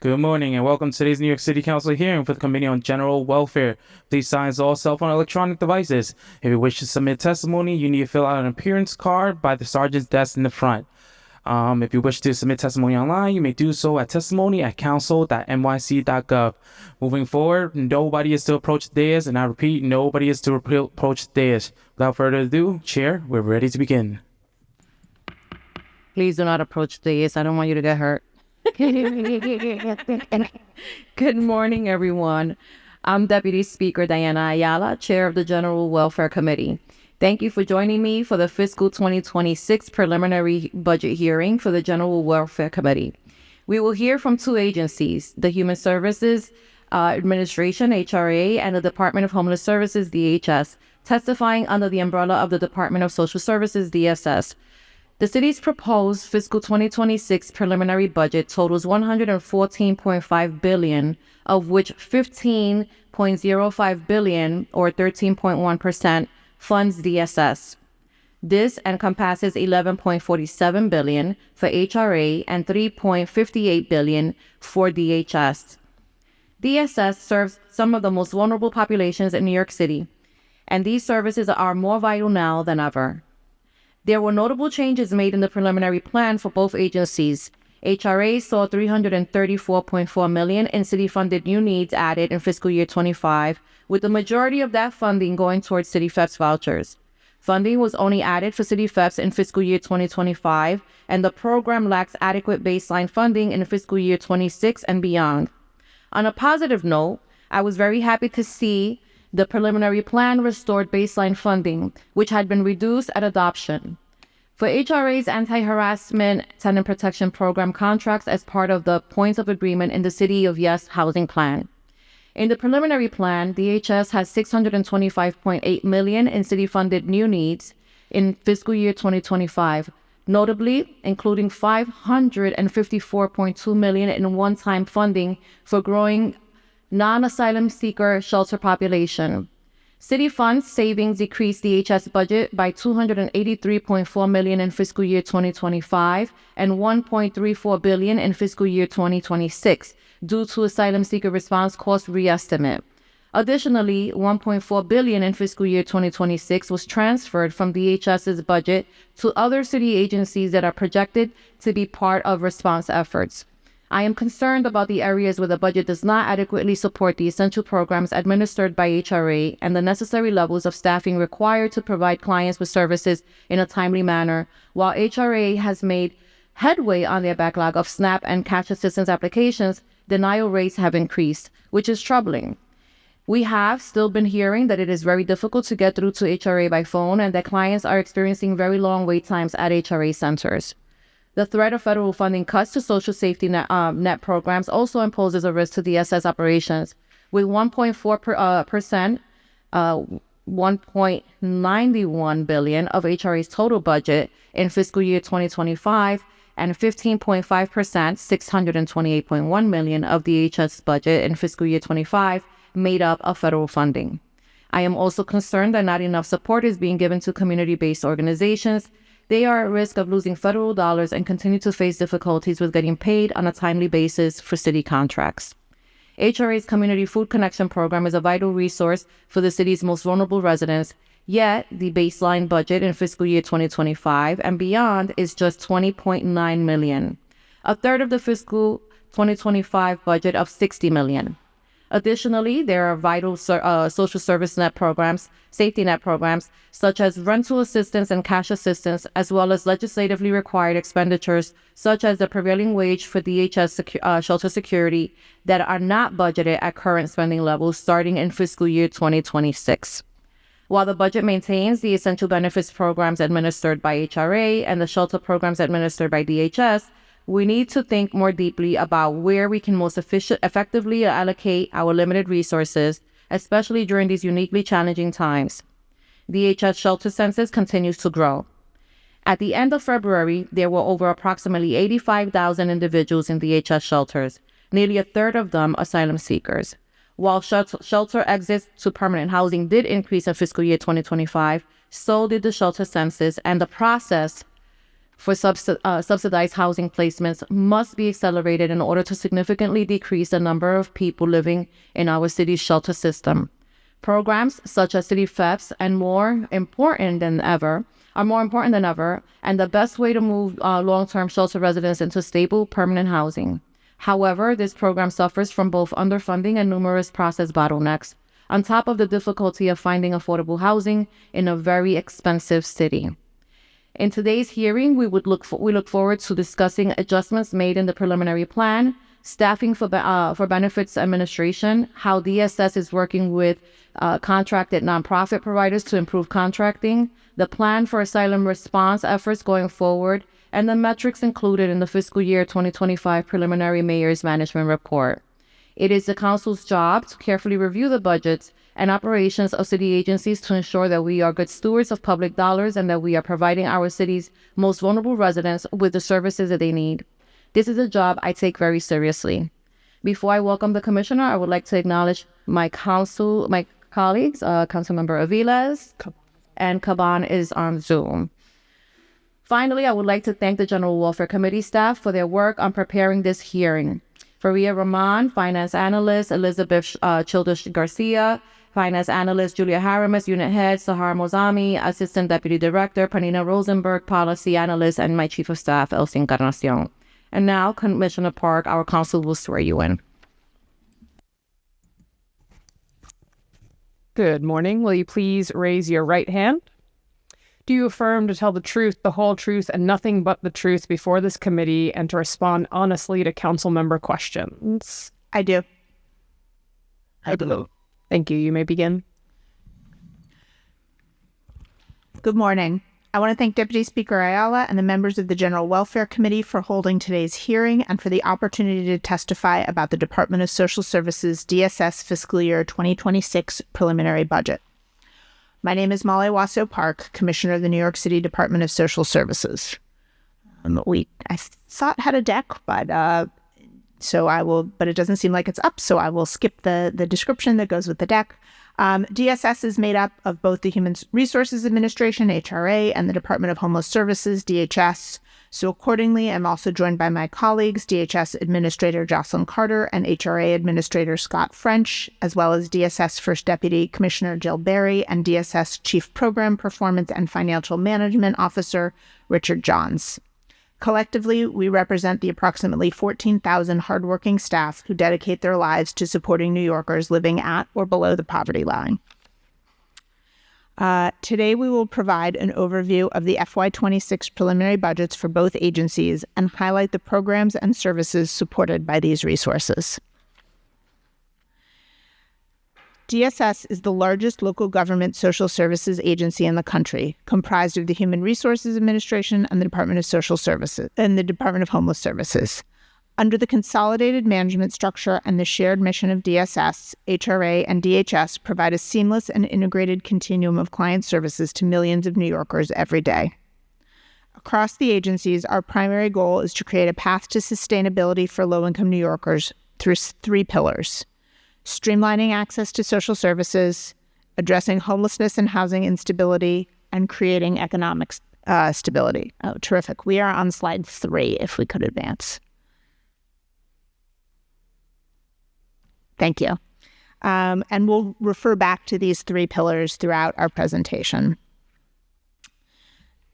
Good morning and welcome to today's New York City Council hearing for the Committee on General Welfare. Please silence all cell phone and electronic devices. If you wish to submit testimony, you need to fill out an appearance card by the sergeant's desk in the front. If you wish to submit testimony online, you may do so at testimony@council.nyc.gov. Moving forward, nobody is to approach the dais, and I repeat, nobody is to approach the dais. Without further ado, Chair, we're ready to begin. Please do not approach the dais. I don't want you to get hurt. Good morning, everyone. I'm Deputy Speaker Diana Ayala, Chair of the General Welfare Committee. Thank you for joining me for the Fiscal 2026 preliminary budget hearing for the General Welfare Committee. We will hear from two agencies, the Human Services Administration, HRA, and the Department of Homeless Services, DHS, testifying under the umbrella of the Department of Social Services, DSS. The city's proposed fiscal 2026 preliminary budget totals $114.5 billion, of which $15.05 billion, or 13.1%, funds DSS. This encompasses $11.47 billion for HRA and $3.58 billion for DHS. DSS serves some of the most vulnerable populations in New York City, and these services are more vital now than ever. There were notable changes made in the preliminary plan for both agencies. HRA saw $334.4 million in city-funded new needs added in fiscal year 25, with the majority of that funding going towards City FEPS vouchers. Funding was only added for City FEPS in fiscal year 2025, and the program lacks adequate baseline funding in fiscal year 26 and beyond. On a positive note, I was very happy to see the preliminary plan restored baseline funding, which had been reduced at adoption, for HRA's anti-harassment tenant protection program contracts as part of the points of agreement in the City of Yes housing plan. In the preliminary plan, DHS has $625.8 million in city-funded new needs in fiscal year 2025, notably including $554.2 million in one-time funding for growing non-asylum seeker shelter population. City funds savings decreased DHS budget by $283.4 million in fiscal year 2025 and $1.34 billion in fiscal year 2026 due to asylum seeker response cost reestimate. Additionally, $1.4 billion in fiscal year 2026 was transferred from DHS's budget to other city agencies that are projected to be part of response efforts. I am concerned about the areas where the budget does not adequately support the essential programs administered by HRA and the necessary levels of staffing required to provide clients with services in a timely manner. While HRA has made headway on their backlog of SNAP and cash assistance applications, denial rates have increased, which is troubling. We have still been hearing that it is very difficult to get through to HRA by phone and that clients are experiencing very long wait times at HRA centers. The threat of federal funding cuts to social safety net programs also imposes a risk to DSS operations, with 1.4%, $1.91 billion of HRA's total budget in fiscal year 2025 and 15.5%, $628.1 million of DHS budget in fiscal year 25 made up of federal funding. I am also concerned that not enough support is being given to community-based organizations. They are at risk of losing federal dollars and continue to face difficulties with getting paid on a timely basis for city contracts. HRA's Community Food Connection Program is a vital resource for the city's most vulnerable residents, yet the baseline budget in fiscal year 2025 and beyond is just $20.9 million, a third of the fiscal 2025 budget of $60 million. Additionally, there are vital social service net programs, safety net programs, such as rental assistance and cash assistance, as well as legislatively required expenditures, such as the prevailing wage for DHS shelter security, that are not budgeted at current spending levels starting in fiscal year 2026. While the budget maintains the essential benefits programs administered by HRA and the shelter programs administered by DHS, we need to think more deeply about where we can most effectively allocate our limited resources, especially during these uniquely challenging times. DHS shelter census continues to grow. At the end of February, there were over approximately 85,000 individuals in DHS shelters, nearly a third of them asylum seekers. While shelter exits to permanent housing did increase in fiscal year 2025, so did the shelter census, and the process for subsidized housing placements must be accelerated in order to significantly decrease the number of people living in our city's shelter system. Programs such as City FEPS are more important than ever, and the best way to move long-term shelter residents into stable, permanent housing. However, this program suffers from both underfunding and numerous process bottlenecks, on top of the difficulty of finding affordable housing in a very expensive city. In today's hearing, we look forward to discussing adjustments made in the preliminary plan, staffing for benefits administration, how DSS is working with contracted nonprofit providers to improve contracting, the plan for asylum response efforts going forward, and the metrics included in the fiscal year 2025 preliminary mayor's management report. It is the council's job to carefully review the budgets and operations of city agencies to ensure that we are good stewards of public dollars and that we are providing our city's most vulnerable residents with the services that they need. This is a job I take very seriously. Before I welcome the commissioner, I would like to acknowledge my colleagues, Councilmember Aviles, and Caban is on Zoom. Finally, I would like to thank the General Welfare Committee staff for their work on preparing this hearing. Faria Rahman, Finance Analyst, Elizabeth Childish Garcia, Finance Analyst Julia Haramis, Unit Head Sahar Mozami, Assistant Deputy Director Panina Rosenberg, Policy Analyst, and my Chief of Staff, Elsie Encarnacion. And now, Commissioner Park, our council will swear you in. Good morning. Will you please raise your right hand? Do you affirm to tell the truth, the whole truth, and nothing but the truth before this committee and to respond honestly to council member questions? I do. Thank you. You may begin. Good morning. I want to thank Deputy Speaker Ayala and the members of the General Welfare Committee for holding today's hearing and for the opportunity to testify about the Department of Social Services DSS fiscal year 2026 preliminary budget. My name is Molly Wasow Park, Commissioner of the New York City Department of Social Services. I thought had a deck, but it doesn't seem like it's up, so I will skip the description that goes with the deck. DSS is made up of both the Human Resources Administration, HRA, and the Department of Homeless Services, DHS. So accordingly, I'm also joined by my colleagues, DHS Administrator Jocelyn Carter and HRA Administrator Scott French, as well as DSS First Deputy Commissioner Jill Berry and DSS Chief Program Performance and Financial Management Officer Richard Johns. Collectively, we represent the approximately 14,000 hardworking staff who dedicate their lives to supporting New Yorkers living at or below the poverty line. Today, we will provide an overview of the FY26 preliminary budgets for both agencies and highlight the programs and services supported by these resources. DSS is the largest local government social services agency in the country, comprised of the Human Resources Administration and the Department of Social Services and the Department of Homeless Services. Under the consolidated management structure and the shared mission of DSS, HRA, and DHS provide a seamless and integrated continuum of client services to millions of New Yorkers every day. Across the agencies, our primary goal is to create a path to sustainability for low-income New Yorkers through three pillars: streamlining access to social services, addressing homelessness and housing instability, and creating economic stability. Oh, terrific. We are on slide 3, if we could advance. Thank you. And we'll refer back to these three pillars throughout our presentation.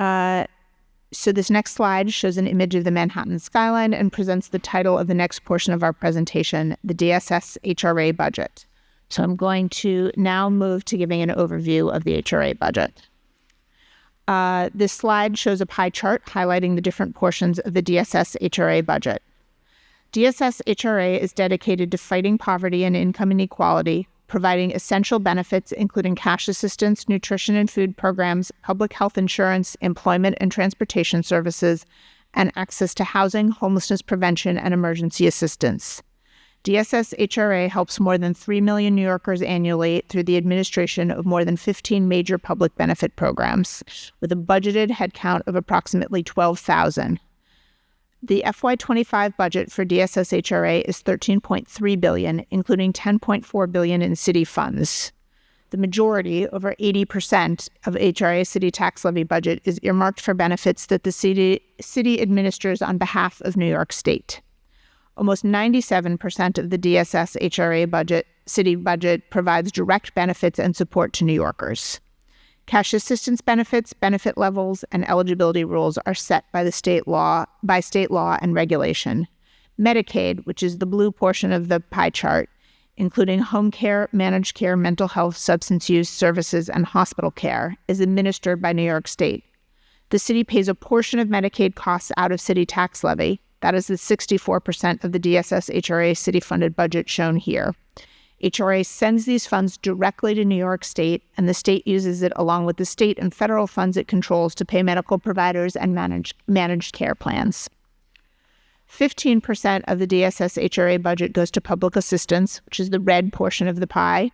So this next slide shows an image of the Manhattan skyline and presents the title of the next portion of our presentation, the DSS HRA budget. So I'm going to now move to giving an overview of the HRA budget. This slide shows a pie chart highlighting the different portions of the DSS HRA budget. DSS HRA is dedicated to fighting poverty and income inequality, providing essential benefits including cash assistance, nutrition and food programs, public health insurance, employment and transportation services, and access to housing, homelessness prevention, and emergency assistance. DSS HRA helps more than 3 million New Yorkers annually through the administration of more than 15 major public benefit programs, with a budgeted headcount of approximately 12,000. The FY25 budget for DSS HRA is $13.3 billion, including $10.4 billion in city funds. the majority, over 80% of HRA's city tax levy budget is earmarked for benefits that the city administers on behalf of New York State. Almost 97% of the DSS HRA city budget provides direct benefits and support to New Yorkers. Cash assistance benefits, benefit levels, and eligibility rules are set by state law and regulation. Medicaid, which is the blue portion of the pie chart, including home care, managed care, mental health, substance use services, and hospital care, is administered by New York State. The city pays a portion of Medicaid costs out of city tax levy. That is the 64% of the DSS HRA city-funded budget shown here. HRA sends these funds directly to New York State, and the state uses it along with the state and federal funds it controls to pay medical providers and managed care plans. 15% of the DSS HRA budget goes to public assistance, which is the red portion of the pie,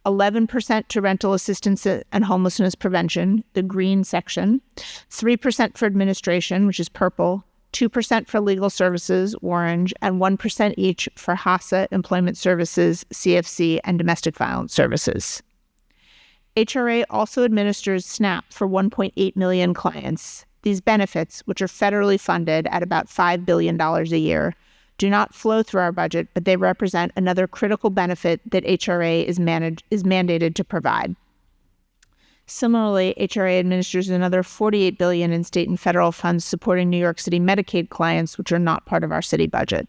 11% to rental assistance and homelessness prevention, the green section, 3% for administration, which is purple, 2% for legal services, orange, and 1% each for HASA, employment services, CFC, and domestic violence services. HRA also administers SNAP for 1.8 million clients. These benefits, which are federally funded at about $5 billion a year, do not flow through our budget, but they represent another critical benefit that HRA is mandated to provide. Similarly, HRA administers another $48 billion in state and federal funds supporting New York City Medicaid clients, which are not part of our city budget.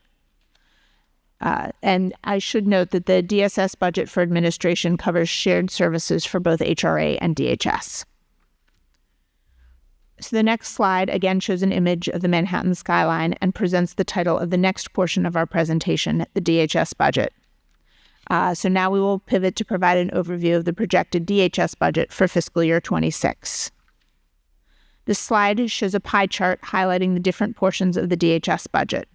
And I should note that the DSS budget for administration covers shared services for both HRA and DHS. So the next slide again shows an image of the Manhattan skyline and presents the title of the next portion of our presentation, the DHS budget. So now we will pivot to provide an overview of the projected DHS budget for fiscal year 26. This slide shows a pie chart highlighting the different portions of the DHS budget.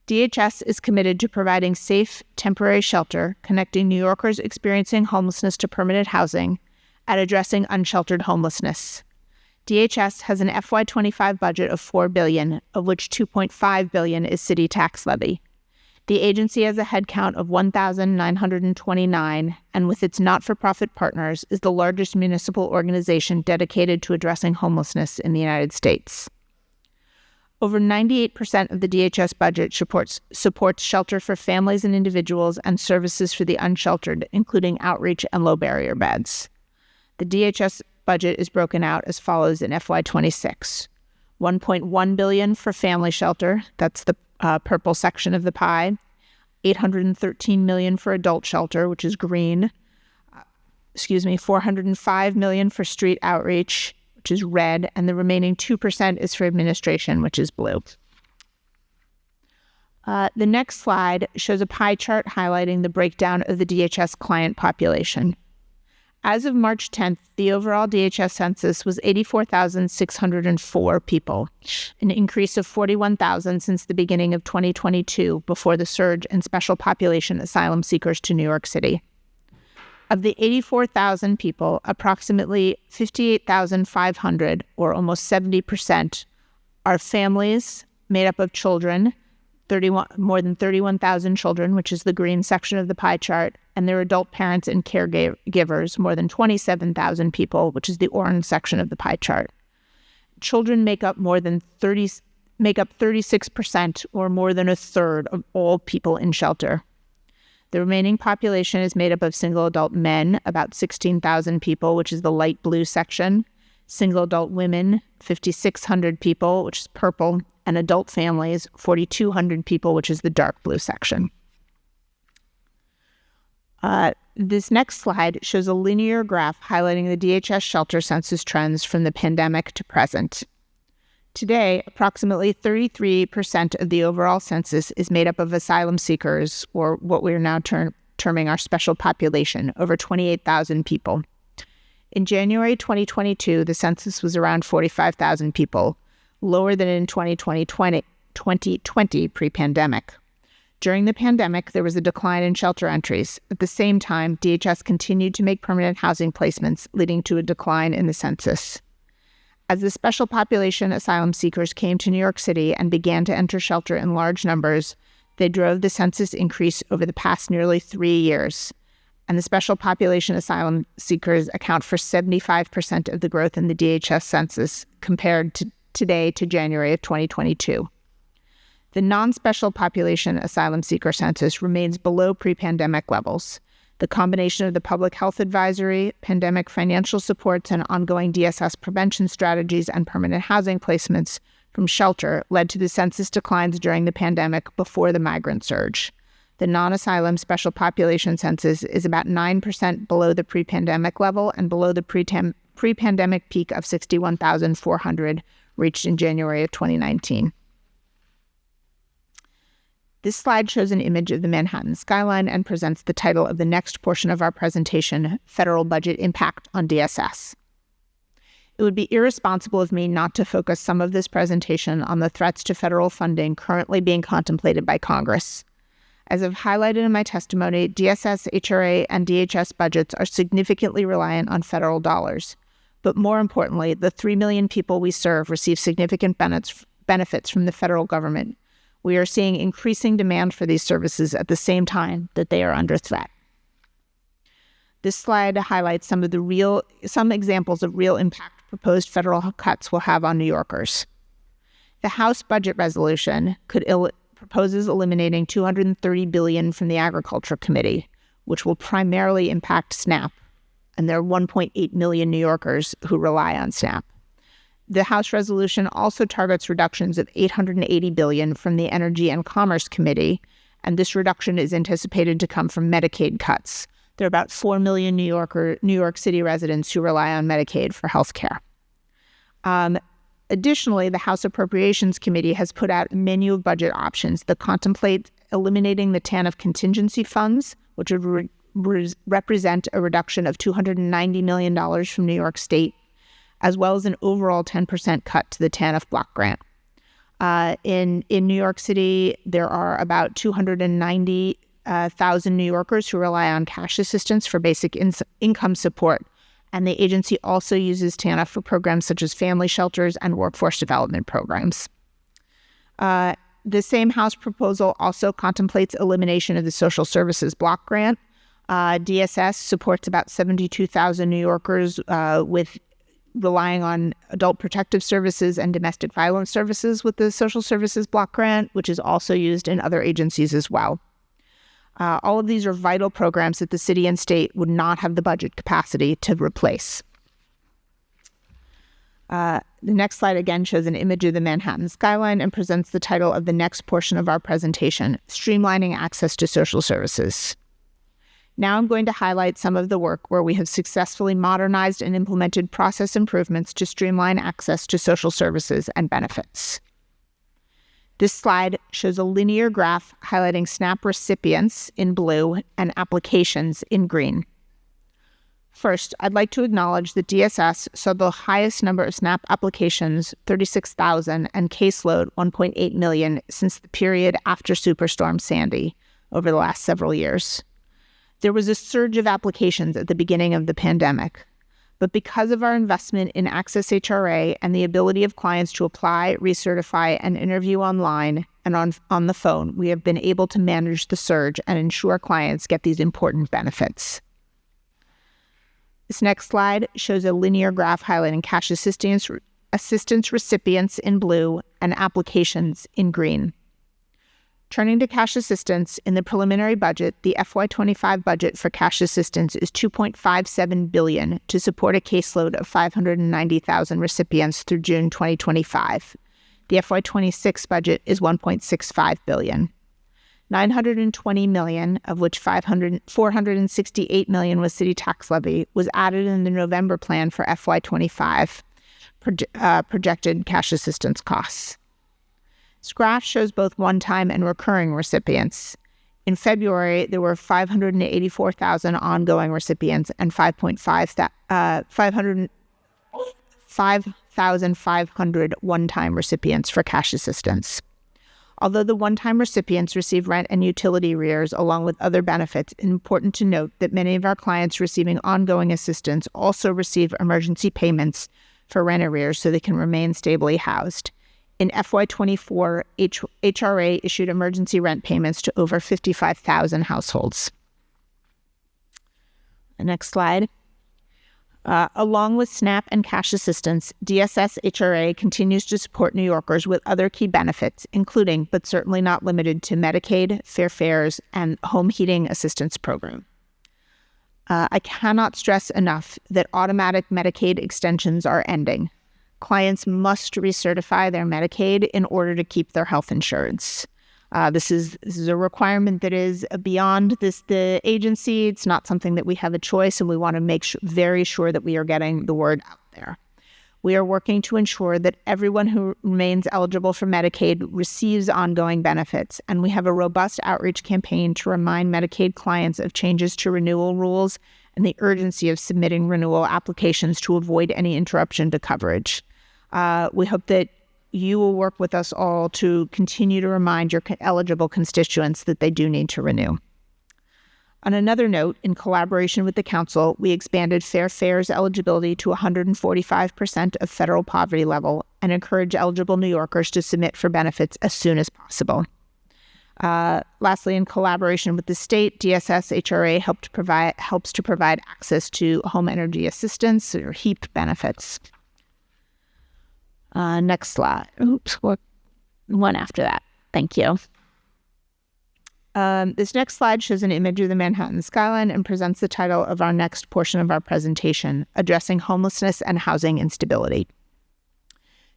DHS is committed to providing safe, temporary shelter, connecting New Yorkers experiencing homelessness to permanent housing, and addressing unsheltered homelessness. DHS has an FY25 budget of $4 billion, of which $2.5 billion is city tax levy. The agency has a headcount of 1,929, and with its not-for-profit partners, is the largest municipal organization dedicated to addressing homelessness in the United States. Over 98% of the DHS budget supports shelter for families and individuals and services for the unsheltered, including outreach and low-barrier beds. The DHS budget is broken out as follows in FY26. $1.1 billion for family shelter, that's the purple section of the pie, $813 million for adult shelter, which is green, $405 million for street outreach, which is red, and the remaining 2% is for administration, which is blue. The next slide shows a pie chart highlighting the breakdown of the DHS client population. As of March 10th, the overall DHS census was 84,604 people, an increase of 41,000 since the beginning of 2022 before the surge in special population asylum seekers to New York City. Of the 84,000 people, approximately 58,500, or almost 70%, are families made up of children, more than 31,000 children, which is the green section of the pie chart, and their adult parents and caregivers, more than 27,000 people, which is the orange section of the pie chart. Children make up 36%, or more than a third of all people in shelter. The remaining population is made up of single adult men, about 16,000 people, which is the light blue section, single adult women, 5,600 people, which is purple, and adult families, 4,200 people, which is the dark blue section. This next slide shows a linear graph highlighting the DHS shelter census trends from the pandemic to present. Today, approximately 33% of the overall census is made up of asylum seekers, or what we are now terming our special population, over 28,000 people. In January 2022, the census was around 45,000 people, lower than in 2020 pre-pandemic. During the pandemic, there was a decline in shelter entries. At the same time, DHS continued to make permanent housing placements, leading to a decline in the census. As the special population asylum seekers came to New York City and began to enter shelter in large numbers, they drove the census increase over the past nearly 3 years. and the special population asylum seekers account for 75% of the growth in the DHS census compared to today to January of 2022. The non-special population asylum seeker census remains below pre-pandemic levels. The combination of the public health advisory, pandemic financial supports, and ongoing DSS prevention strategies and permanent housing placements from shelter led to the census declines during the pandemic before the migrant surge. The non-asylum special population census is about 9% below the pre-pandemic level and below the pre-pandemic peak of 61,400 reached in January of 2019. This slide shows an image of the Manhattan skyline and presents the title of the next portion of our presentation, Federal Budget Impact on DSS. It would be irresponsible of me not to focus some of this presentation on the threats to federal funding currently being contemplated by Congress. As I've highlighted in my testimony, DSS, HRA, and DHS budgets are significantly reliant on federal dollars. But more importantly, the 3 million people we serve receive significant benefits from the federal government. We are seeing increasing demand for these services at the same time that they are under threat. This slide highlights some examples of real impact proposed federal cuts will have on New Yorkers. The House budget resolution proposes eliminating $230 billion from the Agriculture Committee, which will primarily impact SNAP, and there are 1.8 million New Yorkers who rely on SNAP. The House resolution also targets reductions of $880 billion from the Energy and Commerce Committee, and this reduction is anticipated to come from Medicaid cuts. There are about 4 million New York City residents who rely on Medicaid for health care. Additionally, the House Appropriations Committee has put out a menu of budget options that contemplate eliminating the TANF contingency funds, which would represent a reduction of $290 million from New York State, as well as an overall 10% cut to the TANF block grant. In New York City, there are about 290,000 New Yorkers who rely on cash assistance for basic income support, and the agency also uses TANF for programs such as family shelters and workforce development programs. The same House proposal also contemplates elimination of the social services block grant. DSS supports about 72,000 New Yorkers with relying on adult protective services and domestic violence services with the social services block grant, which is also used in other agencies as well. All of these are vital programs that the city and state would not have the budget capacity to replace. The next slide again shows an image of the Manhattan skyline and presents the title of the next portion of our presentation, Streamlining Access to Social Services. Now I'm going to highlight some of the work where we have successfully modernized and implemented process improvements to streamline access to social services and benefits. This slide shows a linear graph highlighting SNAP recipients in blue and applications in green. First, I'd like to acknowledge that DSS saw the highest number of SNAP applications, 36,000, and caseload, 1.8 million, since the period after Superstorm Sandy over the last several years. There was a surge of applications at the beginning of the pandemic, but because of our investment in Access HRA and the ability of clients to apply, recertify, and interview online and on the phone, we have been able to manage the surge and ensure clients get these important benefits. This next slide shows a linear graph highlighting cash assistance recipients in blue and applications in green. Turning to cash assistance, in the preliminary budget, the FY25 budget for cash assistance is $2.57 billion to support a caseload of 590,000 recipients through June 2025. The FY26 budget is $1.65 billion. $920 million, of which $468 million was city tax levy, was added in the November plan for FY25 projected cash assistance costs. This graph shows both one-time and recurring recipients. In February, there were 584,000 ongoing recipients and 5,500 one-time recipients for cash assistance. Although the one-time recipients receive rent and utility arrears along with other benefits, it's important to note that many of our clients receiving ongoing assistance also receive emergency payments for rent arrears so they can remain stably housed. In FY24, HRA issued emergency rent payments to over 55,000 households. Next slide. Along with SNAP and cash assistance, DSS HRA continues to support New Yorkers with other key benefits, including, but certainly not limited to, Medicaid, fair fares, and home heating assistance program. I cannot stress enough that automatic Medicaid extensions are ending. Clients must recertify their Medicaid in order to keep their health insurance. This is a requirement that is beyond the agency. It's not something that we have a choice, and we want to make very sure that we are getting the word out there. We are working to ensure that everyone who remains eligible for Medicaid receives ongoing benefits, and we have a robust outreach campaign to remind Medicaid clients of changes to renewal rules and the urgency of submitting renewal applications to avoid any interruption to coverage. We hope that you will work with us all to continue to remind your eligible constituents that they do need to renew. On another note, in collaboration with the Council, we expanded fair fares eligibility to 145% of federal poverty level and encourage eligible New Yorkers to submit for benefits as soon as possible. Lastly, in collaboration with the state, DSS HRA helps to provide access to home energy assistance or HEAP benefits. Next slide. Oops, one after that. Thank you. This next slide shows an image of the Manhattan skyline and presents the title of our next portion of our presentation, Addressing Homelessness and Housing Instability.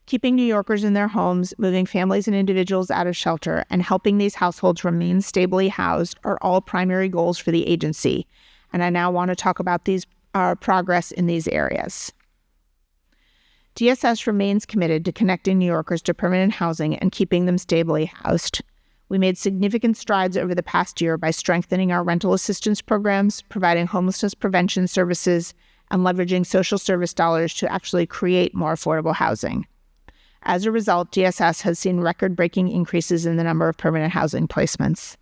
Keeping New Yorkers in their homes, moving families and individuals out of shelter, and helping these households remain stably housed are all primary goals for the agency. And I now want to talk about our progress in these areas. DSS remains committed to connecting New Yorkers to permanent housing and keeping them stably housed. We made significant strides over the past year by strengthening our rental assistance programs, providing homelessness prevention services, and leveraging social service dollars to actually create more affordable housing. As a result, DSS has seen record-breaking increases in the number of permanent housing placements.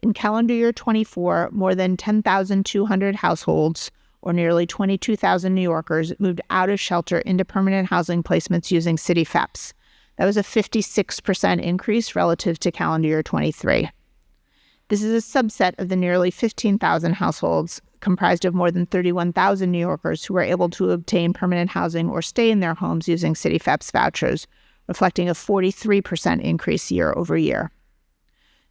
In calendar year 24, more than 10,200 households, or nearly 22,000 New Yorkers, moved out of shelter into permanent housing placements using city FEPs. That was a 56% increase relative to calendar year 23. This is a subset of the nearly 15,000 households comprised of more than 31,000 New Yorkers who were able to obtain permanent housing or stay in their homes using city FEPs vouchers, reflecting a 43% increase year over year.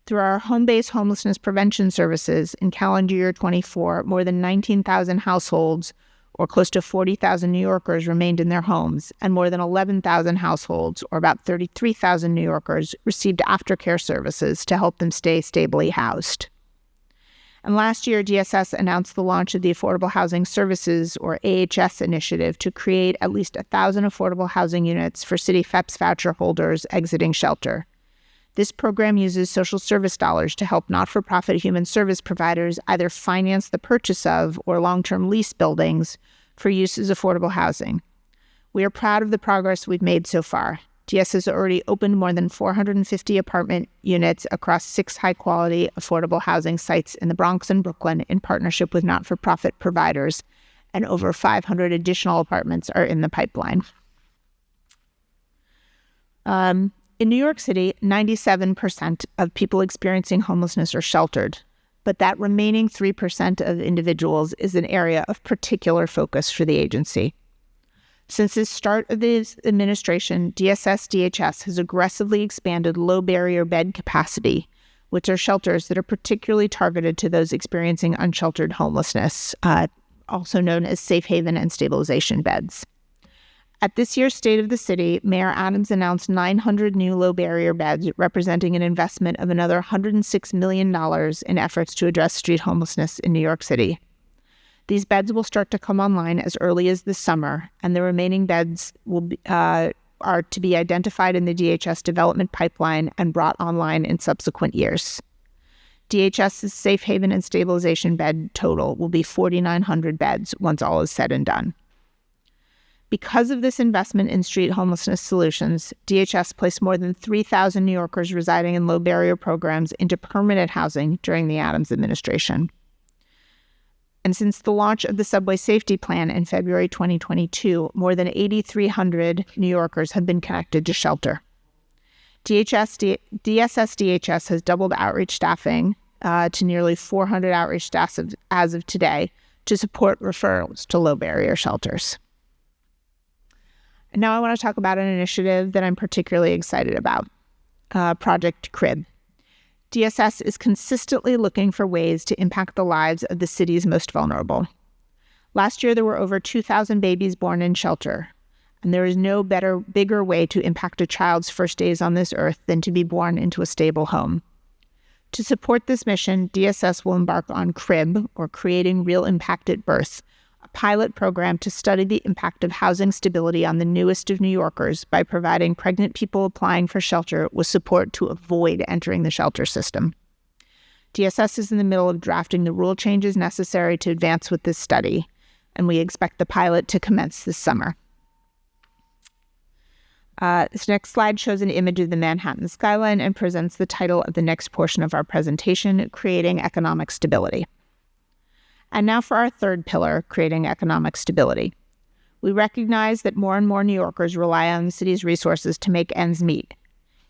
Through our home-based homelessness prevention services, in calendar year 24, more than 19,000 households, or close to 40,000 New Yorkers, remained in their homes, and more than 11,000 households, or about 33,000 New Yorkers, received aftercare services to help them stay stably housed. And last year, DSS announced the launch of the Affordable Housing Services, or AHS, initiative to create at least 1,000 affordable housing units for city FEPS voucher holders exiting shelter. This program uses social service dollars to help not-for-profit human service providers either finance the purchase of or long-term lease buildings for use as affordable housing. We are proud of the progress we've made so far. DS has already opened more than 450 apartment units across 6 high-quality affordable housing sites in the Bronx and Brooklyn in partnership with not-for-profit providers, and over 500 additional apartments are in the pipeline. In New York City, 97% of people experiencing homelessness are sheltered, but that remaining 3% of individuals is an area of particular focus for the agency. Since the start of this administration, DSS-DHS has aggressively expanded low-barrier bed capacity, which are shelters that are particularly targeted to those experiencing unsheltered homelessness, also known as safe haven and stabilization beds. At this year's State of the City, Mayor Adams announced 900 new low-barrier beds, representing an investment of another $106 million in efforts to address street homelessness in New York City. These beds will start to come online as early as this summer, and the remaining beds are to be identified in the DHS development pipeline and brought online in subsequent years. DHS's safe haven and stabilization bed total will be 4,900 beds once all is said and done. Because of this investment in street homelessness solutions, DHS placed more than 3,000 New Yorkers residing in low-barrier programs into permanent housing during the Adams administration. And since the launch of the Subway Safety Plan in February 2022, more than 8,300 New Yorkers have been connected to shelter. DSS-DHS has doubled outreach staffing to nearly 400 outreach staff as of today, to support referrals to low-barrier shelters. And now I want to talk about an initiative that I'm particularly excited about, Project Crib. DSS is consistently looking for ways to impact the lives of the city's most vulnerable. Last year, there were over 2,000 babies born in shelter, and there is no bigger way to impact a child's first days on this earth than to be born into a stable home. To support this mission, DSS will embark on CRIB, or Creating Real Impact at Birth, a pilot program to study the impact of housing stability on the newest of New Yorkers by providing pregnant people applying for shelter with support to avoid entering the shelter system. DSS is in the middle of drafting the rule changes necessary to advance with this study, and we expect the pilot to commence this summer. This next slide shows an image of the Manhattan skyline and presents the title of the next portion of our presentation, Creating Economic Stability. And now for our third pillar, creating economic stability. We recognize that more and more New Yorkers rely on the city's resources to make ends meet.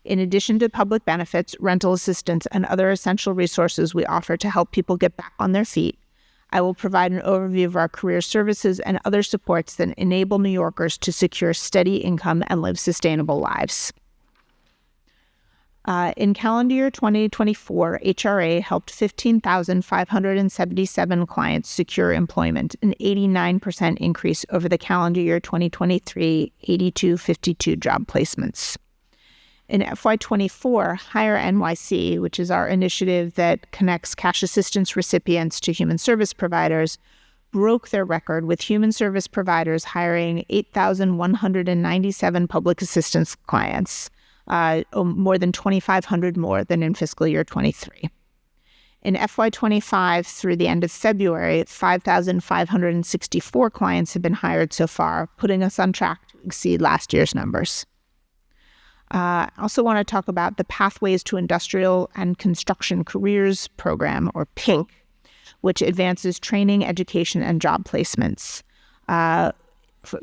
In addition to public benefits, rental assistance, and other essential resources we offer to help people get back on their feet, I will provide an overview of our career services and other supports that enable New Yorkers to secure steady income and live sustainable lives. In calendar year 2024, HRA helped 15,577 clients secure employment, an 89% increase over the calendar year 2023 8252 job placements. In FY24, Hire NYC, which is our initiative that connects cash assistance recipients to human service providers, broke their record with human service providers hiring 8,197 public assistance clients, more than 2,500 more than in fiscal year 23. In FY25, through the end of February, 5,564 clients have been hired so far, putting us on track to exceed last year's numbers. I also want to talk about the Pathways to Industrial and Construction Careers program, or PINC, which advances training, education, and job placements,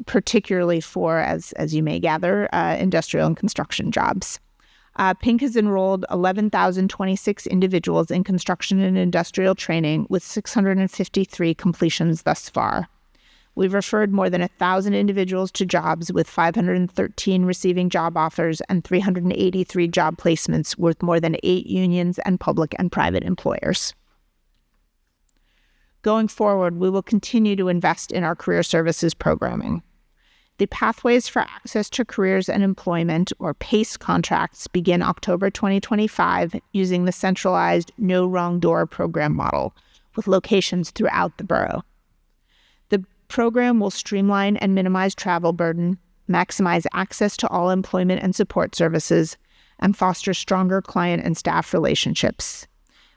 particularly for, as you may gather, industrial and construction jobs. PINC has enrolled 11,026 individuals in construction and industrial training, with 653 completions thus far. We've referred more than 1,000 individuals to jobs, with 513 receiving job offers and 383 job placements with more than 8 unions and public and private employers. Going forward, we will continue to invest in our career services programming. The Pathways for Access to Careers and Employment, or PACE contracts, begin October 2025 using the centralized No Wrong Door program model, with locations throughout the borough. The program will streamline and minimize travel burden, maximize access to all employment and support services, and foster stronger client and staff relationships.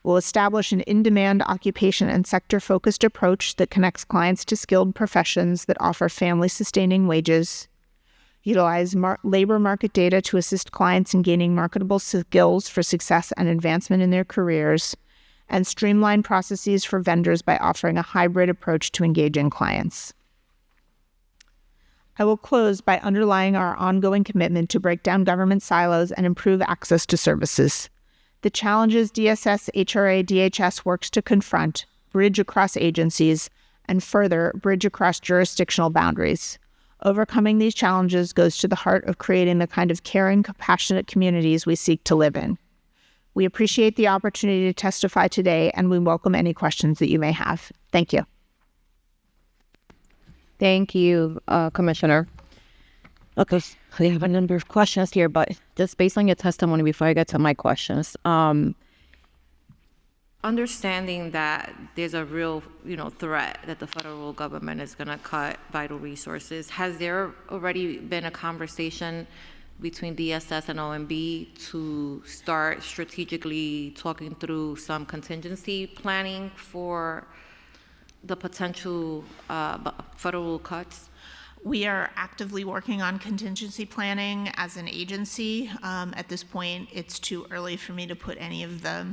We'll establish an in-demand occupation and sector-focused approach that connects clients to skilled professions that offer family-sustaining wages, utilize labor market data to assist clients in gaining marketable skills for success and advancement in their careers, and streamline processes for vendors by offering a hybrid approach to engaging clients. I will close by underlying our ongoing commitment to break down government silos and improve access to services. The challenges DSS, HRA, DHS works to confront, bridge across agencies, and further, bridge across jurisdictional boundaries. Overcoming these challenges goes to the heart of creating the kind of caring, compassionate communities we seek to live in. We appreciate the opportunity to testify today, and we welcome any questions that you may have. Thank you. Thank you, Commissioner. Okay, we have a number of questions here, but just based on your testimony before I get to my questions, understanding that there's a real, threat that the federal government is going to cut vital resources, has there already been a conversation between DSS and OMB to start strategically talking through some contingency planning for the potential federal cuts? We are actively working on contingency planning as an agency. At this point, it's too early for me to put any of the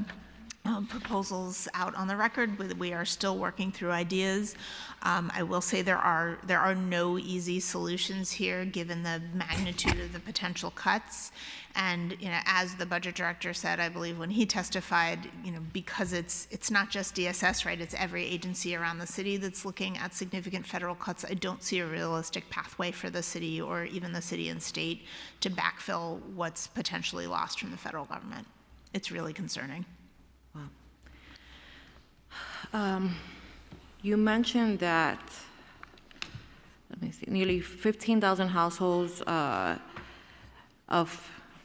proposals out on the record. We are still working through ideas. I will say there are no easy solutions here, given the magnitude of the potential cuts. And as the budget director said, I believe when he testified, because it's not just DSS, right? It's every agency around the city that's looking at significant federal cuts. I don't see a realistic pathway for the city or even the city and state to backfill what's potentially lost from the federal government. It's really concerning. You mentioned that, let me see, nearly 15,000 households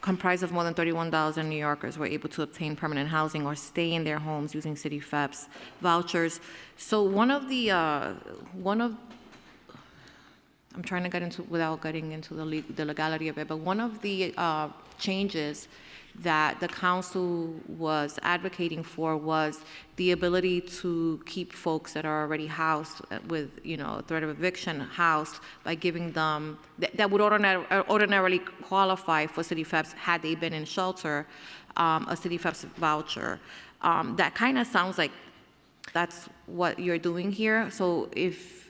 comprised of more than 31,000 New Yorkers were able to obtain permanent housing or stay in their homes using city FEPS vouchers. So I'm trying to get into, without getting into the legality of it, but one of the changes that the council was advocating for was the ability to keep folks that are already housed with, threat of eviction housed by giving them, that would ordinarily qualify for city FEPS had they been in shelter, a city FEPS voucher. That kind of sounds like that's what you're doing here. So if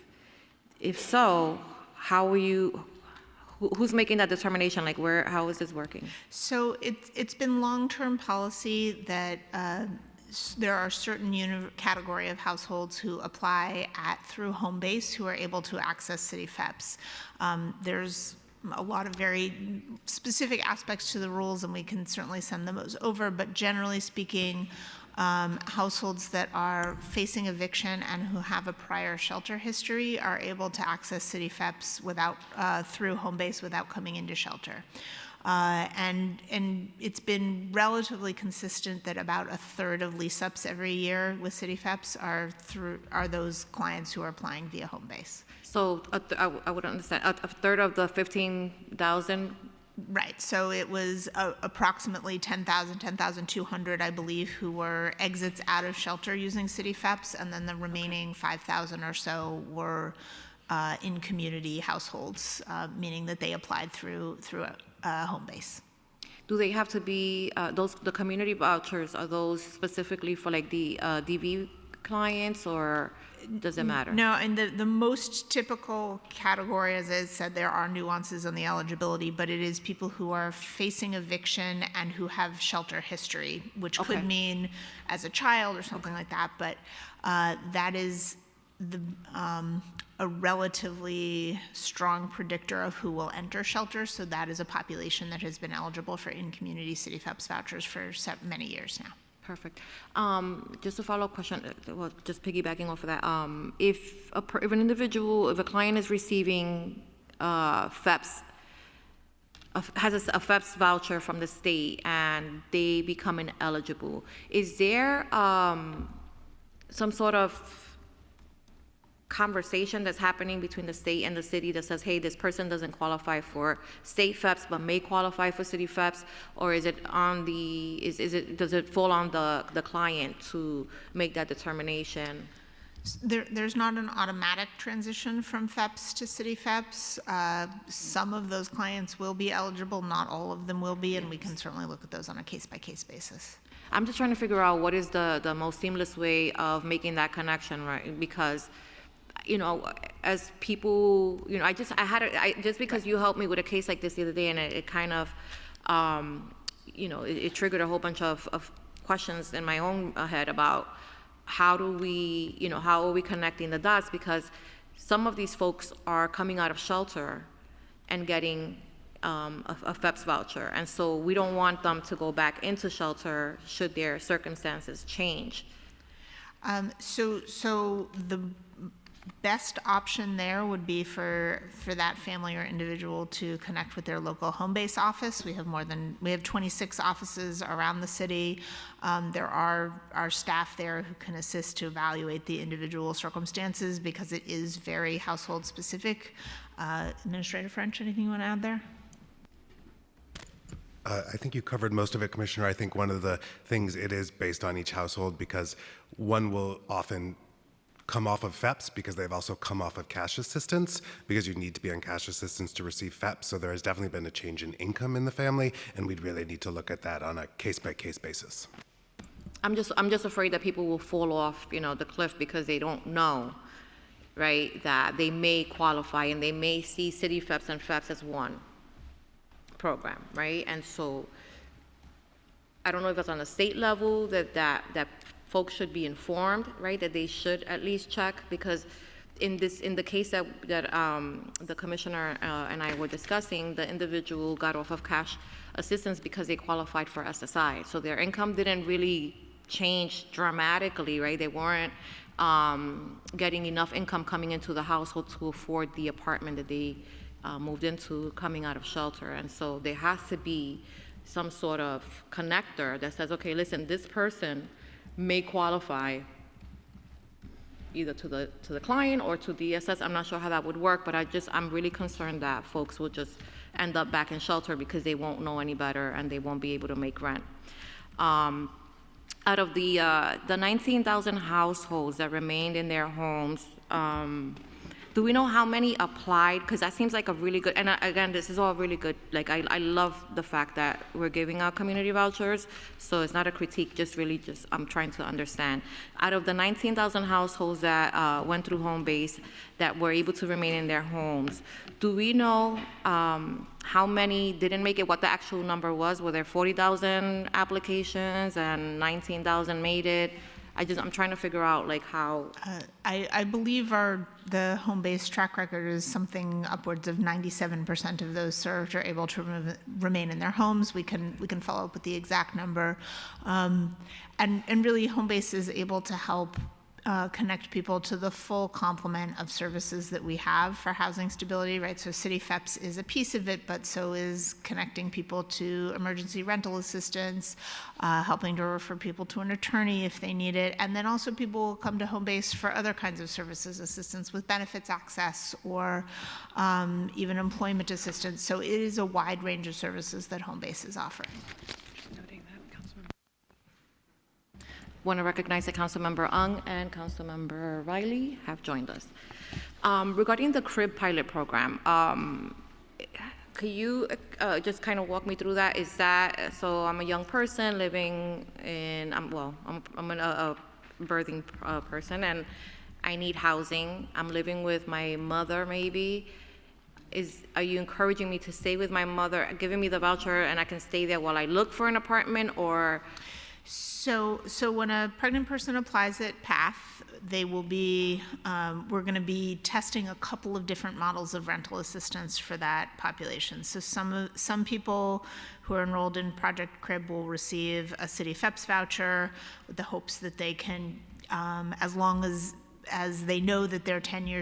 so, how are you, who's making that determination? Like, how is this working? So it's been long-term policy that there are certain category of households who apply through home base who are able to access city FEPS. There's a lot of very specific aspects to the rules, and we can certainly send those over, but generally speaking, households that are facing eviction and who have a prior shelter history are able to access city FEPS through home base without coming into shelter. And it's been relatively consistent that about a third of lease-ups every year with city FEPS are those clients who are applying via home base. So I would understand, a third of the 15,000? Right, so it was approximately 10,200, I believe, who were exits out of shelter using city FEPS, and then the remaining 5,000 or so were in community households, meaning that they applied through a home base. Do they have to be, the community vouchers, are those specifically for like the DV clients, or does it matter? No, and the most typical category, as I said, there are nuances on the eligibility, but it is people who are facing eviction and who have shelter history, which could mean as a child or something like that, but that is a relatively strong predictor of who will enter shelter, so that is a population that has been eligible for in-community city FEPS vouchers for many years now. Perfect. Just a follow-up question, well, just piggybacking off of that. If an individual, if a client is receiving FEPS, has a FEPS voucher from the state and they become ineligible, is there some sort of conversation that's happening between the state and the city that says, hey, this person doesn't qualify for state FEPS but may qualify for city FEPS, or is it on does it fall on the client to make that determination? There's not an automatic transition from FEPS to city FEPS. Some of those clients will be eligible, not all of them will be, and we can certainly look at those on a case-by-case basis. I'm just trying to figure out what is the most seamless way of making that connection, right? Because as people, just because you helped me with a case like this the other day, and it kind of, it triggered a whole bunch of questions in my own head about how are we connecting the dots? Because some of these folks are coming out of shelter and getting a FEPS voucher, and so we don't want them to go back into shelter should their circumstances change. So the best option there would be for that family or individual to connect with their local home base office. We have 26 offices around the city. There are our staff there who can assist to evaluate the individual circumstances because it is very household specific. Administrator French, anything you want to add there? I think you covered most of it, Commissioner. I think one of the things, it is based on each household because one will often come off of FEPS because they've also come off of cash assistance because you need to be on cash assistance to receive FEPS. So there has definitely been a change in income in the family, and we'd really need to look at that on a case-by-case basis. I'm just afraid that people will fall off, the cliff because they don't know, right, that they may qualify and they may see city FEPS and FEPS as one program, right? And so I don't know if it's on a state level that folks should be informed, right, that they should at least check, because in the case that the commissioner and I were discussing, the individual got off of cash assistance because they qualified for SSI. So their income didn't really change dramatically, right? They weren't getting enough income coming into the household to afford the apartment that they moved into coming out of shelter. And so there has to be some sort of connector that says, okay, listen, this person may qualify either to the client or to DSS. I'm not sure how that would work, but I'm really concerned that folks will just end up back in shelter because they won't know any better and they won't be able to make rent. Out of the 19,000 households that remained in their homes, do we know how many applied? Because that seems like a really good, and again, this is all really good. Like, I love the fact that we're giving out community vouchers, so it's not a critique, I'm trying to understand. Out of the 19,000 households that went through home base that were able to remain in their homes, do we know how many didn't make it, what the actual number was? Were there 40,000 applications and 19,000 made it? I'm trying to figure out like how. I believe the home-based track record is something upwards of 97% of those served are able to remain in their homes. We can follow up with the exact number, and really home-based is able to help connect people to the full complement of services that we have for housing stability, right? So City FEPS is a piece of it, but so is connecting people to emergency rental assistance, helping to refer people to an attorney if they need it, and then also people will come to home base for other kinds of services, assistance with benefits access, or even employment assistance. So it is a wide range of services that home base is offering. Want to recognize that Councilmember Ung and Councilmember Riley have joined us. Regarding the CRIB pilot program, could you just kind of walk me through that? So I'm a young person living in, I'm a birthing person, and I need housing. I'm living with my mother maybe. Are you encouraging me to stay with my mother, giving me the voucher, and I can stay there while I look for an apartment, or? So when a pregnant person applies at PATH, they will be, we're going to be testing a couple of different models of rental assistance for that population. So some people who are enrolled in Project CRIB will receive a City FEPS voucher with the hopes that they can, as long as they know that their tenure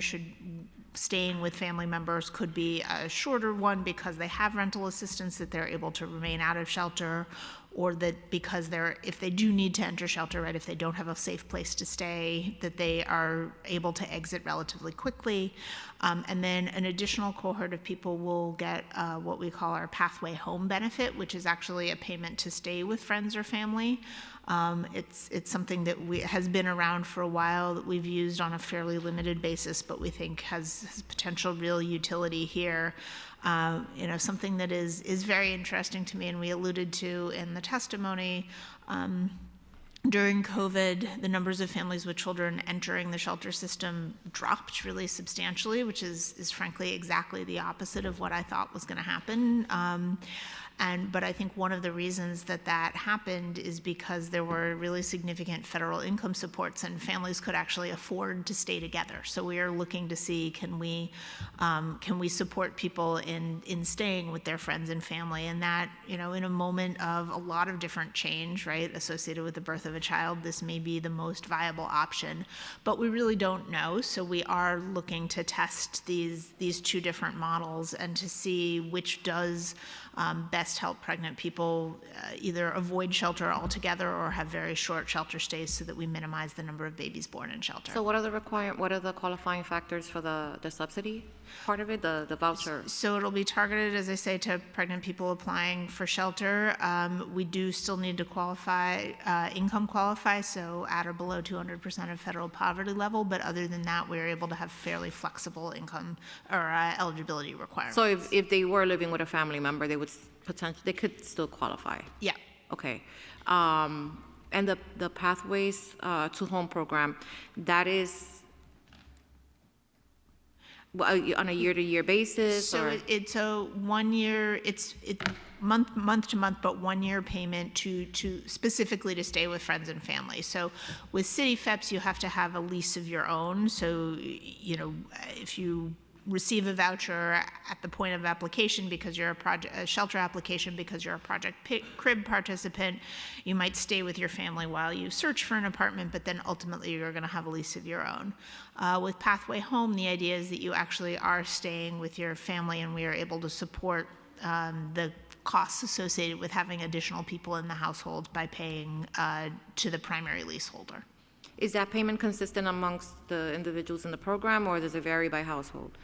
staying with family members could be a shorter one because they have rental assistance, that they're able to remain out of shelter, or that because if they do need to enter shelter, right, if they don't have a safe place to stay, that they are able to exit relatively quickly. And then an additional cohort of people will get what we call our Pathway Home benefit, which is actually a payment to stay with friends or family. It's something that has been around for a while, that we've used on a fairly limited basis, but we think has potential real utility here. Something that is very interesting to me, and we alluded to in the testimony. During COVID, the numbers of families with children entering the shelter system dropped really substantially, which is frankly exactly the opposite of what I thought was going to happen. But I think one of the reasons that happened is because there were really significant federal income supports and families could actually afford to stay together. So we are looking to see, can we support people in staying with their friends and family, and that, in a moment of a lot of different change, right, associated with the birth of a child, this may be the most viable option, but we really don't know. So we are looking to test these two different models and to see which does best help pregnant people either avoid shelter altogether or have very short shelter stays so that we minimize the number of babies born in shelter. So what are the qualifying factors for the subsidy part of it, the voucher? So it'll be targeted, as I say, to pregnant people applying for shelter. We do still need to income qualify, so at or below 200% of federal poverty level, but other than that, we're able to have fairly flexible income or eligibility requirements. So if they were living with a family member, they could still qualify? Yeah. Okay. And the Pathways to Home program, that is on a year-to-year basis? So or? it's a 1 year, it's month to month, but 1 year payment to specifically to stay with friends and family. So with city FEPs, you have to have a lease of your own. So, you know, if you receive a voucher at the point of application because you're a shelter application because you're a Project Crib participant, you might stay with your family while you search for an apartment, but then ultimately you're going to have a lease of your own. With Pathway Home, the idea is that you actually are staying with your family, and we are able to support the costs associated with having additional people in the household by paying to the primary leaseholder. Is that payment consistent amongst the individuals in the program, or does it vary by household?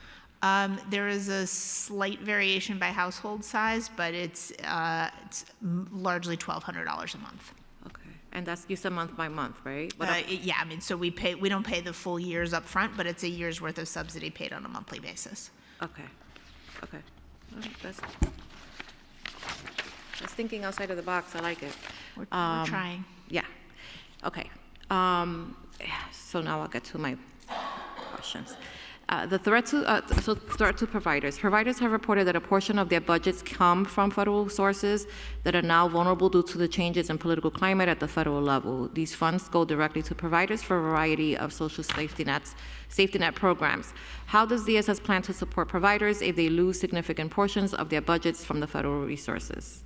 There is a slight variation by household size, but it's largely $1,200 a month. Okay, and that's, you said month by month, right? Yeah, I mean, so we don't pay the full years up front, but it's a year's worth of subsidy paid on a monthly basis. Okay, okay. All right, that's thinking outside of the box. I like it. We're trying. Yeah. Okay. So now I'll get to my questions. The threat to providers. Providers have reported that a portion of their budgets come from federal sources that are now vulnerable due to the changes in political climate at the federal level. These funds go directly to providers for a variety of social safety net programs. How does DSS plan to support providers if they lose significant portions of their budgets from the federal resources?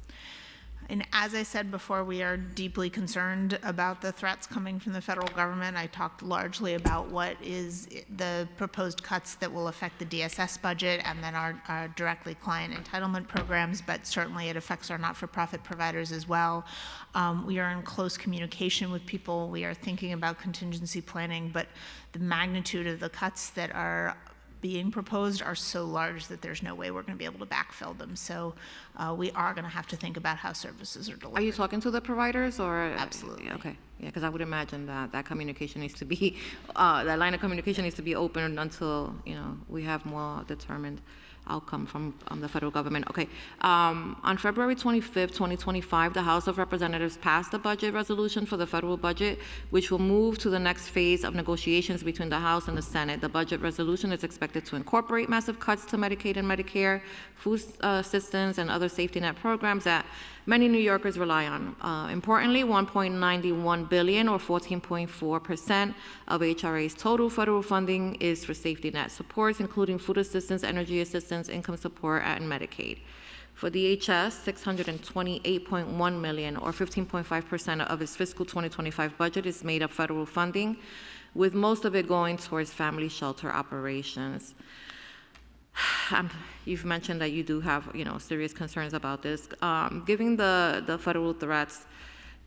And as I said before, we are deeply concerned about the threats coming from the federal government. I talked largely about what is the proposed cuts that will affect the DSS budget and then our directly client entitlement programs, but certainly it affects our not-for-profit providers as well. We are in close communication with people. We are thinking about contingency planning, but the magnitude of the cuts that are being proposed are so large that there's no way we're going to be able to backfill them. So we are going to have to think about how services are delivered. Are you talking to the providers or? Absolutely. Okay. Yeah, because I would imagine that communication needs to be, that line of communication needs to be open until, you know, we have more determined outcome from the federal government. Okay. On February 25th, 2025, the House of Representatives passed a budget resolution for the federal budget, which will move to the next phase of negotiations between the House and the Senate. The budget resolution is expected to incorporate massive cuts to Medicaid and Medicare, food assistance, and other safety net programs that many New Yorkers rely on. Importantly, $1.91 billion, or 14.4% of HRA's total federal funding, is for safety net supports, including food assistance, energy assistance, income support, and Medicaid. For DHS, $628.1 million, or 15.5% of its fiscal 2025 budget, is made of federal funding, with most of it going towards family shelter operations. You've mentioned that you do have, you know, serious concerns about this. Given the federal threats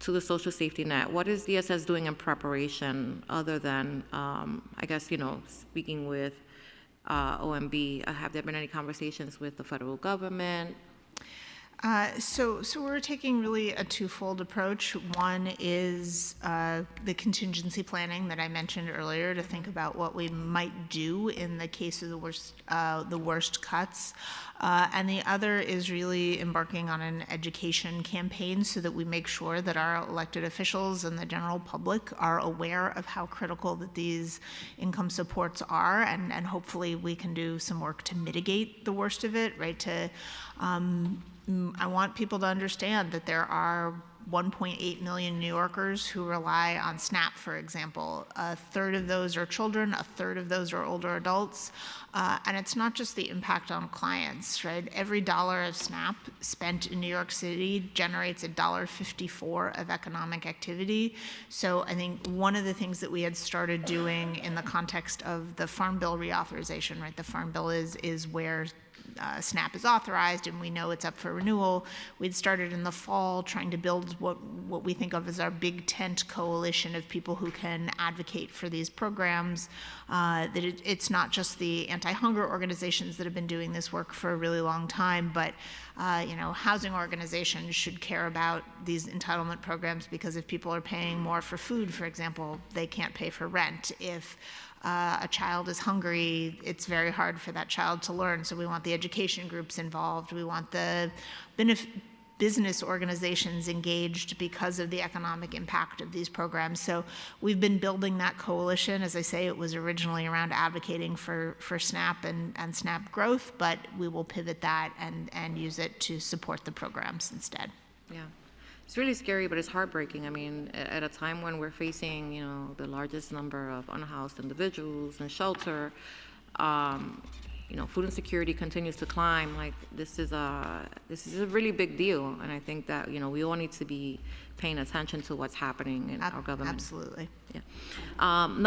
to the social safety net, what is DSS doing in preparation other than, I guess, you know, speaking with OMB? Have there been any conversations with the federal government? So we're taking really a twofold approach. One is the contingency planning that I mentioned earlier, to think about what we might do in the case of the worst cuts. And the other is really embarking on an education campaign so that we make sure that our elected officials and the general public are aware of how critical that these income supports are, and hopefully we can do some work to mitigate the worst of it, right? I want people to understand that there are 1.8 million New Yorkers who rely on SNAP, for example. A third of those are children, a third of those are older adults. And it's not just the impact on clients, right? Every dollar of SNAP spent in New York City generates $1.54 of economic activity. So I think one of the things that we had started doing in the context of the Farm Bill reauthorization, right? The Farm Bill is where SNAP is authorized and we know it's up for renewal. We'd started in the fall trying to build what we think of as our big tent coalition of people who can advocate for these programs. That it's not just the anti-hunger organizations that have been doing this work for a really long time, but housing organizations should care about these entitlement programs, because if people are paying more for food, for example, they can't pay for rent. If a child is hungry, it's very hard for that child to learn. So we want the education groups involved. We want the business organizations engaged because of the economic impact of these programs. So we've been building that coalition. As I say, it was originally around advocating for SNAP and SNAP growth, but we will pivot that and use it to support the programs instead. Yeah. It's really scary, but it's heartbreaking. I mean, at a time when we're facing, the largest number of unhoused individuals in shelter, food insecurity continues to climb. Like, this is a really big deal, and I think that we all need to be paying attention to what's happening in our government. Absolutely. Yeah.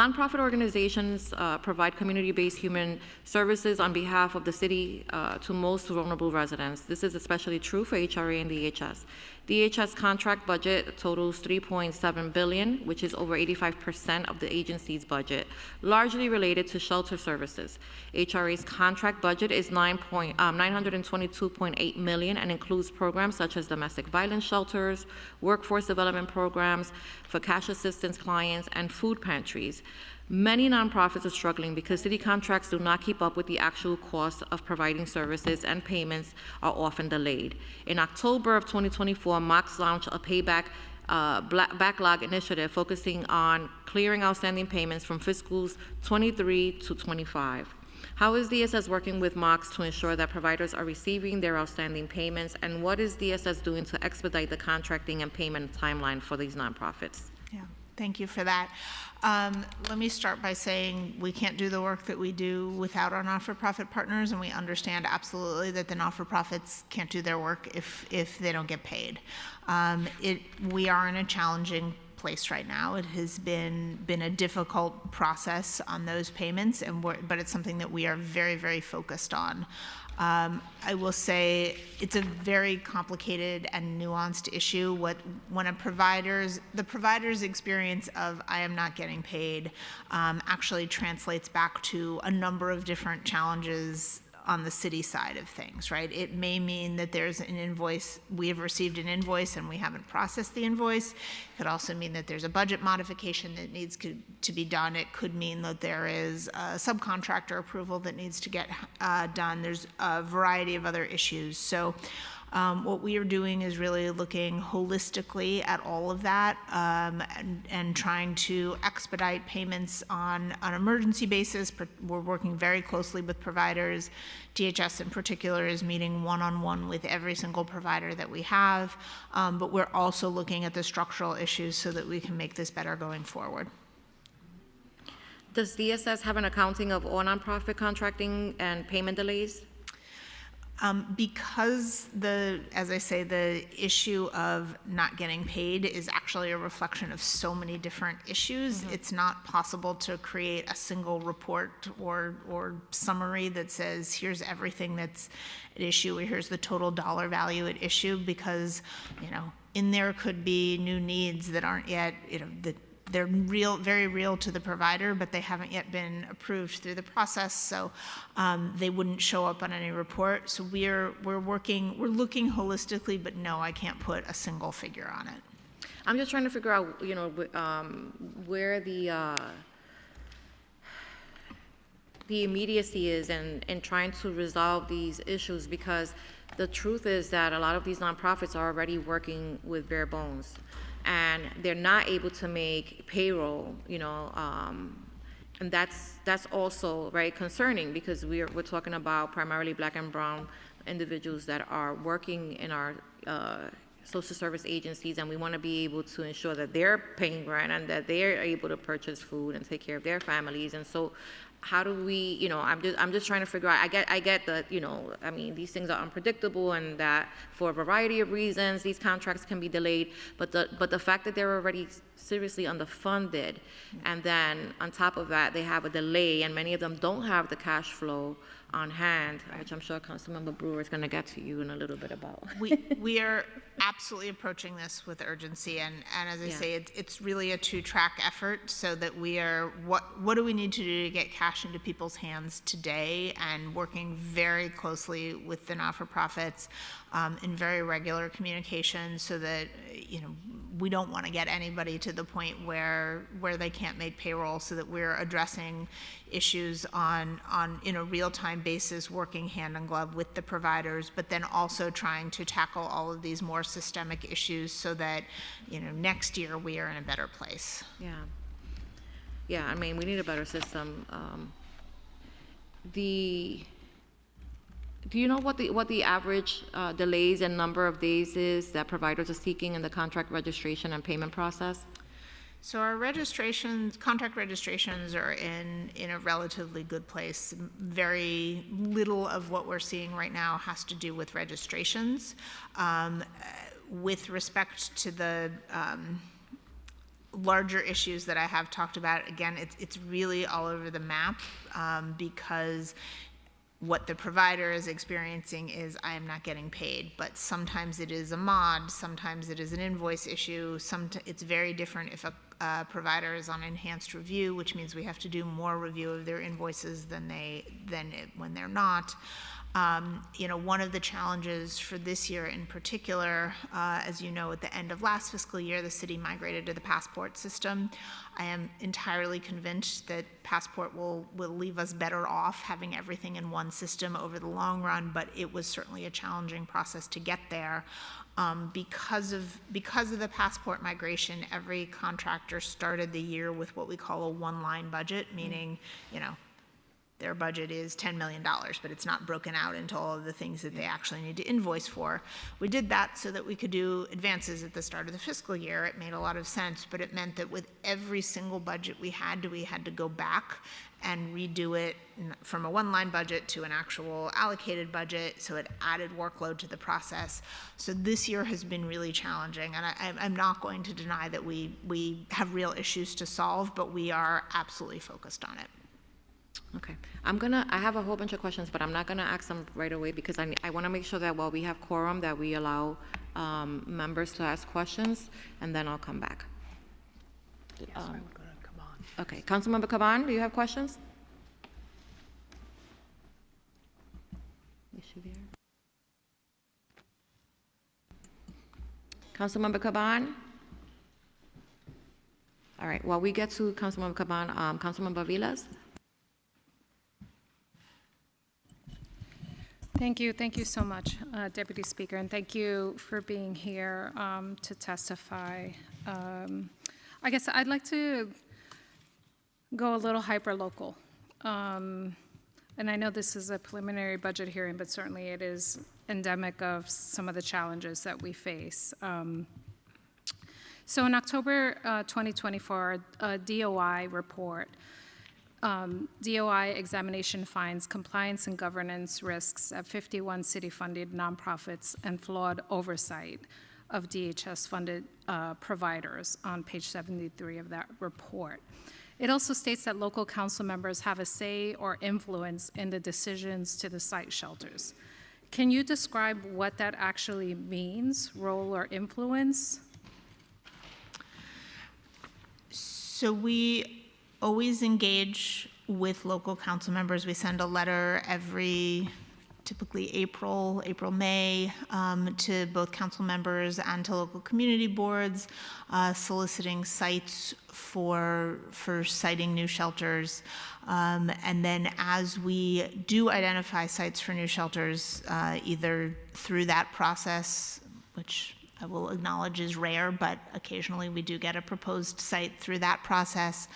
Nonprofit organizations provide community-based human services on behalf of the city to most vulnerable residents. This is especially true for HRA and DHS. DHS contract budget totals $3.7 billion, which is over 85% of the agency's budget, largely related to shelter services. HRA's contract budget is $922.8 million and includes programs such as domestic violence shelters, workforce development programs for cash assistance clients, and food pantries. Many nonprofits are struggling because city contracts do not keep up with the actual cost of providing services, and payments are often delayed. In October of 2024, MOX launched a payback backlog initiative focusing on clearing outstanding payments from fiscals 23 to 25. How is DSS working with MOX to ensure that providers are receiving their outstanding payments, and what is DSS doing to expedite the contracting and payment timeline for these nonprofits? Yeah, thank you for that. Let me start by saying we can't do the work that we do without our not-for-profit partners, and we understand absolutely that the not-for-profits can't do their work if they don't get paid. We are in a challenging place right now. It has been a difficult process on those payments, but it's something that we are very, very focused on. I will say it's a very complicated and nuanced issue. When the provider's experience of "I am not getting paid" actually translates back to a number of different challenges on the city side of things, right? It may mean that there's an invoice, we have received an invoice and we haven't processed the invoice. It could also mean that there's a budget modification that needs to be done. It could mean that there is a subcontractor approval that needs to get done. There's a variety of other issues. So what we are doing is really looking holistically at all of that and trying to expedite payments on an emergency basis. We're working very closely with providers. DHS in particular is meeting one-on-one with every single provider that we have, but we're also looking at the structural issues so that we can make this better going forward. Does DSS have an accounting of all nonprofit contracting and payment delays? Because as I say, the issue of not getting paid is actually a reflection of so many different issues, it's not possible to create a single report or summary that says, here's everything that's at issue, or here's the total dollar value at issue, because, in there could be new needs that aren't yet, that they're very real to the provider, but they haven't yet been approved through the process, so they wouldn't show up on any report. So we're looking holistically, but no, I can't put a single figure on it. I'm just trying to figure out, where the immediacy is in trying to resolve these issues, because the truth is that a lot of these nonprofits are already working with bare bones, and they're not able to make payroll, and that's also right concerning, because we're talking about primarily Black and brown individuals that are working in our social service agencies, and we want to be able to ensure that they're paying rent and that they're able to purchase food and take care of their families. And so how do we, I'm just trying to figure out, I get that, these things are unpredictable, and that for a variety of reasons, these contracts can be delayed, but the fact that they're already seriously underfunded, and then on top of that, they have a delay, and many of them don't have the cash flow on hand, which I'm sure Councilmember Brewer is going to get to you in a little bit about. We are absolutely approaching this with urgency, and as I say, it's really a two-track effort, so that we are, what do we need to do to get cash cash into people's hands today, and working very closely with the not-for-profits in very regular communication, so that we don't want to get anybody to the point where they can't make payroll, so that we're addressing issues on in a real-time basis, working hand in glove with the providers, but then also trying to tackle all of these more systemic issues so that next year we are in a better place. Yeah, I mean, we need a better system. Do you know what the average delays and number of days is that providers are seeking in the contract registration and payment process? So our contract registrations are in a relatively good place. Very little of what we're seeing right now has to do with registrations. With respect to the larger issues that I have talked about, again, it's really all over the map, because what the provider is experiencing is, I am not getting paid. But sometimes it is a mod, sometimes it is an invoice issue. It's very different if a provider is on enhanced review, which means we have to do more review of their invoices than when they're not. One of the challenges for this year in particular, as you know, at the end of last fiscal year, the city migrated to the passport system. I am entirely convinced that passport will leave us better off having everything in one system over the long run, but it was certainly a challenging process to get there. Because of the passport migration, every contractor started the year with what we call a one-line budget, meaning, their budget is $10 million, but it's not broken out into all of the things that they actually need to invoice for. We did that so that we could do advances at the start of the fiscal year. It made a lot of sense, but it meant that with every single budget we had to go back and redo it from a one-line budget to an actual allocated budget, so it added workload to the process. So this year has been really challenging, and I'm not going to deny that we have real issues to solve, but we are absolutely focused on it. Okay, I have a whole bunch of questions, but I'm not gonna ask them right away because I wanna make sure that while we have quorum, that we allow members to ask questions, and then I'll come back. Yes, I'm gonna come on. Okay, Councilmember Caban, do you have questions? Is she there? Councilmember Caban? All right, while we get to Councilmember Caban, Councilmember Vilas? Thank you so much, Deputy Speaker, and thank you for being here to testify. I guess I'd like to go a little hyper-local. And I know this is a preliminary budget hearing, but certainly it is endemic of some of the challenges that we face. So in October 2024, a DOI report DOI examination finds compliance and governance risks at 51 city-funded nonprofits and flawed oversight of DHS-funded providers on page 73 of that report. It also states that local council members have a say or influence in the decisions to the site shelters. Can you describe what that actually means, role or influence? So we always engage with local council members. We send a letter every, typically April, May, to both council members and to local community boards, soliciting sites for siting new shelters. And then as we do identify sites for new shelters, either through that process, which I will acknowledge is rare, but occasionally we do get a proposed site through that process,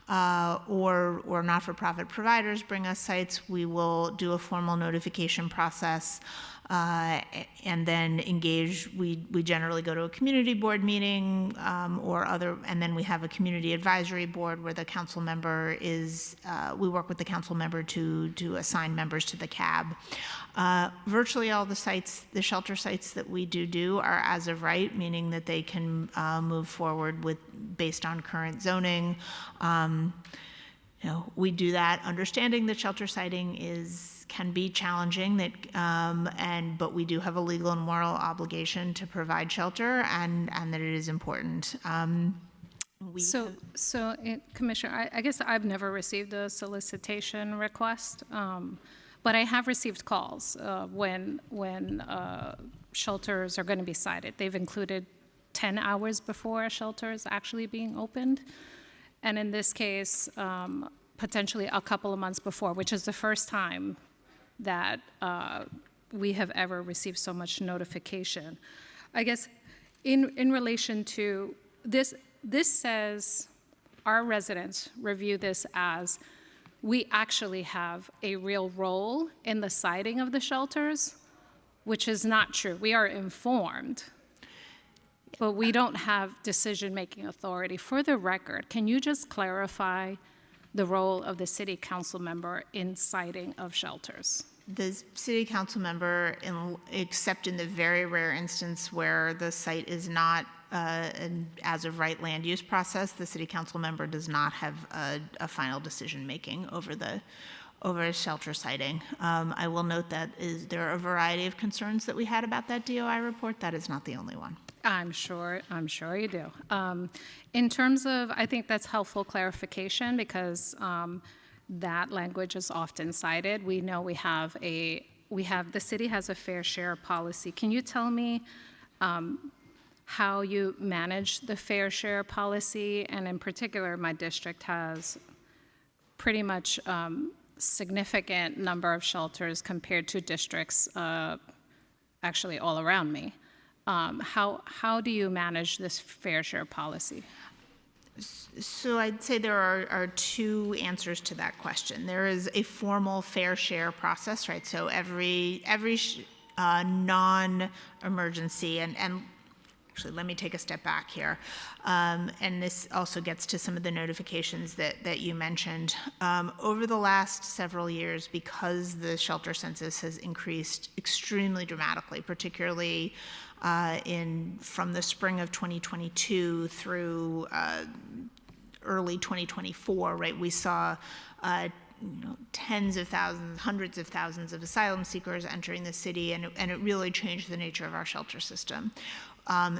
or not-for-profit providers bring us sites, we will do a formal notification process and then engage. We generally go to a community board meeting and then we have a community advisory board where the council member is, we work with the council member to assign members to the CAB. Virtually all the sites, the shelter sites that we do are as of right, meaning that they can move forward based on current zoning. We do that understanding that shelter siting can be challenging, but we do have a legal and moral obligation to provide shelter, and that it is important. Commissioner, I guess I've never received a solicitation request, but I have received calls when shelters are going to be cited. They've included 10 hours before a shelter is actually being opened, and in this case, potentially a couple of months before, which is the first time that we have ever received so much notification. I guess in relation to this says our residents review this as we actually have a real role in the siting of the shelters, which is not true. We are informed, but we don't have decision-making authority. For the record, can you just clarify the role of the city council member in siting of shelters? The city council member, except in the very rare instance where the site is not an as-of-right land use process, the city council member does not have a final decision-making over a shelter siting. I will note that there are a variety of concerns that we had about that DOI report. That is not the only one. I'm sure you do. In terms of, I think that's helpful clarification because that language is often cited. We know the city has a fair share policy. Can you tell me how you manage the fair share policy? And in particular, my district has pretty much significant number of shelters compared to districts actually all around me. How do you manage this fair share policy? So I'd say there are two answers to that question. There is a formal fair share process, right? So every non-emergency, and actually let me take a step back here. And this also gets to some of the notifications that you mentioned. Over the last several years, because the shelter census has increased extremely dramatically, particularly from the spring of 2022 through early 2024, right? We saw tens of thousands, hundreds of thousands of asylum seekers entering the city, and it really changed the nature of our shelter system.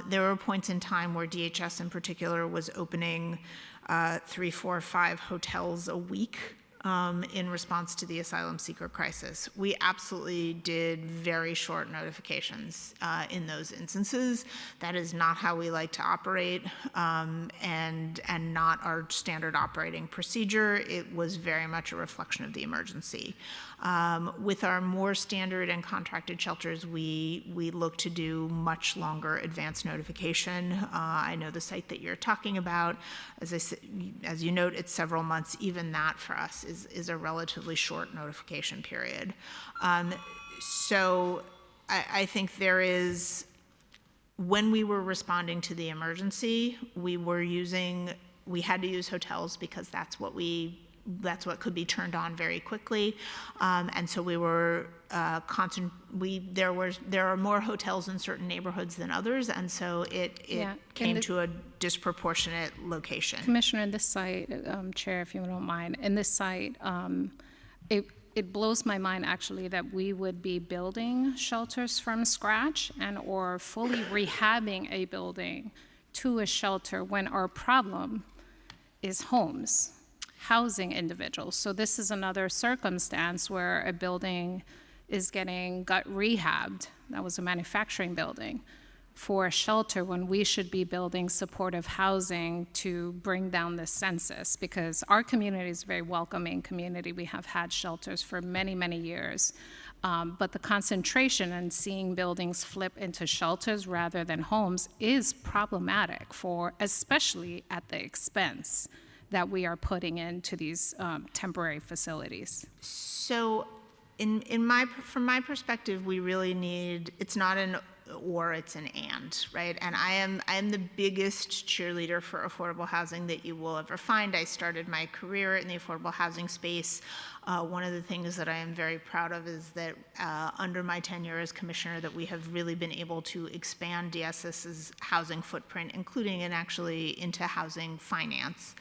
There were points in time where DHS in particular was opening 3, 4, 5 hotels a week in response to the asylum seeker crisis. We absolutely did very short notifications in those instances. That is not how we like to operate, and not our standard operating procedure. It was very much a reflection of the emergency. With our more standard and contracted shelters, we look to do much longer advance notification. I know the site that you're talking about. As you note, it's several months. Even that for us is a relatively short notification period. So I think there is, when we were responding to the emergency, we had to use hotels because that's what could be turned on very quickly, and so we were there are more hotels in certain neighborhoods than others, and so it came to a disproportionate location. Commissioner, in this site, Chair, if you don't mind, in this site, it blows my mind actually that we would be building shelters from scratch or fully rehabbing a building to a shelter when our problem is housing individuals. So this is another circumstance where a building is getting gut rehabbed, that was a manufacturing building, for a shelter when we should be building supportive housing to bring down the census, because our community is a very welcoming community. We have had shelters for many, many years. But the concentration and seeing buildings flip into shelters rather than homes is problematic especially at the expense that we are putting into these temporary facilities. So from my perspective, we really need, it's not an or, it's an and, right? And I am the biggest cheerleader for affordable housing that you will ever find. I started my career in the affordable housing space. One of the things that I am very proud of is that under my tenure as commissioner, that we have really been able to expand DSS's housing footprint, including and actually into housing finance.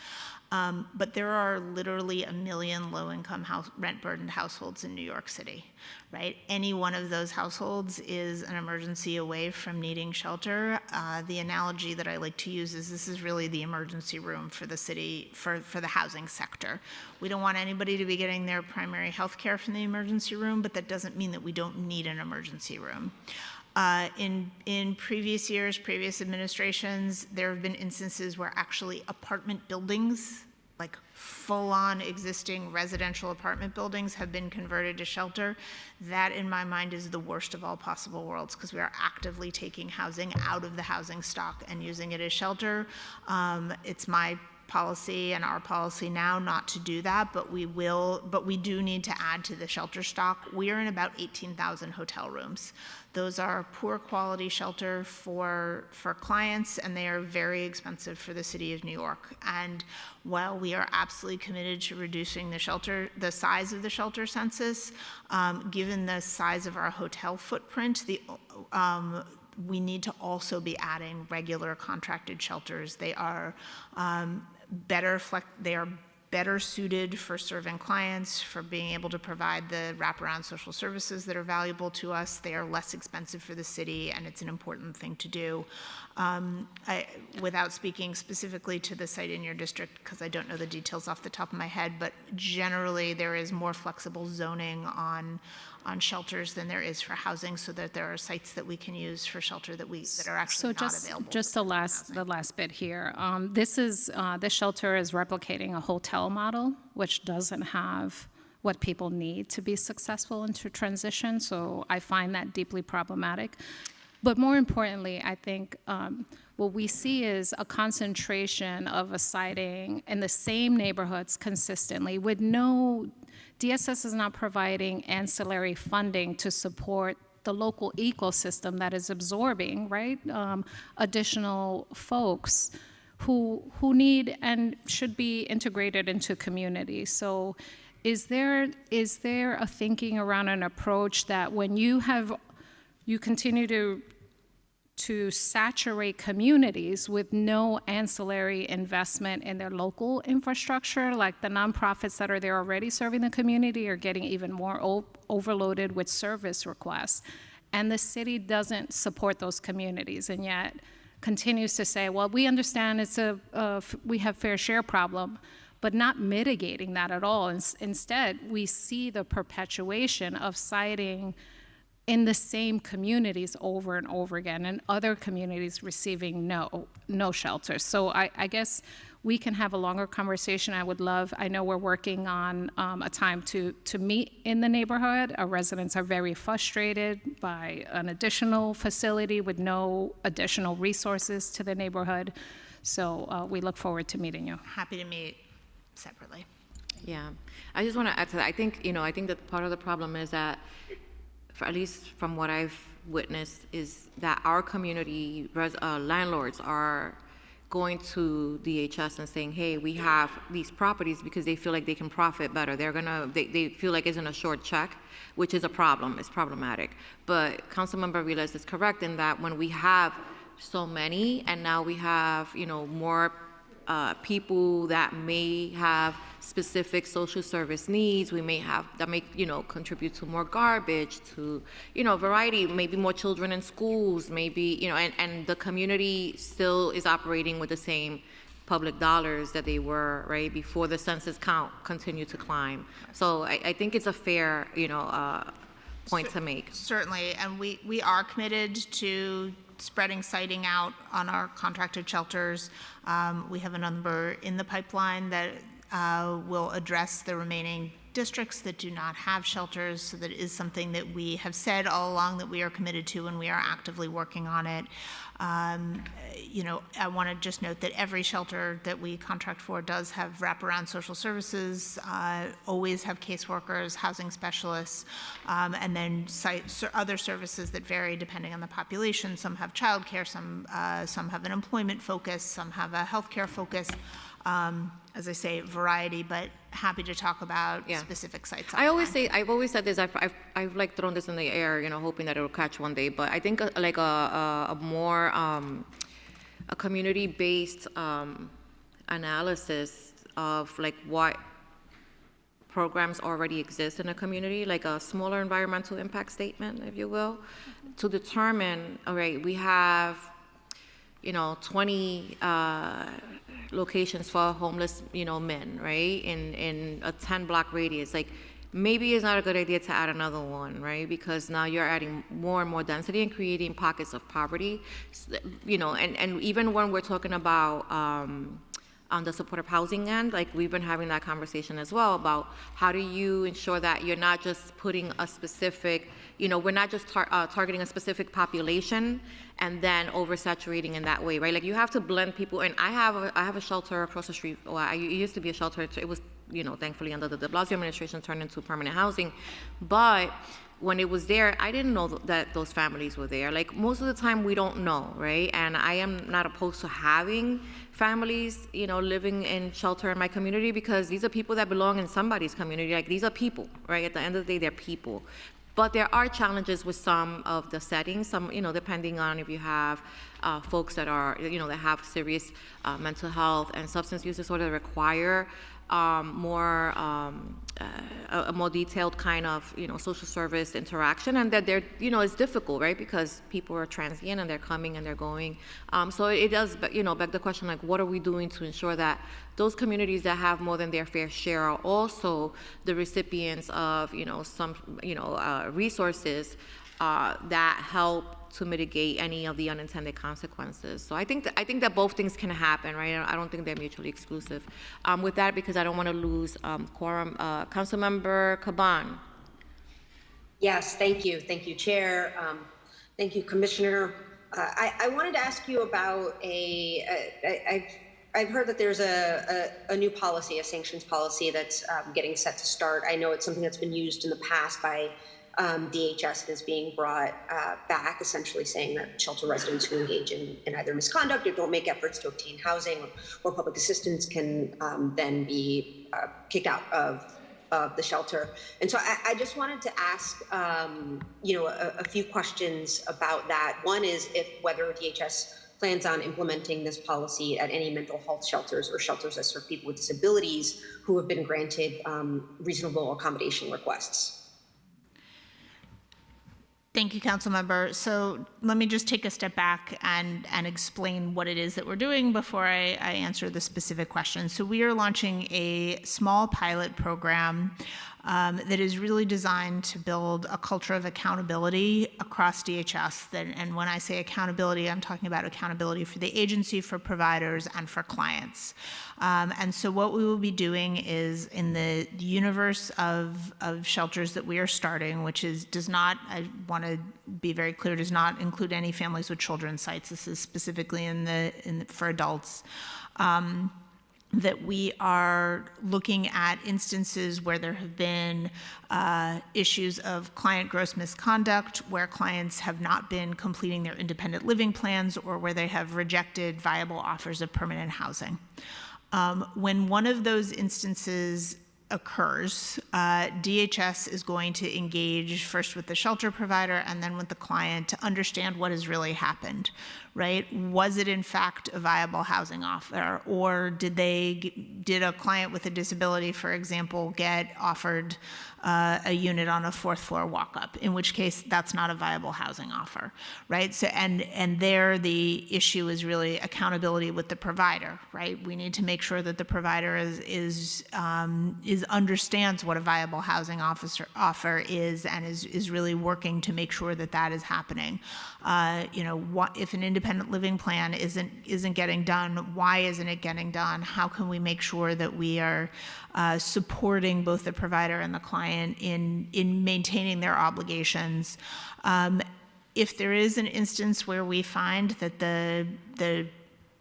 But there are literally 1 million low-income rent-burdened households in New York City, right? Any one of those households is an emergency away from needing shelter. The analogy that I like to use is this is really the emergency room for the city, for the housing sector. We don't want anybody to be getting their primary health care from the emergency room, but that doesn't mean that we don't need an emergency room. In previous years, previous administrations, there have been instances where actually apartment buildings, like full-on existing residential apartment buildings, have been converted to shelter. That, in my mind, is the worst of all possible worlds, because we are actively taking housing out of the housing stock and using it as shelter. It's my policy and our policy now not to do that, but we do need to add to the shelter stock. We are in about 18,000 hotel rooms. Those are poor quality shelter for clients, and they are very expensive for the city of New York. And while we are absolutely committed to reducing the size of the shelter census, given the size of our hotel footprint, we need to also be adding regular contracted shelters. They are better suited for serving clients, for being able to provide the wraparound social services that are valuable to us. They are less expensive for the city, and it's an important thing to do. Without speaking specifically to the site in your district, because I don't know the details off the top of my head, but generally there is more flexible zoning on shelters than there is for housing, so that there are sites that we can use for shelter that are actually not available. Just the last bit here. This shelter is replicating a hotel model, which doesn't have what people need to be successful into transition. So I find that deeply problematic. But more importantly, I think what we see is a concentration of a siting in the same neighborhoods consistently with no, DSS is not providing ancillary funding to support the local ecosystem that is absorbing, right, additional folks who need and should be integrated into community. So is there a thinking around an approach that when you continue to saturate communities with no ancillary investment in their local infrastructure, like the nonprofits that are there already serving the community are getting even more overloaded with service requests, and the city doesn't support those communities, and yet continues to say, well, we understand we have fair share problem, but not mitigating that at all. Instead, we see the perpetuation of siting in the same communities over and over again, and other communities receiving no shelter. So I guess we can have a longer conversation. I know we're working on a time to meet in the neighborhood. Our residents are very frustrated by an additional facility with no additional resources to the neighborhood. So we look forward to meeting you. Happy to meet separately. Yeah, I just want to add to that. I think that part of the problem is that, at least from what I've witnessed, is that our community landlords are going to DHS and saying, hey, we have these properties, because they feel like they can profit better. They feel like it's in a short check, which is a problem. It's problematic. But Councilmember Vilas is correct in that when we have so many, and now we have more people that may have specific social service needs, that may contribute to more garbage, to variety, maybe more children in schools, maybe and the community still is operating with the same public dollars that they were right before the census count continued to climb. So I think it's a fair point to make. Certainly, and we are committed to spreading siting out on our contracted shelters. We have a number in the pipeline that will address the remaining districts that do not have shelters. So that is something that we have said all along that we are committed to, and we are actively working on it. I want to just note that every shelter that we contract for does have wraparound social services, always have caseworkers, housing specialists, and then other services that vary depending on the population. Some have childcare, some have an employment focus, some have a healthcare focus. As I say, variety, but happy to talk about specific sites. I've always said this. I've like thrown this in the air, hoping that it will catch one day. But I think like a more a community-based analysis of like what programs already exist in a community, like a smaller environmental impact statement, if you will, to determine, all right, we have, 20 locations for homeless, men, right, in a 10-block radius. Like, maybe it's not a good idea to add another one, right? Because now you're adding more and more density and creating pockets of poverty, and even when we're talking about on the supportive housing end, like we've been having that conversation as well about how do you ensure that you're not just putting a specific, we're not just targeting a specific population and then oversaturating in that way, right? Like you have to blend people. And I have a shelter across the street. Well, it used to be a shelter. It was, thankfully under the de Blasio administration turned into permanent housing. But when it was there, I didn't know that those families were there. Like most of the time we don't know, right? And I am not opposed to having families, living in shelter in my community, because these are people that belong in somebody's community. Like these are people, right? At the end of the day, they're people. But there are challenges with some of the settings, some, depending on if you have folks that are, that have serious mental health and substance use disorder that require a more detailed kind of, social service interaction, and that they're, it's difficult, right? Because people are transient and they're coming and they're going. So it does, beg the question, like, what are we doing to ensure that those communities that have more than their fair share are also the recipients of, some, resources that help to mitigate any of the unintended consequences. So I think that both things can happen, right? I don't think they're mutually exclusive. With that, because I don't want to lose quorum, Councilmember Caban. Yes, thank you, Chair. Thank you, Commissioner. I wanted to ask you about I've heard that there's a new policy, a sanctions policy that's getting set to start. I know it's something that's been used in the past by DHS, is being brought back, essentially saying that shelter residents who engage in either misconduct or don't make efforts to obtain housing or public assistance can then be kicked out of the shelter. And so I just wanted to ask, a few questions about that. One is whether DHS plans on implementing this policy at any mental health shelters or shelters that serve people with disabilities who have been granted reasonable accommodation requests. Thank you, Councilmember. So let me just take a step back and explain what it is that we're doing before I answer the specific question. So we are launching a small pilot program that is really designed to build a culture of accountability across DHS. And when I say accountability, I'm talking about accountability for the agency, for providers, and for clients. And so what we will be doing is, in the universe of shelters that we are starting, which does not, I want to be very clear, does not include any families with children sites. This is specifically for adults. That we are looking at instances where there have been issues of client gross misconduct, where clients have not been completing their independent living plans, or where they have rejected viable offers of permanent housing. When one of those instances occurs, DHS is going to engage first with the shelter provider and then with the client to understand what has really happened, right? Was it in fact a viable housing offer, or did a client with a disability, for example, get offered a unit on a fourth floor walk-up, in which case that's not a viable housing offer, right? So and there the issue is really accountability with the provider, right? We need to make sure that the provider understands what a viable housing offer is, and is really working to make sure that that is happening. If an independent living plan isn't getting done, why isn't it getting done? How can we make sure that we are supporting both the provider and the client in maintaining their obligations? If there is an instance where we find that the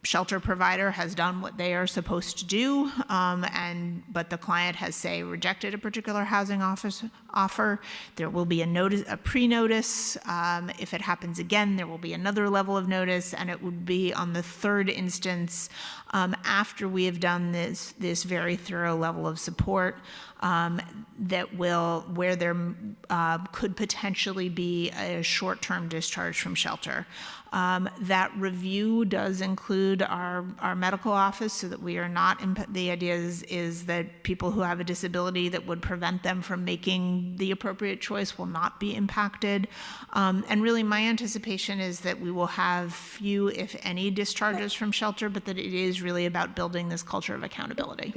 shelter provider has done what they are supposed to do, but the client has, say, rejected a particular housing offer, there will be a pre-notice. If it happens again, there will be another level of notice, and it would be on the third instance, after we have done this very thorough level of support, where there could potentially be a short-term discharge from shelter. That review does include our medical office, so that we are not, the idea is that people who have a disability that would prevent them from making the appropriate choice will not be impacted. And really my anticipation is that we will have few, if any, discharges from shelter, but that it is really about building this culture of accountability.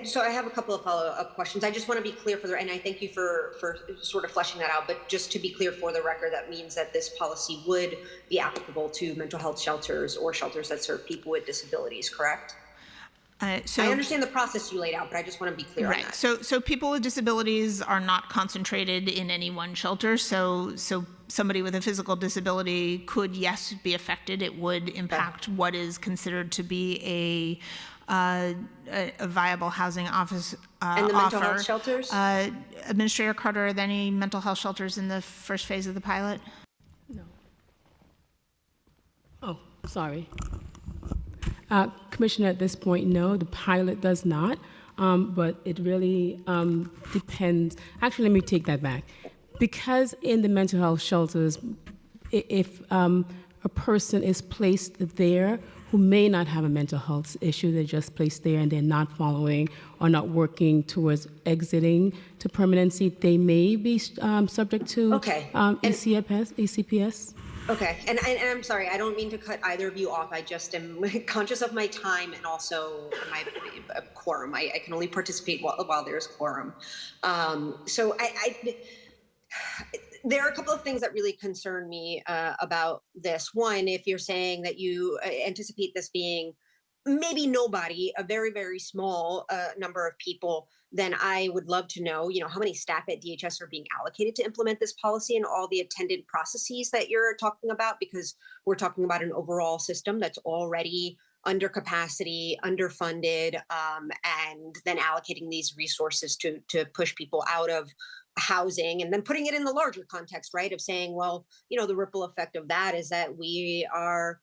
So I have a couple of follow-up questions. I just want to be clear and I thank you for sort of fleshing that out, but just to be clear for the record, that means that this policy would be applicable to mental health shelters or shelters that serve people with disabilities, correct? So I understand the process you laid out, but I just want to be clear on that. So people with disabilities are not concentrated in any one shelter. So somebody with a physical disability could, yes, be affected. It would impact what is considered to be a viable housing office and the mental health shelters? Administrator Carter, are there any mental health shelters in the first phase of the pilot? No. Oh, sorry. Commissioner, at this point, no, the pilot does not, but it really depends. Actually, let me take that back. Because in the mental health shelters, if a person is placed there who may not have a mental health issue, they're just placed there and they're not following or not working towards exiting to permanency, they may be subject to ECPS. Okay, and I'm sorry, I don't mean to cut either of you off. I just am conscious of my time and also my quorum. I can only participate while there's quorum. So there are a couple of things that really concern me about this. One, if you're saying that you anticipate this being maybe nobody, a very, very small number of people, then I would love to know, how many staff at DHS are being allocated to implement this policy and all the attendant processes that you're talking about, because we're talking about an overall system that's already under capacity, underfunded, and then allocating these resources to push people out of housing, and then putting it in the larger context, right, of saying, well, the ripple effect of that is that we are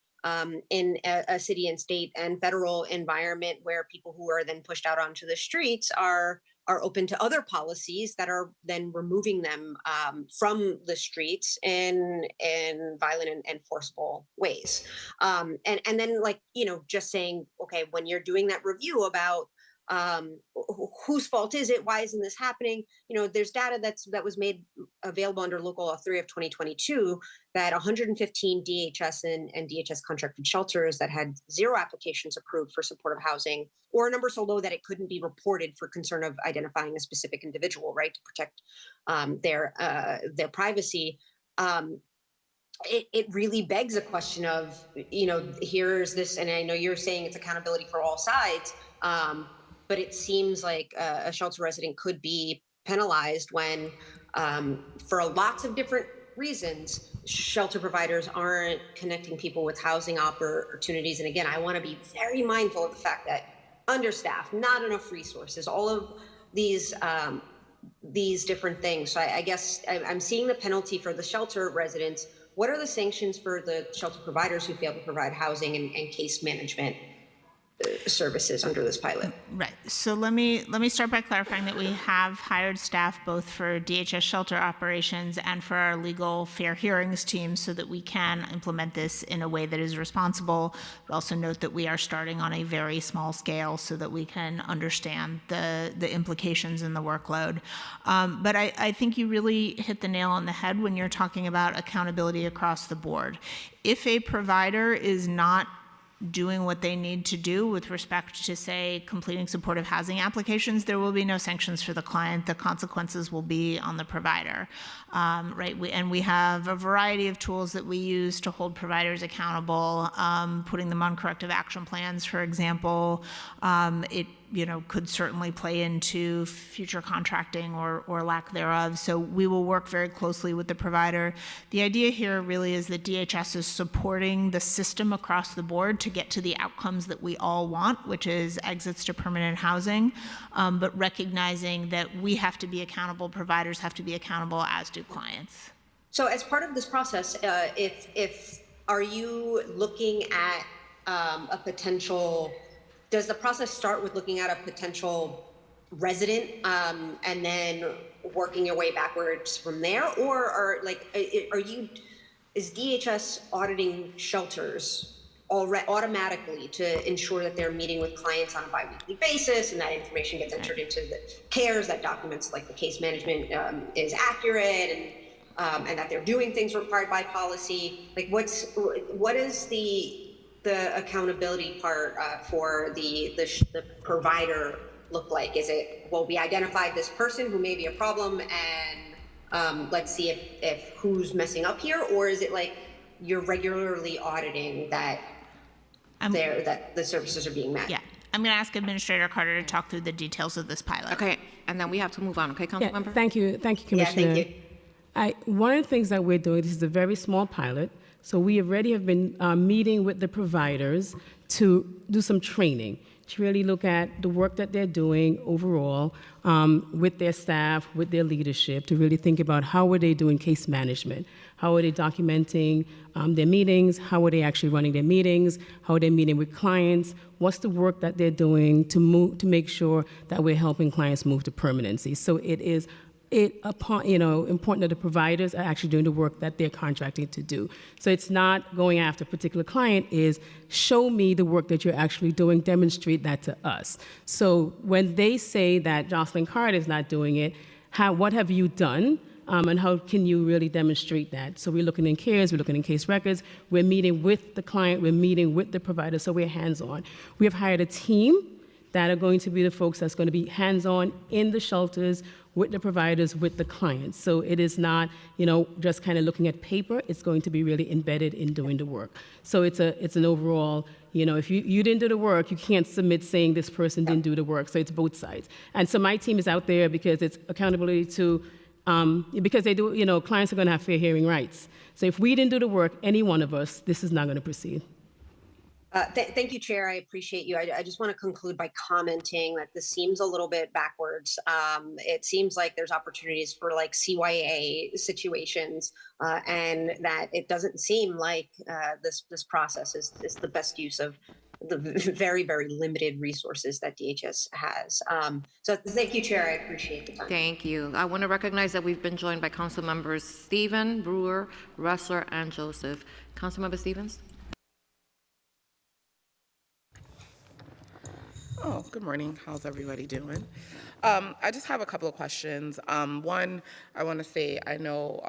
in a city and state and federal environment where people who are then pushed out onto the streets are open to other policies that are then removing them from the streets in violent and forcible ways. And then just saying, okay, when you're doing that review about whose fault is it? Why isn't this happening? There's data that was made available under Local Law 3 of 2022 that 115 DHS and DHS contracted shelters that had 0 applications approved for supportive housing, or a number so low that it couldn't be reported for concern of identifying a specific individual, right, to protect their privacy. It really begs a question of, here's this, and I know you're saying it's accountability for all sides, but it seems like a shelter resident could be penalized when, for lots of different reasons, shelter providers aren't connecting people with housing opportunities. And again, I want to be very mindful of the fact that understaffed, not enough resources, all of these different things. So I guess I'm seeing the penalty for the shelter residents. What are the sanctions for the shelter providers who fail to provide housing and case management services under this pilot? Right. So let me start by clarifying that we have hired staff both for DHS shelter operations and for our legal fair hearings team so that we can implement this in a way that is responsible. But also note that we are starting on a very small scale so that we can understand the implications and the workload. But I think you really hit the nail on the head when you're talking about accountability across the board. If a provider is not doing what they need to do with respect to, say, completing supportive housing applications, there will be no sanctions for the client. The consequences will be on the provider, right? We have a variety of tools that we use to hold providers accountable, putting them on corrective action plans, for example. It could certainly play into future contracting or lack thereof. So we will work very closely with the provider. The idea here really is that DHS is supporting the system across the board to get to the outcomes that we all want, which is exits to permanent housing, but recognizing that we have to be accountable, providers have to be accountable, as do clients. So as part of this process, are you looking at a potential, does the process start with looking at a potential resident, and then working your way backwards from there? Or is DHS auditing shelters automatically to ensure that they're meeting with clients on a bi-weekly basis and that information gets entered into the CARES, that documents like the case management is accurate, and that they're doing things required by policy? Like, what is the accountability part for the provider look like? Is it, well, we identified this person who may be a problem, and let's see if who's messing up here? Or is it like you're regularly auditing that the services are being met? Yeah. I'm going to ask Administrator Carter to talk through the details of this pilot. Okay, and then we have to move on. Okay, Councilmember? Yeah, thank you, Commissioner. Yeah, thank you. One of the things that we're doing, this is a very small pilot, so we already have been meeting with the providers to do some training, to really look at the work that they're doing overall with their staff, with their leadership, to really think about how are they doing case management, how are they documenting their meetings, how are they actually running their meetings, how are they meeting with clients, what's the work that they're doing to make sure that we're helping clients move to permanency. So it is important that the providers are actually doing the work that they're contracting to do. So it's not going after a particular client, is show me the work that you're actually doing, demonstrate that to us. So when they say that Jocelyn Card is not doing it, what have you done? And how can you really demonstrate that? So we're looking in CARES, we're looking in case records, we're meeting with the client, we're meeting with the provider, so we're hands-on. We have hired a team that are going to be the folks that's going to be hands-on in the shelters, with the providers, with the clients. So it is not, just kind of looking at paper. It's going to be really embedded in doing the work. So it's an overall, if you didn't do the work, you can't submit saying this person didn't do the work. So it's both sides. And so my team is out there because it's accountability to, because they do, clients are going to have fair hearing rights. So if we didn't do the work, any one of us, this is not going to proceed. Thank you, Chair. I appreciate you. I just want to conclude by commenting that this seems a little bit backwards. It seems like there's opportunities for like CYA situations, and that it doesn't seem like this process is the best use of the very, very limited resources that DHS has. So thank you, Chair. I appreciate the time. Thank you. I want to recognize that we've been joined by Council Members Stephen, Brewer, Ressler, and Joseph. Councilmember Stevens? Oh, good morning. How's everybody doing? I just have a couple of questions. One, I want to say I know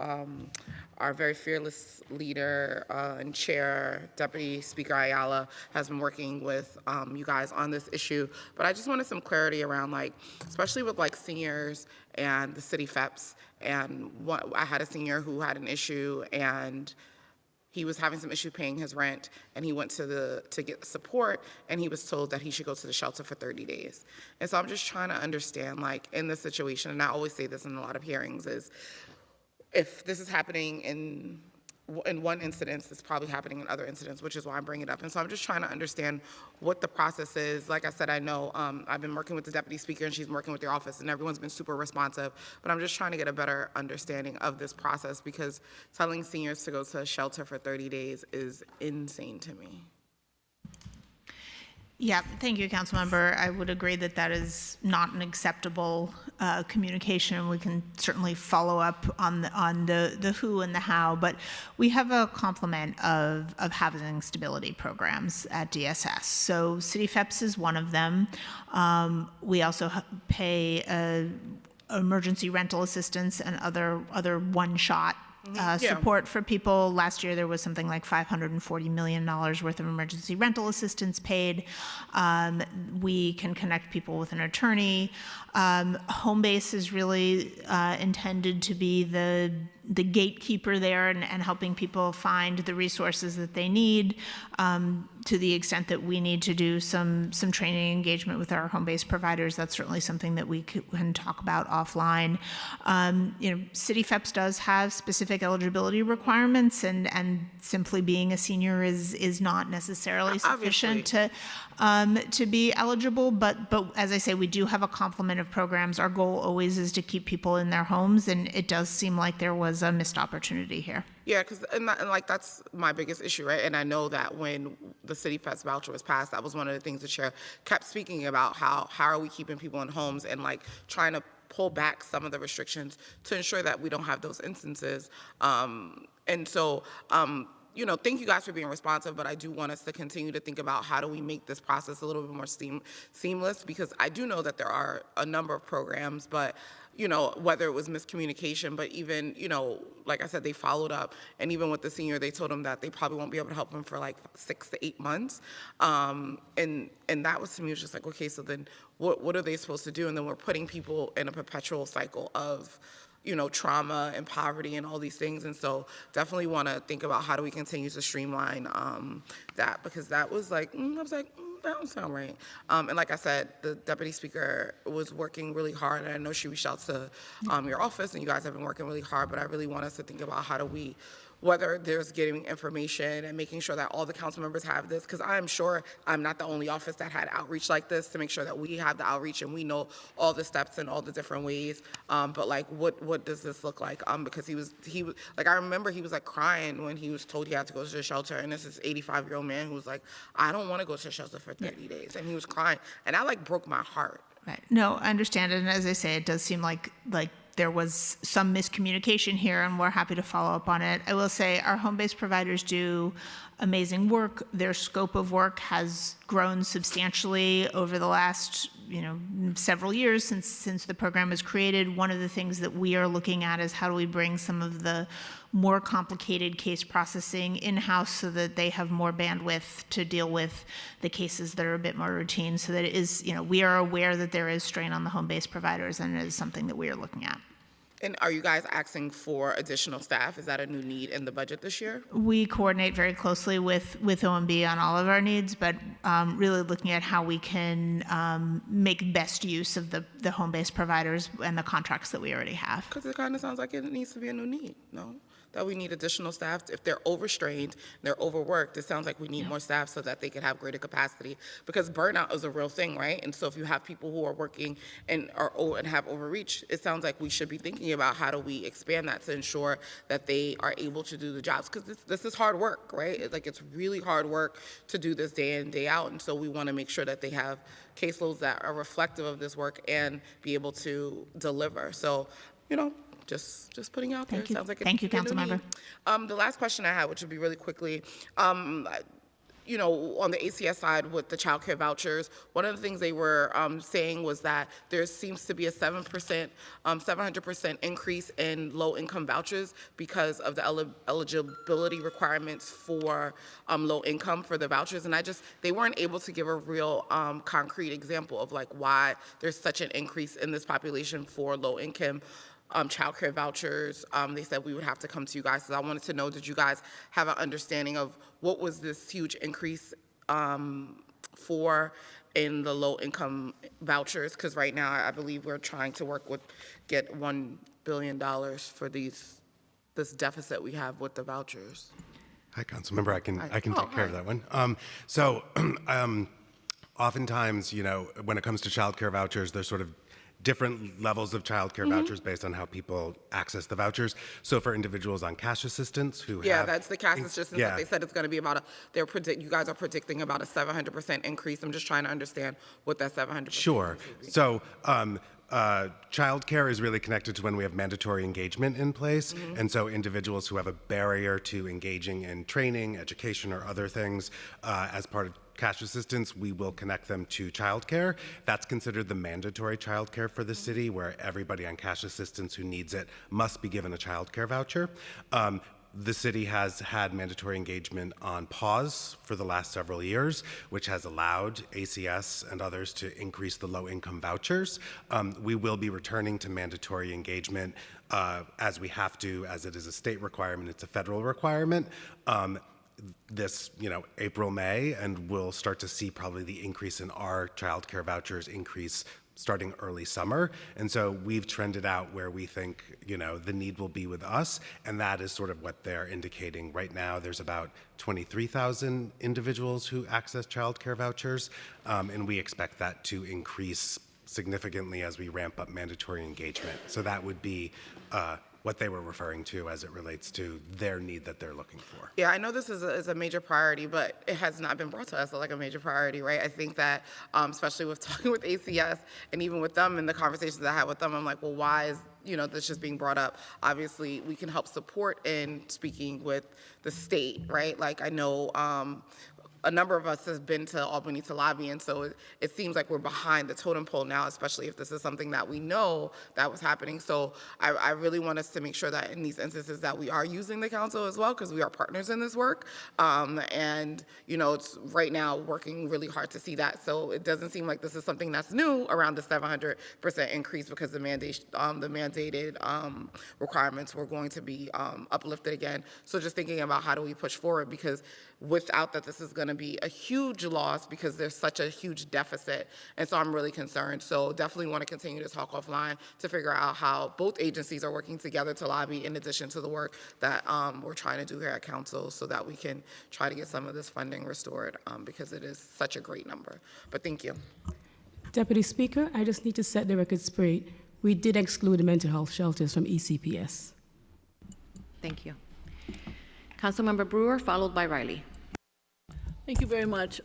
our very fearless leader and chair, Deputy Speaker Ayala, has been working with you guys on this issue, but I just wanted some clarity around, especially with seniors and the city FEPs. And I had a senior who had an issue, and he was having some issue paying his rent, and he went to get support, and he was told that he should go to the shelter for 30 days. And so I'm just trying to understand, in this situation, and I always say this in a lot of hearings, is if this is happening in one incident, it's probably happening in other incidents, which is why I'm bringing it up. And so I'm just trying to understand what the process is. Like I said, I know I've been working with the Deputy Speaker, and she's working with your office, and everyone's been super responsive, but I'm just trying to get a better understanding of this process, because telling seniors to go to a shelter for 30 days is insane to me. Yeah, thank you, Councilmember. I would agree that that is not an acceptable communication. We can certainly follow up on the who and the how, but we have a complement of housing stability programs at DSS. So City FEPS is one of them. We also pay emergency rental assistance and other one-shot support for people. Last year, there was something like $540 million worth of emergency rental assistance paid. We can connect people with an attorney. Homebase is really intended to be the gatekeeper there and helping people find the resources that they need, to the extent that we need to do some training engagement with our home-based providers. That's certainly something that we can talk about offline. City FEPS does have specific specific eligibility requirements, and simply being a senior is not necessarily sufficient to be eligible. But as I say, we do have a complement of programs. Our goal always is to keep people in their homes, and it does seem like there was a missed opportunity here. Yeah, because like that's my biggest issue, right? And I know that when the City Fest voucher was passed, that was one of the things the chair kept speaking about. How are we keeping people in homes and like trying to pull back some of the restrictions to ensure that we don't have those instances. And so, you know, thank you guys for being responsive, but I do want us to continue to think about how do we make this process a little bit more seamless, because I do know that there are a number of programs, but you know, whether it was miscommunication, but even, you know, like I said, they followed up, and even with the senior, they told him that they probably won't be able to help him for like 6 to 8 months, and that was, to me, was just like, okay, so then what are they supposed to do? And then we're putting people in a perpetual cycle of, you know, trauma and poverty and all these things. And so definitely want to think about how do we continue to streamline that, because that was like, I was like, that don't sound right. And like I said, the deputy speaker was working really hard, and I know she reached out to your office, and you guys have been working really hard, but I really want us to think about how do we, whether there's getting information and making sure that all the council members have this, because I'm sure I'm not the only office that had outreach like this, to make sure that we have the outreach and we know all the steps and all the different ways. But like, what does this look like? Because he was like, I remember he was like crying when he was told he had to go to the shelter, and this is 85-year-old man who was like, I don't want to go to the shelter for 30 days, and he was crying, and that like broke my heart. Right. No, I understand, and as I say, it does seem like there was some miscommunication here, and we're happy to follow up on it. I will say our home-based providers do amazing work. Their scope of work has grown substantially over the last, several years since the program was created. One of the things that we are looking at is how do we bring some of the more complicated case processing in-house so that they have more bandwidth to deal with the cases that are a bit more routine, so that it is, we are aware that there is strain on the home-based providers, and it is something that we are looking at. And are you guys asking for additional staff? Is that a new need in the budget this year? We coordinate very closely with OMB on all of our needs, but really looking at how we can make best use of the home-based providers and the contracts that we already have. Because it kind of sounds like it needs to be a new need, no? That we need additional staff. If they're overstrained, they're overworked, it sounds like we need more staff so that they can have greater capacity, because burnout is a real thing, right? And so if you have people who are working and have overreach, it sounds like we should be thinking about how do we expand that to ensure that they are able to do the jobs, because this is hard work, right? It's really hard work to do this day in, day out, and so we want to make sure that they have caseloads that are reflective of this work and be able to deliver. So, just putting out there. Thank you. Sounds like Thank you, Councilmember. The last question I had, which would be really quickly, on the ACS side with the child care vouchers, one of the things they were saying was that there seems to be a 700% increase in low-income vouchers because of the eligibility requirements for low income for the vouchers. And they weren't able to give a real concrete example of like why there's such an increase in this population for low income child care vouchers. They said we would have to come to you guys. So I wanted to know, did you guys have an understanding of what was this huge increase for in the low income vouchers? Because right now I believe we're trying to get $1 billion for this deficit we have with the vouchers. Hi, Councilmember. I can take care of that one. Oftentimes, when it comes to child care vouchers, there's sort of different levels of child care vouchers based on how people access the vouchers. So for individuals on cash assistance who have... that's the cash assistance that they said it's going to be about you guys are predicting about a 700% increase. I'm just trying to understand what that 700% Sure. So child care is really connected to when we have mandatory engagement in place. And so individuals who have a barrier to engaging in training, education, or other things as part of cash assistance, we will connect them to childcare. That's considered the mandatory childcare for the city, where everybody on cash assistance who needs it must be given a childcare voucher. The city has had mandatory engagement on pause for the last several years, which has allowed ACS and others to increase the low-income vouchers. We will be returning to mandatory engagement as we have to, as it is a state requirement, it's a federal requirement. This, April, May, and we'll start to see probably the increase in our child care vouchers increase starting early summer. And so we've trended out where we think, the need will be with us. And that is sort of what they're indicating. Right now, there's about 23,000 individuals who access child care vouchers. And we expect that to increase significantly as we ramp up mandatory engagement. So that would be what they were referring to as it relates to their need that they're looking for. Yeah, I know this is a major priority, but it has not been brought to us like a major priority, right? I think that, especially with talking with ACS and even with them in the conversations I had with them, I'm like, well, why is this just being brought up? Obviously, we can help support in speaking with the state, right? Like I know a number of us has been to Albany to lobby, and so it seems like we're behind the totem pole now, especially if this is something that we know that was happening. So I really want us to make sure that in these instances that we are using the council as well, because we are partners in this work. And it's right now working really hard to see that. So it doesn't seem like this is something that's new around the 700% increase, because the mandated requirements were going to be uplifted again. So just thinking about how do we push forward, because without that, this is going to be a huge loss because there's such a huge deficit. And so I'm really concerned. So definitely want to continue to talk offline to figure out how both agencies are working together to lobby, in addition to the work that we're trying to do here at council, so that we can try to get some of this funding restored, because it is such a great number. But thank you. Deputy Speaker, I just need to set the record straight. We did exclude the mental health shelters from ECPS. Thank you. Councilmember Brewer, followed by Riley. Thank you very much.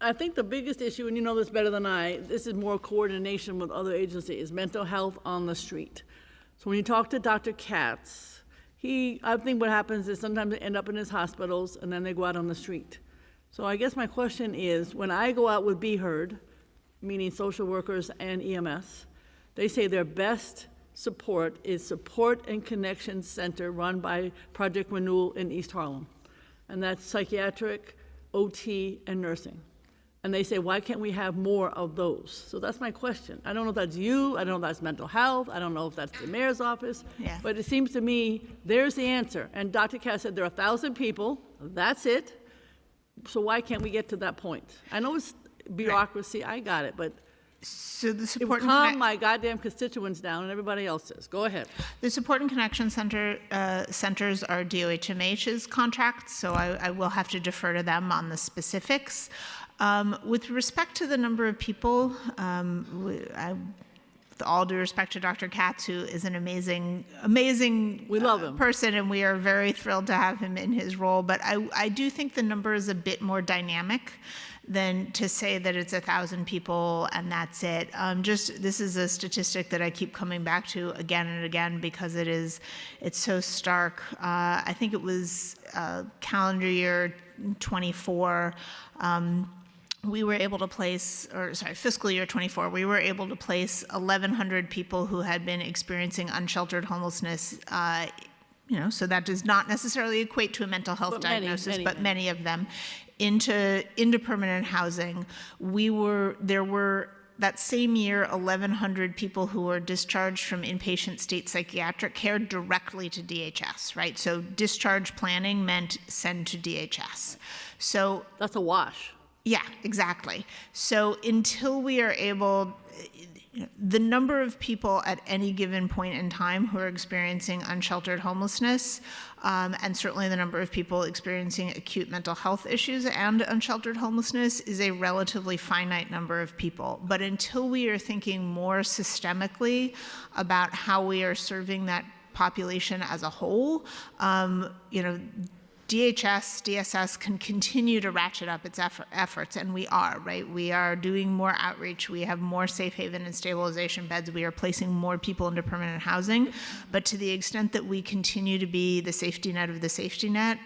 I think the biggest issue, and you know this better than I, this is more coordination with other agencies, is mental health on the street. So when you talk to Dr. Katz, I think what happens is sometimes they end up in his hospitals and then they go out on the street. So I guess my question is, when I go out with Be Heard, meaning social workers and EMS, they say their best support is Support and Connection Center run by Project Renewal in East Harlem. And that's psychiatric, OT, and nursing. And they say, why can't we have more of those? So that's my question. I don't know if that's you, I don't know if that's mental health, I don't know if that's the mayor's office, but it seems to me there's the answer. And Dr. Cass said there are 1,000 people, that's it. So why can't we get to that point? I know it's bureaucracy, I got it, but so the it support would calm my goddamn constituents down and everybody else's. Go ahead. The Support and Connection Center centers are DOHMH's contracts, so I will have to defer to them on the specifics. With respect to the number of people, with all due respect to Dr. Katz, who is an amazing we love him. Person, and we are very thrilled to have him in his role, but I do think the number is a bit more dynamic than to say that it's 1,000 people and that's it. This is a statistic that I keep coming back to again and again because it's so stark. I think it was calendar year 24. We were able to place, fiscal year 24, we were able to place 1,100 people who had been experiencing unsheltered homelessness. So that does not necessarily equate to a mental health diagnosis, but many of them into permanent housing. There were that same year 1,100 people who were discharged from inpatient state psychiatric care directly to DHS, right? So discharge planning meant send to DHS. So that's a wash. Yeah, exactly. So until we are able, the number of people at any given point in time who are experiencing unsheltered homelessness, and certainly the number of people experiencing acute mental health issues and unsheltered homelessness is a relatively finite number of people. But until we are thinking more systemically about how we are serving that population as a whole, DHS, DSS can continue to ratchet up its efforts, and we are, right? We are doing more outreach. We have more safe haven and stabilization beds. We are placing more people into permanent housing. But to the extent that we continue to be the safety net of the safety net,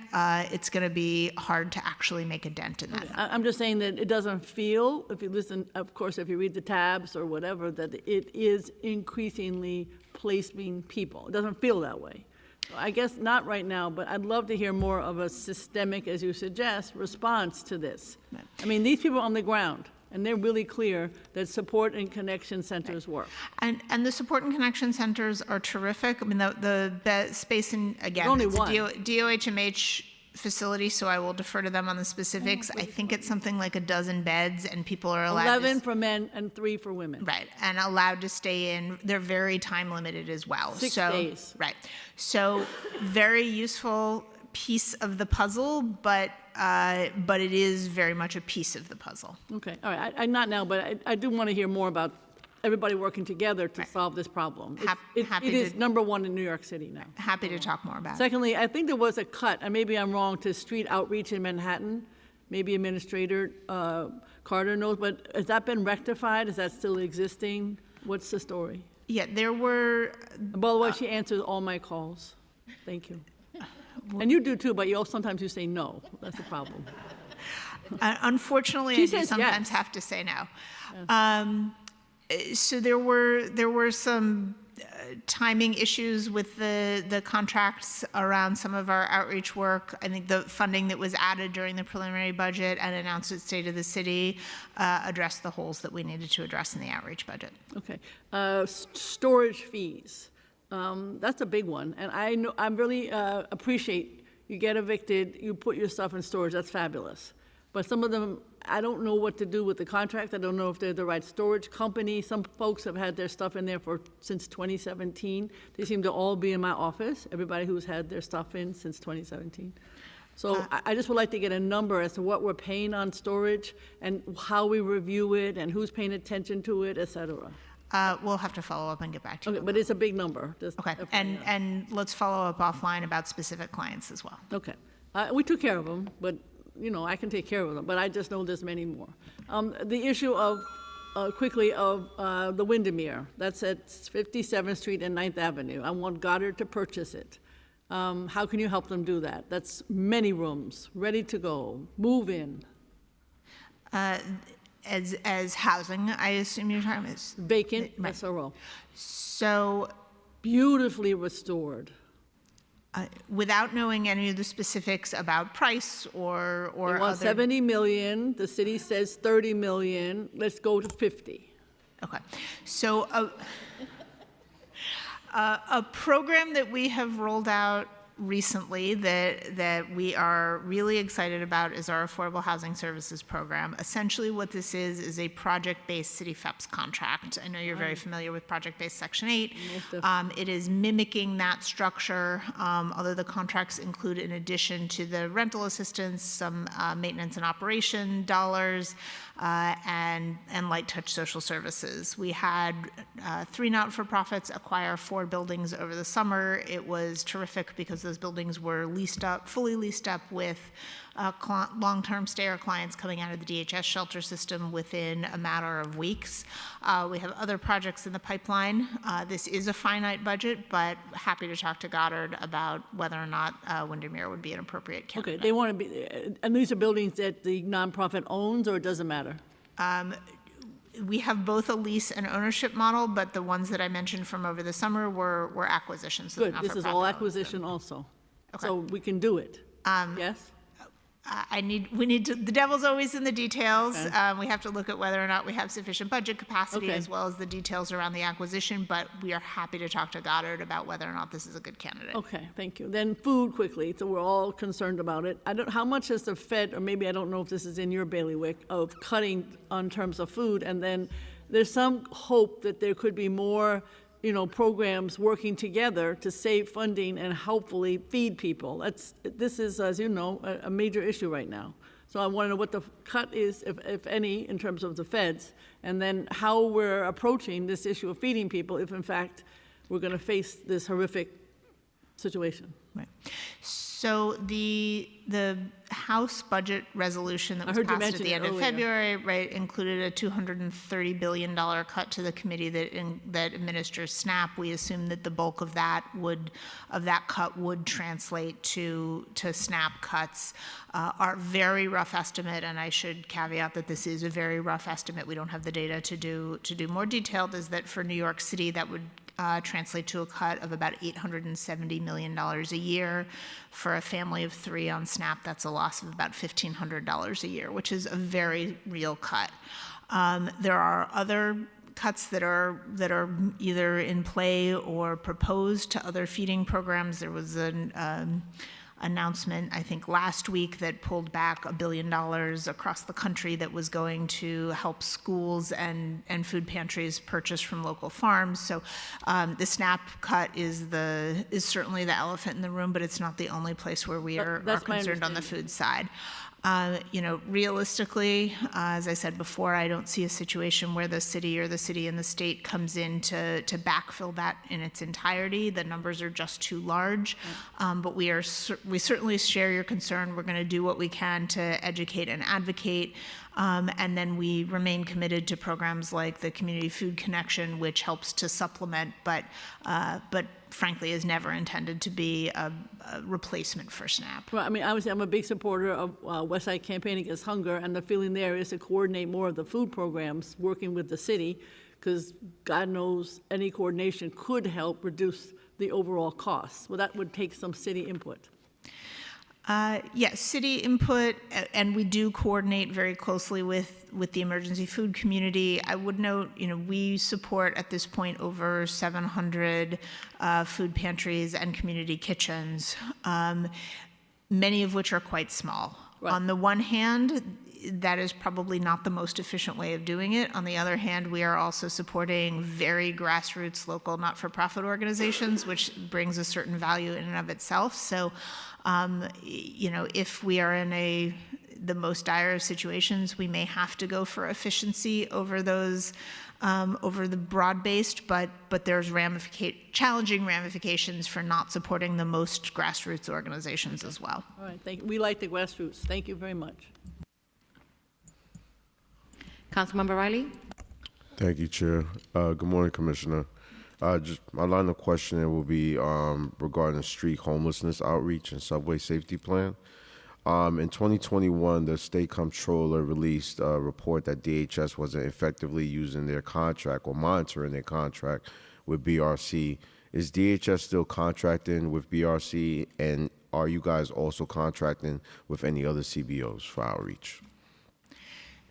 it's going to be hard to actually make a dent in that. I'm just saying that it doesn't feel, if you listen, of course, if you read the tabs or whatever, that it is increasingly placing people. It doesn't feel that way. I guess not right now, but I'd love to hear more of a systemic, as you suggest, response to this. I mean, these people are on the ground, and they're really clear that support and connection centers work. And the support and connection centers are terrific. I mean, the space in, again, only it's one. DOHMH facility, so I will defer to them on the specifics. I think it's something like a dozen beds, and people are allowed 11 for men and 3 for women. right, and allowed to stay in. They're very time limited as well. 6 so, days. Right. So very useful piece of the puzzle, but it is very much a piece of the puzzle. Okay, all right. I not now, but I do want to hear more about everybody working together to solve this problem. Happy It is to- number one in New York City now. Happy to talk more about it. Secondly, I think there was a cut, and maybe I'm wrong, to street outreach in Manhattan. Maybe Administrator Carter knows, but has that been rectified? Is that still existing? What's the story? Yeah, there were. And by the way, she answers all my calls. Thank you. And you do too, but sometimes you say no. That's the problem. Unfortunately, She I do says sometimes yes. have to say no. So there were some timing issues with the contracts around some of our outreach work. I think the funding that was added during the preliminary budget and announced at State of the City addressed the holes that we needed to address in the outreach budget. Okay. Storage fees. That's a big one. And I really appreciate you get evicted, you put your stuff in storage. That's fabulous. But some of them, I don't know what to do with the contract. I don't know if they're the right storage company. Some folks have had their stuff in there since 2017. They seem to all be in my office, everybody who's had their stuff in since 2017. So I just would like to get a number as to what we're paying on storage and how we review it and who's paying attention to it, et cetera. We'll have to follow up and get back to you. Okay, but it's a big number. Okay, and let's follow up offline about specific clients as well. Okay. We took care of them, but I can take care of them, but I just know there's many more. The issue of, quickly, of the Windermere, that's at 57th Street and 9th Avenue. I want Goddard to purchase it. How can you help them do that? That's many rooms, ready to go, move in. As housing, I assume you're talking about. Vacant, Right. SRO. So, Beautifully restored. without knowing any of the specifics about price or They want other. 70 million, the city says 30 million, let's go to 50. Okay, so a program that we have rolled out recently that we are really excited about is our Affordable Housing Services Program. Essentially what this is a project-based city FEPS contract. I know you're very familiar with project-based Section 8. It is mimicking that structure, although the contracts include, in addition to the rental assistance, some maintenance and operation dollars, and light touch social services. We had 3 not-for-profits acquire 4 buildings over the summer. It was terrific because those buildings were fully leased up with long-term stayer clients coming out of the DHS shelter system within a matter of weeks. We have other projects in the pipeline. This is a finite budget, but happy to talk to Goddard about whether or not Windermere would be an appropriate candidate. Okay, they want to be, and these are buildings that the nonprofit owns, or it doesn't matter? We have both a lease and ownership model, but the ones that I mentioned from over the summer were acquisitions. So Good, this is all acquisition also. Okay. So we can do it. Yes? The devil's always in the details. Okay. We have to look at whether or not we have sufficient budget capacity Okay. as well as the details around the acquisition, but we are happy to talk to Goddard about whether or not this is a good candidate. Okay, thank you. Then food quickly, so we're all concerned about it. How much has the Fed, or maybe I don't know if this is in your bailiwick, of cutting on terms of food? And then there's some hope that there could be more programs working together to save funding and hopefully feed people. This is, as you know, a major issue right now. So I want to know what the cut is, if any, in terms of the feds, and then how we're approaching this issue of feeding people if, in fact, we're going to face this horrific situation. Right. So the House budget resolution that was passed at the end of February, right, included a $230 billion cut to the committee that administers SNAP. We assume that the bulk of that cut would translate to SNAP cuts. Our very rough estimate, and I should caveat that this is a very rough estimate, we don't have the data to do more detailed, is that for New York City that would translate to a cut of about $870 million a year. For a family of 3 on SNAP, that's a loss of about $1,500 a year, which is a very real cut. There are other cuts that are either in play or proposed to other feeding programs. There was announcement, I think, last week that pulled back $1 billion across the country that was going to help schools and food pantries purchase from local farms. So the SNAP cut is certainly the elephant in the room, but it's not the only place where we are concerned on the food side. Realistically, as I said before, I don't see a situation where the city and the state comes in to backfill that in its entirety. The numbers are just too large. But we certainly share your concern. We're going to do what we can to educate and advocate. And then we remain committed to programs like the Community Food Connection, which helps to supplement, but frankly is never intended to be a replacement for SNAP. Well, I mean, obviously, I'm a big supporter of West Side Campaign Against Hunger, and the feeling there is to coordinate more of the food programs, working with the city, because God knows any coordination could help reduce the overall costs. Well, that would take some city input. Yes, city input, and we do coordinate very closely with the emergency food community. I would note, we support at this point over 700 food pantries and community kitchens, many of which are quite small. Right. On the one hand, that is probably not the most efficient way of doing it. On the other hand, we are also supporting very grassroots local not-for-profit organizations, which brings a certain value in and of itself. So, if we are in the most dire of situations, we may have to go for efficiency over those, over the broad-based, but there's challenging ramifications for not supporting the most grassroots organizations as well. All right, we like the grassroots. Thank you very much. Councilmember Riley? Thank you, Chair. Good morning, Commissioner. Just my line of questioning will be regarding the street homelessness outreach and subway safety plan. In 2021, the state comptroller released a report that DHS wasn't effectively using their contract or monitoring their contract with BRC. Is DHS still contracting with BRC, and are you guys also contracting with any other CBOs for outreach?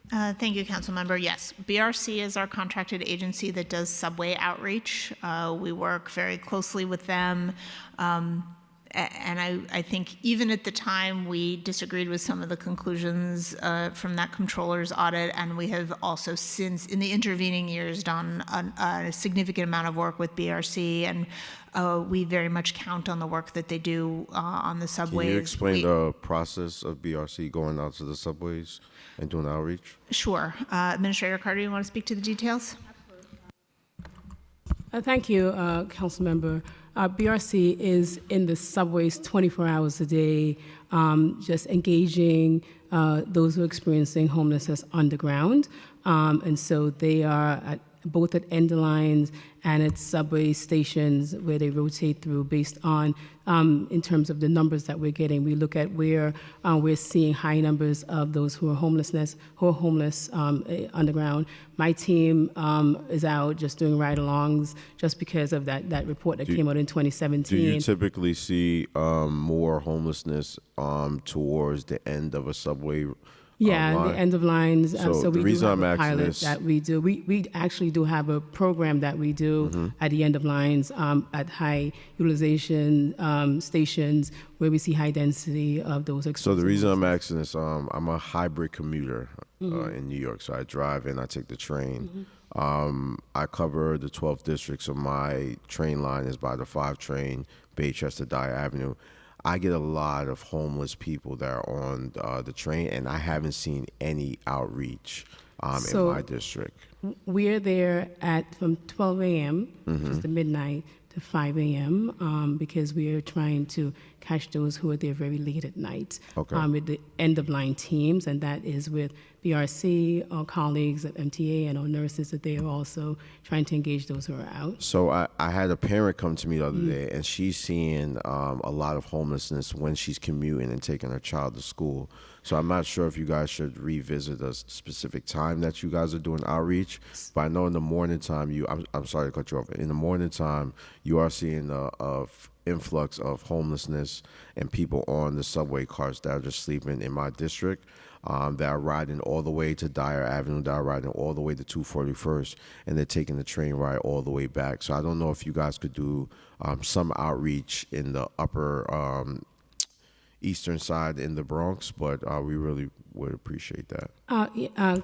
Thank you, Councilmember. Yes, BRC is our contracted agency that does subway outreach. We work very closely with them. And I think even at the time we disagreed with some of the conclusions from that controller's audit, and we have also since, in the intervening years, done a significant amount of work with BRC, and we very much count on the work that they do on the subways. Can you explain the process of BRC going out to the subways and doing outreach? Sure. Administrator Carter, you want to speak to the details? Thank you, Councilmember. BRC is in the subways 24 hours a day, just engaging those who are experiencing homelessness underground. And so they are both at end lines and at subway stations where they rotate through based on, in terms of the numbers that we're getting. We look at where we're seeing high numbers of those who are homeless underground. My team is out just doing ride-alongs just because of that report that came out in 2017. Do you typically see more homelessness towards the end of a subway? Yeah, the end of lines. So we the reason do have I'm a asking pilot this, that we do. We actually do have a program that we do at the end of lines at high utilization stations where we see high density of those. So the reason I'm asking this, I'm a hybrid commuter in New York. So I drive and I take the train. I cover the 12th district, so my train line is by the 5 train, Baychester, Dyer Avenue. I get a lot of homeless people that are on the train, and I haven't seen any outreach in my district. We're there from 12 a.m., just to midnight, to 5 a.m. Because we are trying to catch those who are there very late at night with the end-of-line teams, and that is with BRC, our colleagues at MTA, and our nurses that they are also trying to engage those who are out. So I had a parent come to me the other day, and she's seeing a lot of homelessness when she's commuting and taking her child to school. So I'm not sure if you guys should revisit a specific time that you guys are doing outreach, but I know in the morning time, I'm sorry to cut you off, in the morning time, you are seeing a influx of homelessness and people on the subway cars that are just sleeping in my district. That are riding all the way to Dyer Avenue, that are riding all the way to 241st, and they're taking the train ride all the way back. So I don't know if you guys could do some outreach in the upper eastern side in the Bronx, but we really would appreciate that.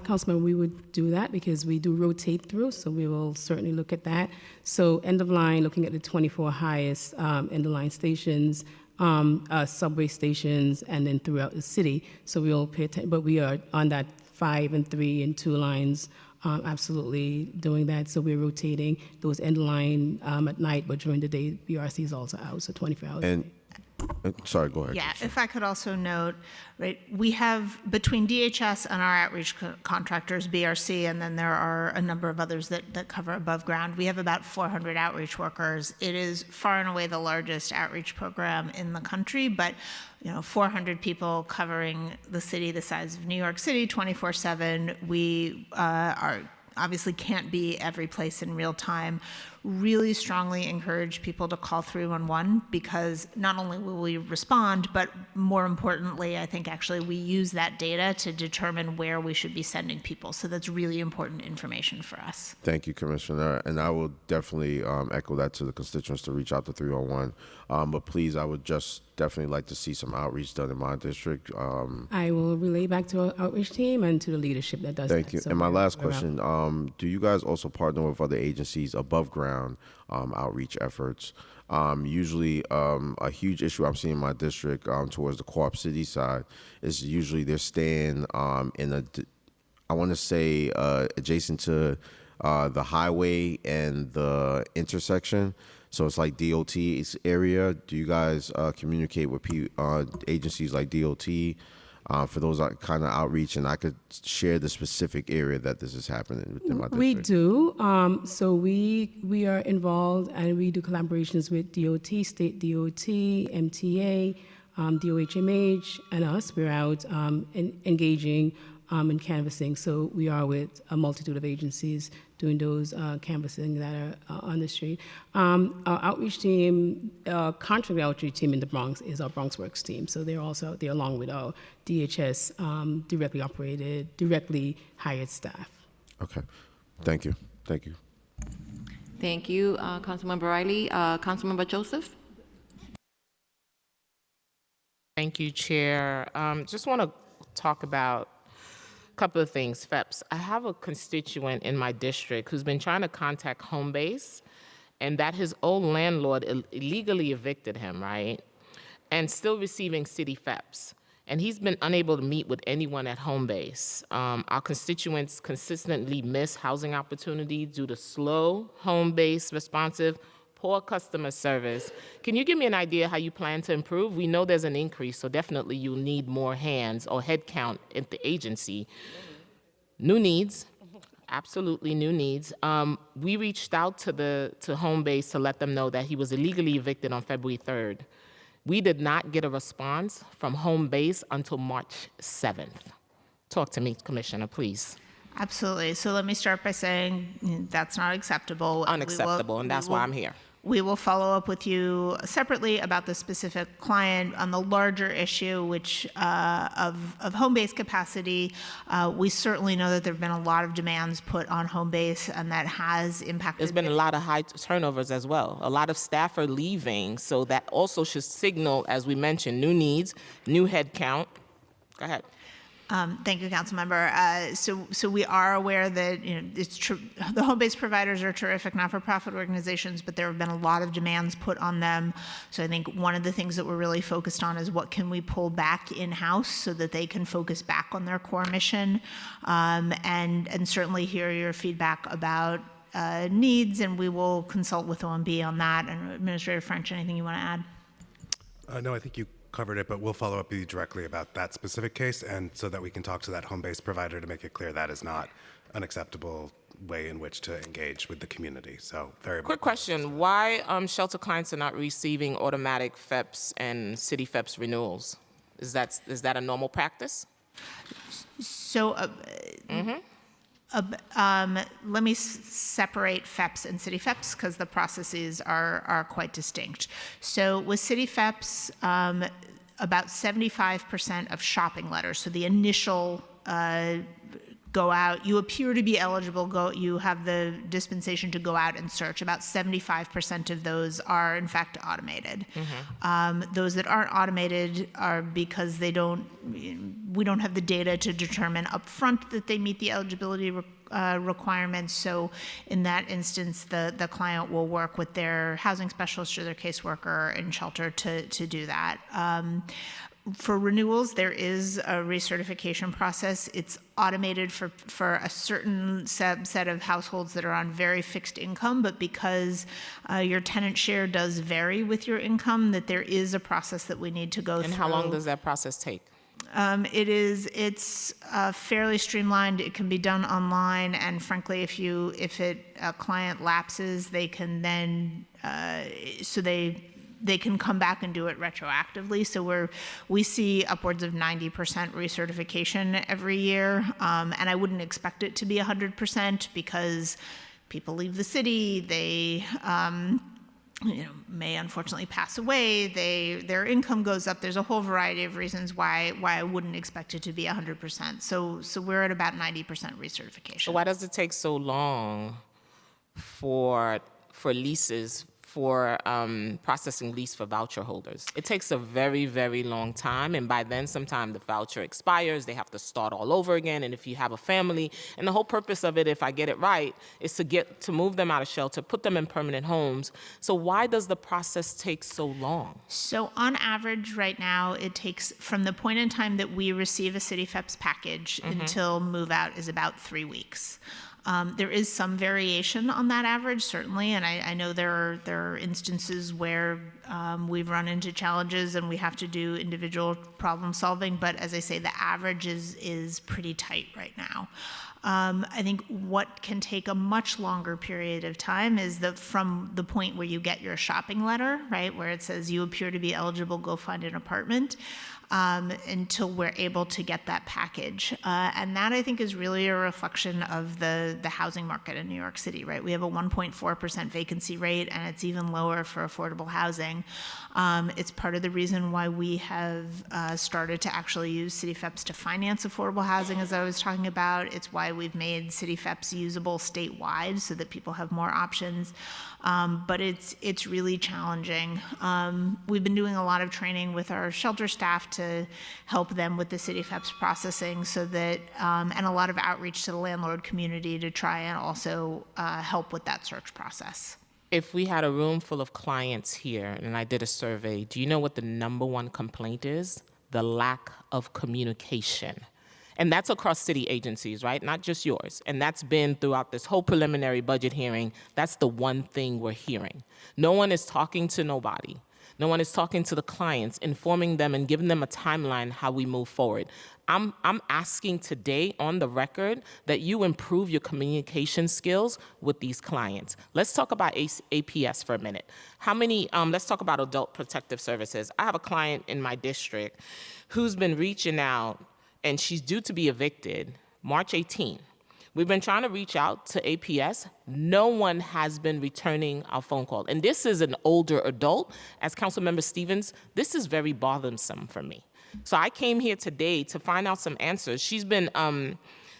Councilman, we would do that because we do rotate through, so we will certainly look at that. So end of line, looking at the 24 highest end of line stations, subway stations, and then throughout the city. So we will pay attention, but we are on that 5 and 3 and 2 lines, absolutely doing that. So we're rotating those end line at night, but during the day, BRC is also out, so 24 hours. And sorry, go ahead. Yeah, if I could also note, right, we have between DHS and our outreach contractors, BRC, and then there are a number of others that cover above ground. We have about 400 outreach workers. It is far and away the largest outreach program in the country, but 400 people covering the city the size of New York City 24/7. We are obviously can't be every place in real time. Really strongly encourage people to call 311 because not only will we respond, but more importantly, I think actually we use that data to determine where we should be sending people. So that's really important information for us. Thank you, Commissioner. And I will definitely echo that to the constituents to reach out to 311. But please, I would just definitely like to see some outreach done in my district. I will relay back to our outreach team and to the leadership that does that. Thank you. So and my last we're out. question, do you guys also partner with other agencies above ground outreach efforts? Usually a huge issue I'm seeing in my district towards the Co-op City side is usually they're staying in a, I want to say adjacent to the highway and the intersection. So it's like DOT's area. Do you guys communicate with agencies like DOT for those kind of outreach? And I could share the specific area that this is happening within my district. We do. So we are involved and we do collaborations with DOT, State DOT, MTA, DOHMH, and us. We're out engaging and canvassing. So we are with a multitude of agencies doing those canvassing that are on the street. Our outreach team, contract outreach team in the Bronx is our Bronx Works team. So they're also out there along with our DHS directly operated, directly hired staff. Okay. Thank you. Thank you. Thank you, Councilmember Riley. Councilmember Joseph? Thank you, Chair. Just want to talk about a couple of things. FEPS. I have a constituent in my district who's been trying to contact Homebase, and that his old landlord illegally evicted him, right? And still receiving city FEPS. And he's been unable to meet with anyone at Homebase. Our constituents consistently miss housing opportunities due to slow, home-based, responsive, poor customer service. Can you give me an idea how you plan to improve? We know there's an increase, so definitely you'll need more hands or head count at the agency. New needs, absolutely new needs. We reached out to Homebase to let them know that he was illegally evicted on February 3rd. We did not get a response from Homebase until March 7th. Talk to me, Commissioner, please. Absolutely. So let me start by saying that's not acceptable. Unacceptable, and that's why I'm here. We will follow up with you separately about the specific client on the larger issue, which of home-based capacity. We certainly know that there have been a lot of demands put on home-base, and that has impacted. There's been a lot of high turnovers as well. A lot of staff are leaving, so that also should signal, as we mentioned, new needs, new head count. Go ahead. Thank you, Councilmember. So we are aware that it's true. The home-based providers are terrific not-for-profit organizations, but there have been a lot of demands put on them. So I think one of the things that we're really focused on is what can we pull back in-house so that they can focus back on their core mission, and certainly hear your feedback about needs, and we will consult with OMB on that. And Administrator French, anything you want to add? No, I think you covered it, but we'll follow up with you directly about that specific case, and so that we can talk to that home-based provider to make it clear that is not an acceptable way in which to engage with the community. So very quick question: why shelter clients are not receiving automatic FEPS and city FEPS renewals? Is that a normal practice? So. Let me separate FEPS and city FEPS because the processes are quite distinct. So with city FEPS, about 75% of shopping letters, so the initial go out, you appear to be eligible, you have the dispensation to go out and search. About 75% of those are in fact automated. Those that aren't automated are because we don't have the data to determine upfront that they meet the eligibility requirements. So in that instance, the client will work with their housing specialist or their caseworker in shelter to do that. For renewals, there is a recertification process. It's automated for a certain subset of households that are on very fixed income, but because your tenant share does vary with your income, that there is a process that we need to go through. And how long does that process take? It's fairly streamlined. It can be done online, and frankly, if a client lapses, they can then they can come back and do it retroactively. So we see upwards of 90% recertification every year, and I wouldn't expect it to be 100% because people leave the city, they may unfortunately pass away, their income goes up. There's a whole variety of reasons why I wouldn't expect it to be 100%. So we're at about 90% recertification. So why does it take so long for leases, for processing lease for voucher holders? It takes a very, very long time, and by then sometime the voucher expires, they have to start all over again, and if you have a family, and the whole purpose of it, if I get it right, is to move them out of shelter, put them in permanent homes. So why does the process take so long? So on average right now, it takes from the point in time that we receive a City FEPS package until move out is about 3 weeks. There is some variation on that average, certainly, and I know there are instances where we've run into challenges and we have to do individual problem solving, but as I say, the average is pretty tight right now. I think what can take a much longer period of time is from the point where you get your shopping letter, right, where it says you appear to be eligible, go find an apartment, until we're able to get that package. And that, I think, is really a reflection of the housing market in New York City, right? We have a 1.4% vacancy rate, and it's even lower for affordable housing. It's part of the reason why we have started to actually use City FEPS to finance affordable housing, as I was talking about. It's why we've made City FEPS usable statewide so that people have more options. But it's really challenging. We've been doing a lot of training with our shelter staff to help them with the City FEPS processing, so that and a lot of outreach to the landlord community to try and also help with that search process. If we had a room full of clients here and I did a survey, do you know what the number one complaint is? The lack of communication. And that's across city agencies, right? Not just yours. And that's been throughout this whole preliminary budget hearing. That's the one thing we're hearing. No one is talking to nobody. No one is talking to the clients, informing them and giving them a timeline how we move forward. I'm asking today on the record that you improve your communication skills with these clients. Let's talk about APS for a minute. Let's talk about adult protective services. I have a client in my district who's been reaching out, and she's due to be evicted March 18. We've been trying to reach out to APS. No one has been returning our phone call. And this is an older adult. As Councilmember Stevens, this is very bothersome for me. So I came here today to find out some answers. She's been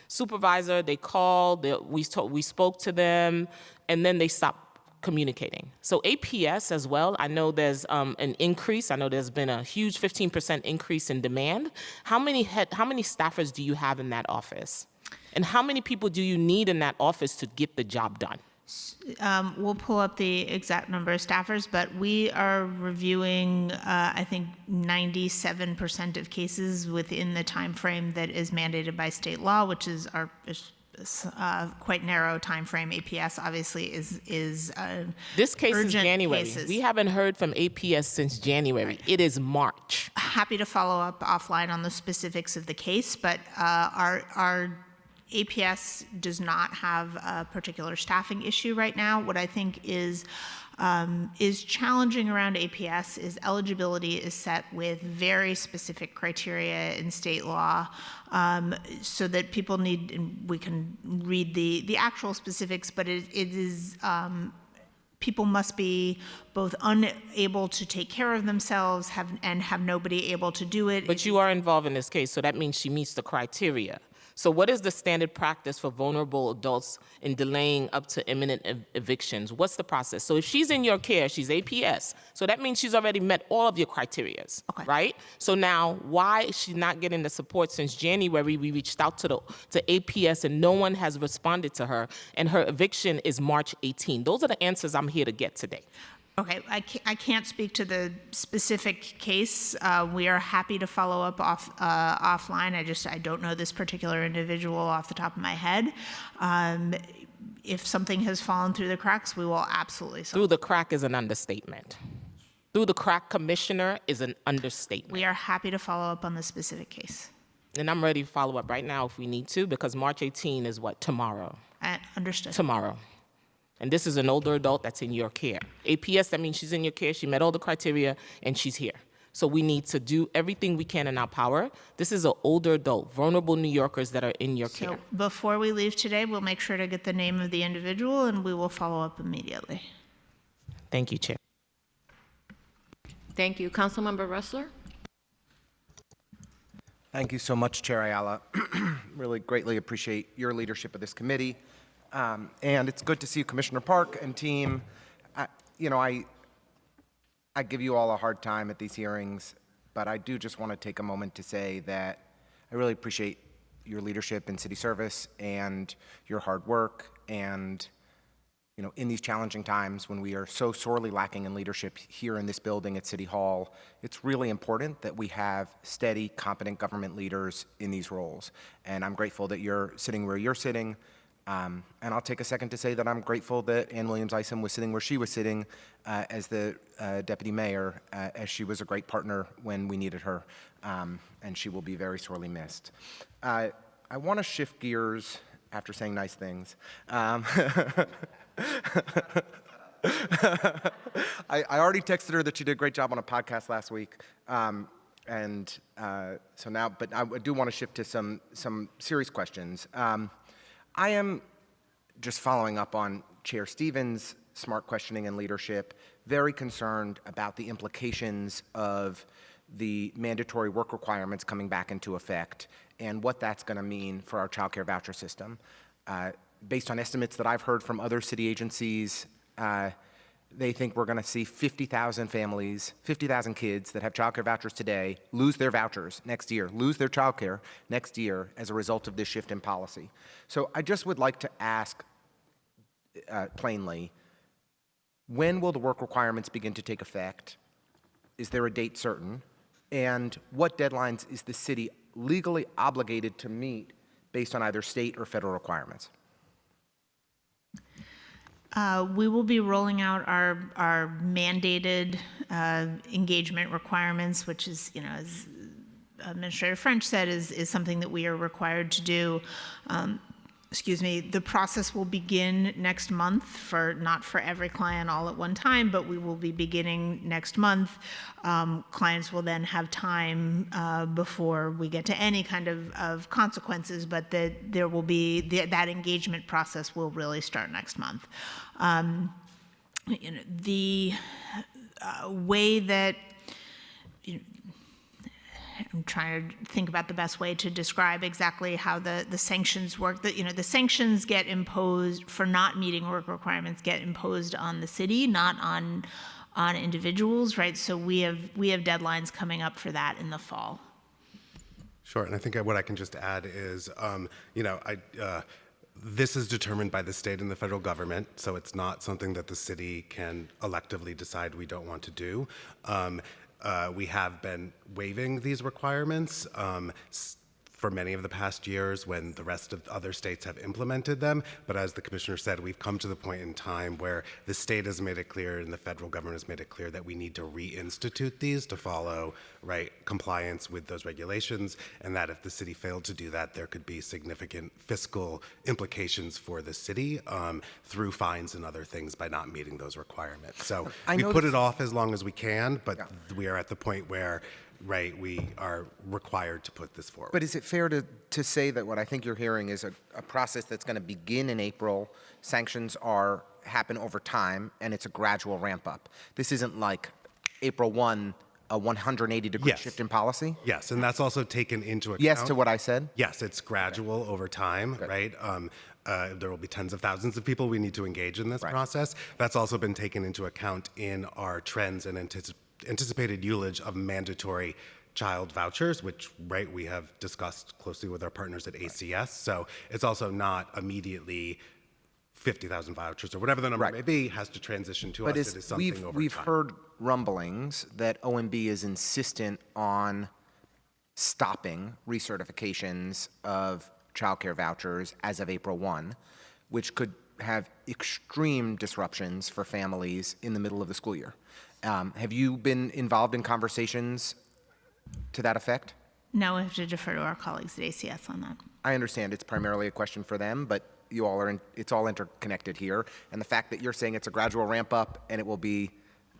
supervisor. They called. We spoke to them, and then they stopped communicating. So APS as well, I know there's an increase. I know there's been a huge 15% increase in demand. How many staffers do you have in that office? And how many people do you need in that office to get the job done? We'll pull up the exact number of staffers, but we are reviewing, I think, 97% of cases within the time frame that is mandated by state law, which is our quite narrow time frame. APS obviously is this case is urgent January. cases. We haven't heard from APS since January. Right. It is March. Happy to follow up offline on the specifics of the case, but our APS does not have a particular staffing issue right now. What I think is challenging around APS is eligibility is set with very specific criteria in state law, so that people need, and we can read the actual specifics, but it is people must be both unable to take care of themselves and have nobody able to do it. But you are involved in this case, so that means she meets the criteria. So what is the standard practice for vulnerable adults in delaying up to imminent evictions? What's the process? So if she's in your care, she's APS. So that means she's already met all of your criterias, right? So now, why is she not getting the support since January? We reached out to APS and no one has responded to her, and her eviction is March 18. Those are the answers I'm here to get today. Okay, I can't speak to the specific case. We are happy to follow up offline. I don't know this particular individual off the top of my head. If something has fallen through the cracks, we will absolutely solve. Through the crack is an understatement. Through the crack, Commissioner, is an understatement. We are happy to follow up on the specific case. And I'm ready to follow up right now if we need to, because March 18 is what? Tomorrow. Understood. Tomorrow. And this is an older adult that's in your care. APS, that means she's in your care, she met all the criteria, and she's here. So we need to do everything we can in our power. This is an older adult, vulnerable New Yorkers that are in your care. So before we leave today, we'll make sure to get the name of the individual, and we will follow up immediately. Thank you, Chair. Thank you. Councilmember Ressler? Thank you so much, Chair Ayala. Really greatly appreciate your leadership of this committee. And it's good to see you, Commissioner Park and team. I give you all a hard time at these hearings, but I do just want to take a moment to say that I really appreciate your leadership in city service and your hard work. And, in these challenging times when we are so sorely lacking in leadership here in this building at City Hall, it's really important that we have steady, competent government leaders in these roles. And I'm grateful that you're sitting where you're sitting. And I'll take a second to say that I'm grateful that Ann Williams-Isom was sitting where she was sitting as the deputy mayor, as she was a great partner when we needed her, and she will be very sorely missed. I want to shift gears after saying nice things. I already texted her that she did a great job on a podcast last week. So now, but I do want to shift to some serious questions. I am, just following up on Chair Stevens' smart questioning and leadership, very concerned about the implications of the mandatory work requirements coming back into effect and what that's going to mean for our child care voucher system. Based on estimates that I've heard from other city agencies, they think we're going to see 50,000 families, 50,000 kids that have child care vouchers today lose their vouchers next year, lose their child care next year as a result of this shift in policy. So I just would like to ask plainly, when will the work requirements begin to take effect? Is there a date certain? And what deadlines is the city legally obligated to meet based on either state or federal requirements? We will be rolling out our mandated engagement requirements, which is, as Administrator French said, is something that we are required to do. The process will begin next month, not for every client all at one time, but we will be beginning next month. Clients will then have time before we get to any kind of consequences, but there will be, that engagement process will really start next month. The way that, I'm trying to think about the best way to describe exactly how the sanctions work. The sanctions get imposed for not meeting work requirements get imposed on the city, not on individuals, right? So we have deadlines coming up for that in the fall. Sure, and I think what I can just add is, this is determined by the state and the federal government, so it's not something that the city can electively decide we don't want to do. We have been waiving these requirements for many of the past years when the rest of other states have implemented them. But as the commissioner said, we've come to the point in time where the state has made it clear and the federal government has made it clear that we need to reinstitute these to follow compliance with those regulations, and that if the city failed to do that, there could be significant fiscal implications for the city through fines and other things by not meeting those requirements. So we put it off as long as we can, but we are at the point where we are required to put this forward. But is it fair to say that what I think you're hearing is a process that's going to begin in April, sanctions happen over time, and it's a gradual ramp up? This isn't like April 1 a 180-degree Yes. shift in policy? Yes, and that's also taken into account. Yes to what I said? Yes, it's gradual over time, right? There will be tens of thousands of people we need to engage in this process. That's also been taken into account in our trends and anticipated usage of mandatory child vouchers, which, we have discussed closely with our partners at ACS. So it's also not immediately 50,000 vouchers or whatever the number may be has to transition to us. It is something over we've time. heard rumblings that OMB is insistent on stopping recertifications of childcare vouchers as of April 1, which could have extreme disruptions for families in the middle of the school year. Have you been involved in conversations to that effect? Now we have to defer to our colleagues at ACS on that. I understand it's primarily a question for them, but you all are it's all interconnected here. And the fact that you're saying it's a gradual ramp up and it will be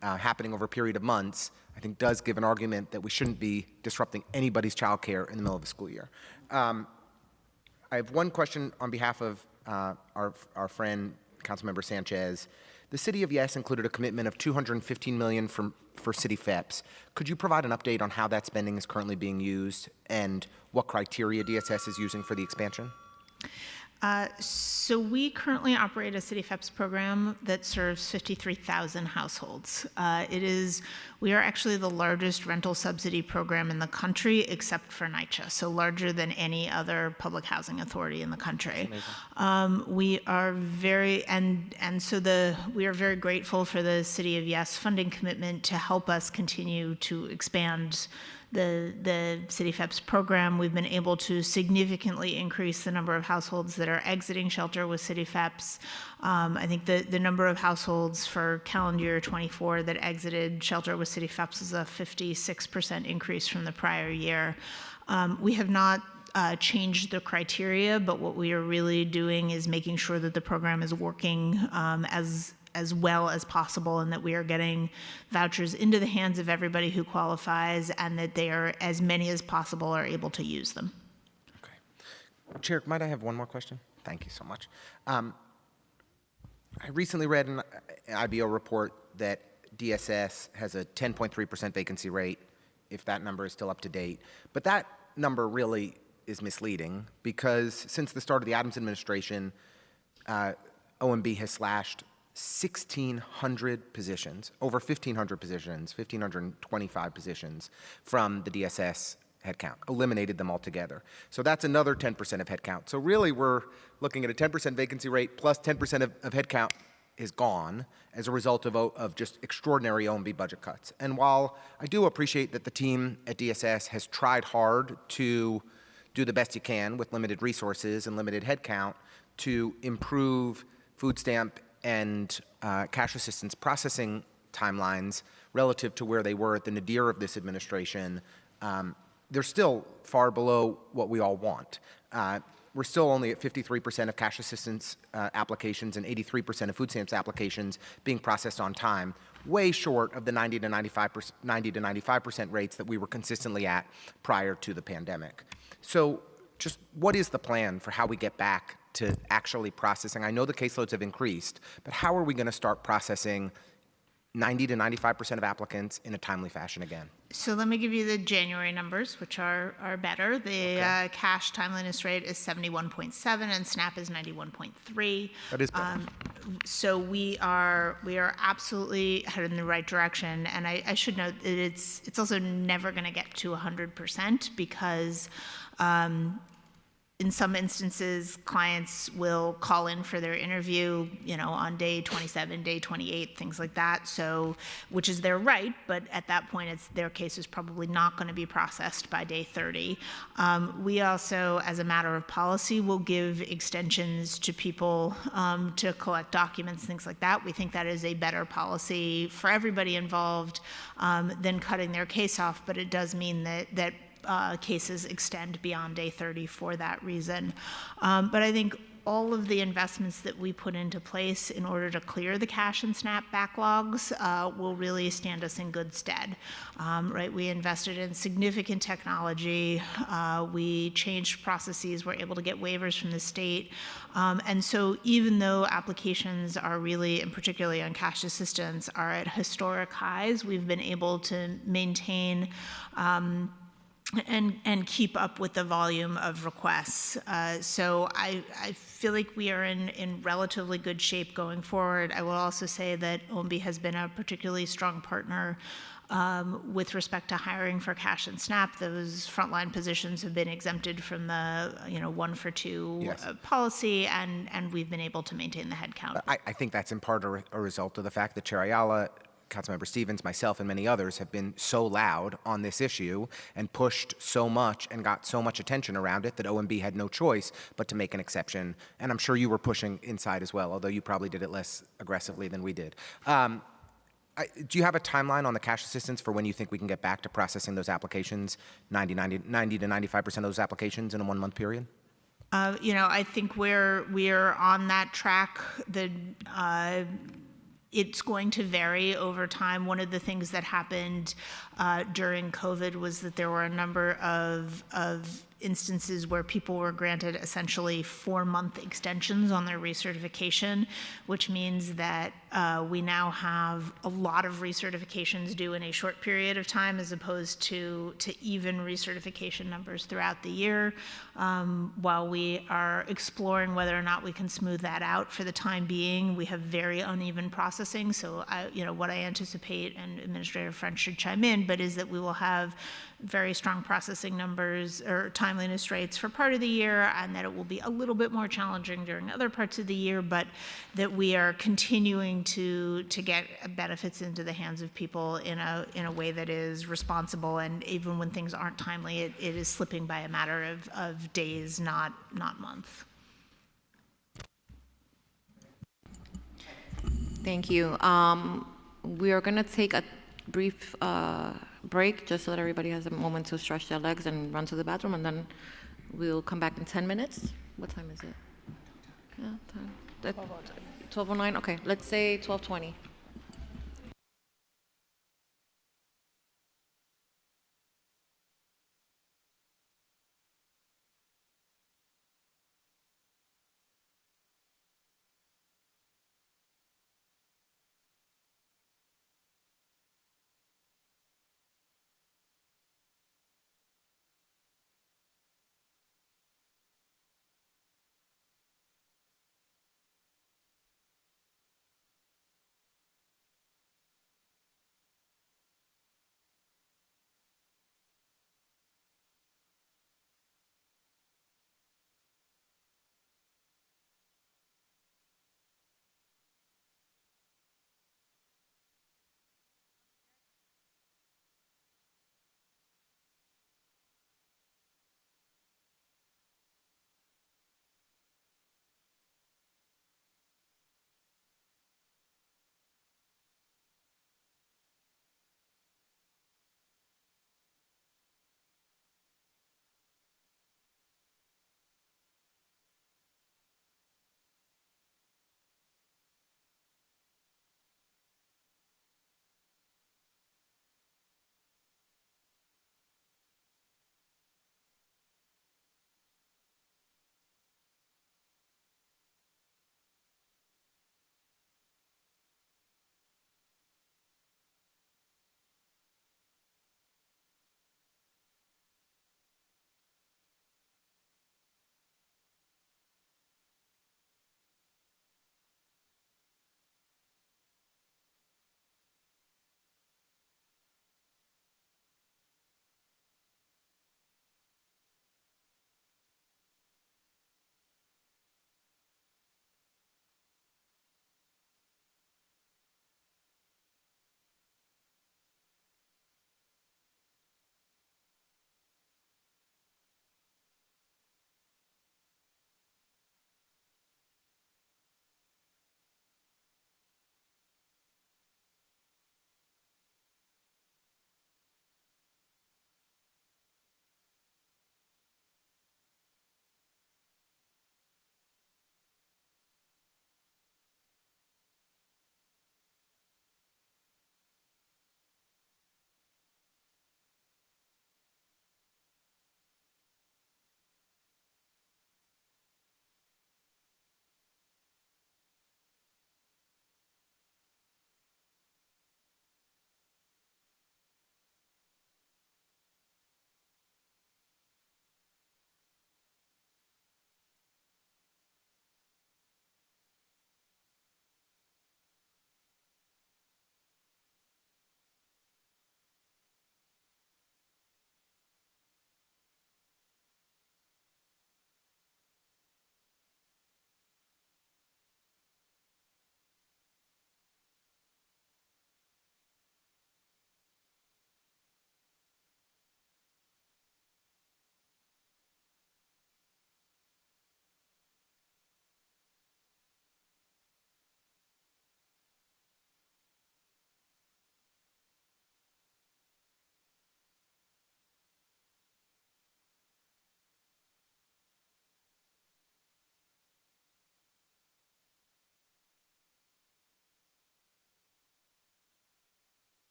happening over a period of months, I think does give an argument that we shouldn't be disrupting anybody's childcare in the middle of the school year. I have one question on behalf of our friend, Councilmember Sanchez. The City of Yes included a commitment of $215 million for city FEPs. Could you provide an update on how that spending is currently being used and what criteria DSS is using for the expansion? So we currently operate a City FEPS program that serves 53,000 households. We are actually the largest rental subsidy program in the country, except for NYCHA, so larger than any other public housing authority in the country. We are very grateful for the City of Yes funding commitment to help us continue to expand the City FEPS program. We've been able to significantly increase the number of households that are exiting shelter with City FEPS. I think the number of households for calendar year 24 that exited shelter with City FEPS is a 56% increase from the prior year. We have not changed the criteria, but what we are really doing is making sure that the program is working as well as possible, and that we are getting vouchers into the hands of everybody who qualifies, and that they are, as many as possible, are able to use them. Okay. Chair, might I have one more question? Thank you so much. I recently read an IBO report that DSS has a 10.3% vacancy rate, if that number is still up to date. But that number really is misleading, because since the start of the Adams administration, OMB has slashed 1,600 positions, over 1,500 positions, 1,525 positions from the DSS headcount, eliminated them altogether. So that's another 10% of headcount. So really we're looking at a 10% vacancy rate plus 10% of headcount is gone as a result of just extraordinary OMB budget cuts. And while I do appreciate that the team at DSS has tried hard to do the best you can with limited resources and limited headcount to improve food stamp and cash assistance processing timelines relative to where they were at the nadir of this administration, they're still far below what we all want. We're still only at 53% of cash assistance applications and 83% of food stamps applications being processed on time, way short of the 90 to 95% rates that we were consistently at prior to the pandemic. So just what is the plan for how we get back to actually processing? I know the caseloads have increased, but how are we going to start processing 90 to 95% of applicants in a timely fashion again? So let me give you the January numbers, which are better. The cash timeliness rate is 71.7 and SNAP is 91.3. That is better. So we are absolutely headed in the right direction. And I should note that it's also never going to get to 100% because in some instances, clients will call in for their interview, on day 27, day 28, things like that. So, which is their right, but at that point, their case is probably not going to be processed by day 30. We also, as a matter of policy, will give extensions to people to collect documents, things like that. We think that is a better policy for everybody involved than cutting their case off, but it does mean that cases extend beyond day 30 for that reason. But I think all of the investments that we put into place in order to clear the cash and SNAP backlogs will really stand us in good stead. Right, we invested in significant technology. We changed processes. We're able to get waivers from the state. And so even though applications are really, and particularly on cash assistance, are at historic highs, we've been able to maintain and keep up with the volume of requests. So I feel like we are in relatively good shape going forward. I will also say that OMB has been a particularly strong partner with respect to hiring for cash and SNAP. Those frontline positions have been exempted from the 1 for 2 policy, and we've been able to maintain the headcount. I think that's in part a result of the fact that Chair Ayala, Councilmember Stevens, myself, and many others have been so loud on this issue and pushed so much and got so much attention around it that OMB had no choice but to make an exception. And I'm sure you were pushing inside as well, although you probably did it less aggressively than we did. Do you have a timeline on the cash assistance for when you think we can get back to processing those applications, 90 to 95% of those applications in a 1-month period? I think we're on that track. It's going to vary over time. One of the things that happened during COVID was that there were a number of instances where people were granted essentially 4-month extensions on their recertification, which means that we now have a lot of recertifications due in a short period of time as opposed to even recertification numbers throughout the year. While we are exploring whether or not we can smooth that out, for the time being, we have very uneven processing. So what I anticipate, and Administrator French should chime in, but is that we will have very strong processing numbers or timeliness rates for part of the year, and that it will be a little bit more challenging during other parts of the year, but that we are continuing to get benefits into the hands of people in a way that is responsible, and even when things aren't timely, it is slipping by a matter of days, not months. Thank you. We are going to take a brief break just so that everybody has a moment to stretch their legs and run to the bathroom, and then we'll come back in 10 minutes. What time is it? Yeah, 12:09. Okay, let's say 12:20.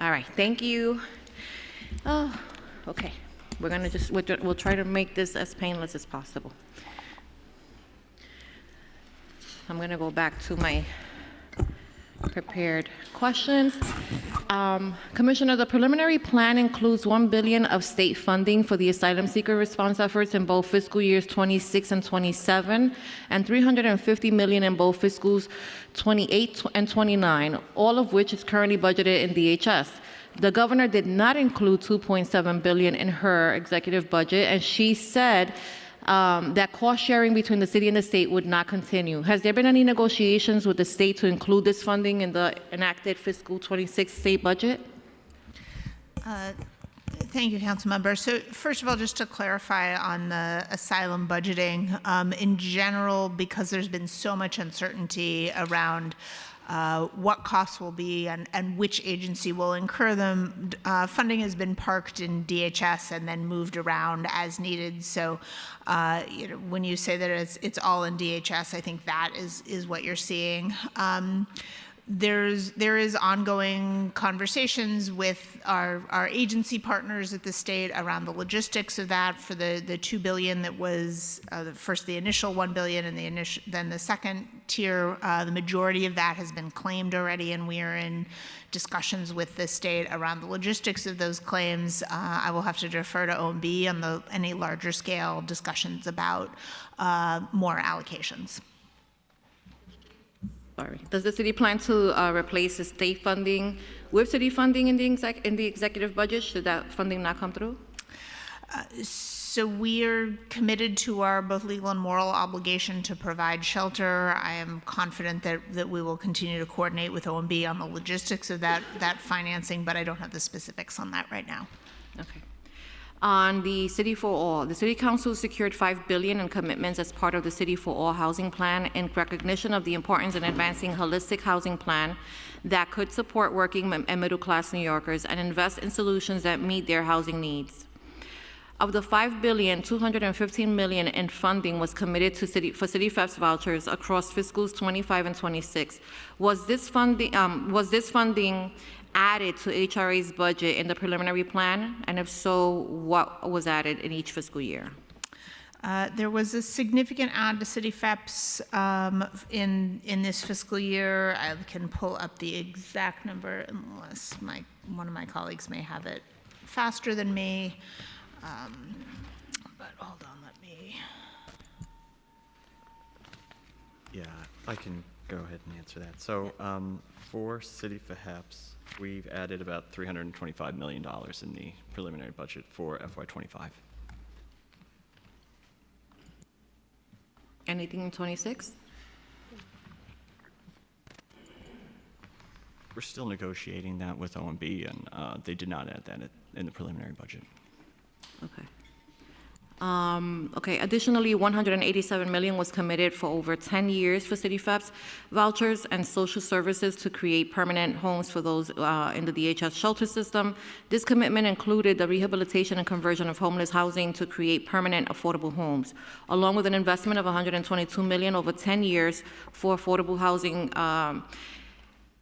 All right, thank you. Oh, okay. We'll try to make this as painless as possible. I'm gonna go back to my prepared questions. Commissioner, the preliminary plan includes $1 billion of state funding for the asylum seeker response efforts in both fiscal years 26 and 27, and $350 million in both fiscals 28 and 29, all of which is currently budgeted in DHS. The governor did not include $2.7 billion in her executive budget, and she said that cost sharing between the city and the state would not continue. Has there been any negotiations with the state to include this funding in the enacted fiscal 26 state budget? Thank you, Councilmember. So first of all, just to clarify on the asylum budgeting, in general, because there's been so much uncertainty around what costs will be and which agency will incur them, funding has been parked in DHS and then moved around as needed. So when you say that it's all in DHS, I think that is what you're seeing. There is ongoing conversations with our agency partners at the state around the logistics of that for the $2 billion that was first the initial $1 billion and then the second tier. The majority of that has been claimed already, and we are in discussions with the state around the logistics of those claims. I will have to defer to OMB on any larger scale discussions about more allocations. Does the city plan to replace the state funding with city funding in the executive budget should that funding not come through? So we are committed to our both legal and moral obligation to provide shelter. I am confident that we will continue to coordinate with OMB on the logistics of that financing, but I don't have the specifics on that right now. Okay. On the City for All, the City Council secured $5 billion in commitments as part of the City for All housing plan in recognition of the importance in advancing holistic housing plan that could support working and middle-class New Yorkers and invest in solutions that meet their housing needs. Of the $5 billion, $215 million in funding was committed to City FEPS vouchers across fiscals 25 and 26. Was this funding added to HRA's budget in the preliminary plan? And if so, what was added in each fiscal year? There was a significant add to City FEPS in this fiscal year. I can pull up the exact number unless one of my colleagues may have it faster than me. But hold on, let me. Yeah, I can go ahead and answer that. So for City FEPS, we've added about $325 million in the preliminary budget for FY25. Anything in 26? We're still negotiating that with OMB, and they did not add that in the preliminary budget. Okay. Okay. Additionally, $187 million was committed for over 10 years for City FEPS vouchers and social services to create permanent homes for those in the DHS shelter system. This commitment included the rehabilitation and conversion of homeless housing to create permanent affordable homes, along with an investment of $122 million over 10 years for affordable housing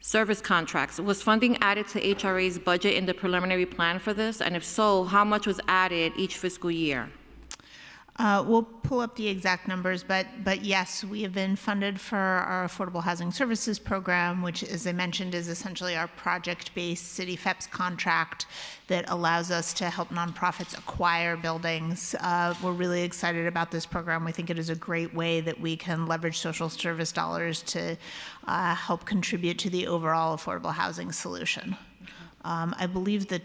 service contracts. Was funding added to HRA's budget in the preliminary plan for this? And if so, how much was added each fiscal year? We'll pull up the exact numbers, but yes, we have been funded for our Affordable Housing Services Program, which, as I mentioned, is essentially our project-based City FEPS contract that allows us to help nonprofits acquire buildings. We're really excited about this program. We think it is a great way that we can leverage social service dollars to help contribute to the overall affordable housing solution. I believe the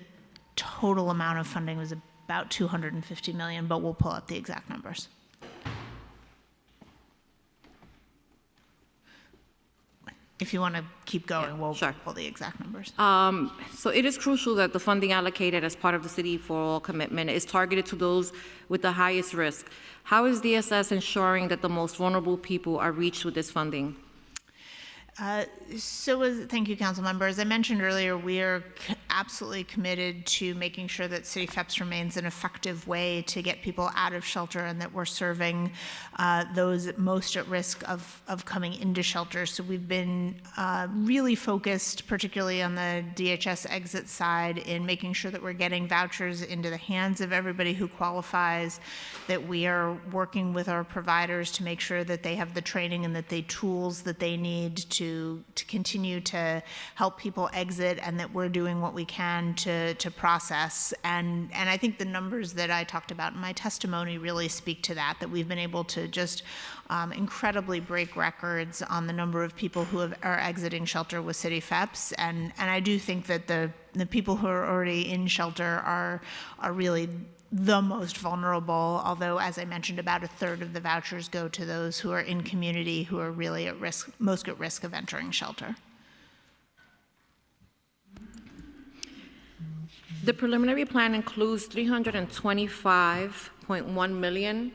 total amount of funding was about $250 million, but we'll pull up the exact numbers. If you want to keep going, we'll pull the exact numbers. So it is crucial that the funding allocated as part of the City for All commitment is targeted to those with the highest risk. How is DSS ensuring that the most vulnerable people are reached with this funding? Thank you, council member. As I mentioned earlier, we are absolutely committed to making sure that City FEPS remains an effective way to get people out of shelter, and that we're serving those most at risk of coming into shelter. So we've been really focused, particularly on the DHS exit side, in making sure that we're getting vouchers into the hands of everybody who qualifies, that we are working with our providers to make sure that they have the training and that they tools that they need to continue to help people exit, and that we're doing what we can to process. And I think the numbers that I talked about in my testimony really speak to that we've been able to just incredibly break records on the number of people who are exiting shelter with City FEPS. And I do think that the people who are already in shelter are really the most vulnerable, although, as I mentioned, about a third of the vouchers go to those who are in community who are really at risk, most at risk of entering shelter. The preliminary plan includes $325.1 million,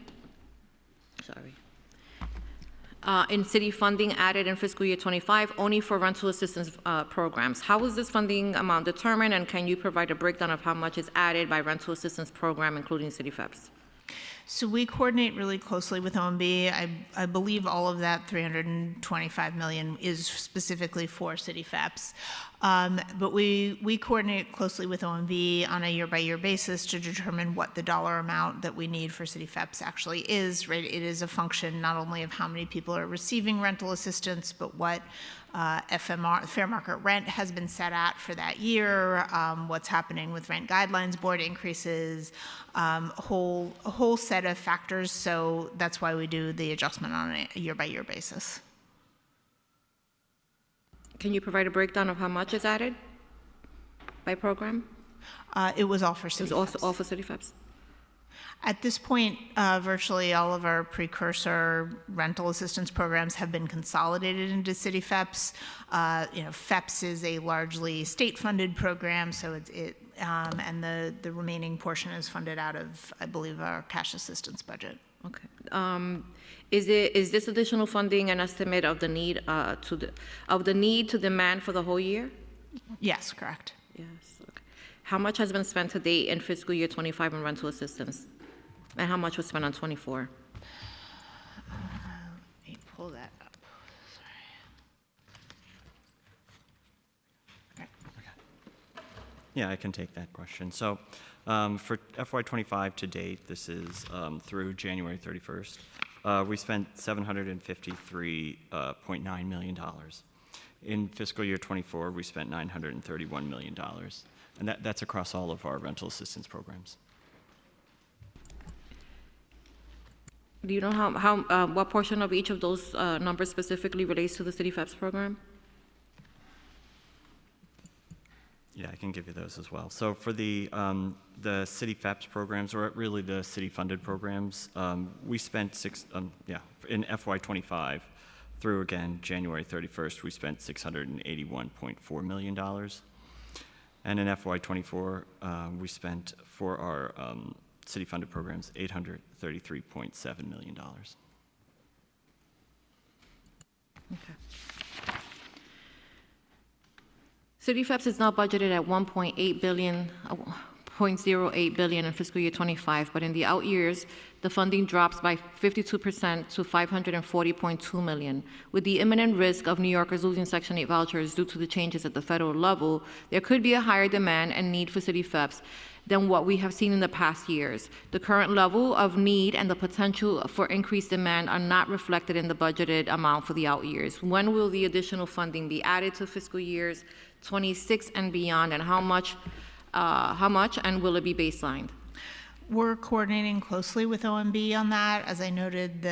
in city funding added in fiscal year 25 only for rental assistance programs. How is this funding amount determined, and can you provide a breakdown of how much is added by rental assistance program, including City FEPS? So we coordinate really closely with OMB. I believe all of that $325 million is specifically for City FEPS. But we coordinate closely with OMB on a year-by-year basis to determine what the dollar amount that we need for City FEPS actually is, right? It is a function not only of how many people are receiving rental assistance, but what FMR, fair market rent, has been set at for that year, what's happening with rent guidelines board increases, a whole set of factors. So that's why we do the adjustment on a year-by-year basis. Can you provide a breakdown of how much is added by program? It was all for City FEPS. It was also all for City FEPS? At this point, virtually all of our precursor rental assistance programs have been consolidated into City FEPS. FEPS is a largely state-funded program, so and the remaining portion is funded out of, I believe, our cash assistance budget. Okay. Is this additional funding an estimate of the need to demand for the whole year? Yes, correct. Yes. Okay. How much has been spent to date in fiscal year 25 on rental assistance, and how much was spent on 24? Let me pull that up. Sorry. Yeah, I can take that question. So for FY25 to date, this is through January 31st, we spent $753.9 million. In fiscal year 24, we spent $931 million. And that's across all of our rental assistance programs. Do you know what portion of each of those numbers specifically relates to the City FEPS program? Yeah, I can give you those as well. So for the City FEPS programs, or really the city-funded programs, we spent in FY25 through, again, January 31st, we spent $681.4 million. And in FY24, we spent for our city-funded programs $833.7 million. Okay. City FEPS is now budgeted at $1.08 billion in fiscal year 25, but in the out years, the funding drops by 52% to $540.2 million. With the imminent risk of New Yorkers losing Section 8 vouchers due to the changes at the federal level, there could be a higher demand and need for City FEPS than what we have seen in the past years. The current level of need and the potential for increased demand are not reflected in the budgeted amount for the out years. When will the additional funding be added to fiscal years 26 and beyond, and how much, and will it be baselined? We're coordinating closely with OMB on that. As I noted,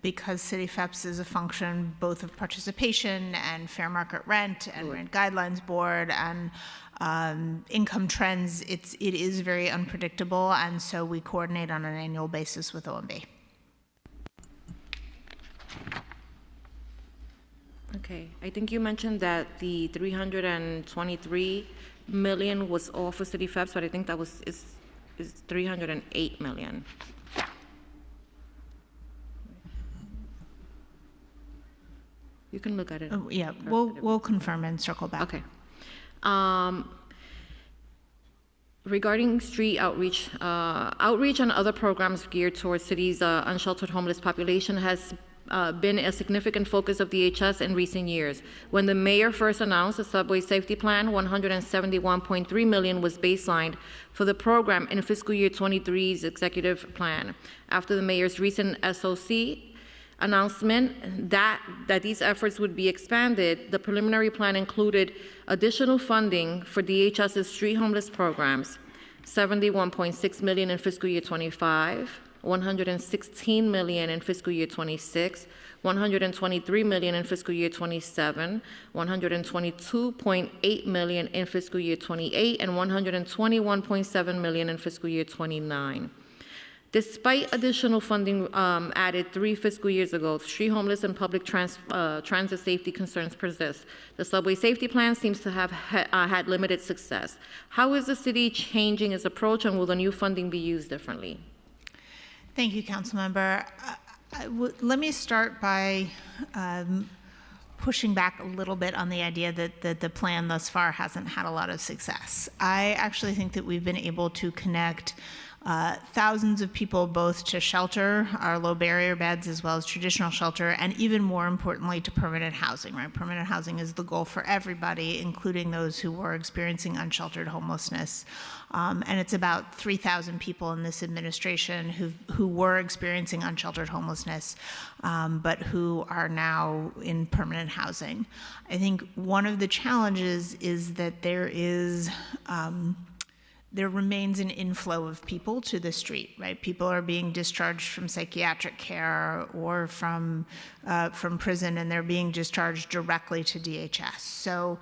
because City FEPS is a function both of participation and fair market rent and rent guidelines board and income trends, it is very unpredictable, and so we coordinate on an annual basis with OMB. Okay, I think you mentioned that the 323 million was all for City FEPS, but I think that is 308 million. You can look at it. Yeah, we'll confirm and circle back. Okay. Regarding street outreach, outreach and other programs geared towards cities' unsheltered homeless population has been a significant focus of DHS in recent years. When the mayor first announced the subway safety plan, $171.3 million was baselined for the program in fiscal year 23's executive plan. After the mayor's recent SOC announcement that these efforts would be expanded, the preliminary plan included additional funding for DHS's street homeless programs, $71.6 million in fiscal year 25, $116 million in fiscal year 26, $123 million in fiscal year 27, $122.8 million in fiscal year 28, and $121.7 million in fiscal year 29. Despite additional funding added 3 fiscal years ago, street homeless and public transit safety concerns persist. The subway safety plan seems to have had limited success. How is the city changing its approach, and will the new funding be used differently? Thank you, Councilmember. Let me start by pushing back a little bit on the idea that the plan thus far hasn't had a lot of success. I actually think that we've been able to connect thousands of people both to shelter, our low barrier beds, as well as traditional shelter, and even more importantly to permanent housing, right? Permanent housing is the goal for everybody, including those who were experiencing unsheltered homelessness. And it's about 3,000 people in this administration who were experiencing unsheltered homelessness, but who are now in permanent housing. I think one of the challenges is that there remains an inflow of people to the street, right? People are being discharged from psychiatric care or from prison, and they're being discharged directly to DHS. So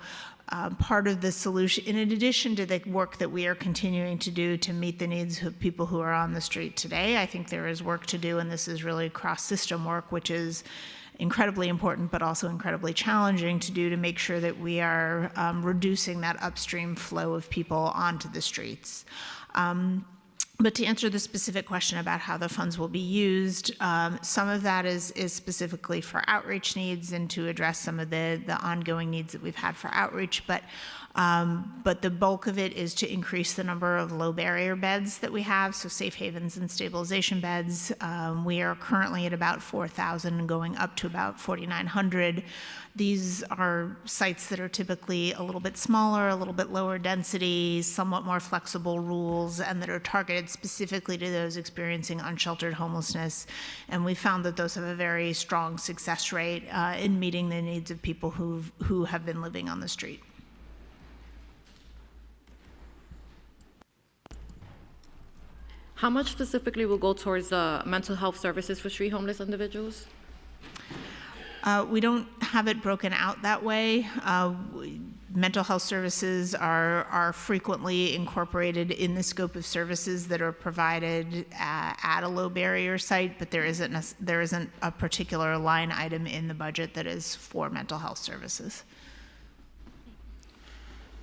part of the solution, in addition to the work that we are continuing to do to meet the needs of people who are on the street today, I think there is work to do, and this is really cross-system work, which is incredibly important, but also incredibly challenging to do, to make sure that we are reducing that upstream flow of people onto the streets. But to answer the specific question about how the funds will be used, some of that is specifically for outreach needs and to address some of the ongoing needs that we've had for outreach. But the bulk of it is to increase the number of low barrier beds that we have, so safe havens and stabilization beds. We are currently at about 4,000 and going up to about 4,900. These are sites that are typically a little bit smaller, a little bit lower density, somewhat more flexible rules, and that are targeted specifically to those experiencing unsheltered homelessness. And we found that those have a very strong success rate in meeting the needs of people who have been living on the street. How much specifically will go towards mental health services for street homeless individuals? We don't have it broken out that way. Mental health services are frequently incorporated in the scope of services that are provided at a low barrier site, but there isn't a particular line item in the budget that is for mental health services.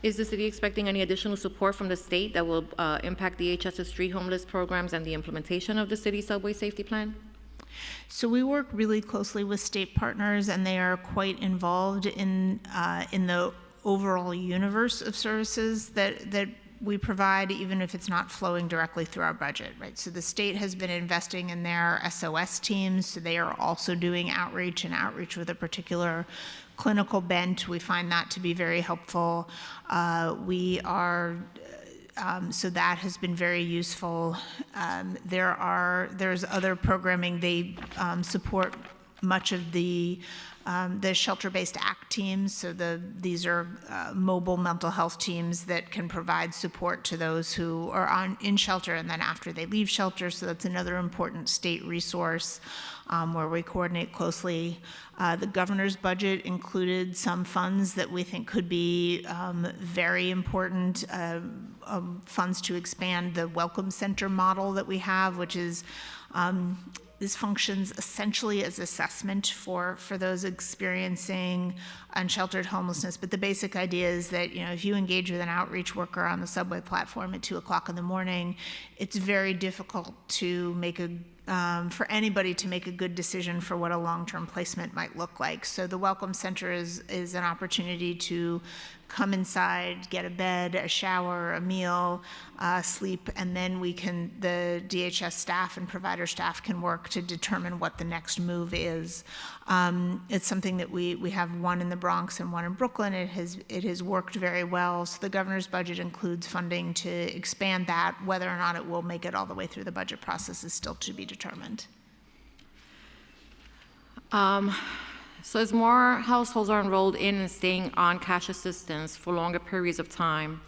Is the city expecting any additional support from the state that will impact DHS's street homeless programs and the implementation of the city subway safety plan? So we work really closely with state partners, and they are quite involved in the overall universe of services that we provide, even if it's not flowing directly through our budget, right? So the state has been investing in their SOS teams, so they are also doing outreach with a particular clinical bent. We find that to be very helpful. So that has been very useful. There's other programming. They support much of the shelter-based ACT teams. So these are mobile mental health teams that can provide support to those who are in shelter and then after they leave shelter. So that's another important state resource where we coordinate closely. The governor's budget included some funds that we think could be very important, funds to expand the Welcome Center model that we have, which is this functions essentially as assessment for those experiencing unsheltered homelessness. But the basic idea is that, if you engage with an outreach worker on the subway platform at 2 o'clock in the morning, it's very difficult to make for anybody to make a good decision for what a long-term placement might look like. So the Welcome Center is an opportunity to come inside, get a bed, a shower, a meal, sleep, and then the DHS staff and provider staff can work to determine what the next move is. It's something that we have one in the Bronx and one in Brooklyn. It has worked very well. So the governor's budget includes funding to expand that. Whether or not it will make it all the way through the budget process is still to be determined. So as more households are enrolled in and staying on cash assistance for longer periods of time,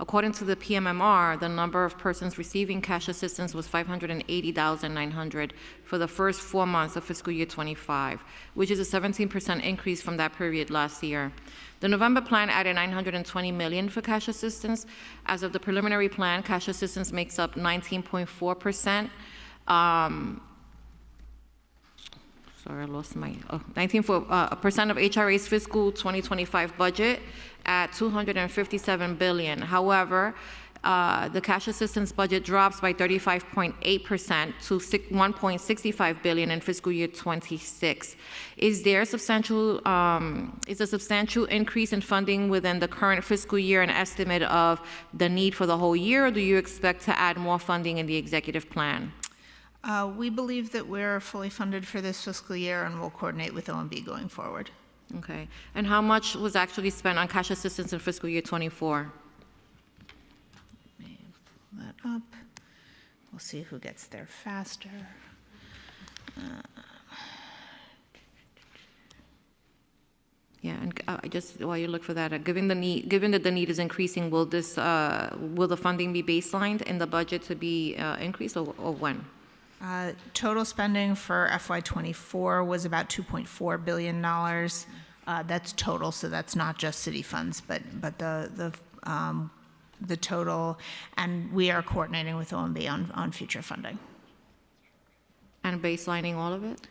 according to the PMMR, the number of persons receiving cash assistance was 580,900 for the first 4 months of fiscal year 25, which is a 17% increase from that period last year. The November plan added $920 million for cash assistance. As of the preliminary plan, cash assistance makes up 19.4%. Sorry, I lost my 19% of HRA's fiscal 2025 budget at $257 billion. However, the cash assistance budget drops by 35.8% to $1.65 billion in fiscal year 26. Is there a substantial increase in funding within the current fiscal year an estimate of the need for the whole year, or do you expect to add more funding in the executive plan? We believe that we're fully funded for this fiscal year, and we'll coordinate with OMB going forward. Okay. And how much was actually spent on cash assistance in fiscal year 24? Let me pull that up. We'll see who gets there faster. Yeah, and just while you look for that, given that the need is increasing, will the funding be baselined in the budget to be increased, or when? Total spending for FY24 was about $2.4 billion. That's total, so that's not just city funds, but the total, and we are coordinating with OMB on future funding. And baselining all of it?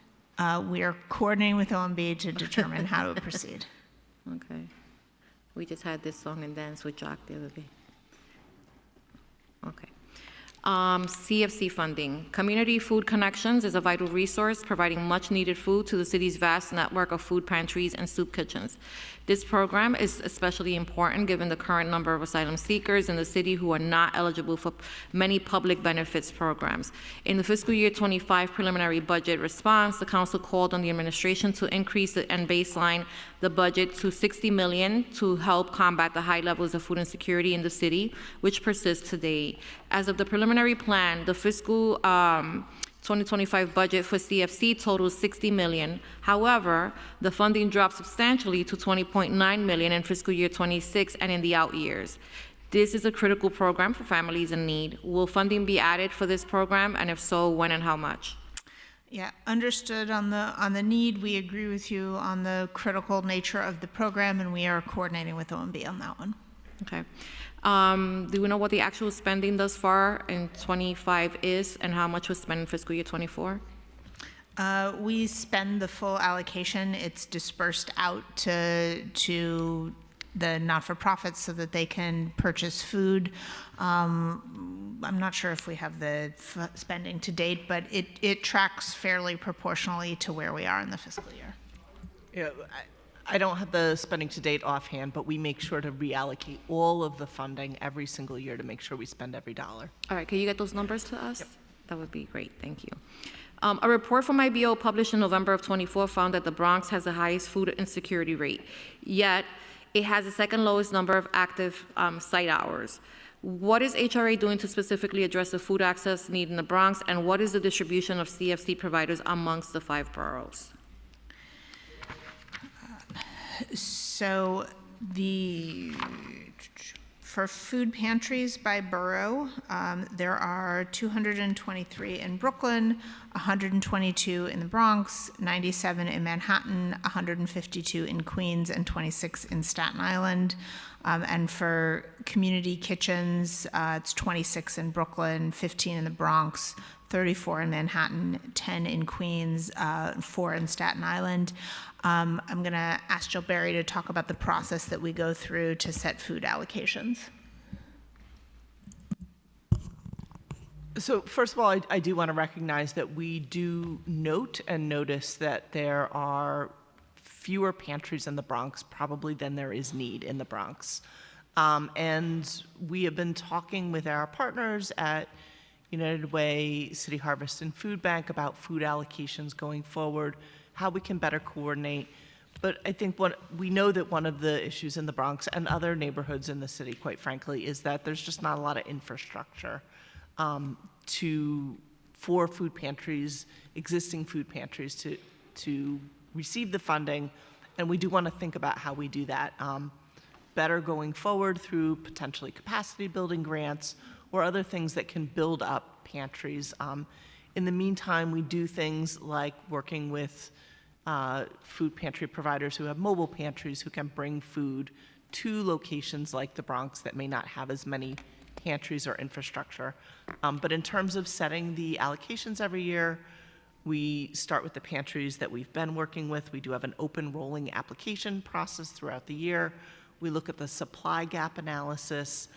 We are coordinating with OMB to determine how to proceed. Okay. We just had this song and dance with Jock the other day. Okay. CFC funding. Community Food Connections is a vital resource providing much needed food to the city's vast network of food pantries and soup kitchens. This program is especially important given the current number of asylum seekers in the city who are not eligible for many public benefits programs. In the fiscal year 25 preliminary budget response, the council called on the administration to increase and baseline the budget to $60 million to help combat the high levels of food insecurity in the city, which persists today. As of the preliminary plan, the fiscal 2025 budget for CFC totals $60 million. However, the funding dropped substantially to $20.9 million in fiscal year 26 and in the out years. This is a critical program for families in need. Will funding be added for this program, and if so, when and how much? Yeah, understood on the need. We agree with you on the critical nature of the program, and we are coordinating with OMB on that one. Okay. Do we know what the actual spending thus far in 25 is, and how much was spent in fiscal year 24? We spend the full allocation. It's dispersed out to the not-for-profits so that they can purchase food. I'm not sure if we have the spending to date, but it tracks fairly proportionally to where we are in the fiscal year. Yeah, I don't have the spending to date offhand, but we make sure to reallocate all of the funding every single year to make sure we spend every dollar. All right, can you get those numbers to us? Yep. That would be great, thank you. A report from IBO published in November of 24 found that the Bronx has the highest food insecurity rate, yet it has the second lowest number of active site hours. What is HRA doing to specifically address the food access need in the Bronx, and what is the distribution of CFC providers amongst the 5 boroughs? So for food pantries by borough, there are 223 in Brooklyn, 122 in the Bronx, 97 in Manhattan, 152 in Queens, and 26 in Staten Island. And for community kitchens, it's 26 in Brooklyn, 15 in the Bronx, 34 in Manhattan, 10 in Queens, 4 in Staten Island. I'm going to ask Jill Berry to talk about the process that we go through to set food allocations. So first of all, I do want to recognize that we do note and notice that there are fewer pantries in the Bronx probably than there is need in the Bronx. And we have been talking with our partners at United Way, City Harvest, and Food Bank about food allocations going forward, how we can better coordinate. But I think we know that one of the issues in the Bronx and other neighborhoods in the city, quite frankly, is that there's just not a lot of infrastructure for food pantries, existing food pantries, to receive the funding. And we do want to think about how we do that better going forward through potentially capacity building grants or other things that can build up pantries. In the meantime, we do things like working with food pantry providers who have mobile pantries who can bring food to locations like the Bronx that may not have as many pantries or infrastructure. But in terms of setting the allocations every year, we start with the pantries that we've been working with. We do have an open rolling application process throughout the year. We look at the supply gap analysis,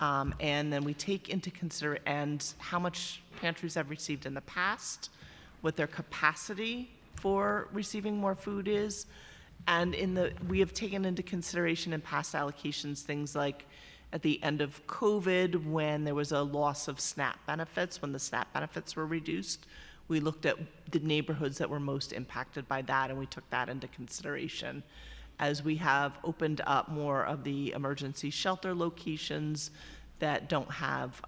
and then we take into consideration and how much pantries have received in the past, what their capacity for receiving more food is, and we have taken into consideration in past allocations things like at the end of COVID when there was a loss of SNAP benefits, when the SNAP benefits were reduced. We looked at the neighborhoods that were most impacted by that, and we took that into consideration. As we have opened up more of the emergency shelter locations that don't have,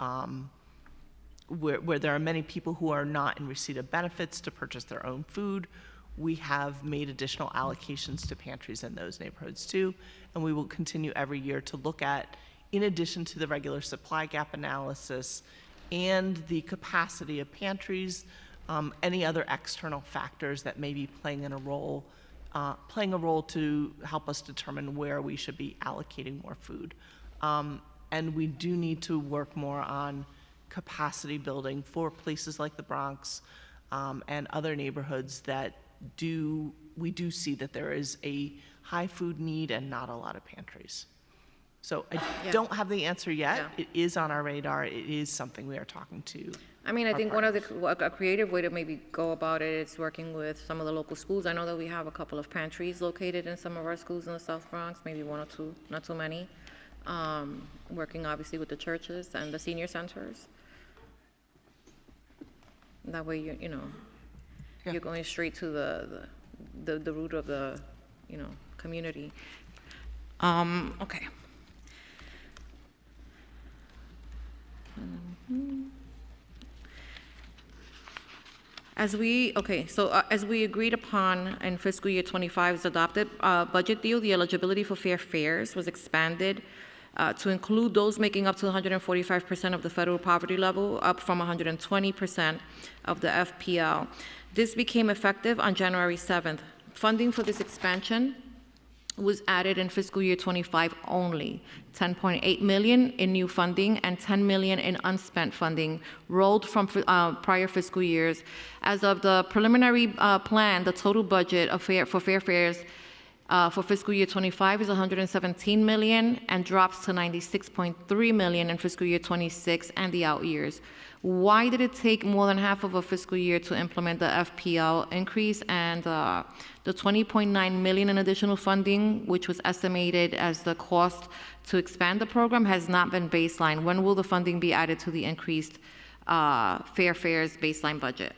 where there are many people who are not in receipt of benefits to purchase their own food, we have made additional allocations to pantries in those neighborhoods too, and we will continue every year to look at, in addition to the regular supply gap analysis and the capacity of pantries, any other external factors that may be playing a role to help us determine where we should be allocating more food. And we do need to work more on capacity building for places like the Bronx and other neighborhoods that we do see that there is a high food need and not a lot of pantries. So I don't have the answer yet. Yeah. It is on our radar. It is something we are talking to. I mean, I think a creative way to maybe go about it is working with some of the local schools. I know that we have a couple of pantries located in some of our schools in the South Bronx, maybe one or two, not too many. Working obviously with the churches and the senior centers. That way, you're going straight to the root of the, community. Okay. As we agreed upon in fiscal year 25's adopted budget deal, the eligibility for fair fares was expanded to include those making up to 145% of the federal poverty level, up from 120% of the FPL. This became effective on January 7th. Funding for this expansion was added in fiscal year 25 only. 10.8 million in new funding and 10 million in unspent funding rolled from prior fiscal years. As of the preliminary plan, the total budget for fair fares for fiscal year 25 is 117 million and drops to 96.3 million in fiscal year 26 and the out years. Why did it take more than half of a fiscal year to implement the FPL increase, and the 20.9 million in additional funding, which was estimated as the cost to expand the program, has not been baseline? When will the funding be added to the increased fair fares baseline budget?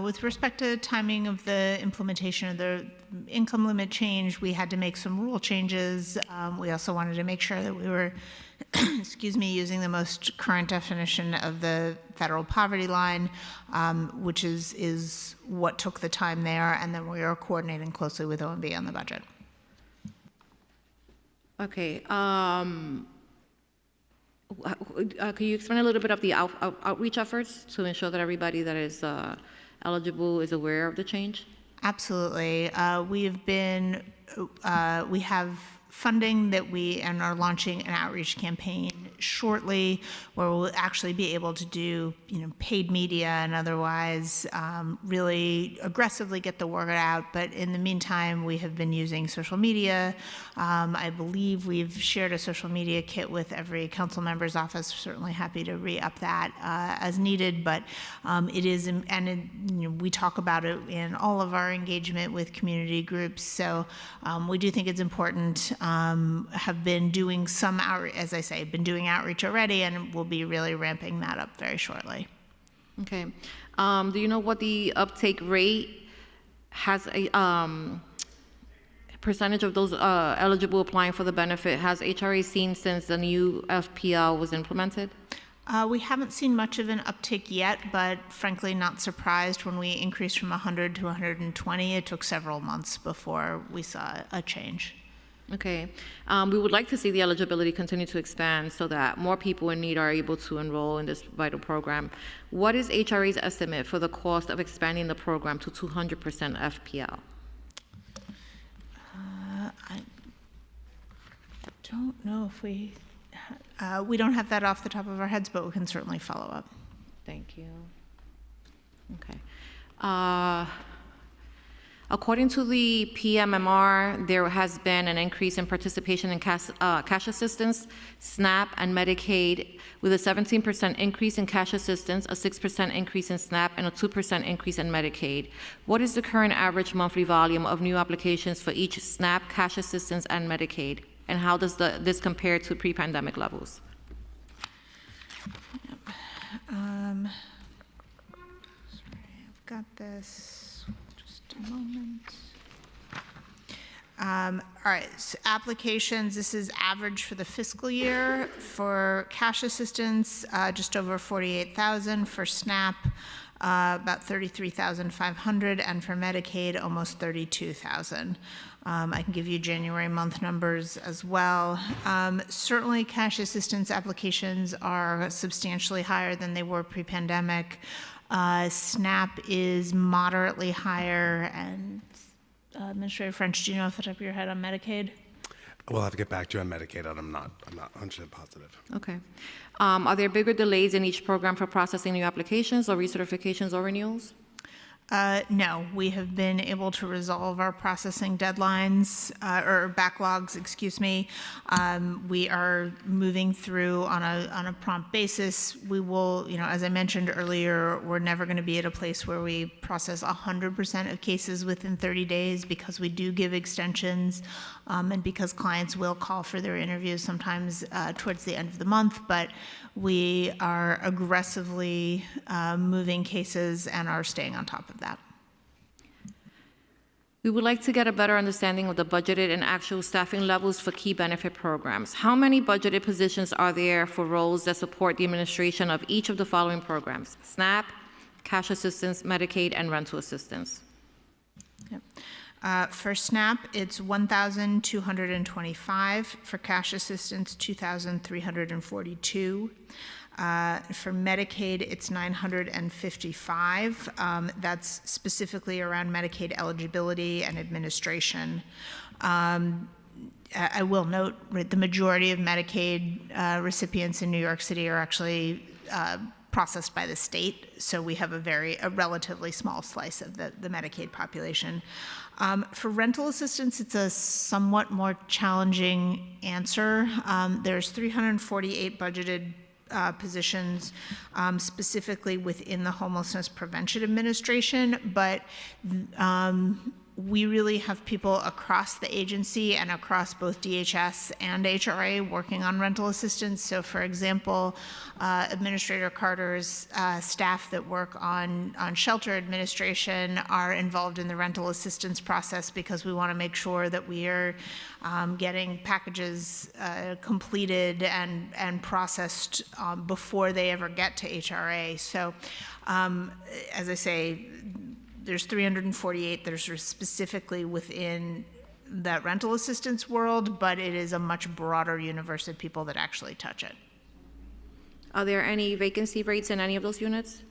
With respect to timing of the implementation of the income limit change, we had to make some rule changes. We also wanted to make sure that we were, using the most current definition of the federal poverty line, which is what took the time there, and then we are coordinating closely with OMB on the budget. Okay. Can you explain a little bit of the outreach efforts to ensure that everybody that is eligible is aware of the change? Absolutely. We have funding that we and are launching an outreach campaign shortly where we'll actually be able to do paid media and otherwise really aggressively get the word out. But in the meantime, we have been using social media. I believe we've shared a social media kit with every council member's office. Certainly happy to re-up that as needed, but it is, and we talk about it in all of our engagement with community groups. So we do think it's important. Have been doing some outreach, as I say, been doing outreach already, and we'll be really ramping that up very shortly. Okay. Do you know what the uptake rate has a percentage of those eligible applying for the benefit has HRA seen since the new FPL was implemented? We haven't seen much of an uptick yet, but frankly not surprised. When we increased from 100 to 120, it took several months before we saw a change. Okay. We would like to see the eligibility continue to expand so that more people in need are able to enroll in this vital program. What is HRA's estimate for the cost of expanding the program to 200% FPL? I don't know if we don't have that off the top of our heads, but we can certainly follow up. Thank you. Okay. According to the PMMR, there has been an increase in participation in cash assistance, SNAP, and Medicaid, with a 17% increase in cash assistance, a 6% increase in SNAP, and a 2% increase in Medicaid. What is the current average monthly volume of new applications for each SNAP, cash assistance, and Medicaid? And how does this compare to pre-pandemic levels? Sorry, I've got this. A moment. All right, so applications, this is average for the fiscal year. For cash assistance, just over 48,000. For SNAP, about 33,500. And for Medicaid, almost 32,000. I can give you January month numbers as well. Certainly cash assistance applications are substantially higher than they were pre-pandemic. SNAP is moderately higher, and Administrator French, do you know off the top of your head on Medicaid? We'll have to get back to you on Medicaid. I'm not 100% positive. Okay. Are there bigger delays in each program for processing new applications or recertifications or renewals? No, we have been able to resolve our processing deadlines, or backlogs, excuse me. We are moving through on a prompt basis. We will, as I mentioned earlier, we're never going to be at a place where we process 100% of cases within 30 days because we do give extensions, and because clients will call for their interviews sometimes towards the end of the month, but we are aggressively moving cases and are staying on top of that. We would like to get a better understanding of the budgeted and actual staffing levels for key benefit programs. How many budgeted positions are there for roles that support the administration of each of the following programs: SNAP, cash assistance, Medicaid, and rental assistance? Yep. For SNAP, it's 1,225. For cash assistance, 2,342. For Medicaid, it's 955. That's specifically around Medicaid eligibility and administration. I will note the majority of Medicaid recipients in New York City are actually processed by the state, so we have a relatively small slice of the Medicaid population. For rental assistance, it's a somewhat more challenging answer. There's 348 budgeted positions specifically within the Homelessness Prevention Administration, but we really have people across the agency and across both DHS and HRA working on rental assistance. So for example, Administrator Carter's staff that work on shelter administration are involved in the rental assistance process because we want to make sure that we are getting packages completed and processed before they ever get to HRA. So as I say, there's 348 that are sort of specifically within that rental assistance world, but it is a much broader universe of people that actually touch it. Are there any vacancy rates in any of those units?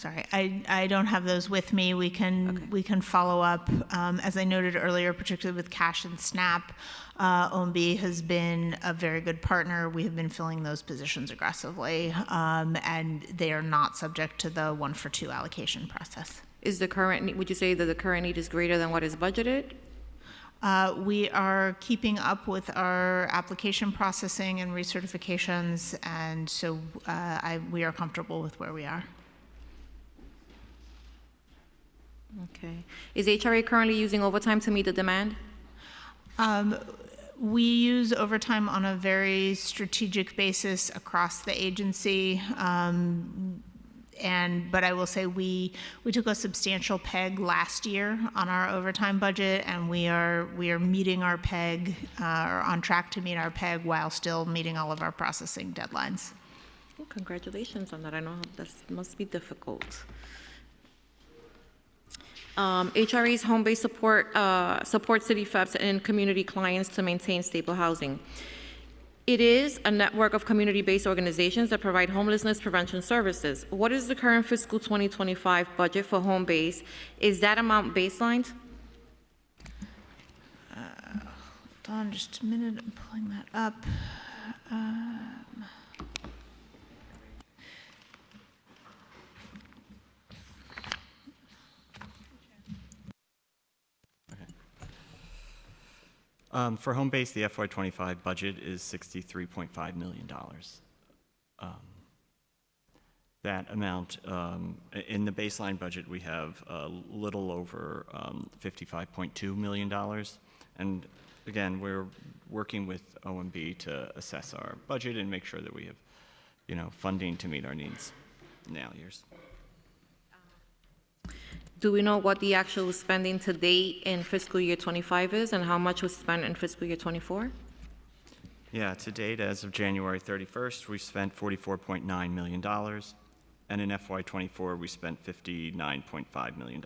sorry, I don't have those with me. We can follow up. As I noted earlier, particularly with Cash and SNAP, OMB has been a very good partner. We have been filling those positions aggressively, and they are not subject to the 1-for-2 allocation process. Is the current, would you say that the current need is greater than what is budgeted? We are keeping up with our application processing and recertifications, and so we are comfortable with where we are. Okay. Is HRA currently using overtime to meet the demand? We use overtime on a very strategic basis across the agency. But I will say we took a substantial peg last year on our overtime budget, and we are meeting our peg, or on track to meet our peg while still meeting all of our processing deadlines. Well, congratulations on that. I know that must be difficult. HRA's home-based support city FEPs and community clients to maintain stable housing. It is a network of community-based organizations that provide homelessness prevention services. What is the current fiscal 2025 budget for home base? Is that amount baselined? Hold on just a minute, I'm pulling that up. For home base, the FY25 budget is $63.5 million. That amount, in the baseline budget, we have a little over $55.2 million. And again, we're working with OMB to assess our budget and make sure that we have, funding to meet our needs in the out years. Do we know what the actual spending to date in fiscal year 25 is and how much was spent in fiscal year 24? Yeah, to date, as of January 31st, we spent $44.9 million. And in FY24, we spent $59.5 million.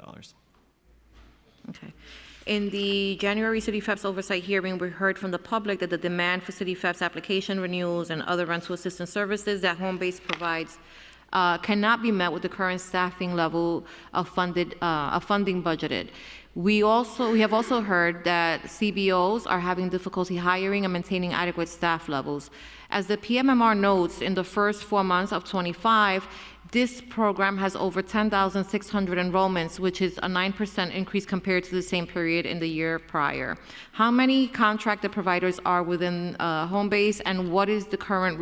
Okay. In the January City FEPS oversight hearing, we heard from the public that the demand for City FEPS application renewals and other rental assistance services that home base provides cannot be met with the current staffing level of funding budgeted. We have also heard that CBOs are having difficulty hiring and maintaining adequate staff levels. As the PMMR notes, in the first 4 months of 25, this program has over 10,600 enrollments, which is a 9% increase compared to the same period in the year prior. How many contracted providers are within home base, and what is the current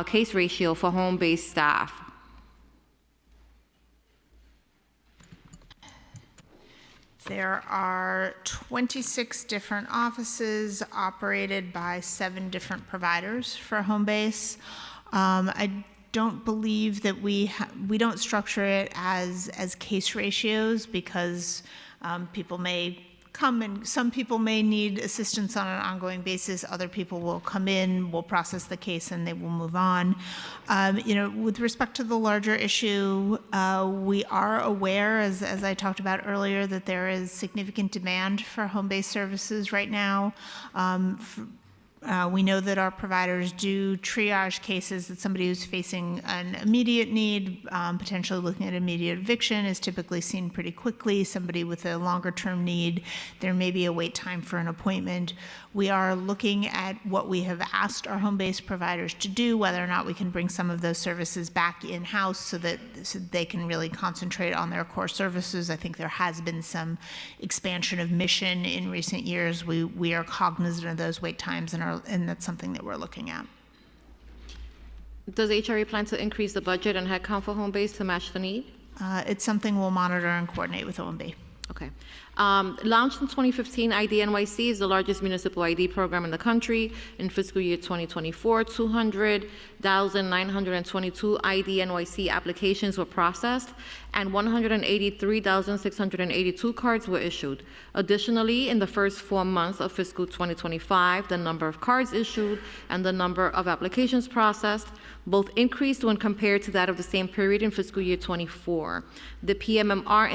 case ratio for home-based staff? There are 26 different offices operated by 7 different providers for home base. I don't believe that we don't structure it as case ratios because people may come and some people may need assistance on an ongoing basis. Other people will come in, will process the case, and they will move on. With respect to the larger issue, we are aware, as I talked about earlier, that there is significant demand for home-based services right now. We know that our providers do triage cases that somebody who's facing an immediate need, potentially looking at immediate eviction, is typically seen pretty quickly. Somebody with a longer-term need, there may be a wait time for an appointment. We are looking at what we have asked our home-based providers to do, whether or not we can bring some of those services back in-house so that they can really concentrate on their core services. I think there has been some expansion of mission in recent years. We are cognizant of those wait times and that's something that we're looking at. Does HRA plan to increase the budget and headcount for home base to match the need? It's something we'll monitor and coordinate with OMB. Okay. Launched in 2015, ID NYC is the largest municipal ID program in the country. In fiscal year 2024, 200,922 ID NYC applications were processed and 183,682 cards were issued. Additionally, in the first 4 months of fiscal 2025, the number of cards issued and the number of applications processed both increased when compared to that of the same period in fiscal year 24. The PMMR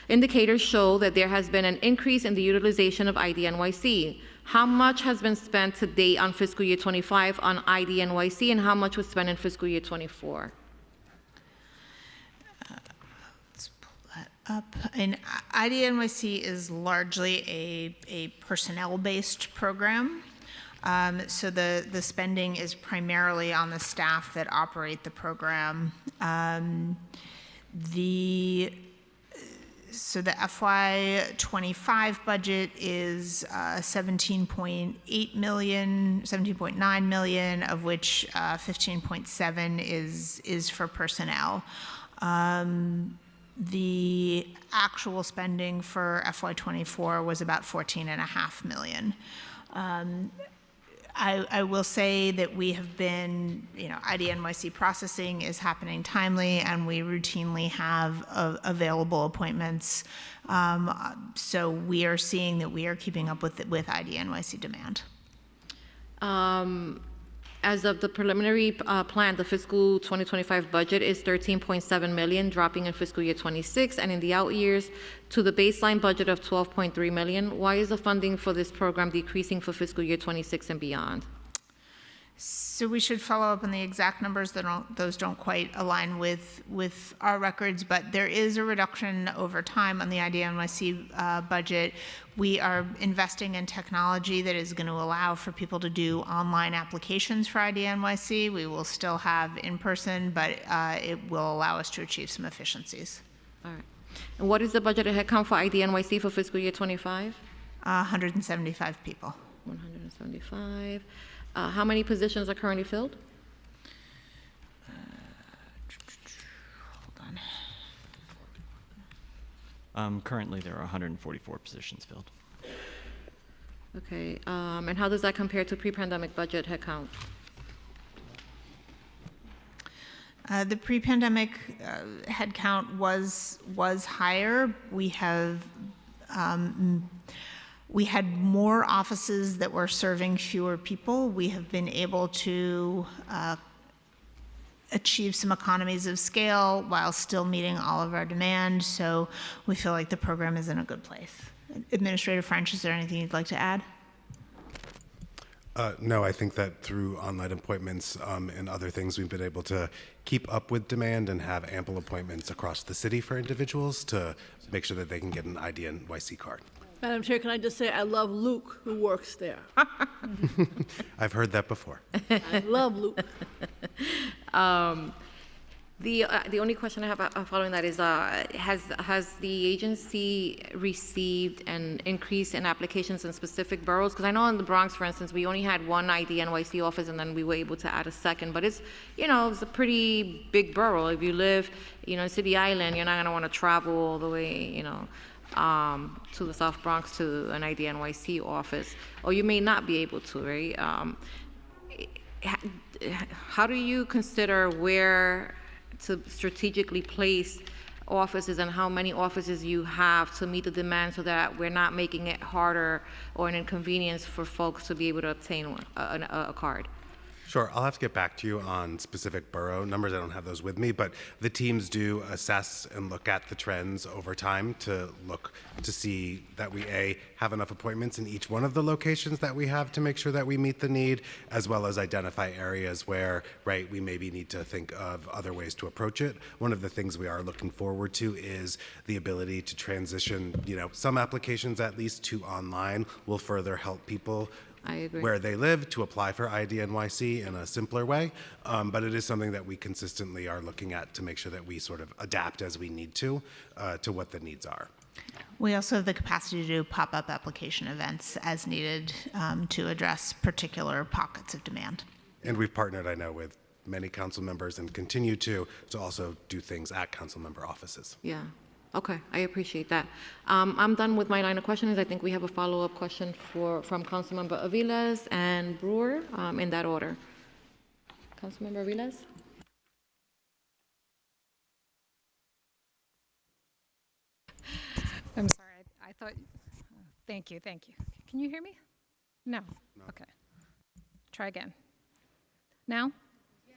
indicators show that there has been an increase in the utilization of ID NYC. How much has been spent to date on fiscal year 25 on ID NYC, and how much was spent in fiscal year 24? And IDNYC is largely a personnel-based program. So the spending is primarily on the staff that operate the program. So the FY25 budget is 17.8 million, 17.9 million, of which 15.7 is for personnel. The actual spending for FY24 was about 14.5 million. I will say that we have been, IDNYC processing is happening timely, and we routinely have available appointments. So we are seeing that we are keeping up with IDNYC demand. As of the preliminary plan, the fiscal 2025 budget is 13.7 million, dropping in fiscal year 26, and in the out years to the baseline budget of 12.3 million. Why is the funding for this program decreasing for fiscal year 26 and beyond? So we should follow up on the exact numbers. Those don't quite align with our records, but there is a reduction over time on the IDNYC budget. We are investing in technology that is going to allow for people to do online applications for IDNYC. We will still have in-person, but it will allow us to achieve some efficiencies. All right. And what is the budget headcount for IDNYC for fiscal year 25? 175 people. 175. How many positions are currently filled? Hold on. Currently, there are 144 positions filled. Okay, and how does that compare to pre-pandemic budget headcount? The pre-pandemic headcount was higher. We had more offices that were serving fewer people. We have been able to achieve some economies of scale while still meeting all of our demand. So we feel like the program is in a good place. Administrator French, is there anything you'd like to add? No, I think that through online appointments and other things, we've been able to keep up with demand and have ample appointments across the city for individuals to make sure that they can get an IDNYC card. Madam Chair, can I just say I love Luke, who works there. I've heard that before. I love Luke. The only question I have following that is, has the agency received an increase in applications in specific boroughs? Because I know in the Bronx, for instance, we only had one IDNYC office, and then we were able to add a second. But it's, it's a pretty big borough. If you live, in City Island, you're not going to want to travel all the way, to the South Bronx to an IDNYC office, or you may not be able to, right? How do you consider where to strategically place offices and how many offices you have to meet the demand so that we're not making it harder or an inconvenience for folks to be able to obtain a card? Sure, I'll have to get back to you on specific borough numbers. I don't have those with me, but the teams do assess and look at the trends over time to look to see that we have enough appointments in each one of the locations that we have to make sure that we meet the need, as well as identify areas where, we maybe need to think of other ways to approach it. One of the things we are looking forward to is the ability to transition, some applications at least to online will further help people I agree. where they live to apply for IDNYC in a simpler way. But it is something that we consistently are looking at to make sure that we sort of adapt as we need to what the needs are. We also have the capacity to do pop-up application events as needed to address particular pockets of demand. And we've partnered, I know, with many council members and continue to also do things at council member offices. Yeah. Okay, I appreciate that. I'm done with my line of questions. I think we have a follow-up question from Councilmember Aviles and Brewer in that order. Councilmember Aviles? I'm sorry, I thought, thank you. Can you hear me? No? Okay. Try again. Now? Yeah.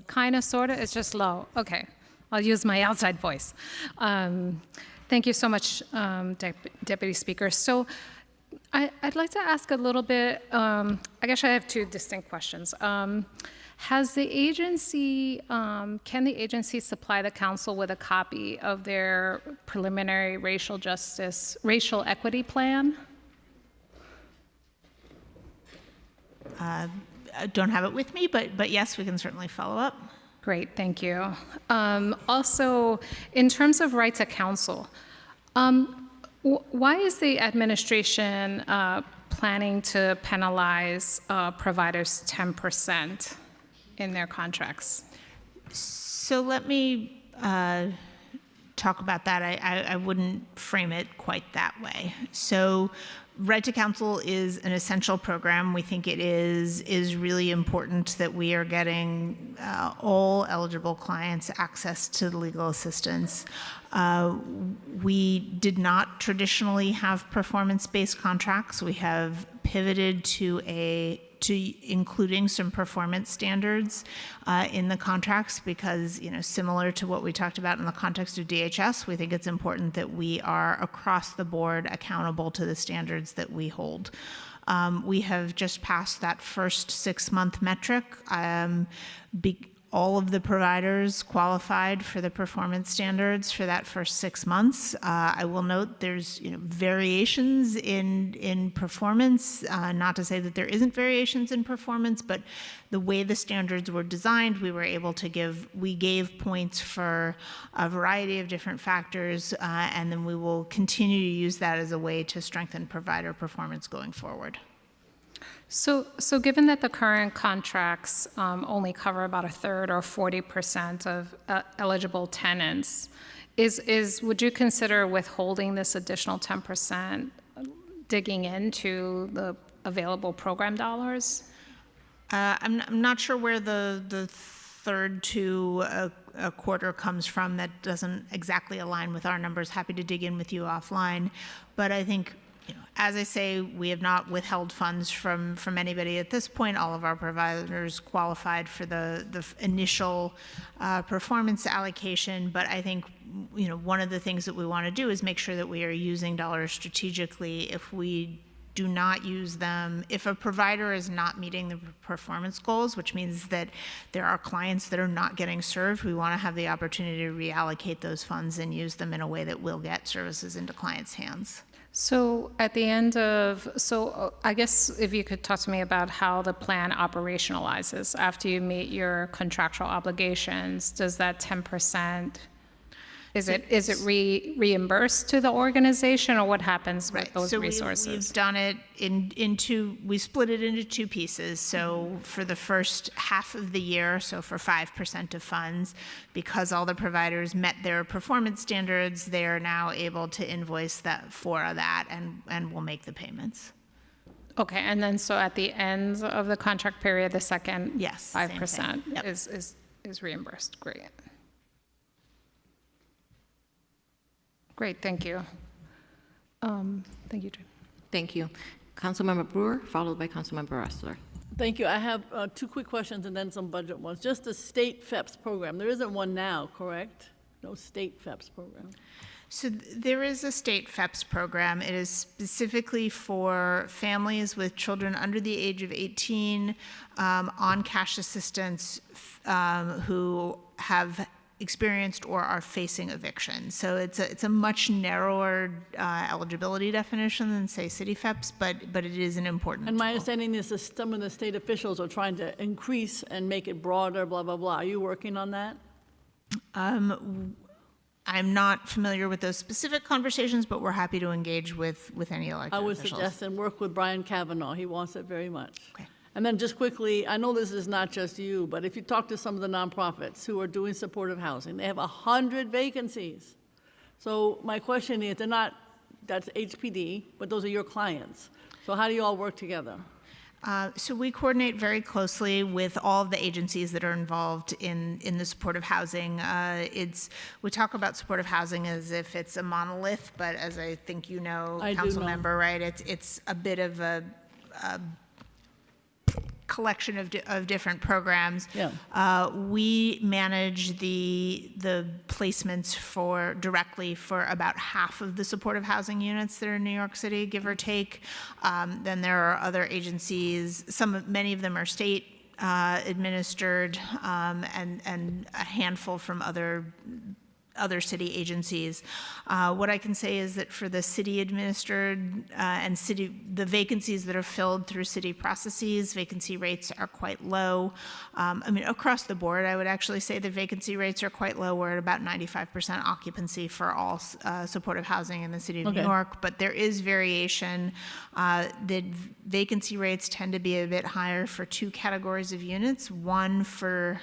Kind of, sort of, it's just low. Okay. I'll use my outside voice. Thank you so much, Deputy Speaker. So I'd like to ask a little bit, I guess I have two distinct questions. Has the agency, can the agency supply the council with a copy of their preliminary racial equity plan? I don't have it with me, but yes, we can certainly follow up. Great, thank you. Also, in terms of right to counsel, why is the administration planning to penalize providers 10% in their contracts? So let me talk about that. I wouldn't frame it quite that way. So Right to Counsel is an essential program. We think it is really important that we are getting all eligible clients access to legal assistance. We did not traditionally have performance-based contracts. We have pivoted to including some performance standards in the contracts because, similar to what we talked about in the context of DHS, we think it's important that we are across the board accountable to the standards that we hold. We have just passed that first 6-month metric. All of the providers qualified for the performance standards for that first 6 months. I will note there's variations in performance. Not to say that there isn't variations in performance, but the way the standards were designed, we gave points for a variety of different factors, and then we will continue to use that as a way to strengthen provider performance going forward. So given that the current contracts only cover about 1/3 or 40% of eligible tenants, would you consider withholding this additional 10%, digging into the available program dollars? I'm not sure where the third to a quarter comes from. That doesn't exactly align with our numbers. Happy to dig in with you offline, but I think, as I say, we have not withheld funds from anybody at this point. All of our providers qualified for the initial performance allocation. But I think, one of the things that we want to do is make sure that we are using dollars strategically. If we do not use them, if a provider is not meeting the performance goals, which means that there are clients that are not getting served, we want to have the opportunity to reallocate those funds and use them in a way that will get services into clients' hands. So at the end I guess if you could talk to me about how the plan operationalizes after you meet your contractual obligations, does that 10%, is it reimbursed to the organization, or what happens with those resources? We've done it we split it into 2 pieces. So for the first half of the year, so for 5% of funds, because all the providers met their performance standards, they are now able to invoice for that and will make the payments. Okay, and then so at the end of the contract period, the second 5% Yep. is reimbursed. Great. Great, thank you. Thank you, Jane. Thank you. Councilmember Brewer, followed by Councilmember Ressler. Thank you. I have 2 quick questions and then some budget ones. Just the state FEPS program. There isn't one now, correct? No state FEPS program. So there is a state FEPS program. It is specifically for families with children under the age of 18 on cash assistance who have experienced or are facing eviction. So it's a much narrower eligibility definition than, say, city FEPS, but it is an important And my tool. understanding is that some of the state officials are trying to increase and make it broader, blah, blah, blah. Are you working on that? I'm not familiar with those specific conversations, but we're happy to engage with any elected I would officials. suggest and work with Brian Kavanaugh. He wants it very much. Okay. And then just quickly, I know this is not just you, but if you talk to some of the nonprofits who are doing supportive housing, they have 100 vacancies. So my question is, that's HPD, but those are your clients. So how do you all work together? So we coordinate very closely with all of the agencies that are involved in the supportive housing. We talk about supportive housing as if it's a monolith, but as I think you know, council member, right? It's a bit of a collection of different programs. Yeah. We manage the placements directly for about half of the supportive housing units that are in New York City, give or take. Then there are other agencies. Many of them are state administered, and a handful from other city agencies. What I can say is that for the city administered the vacancies that are filled through city processes, vacancy rates are quite low. Across the board, I would actually say the vacancy rates are quite low. We're at about 95% occupancy for all supportive housing in the city of New York, but there is variation. The vacancy rates tend to be a bit higher for two categories of units. One for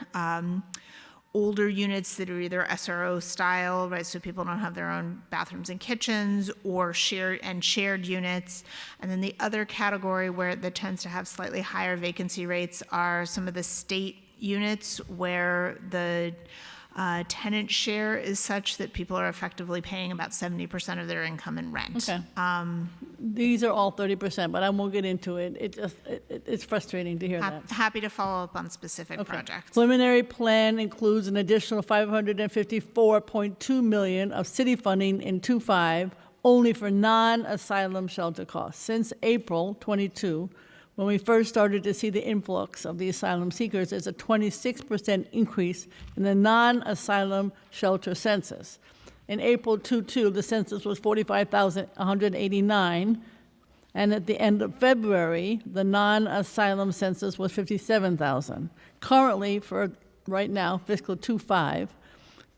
older units that are either SRO style, right, so people don't have their own bathrooms and kitchens, or shared units. And then the other category that tends to have slightly higher vacancy rates are some of the state units where the tenant share is such that people are effectively paying about 70% of their income in rent. Okay. These are all 30%, but I won't get into it. It's frustrating to hear that. Happy to follow up on specific projects. Preliminary plan includes an additional $554.2 million of city funding in 25 only for non-asylum shelter costs. Since April 22, when we first started to see the influx of the asylum seekers, there's a 26% increase in the non-asylum shelter census. In April 22, the census was 45,189, and at the end of February, the non-asylum census was 57,000. Currently, for right now, fiscal 25,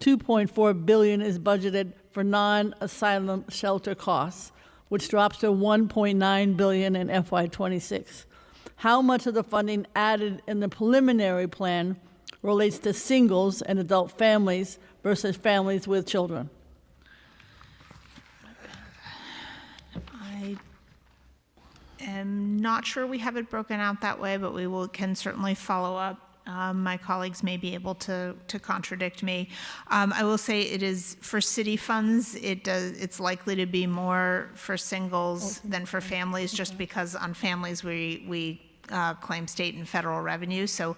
$2.4 billion is budgeted for non-asylum shelter costs, which drops to $1.9 billion in FY26. How much of the funding added in the preliminary plan relates to singles and adult families versus families with children? I am not sure we have it broken out that way, but can certainly follow up. My colleagues may be able to contradict me. I will say it is for city funds. It's likely to be more for singles than for families, just because on families we claim state and federal revenue. So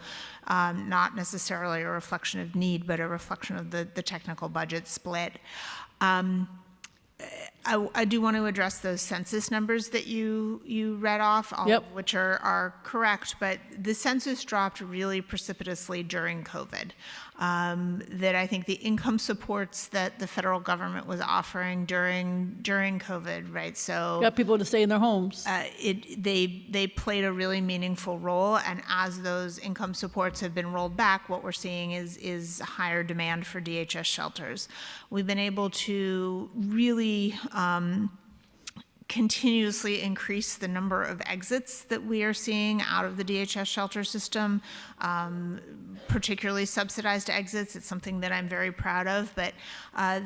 not necessarily a reflection of need, but a reflection of the technical budget split. I do want to address those census numbers that you read off, all of which are correct, but the census dropped really precipitously during COVID. That I think the income supports that the federal government was offering during COVID, right? So got people to stay in their homes. They played a really meaningful role, and as those income supports have been rolled back, what we're seeing is higher demand for DHS shelters. We've been able to really continuously increase the number of exits that we are seeing out of the DHS shelter system, particularly subsidized exits. It's something that I'm very proud of, but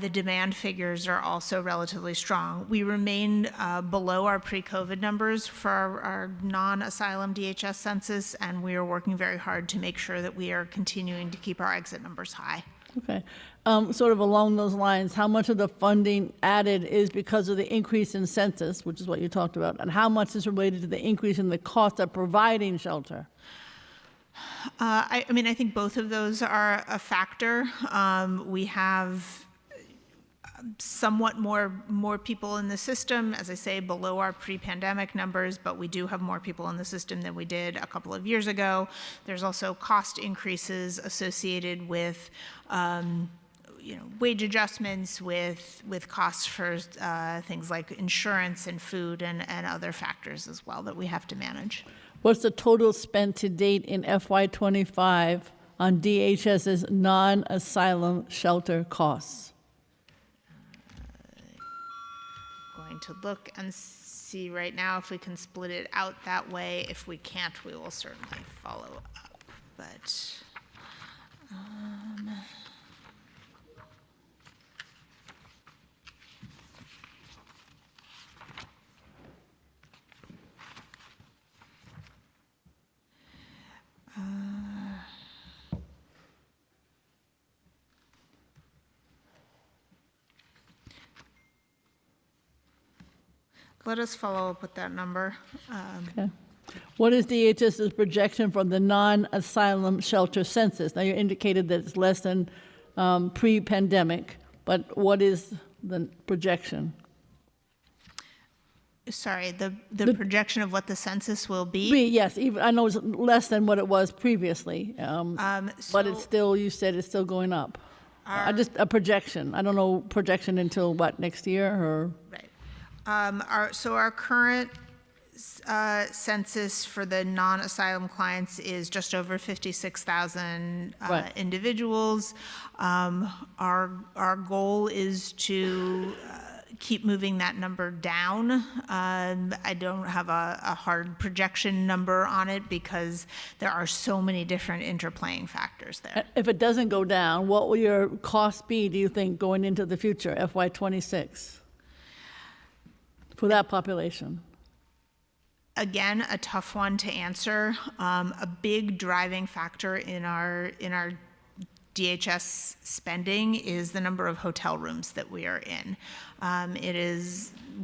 the demand figures are also relatively strong. We remain below our pre-COVID numbers for our non-asylum DHS census, and we are working very hard to make sure that we are continuing to keep our exit numbers high. Okay. Sort of along those lines, how much of the funding added is because of the increase in census, which is what you talked about, and how much is related to the increase in the cost of providing shelter? I think both of those are a factor. We have somewhat more people in the system, as I say, below our pre-pandemic numbers, but we do have more people in the system than we did a couple of years ago. There's also cost increases associated with wage adjustments, with costs for things like insurance and food and other factors as well that we have to manage. What's the total spent to date in FY25 on DHS's non-asylum shelter costs? Going to look and see right now if we can split it out that way. If we can't, we will certainly follow up. But let us follow up with that number. Okay. What is DHS's projection from the non-asylum shelter census? Now, you indicated that it's less than pre-pandemic, but what is the projection? Sorry, the projection of what the census will be? Yes, even, I know it's less than what it was previously, but it's still, you said it's still going up. Just a projection. I don't know projection until what, next year or? Right. Our current census for the non-asylum clients is just over 56,000 individuals. Our goal is to keep moving that number down. I don't have a hard projection number on it because there are so many different interplaying factors there. If it doesn't go down, what will your cost be, do you think, going into the future, FY26, for that population? Again, a tough one to answer. A big driving factor in our DHS spending is the number of hotel rooms that we are in.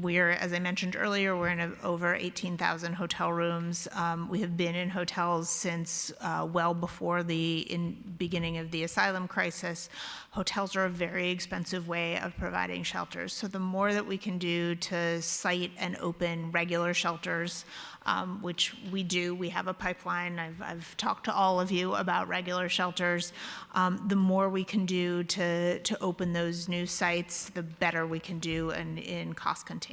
We're, as I mentioned earlier, we're in over 18,000 hotel rooms. We have been in hotels since well before the beginning of the asylum crisis. Hotels are a very expensive way of providing shelters. So the more that we can do to site and open regular shelters, which we do, we have a pipeline. I've talked to all of you about regular shelters. The more we can do to open those new sites, the better we can do in cost containment.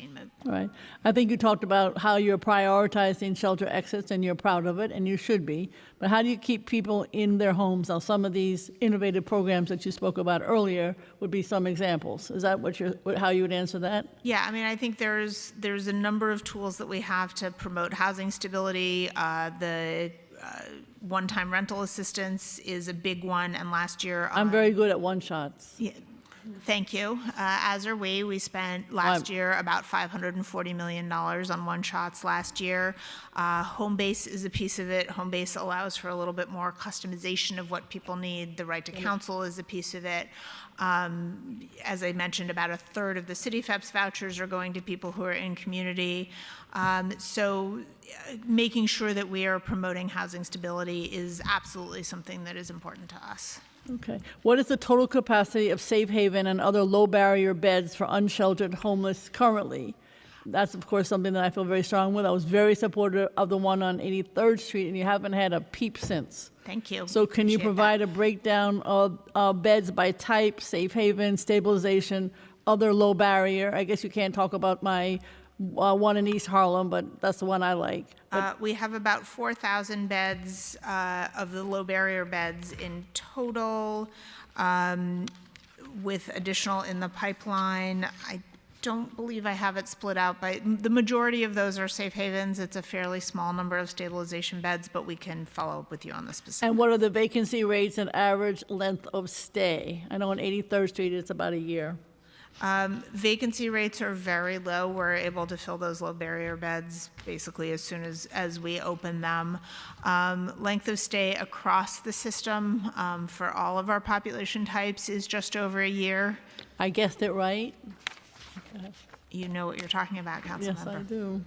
Right. I think you talked about how you're prioritizing shelter exits, and you're proud of it, and you should be. But how do you keep people in their homes? Now, some of these innovative programs that you spoke about earlier would be some examples. Is that how you would answer that? Yeah, I mean, I think there's a number of tools that we have to promote housing stability. The one-time rental assistance is a big one, and last year I'm very good at one-shots. Yeah. Thank you. As are we. We spent last year about $540 million on one-shots last year. Homebase is a piece of it. Homebase allows for a little bit more customization of what people need. The right to counsel is a piece of it. As I mentioned, about a third of the City FEPS vouchers are going to people who are in community. So making sure that we are promoting housing stability is absolutely something that is important to us. Okay. What is the total capacity of safe haven and other low barrier beds for unsheltered homeless currently? That's, of course, something that I feel very strong with. I was very supportive of the one on 83rd Street, and you haven't had a peep since. Thank you. So can you provide a breakdown of beds by type, safe haven, stabilization, other low barrier? I guess you can't talk about my one in East Harlem, but that's the one I like. We have about 4,000 beds of the low barrier beds in total, with additional in the pipeline. I don't believe I have it split out, but the majority of those are safe havens. It's a fairly small number of stabilization beds, but we can follow up with you on the specifics. And what are the vacancy rates and average length of stay? I know on 83rd Street it's about a year. Vacancy rates are very low. We're able to fill those low barrier beds basically as soon as we open them. Length of stay across the system for all of our population types is just over a year. I guessed it right? Okay. You know what you're talking about, Councilmember. Yes, I do.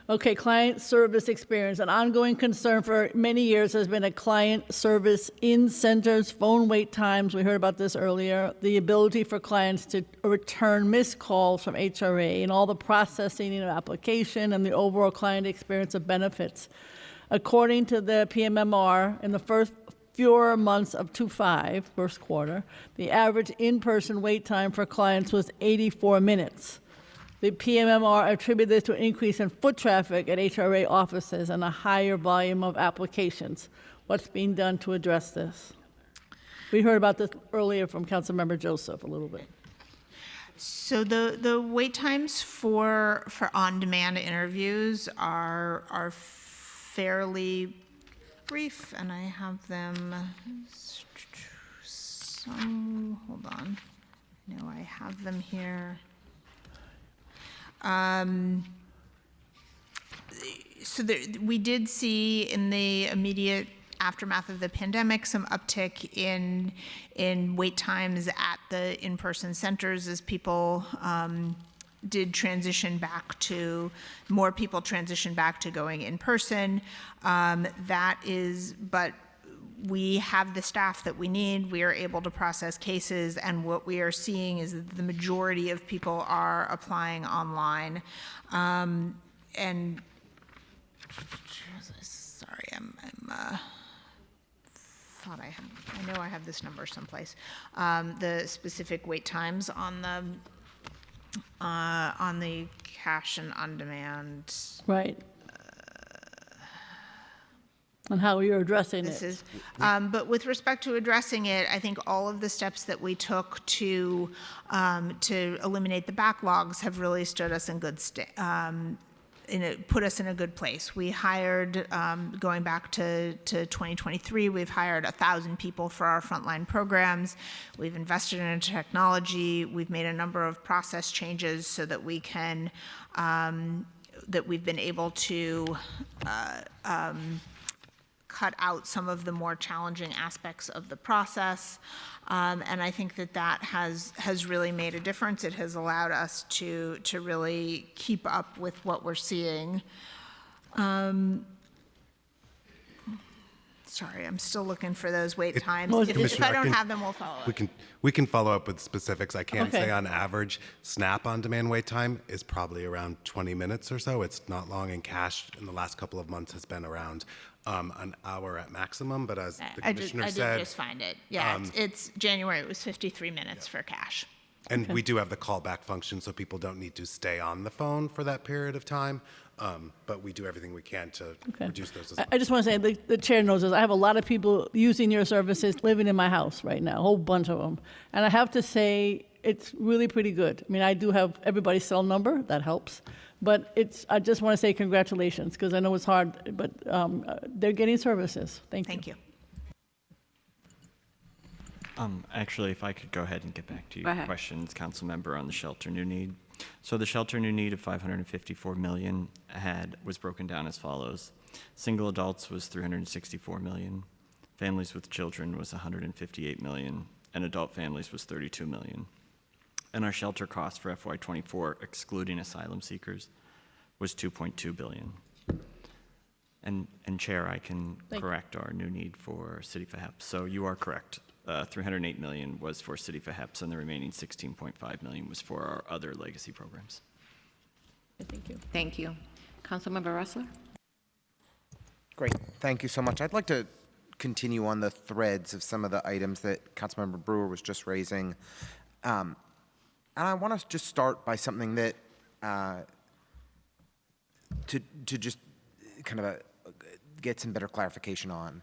Okay, client service experience. An ongoing concern for many years has been a client service in centers, phone wait times. We heard about this earlier. The ability for clients to return missed calls from HRA and all the processing of application and the overall client experience of benefits. According to the PMMR, in the first fewer months of 25, first quarter, the average in-person wait time for clients was 84 minutes. The PMMR attributed this to an increase in foot traffic at HRA offices and a higher volume of applications. What's being done to address this? We heard about this earlier from Councilmember Joseph a little bit. So the wait times for on-demand interviews are fairly brief, and I have them. Hold on. No, I have them here. We did see in the immediate aftermath of the pandemic some uptick in wait times at the in-person centers as people did transition back to, more people transition back to going in person. But we have the staff that we need. We are able to process cases, and what we are seeing is that the majority of people are applying online. And sorry, I'm thought I know I have this number someplace. The specific wait times on the cash and on demand. Right. And how you're addressing it. But with respect to addressing it, I think all of the steps that we took to eliminate the backlogs have really stood us in good put us in a good place. We hired, going back to 2023, we've hired 1,000 people for our frontline programs. We've invested in technology. We've made a number of process changes so that we can, that we've been able to cut out some of the more challenging aspects of the process. And I think that has really made a difference. It has allowed us to really keep up with what we're seeing. Sorry, I'm still looking for those wait times. If I don't have them, we'll follow up. We can follow up with specifics. I can't say on average, SNAP on-demand wait time is probably around 20 minutes or so. It's not long, and cash in the last couple of months has been around an hour at maximum. But as the commissioner said, I did just find it. Yeah, it's January. It was 53 minutes for cash. And we do have the callback function, so people don't need to stay on the phone for that period of time. But we do everything we can to reduce those as well. I just want to say, the chair knows this, I have a lot of people using your services living in my house right now, a whole bunch of them. And I have to say, it's really pretty good. I mean, I do have everybody's cell number, that helps. But I just want to say congratulations, because I know it's hard, but they're getting services. Thank you. Actually, if I could go ahead and get back to your questions, Council Member, on the shelter new need. So the shelter new need of $554 million was broken down as follows. Single adults was $364 million, families with children was $158 million, and adult families was $32 million. And our shelter cost for FY24, excluding asylum seekers, was $2.2 billion. And Chair, I can correct our new need for City for HEPS. So you are correct. $308 million was for City for HEPS, and the remaining $16.5 million was for our other legacy programs. Thank you. Thank you. Councilmember Ressler? Great. Thank you so much. I'd like to continue on the threads of some of the items that Councilmember Brewer was just raising. And I want to just start by something that, to just kind of get some better clarification on.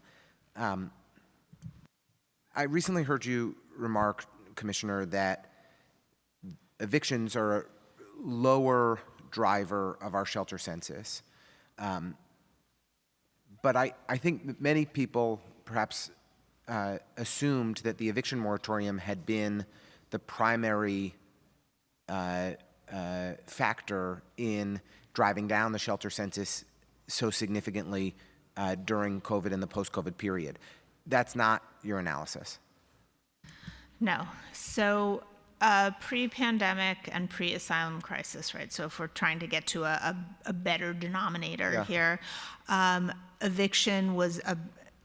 I recently heard you remark, Commissioner, that evictions are a lower driver of our shelter census. But I think that many people perhaps assumed that the eviction moratorium had been the primary factor in driving down the shelter census so significantly during COVID and the post-COVID period. That's not your analysis. No. So pre-pandemic and pre-asylum crisis, right? So if we're trying to get to a better denominator here, eviction was,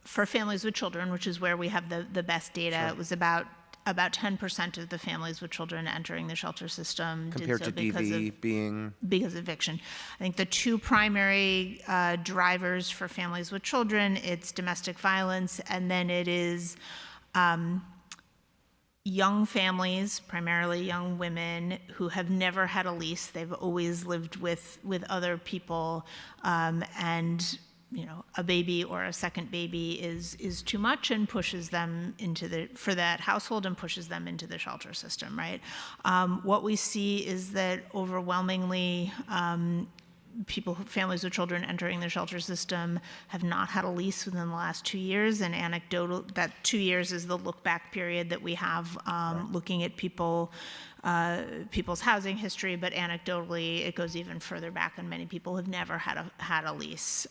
for families with children, which is where we have the best data, it was about 10% of the families with children entering the shelter system compared to DV being? Because of eviction. I think the two primary drivers for families with children, it's domestic violence, and then it is young families, primarily young women, who have never had a lease. They've always lived with other people, and a baby or a second baby is too much and pushes them for that household and pushes them into the shelter system, right? What we see is that overwhelmingly families with children entering the shelter system have not had a lease within the last 2 years, and anecdotal, that 2 years is the look back period that we have looking at people's housing history, but anecdotally it goes even further back, and many people have never had a lease.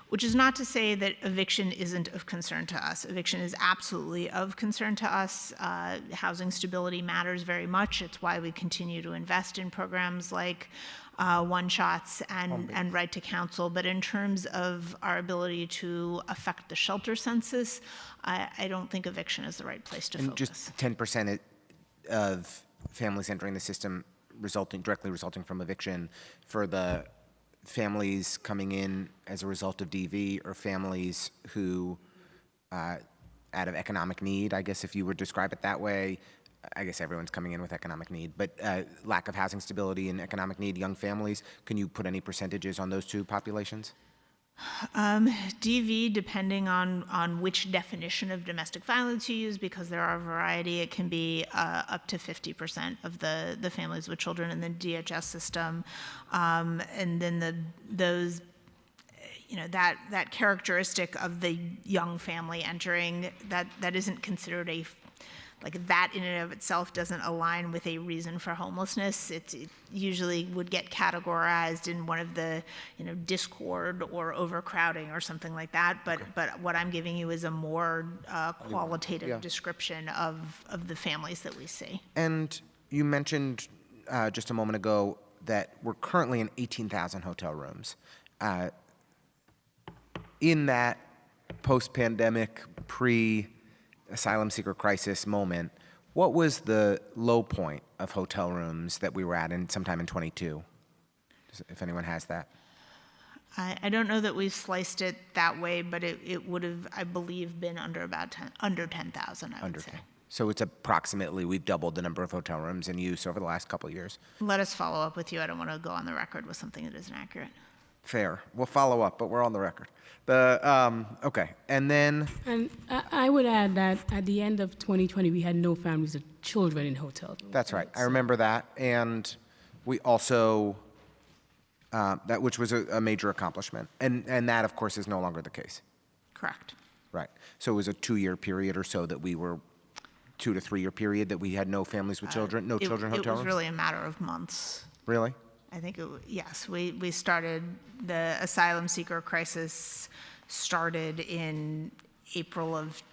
Which is not to say that eviction isn't of concern to us. Eviction is absolutely of concern to us. Housing stability matters very much. It's why we continue to invest in programs like one-shots and right to counsel. But in terms of our ability to affect the shelter census, I don't think eviction is the right place to focus. Just 10% of families entering the system directly resulting from eviction for the families coming in as a result of DV, or families who, out of economic need, I guess if you would describe it that way. I guess everyone's coming in with economic need, but lack of housing stability and economic need, young families. Can you put any percentages on those two populations? DV, depending on which definition of domestic violence you use, because there are a variety, it can be up to 50% of the families with children in the DHS system. And then those, that characteristic of the young family entering, that isn't considered that in and of itself doesn't align with a reason for homelessness. It usually would get categorized in one of the, discord or overcrowding or something like that. But what I'm giving you is a more qualitative description of the families that we see. And you mentioned just a moment ago that we're currently in 18,000 hotel rooms. In that post-pandemic, asylum seeker crisis moment, what was the low point of hotel rooms that we were at sometime in 22? If anyone has that. I don't know that we've sliced it that way, but it would have, I believe, been under 10,000, I would say. So it's approximately, we've doubled the number of hotel rooms in use over the last couple of years. Let us follow up with you. I don't want to go on the record with something that isn't accurate. Fair. We'll follow up, but we're on the record. Okay. And then... And I would add that at the end of 2020, we had no families with children in hotels. That's right. I remember that. And we also... which was a major accomplishment. And that, of course, is no longer the case. Correct. Right. So it was a 2-year period or so that we were... 2 to 3 year period that we had no families with children, no children hotel rooms? It was really a matter of months. Really? I think, yes. We started, the asylum seeker crisis started in April of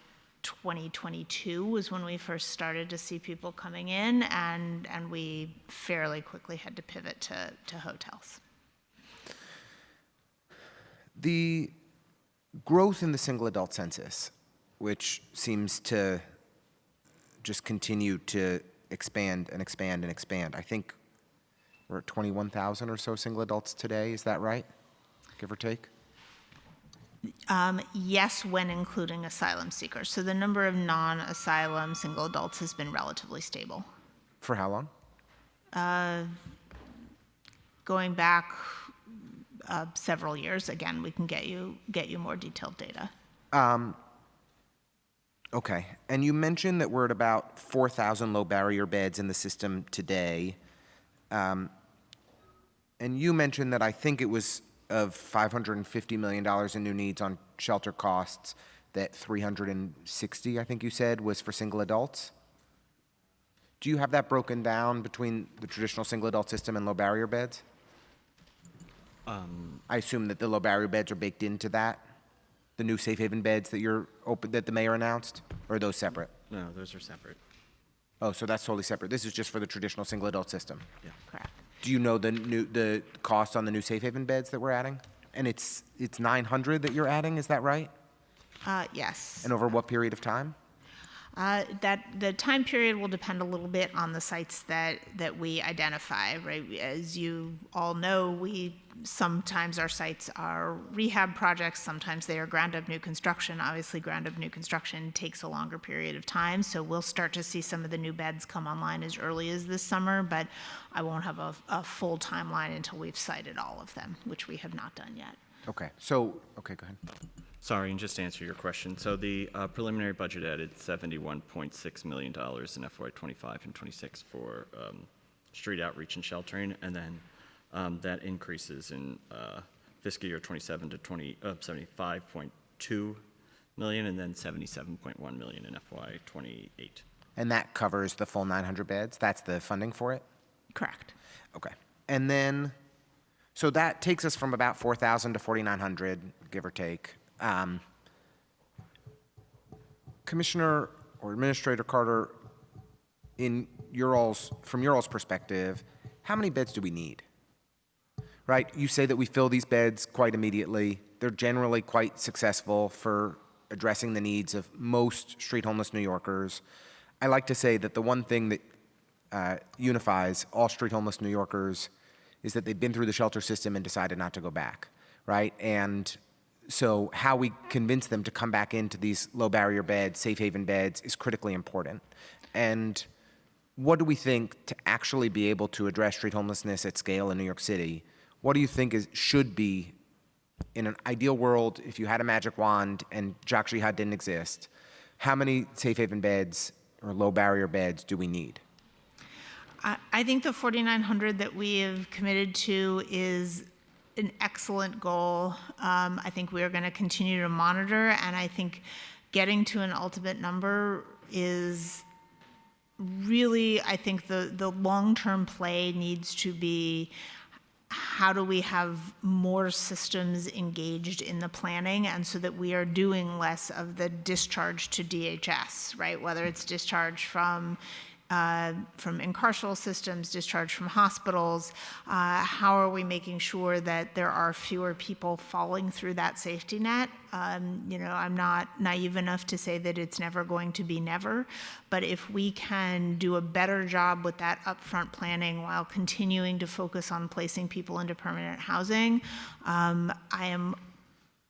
2022 was when we first started to see people coming in, and we fairly quickly had to pivot to hotels. The growth in the single adult census, which seems to just continue to expand and expand and expand. I think we're at 21,000 or so single adults today. Is that right? Give or take? Yes, when including asylum seekers. So the number of non-asylum single adults has been relatively stable. For how long? Going back several years. Again, we can get you more detailed data. Okay. And you mentioned that we're at about 4,000 low barrier beds in the system today. And you mentioned that I think it was of $550 million in new needs on shelter costs, that 360, I think you said, was for single adults. Do you have that broken down between the traditional single adult system and low barrier beds? I assume that the low barrier beds are baked into that? The new safe haven beds that the mayor announced? Or are those separate? No, those are separate. Oh, so that's totally separate. This is just for the traditional single adult system? Yeah. Correct. Do you know the cost on the new safe haven beds that we're adding? And it's 900 that you're adding, is that right? Yes. And over what period of time? That the time period will depend a little bit on the sites that we identify, right? As you all know, sometimes our sites are rehab projects, sometimes they are ground up new construction. Obviously, ground up new construction takes a longer period of time, so we'll start to see some of the new beds come online as early as this summer, but I won't have a full timeline until we've sited all of them, which we have not done yet. Okay, go ahead. Sorry, and just to answer your question, so the preliminary budget added $71.6 million in FY25 and 26 for street outreach and sheltering, and then that increases in fiscal year 27 to 75.2 million, and then 77.1 million in FY28. And that covers the full 900 beds? That's the funding for it? Correct. Okay. And then, so that takes us from about 4,000 to 4,900, give or take. Commissioner or Administrator Carter, from your all's perspective, how many beds do we need? right? You say that we fill these beds quite immediately. They're generally quite successful for addressing the needs of most street homeless New Yorkers. I like to say that the one thing that unifies all street homeless New Yorkers is that they've been through the shelter system and decided not to go back, right? And so how we convince them to come back into these low barrier beds, safe haven beds, is critically important. And what do we think to actually be able to address street homelessness at scale in New York City? What do you think should be, in an ideal world, if you had a magic wand and Jacques Jihad didn't exist, how many safe haven beds or low barrier beds do we need? I think the 4,900 that we have committed to is an excellent goal. I think we are going to continue to monitor, and I think getting to an ultimate number is really, I think the long-term play needs to be, how do we have more systems engaged in the planning, and so that we are doing less of the discharge to DHS, right? Whether it's discharge from incarceral systems, discharge from hospitals, how are we making sure that there are fewer people falling through that safety net? I'm not naive enough to say that it's never going to be never, but if we can do a better job with that upfront planning while continuing to focus on placing people into permanent housing, I am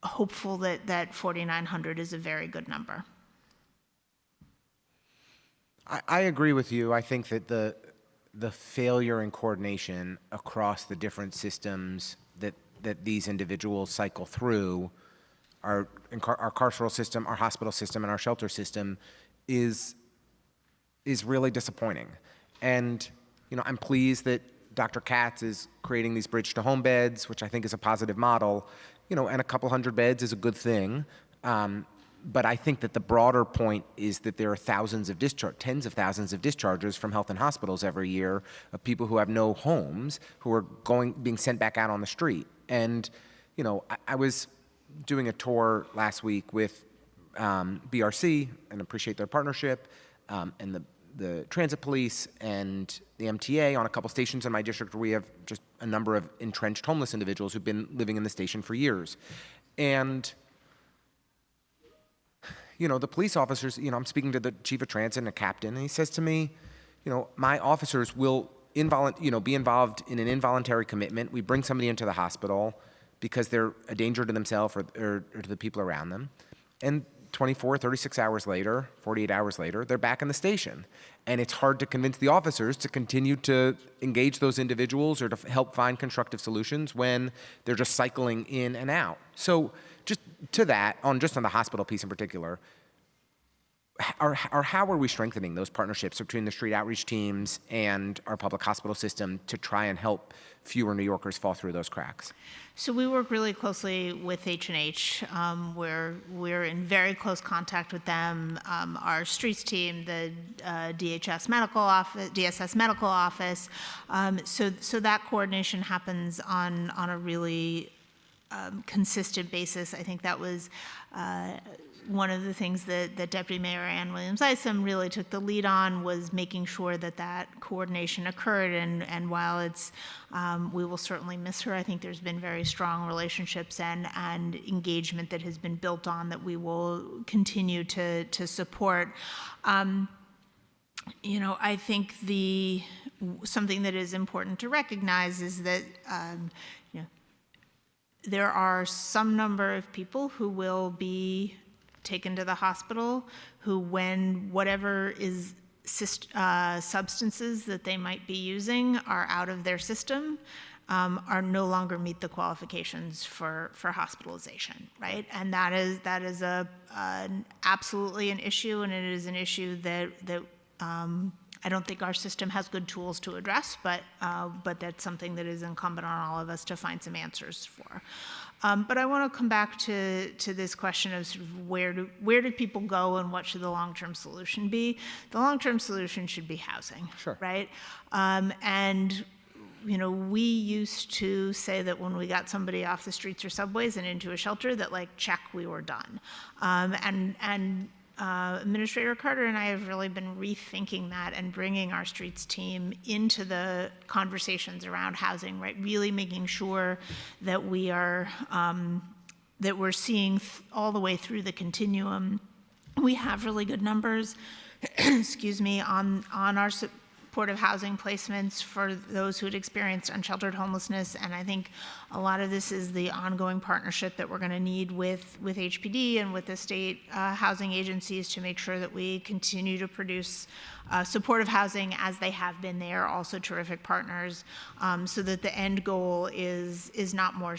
hopeful that 4,900 is a very good number. I agree with you. I think that the failure in coordination across the different systems that these individuals cycle through, our carceral system, our hospital system, and our shelter system, is really disappointing. And I'm pleased that Dr. Katz is creating these bridge to home beds, which I think is a positive model. And a couple hundred beds is a good thing. But I think that the broader point is that there are tens of thousands of discharges from health and hospitals every year of people who have no homes, who are being sent back out on the street. And, I was doing a tour last week with BRC, and appreciate their partnership, and the transit police and the MTA on a couple stations in my district where we have just a number of entrenched homeless individuals who've been living in the station for years. And the police officers, I'm speaking to the chief of transit and a captain, and he says to me, my officers will be involved in an involuntary commitment. We bring somebody into the hospital because they're a danger to themselves or to the people around them. And 24, 36 hours later, 48 hours later, they're back in the station. And it's hard to convince the officers to continue to engage those individuals or to help find constructive solutions when they're just cycling in and out. So just to that, on the hospital piece in particular, how are we strengthening those partnerships between the street outreach teams and our public hospital system to try and help fewer New Yorkers fall through those cracks? So we work really closely with H&H. We're in very close contact with them. Our streets team, the DSS medical office. So that coordination happens on a really consistent basis. I think that was one of the things that Deputy Mayor Ann Williams-Isom really took the lead on, was making sure that coordination occurred. And while we will certainly miss her, I think there's been very strong relationships and engagement that has been built on that we will continue to support. I think something that is important to recognize is that there are some number of people who will be taken to the hospital who, when whatever is substances that they might be using are out of their system, are no longer meet the qualifications for hospitalization, right? And that is absolutely an issue, and it is an issue that I don't think our system has good tools to address, but that's something that is incumbent on all of us to find some answers for. But I want to come back to this question of sort of where do people go and what should the long-term solution be? The long-term solution should be housing, sure, right? And we used to say that when we got somebody off the streets or subways and into a shelter, that check, we were done. Administrator Carter and I have really been rethinking that and bringing our streets team into the conversations around housing, right? Really making sure that we are, that we're seeing all the way through the continuum. We have really good numbers, excuse me, on our supportive housing placements for those who had experienced unsheltered homelessness. And I think a lot of this is the ongoing partnership that we're going to need with HPD and with the state housing agencies to make sure that we continue to produce supportive housing as they have been. They are also terrific partners, so that the end goal is not more.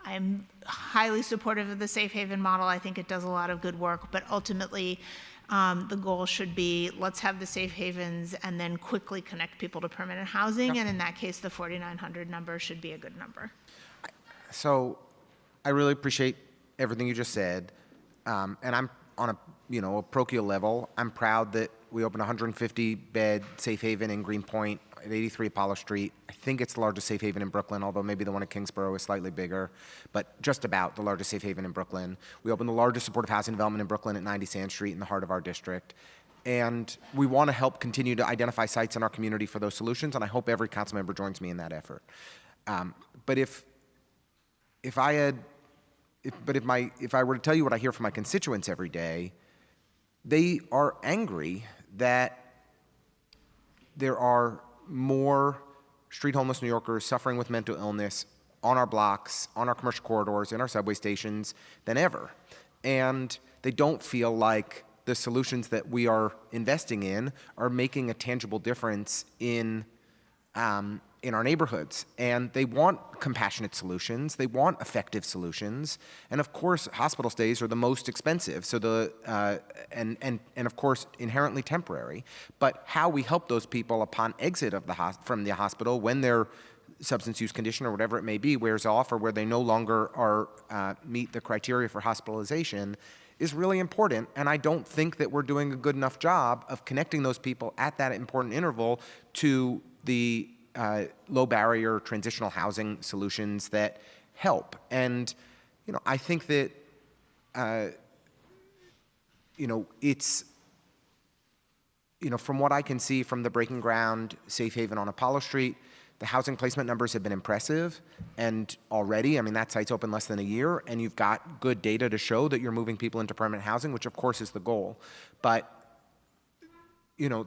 I'm highly supportive of the safe haven model. I think it does a lot of good work, but ultimately, the goal should be, let's have the safe havens and then quickly connect people to permanent housing. And in that case, the 4,900 number should be a good number. So I really appreciate everything you just said. And I'm on a parochial level. I'm proud that we opened a 150-bed safe haven in Greenpoint at 83 Apollo Street. I think it's the largest safe haven in Brooklyn, although maybe the one at Kingsborough is slightly bigger, but just about the largest safe haven in Brooklyn. We opened the largest supportive housing development in Brooklyn at 90 Sand Street in the heart of our district. And we want to help continue to identify sites in our community for those solutions, and I hope every council member joins me in that effort. But if I were to tell you what I hear from my constituents every day, they are angry that there are more street homeless New Yorkers suffering with mental illness on our blocks, on our commercial corridors, in our subway stations than ever. And they don't feel like the solutions that we are investing in are making a tangible difference in our neighborhoods. And they want compassionate solutions. They want effective solutions. And of course, hospital stays are the most expensive. So and of course, inherently temporary. But how we help those people upon exit of from the hospital when their substance use condition or whatever it may be wears off, or where they no longer are meet the criteria for hospitalization, is really important. And I don't think that we're doing a good enough job of connecting those people at that important interval to the low barrier transitional housing solutions that help. And, I think that, it's, from what I can see from the Breaking Ground Safe Haven on Apollo Street, the housing placement numbers have been impressive. And already, that site's open less than a year, and you've got good data to show that you're moving people into permanent housing, which of course is the goal. But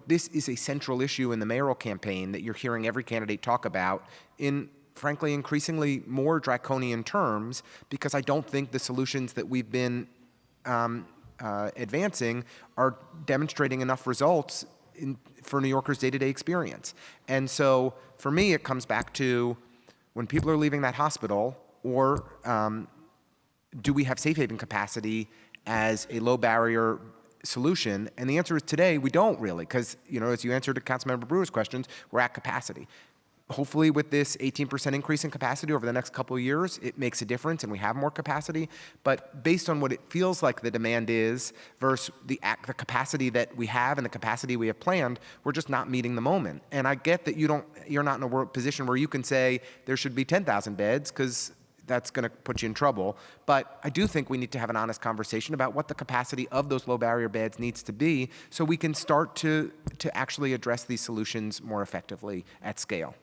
this is a central issue in the mayoral campaign that you're hearing every candidate talk about in, frankly, increasingly more draconian terms, because I don't think the solutions that we've been advancing are demonstrating enough results for New Yorkers' day-to-day experience. And so for me, it comes back to when people are leaving that hospital, or do we have safe haven capacity as a low barrier solution? And the answer is today, we don't really, because, as you answered to Councilmember Brewer's questions, we're at capacity. Hopefully with this 18% increase in capacity over the next couple of years, it makes a difference and we have more capacity. But based on what it feels like the demand is versus the capacity that we have and the capacity we have planned, we're just not meeting the moment. And I get that you're not in a position where you can say there should be 10,000 beds, because that's going to put you in trouble. But I do think we need to have an honest conversation about what the capacity of those low barrier beds needs to be, so we can start to actually address these solutions more effectively at scale.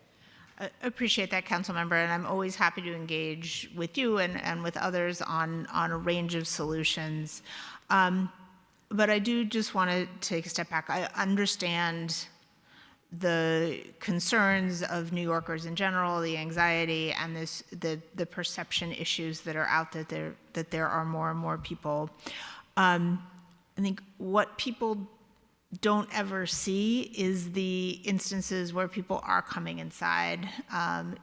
I appreciate that, council member, and I'm always happy to engage with you and with others on a range of solutions. But I do just want to take a step back. I understand the concerns of New Yorkers in general, the anxiety, and the perception issues that are out there, that there are more and more people. I think what people don't ever see is the instances where people are coming inside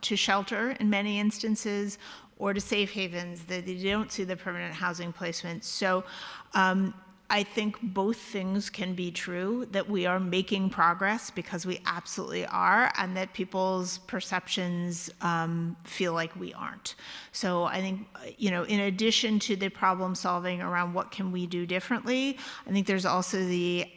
to shelter in many instances, or to safe havens, that they don't see the permanent housing placement. So I think both things can be true, that we are making progress, because we absolutely are, and that people's perceptions feel like we aren't. So I think, in addition to the problem solving around what can we do differently, I think there's also the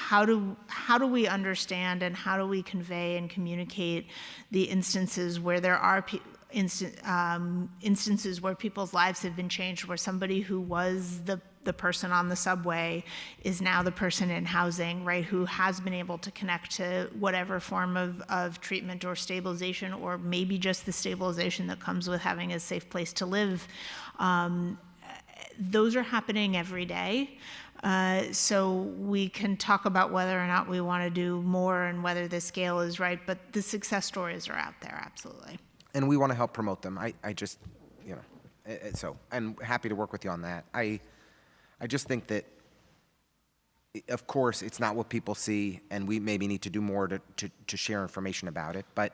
how do we understand and how do we convey and communicate the instances where there are instances where people's lives have been changed, where somebody who was the person on the subway is now the person in housing, right, who has been able to connect to whatever form of treatment or stabilization, or maybe just the stabilization that comes with having a safe place to live. Those are happening every day. So we can talk about whether or not we want to do more and whether the scale is right, but the success stories are out there, absolutely. And we want to help promote them. I just, so, and happy to work with you on that. I just think that, of course, it's not what people see, and we maybe need to do more to share information about it. But,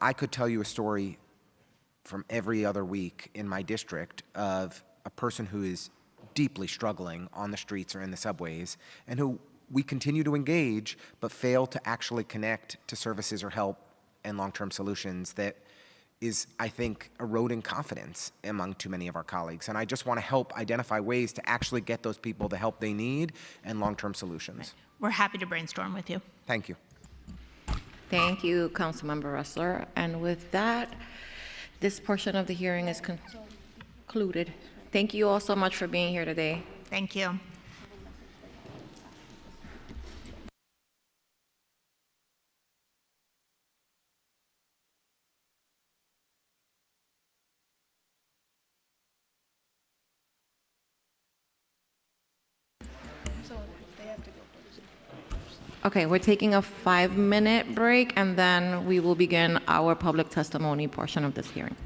I could tell you a story from every other week in my district of a person who is deeply struggling on the streets or in the subways, and who we continue to engage, but fail to actually connect to services or help and long-term solutions that is, I think, eroding confidence among too many of our colleagues. And I just want to help identify ways to actually get those people the help they need and long-term solutions. Right. We're happy to brainstorm with you. Thank you. Thank you, Councilmember Ressler. And with that, this portion of the hearing is concluded. Thank you all so much for being here today. Thank you. Okay, we're taking a 5-minute break, and then we will begin our public testimony portion of this hearing.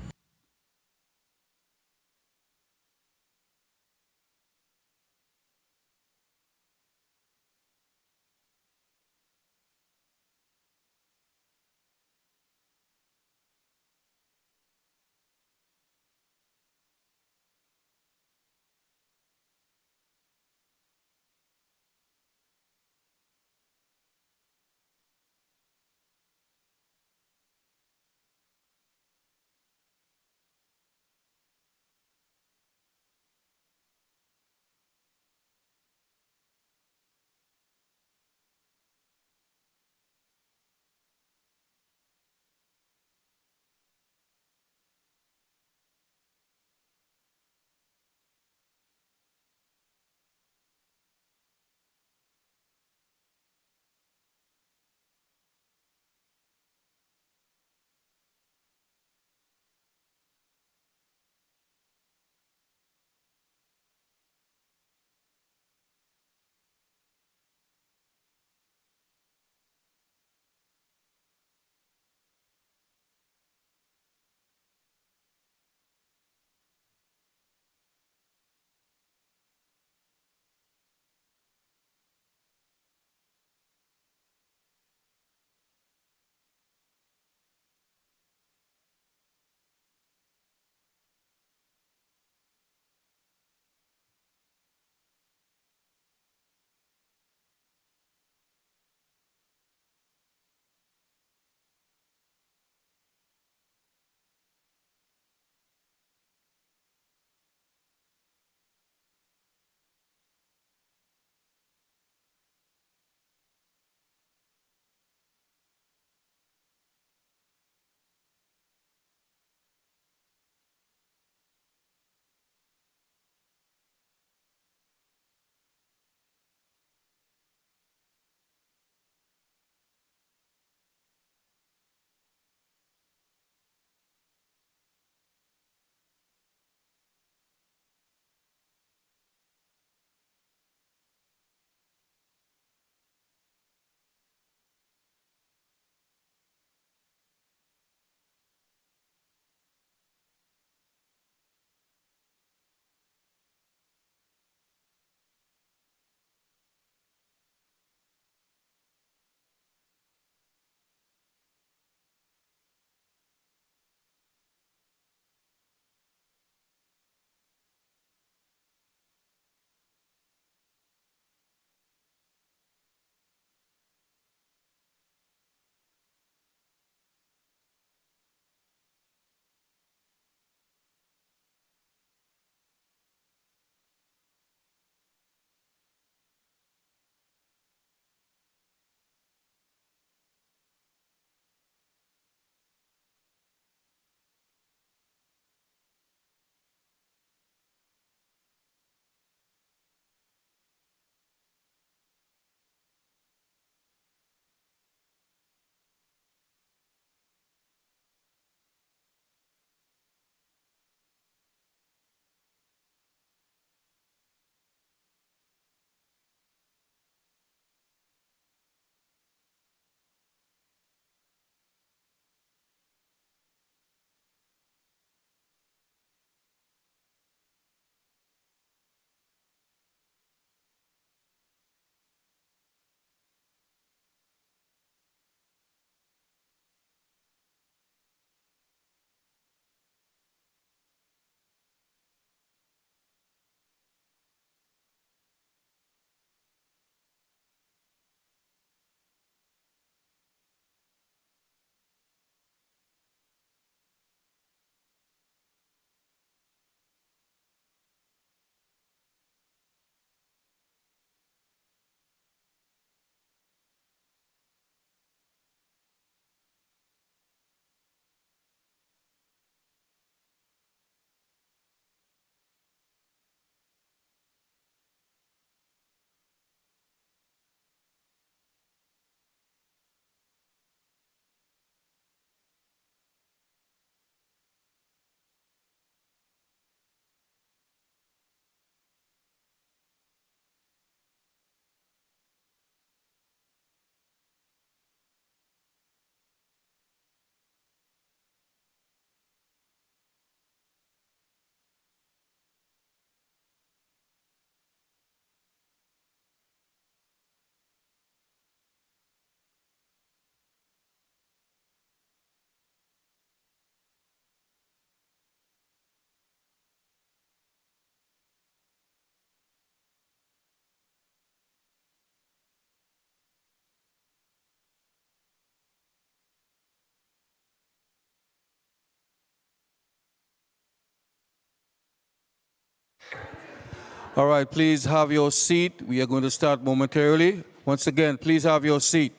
All right, please have your seat. We are going to start momentarily. Once again, please have your seat.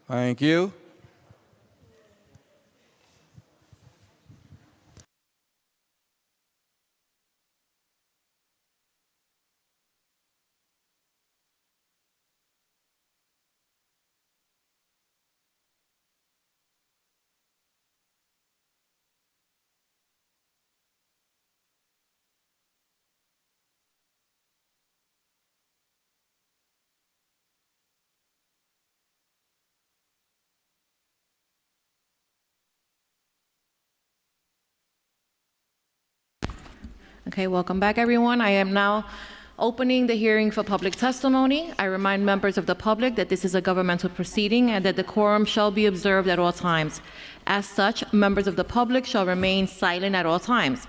Thank you. Okay, welcome back, everyone. I am now opening the hearing for public testimony. I remind members of the public that this is a governmental proceeding and that the quorum shall be observed at all times. As such, members of the public shall remain silent at all times.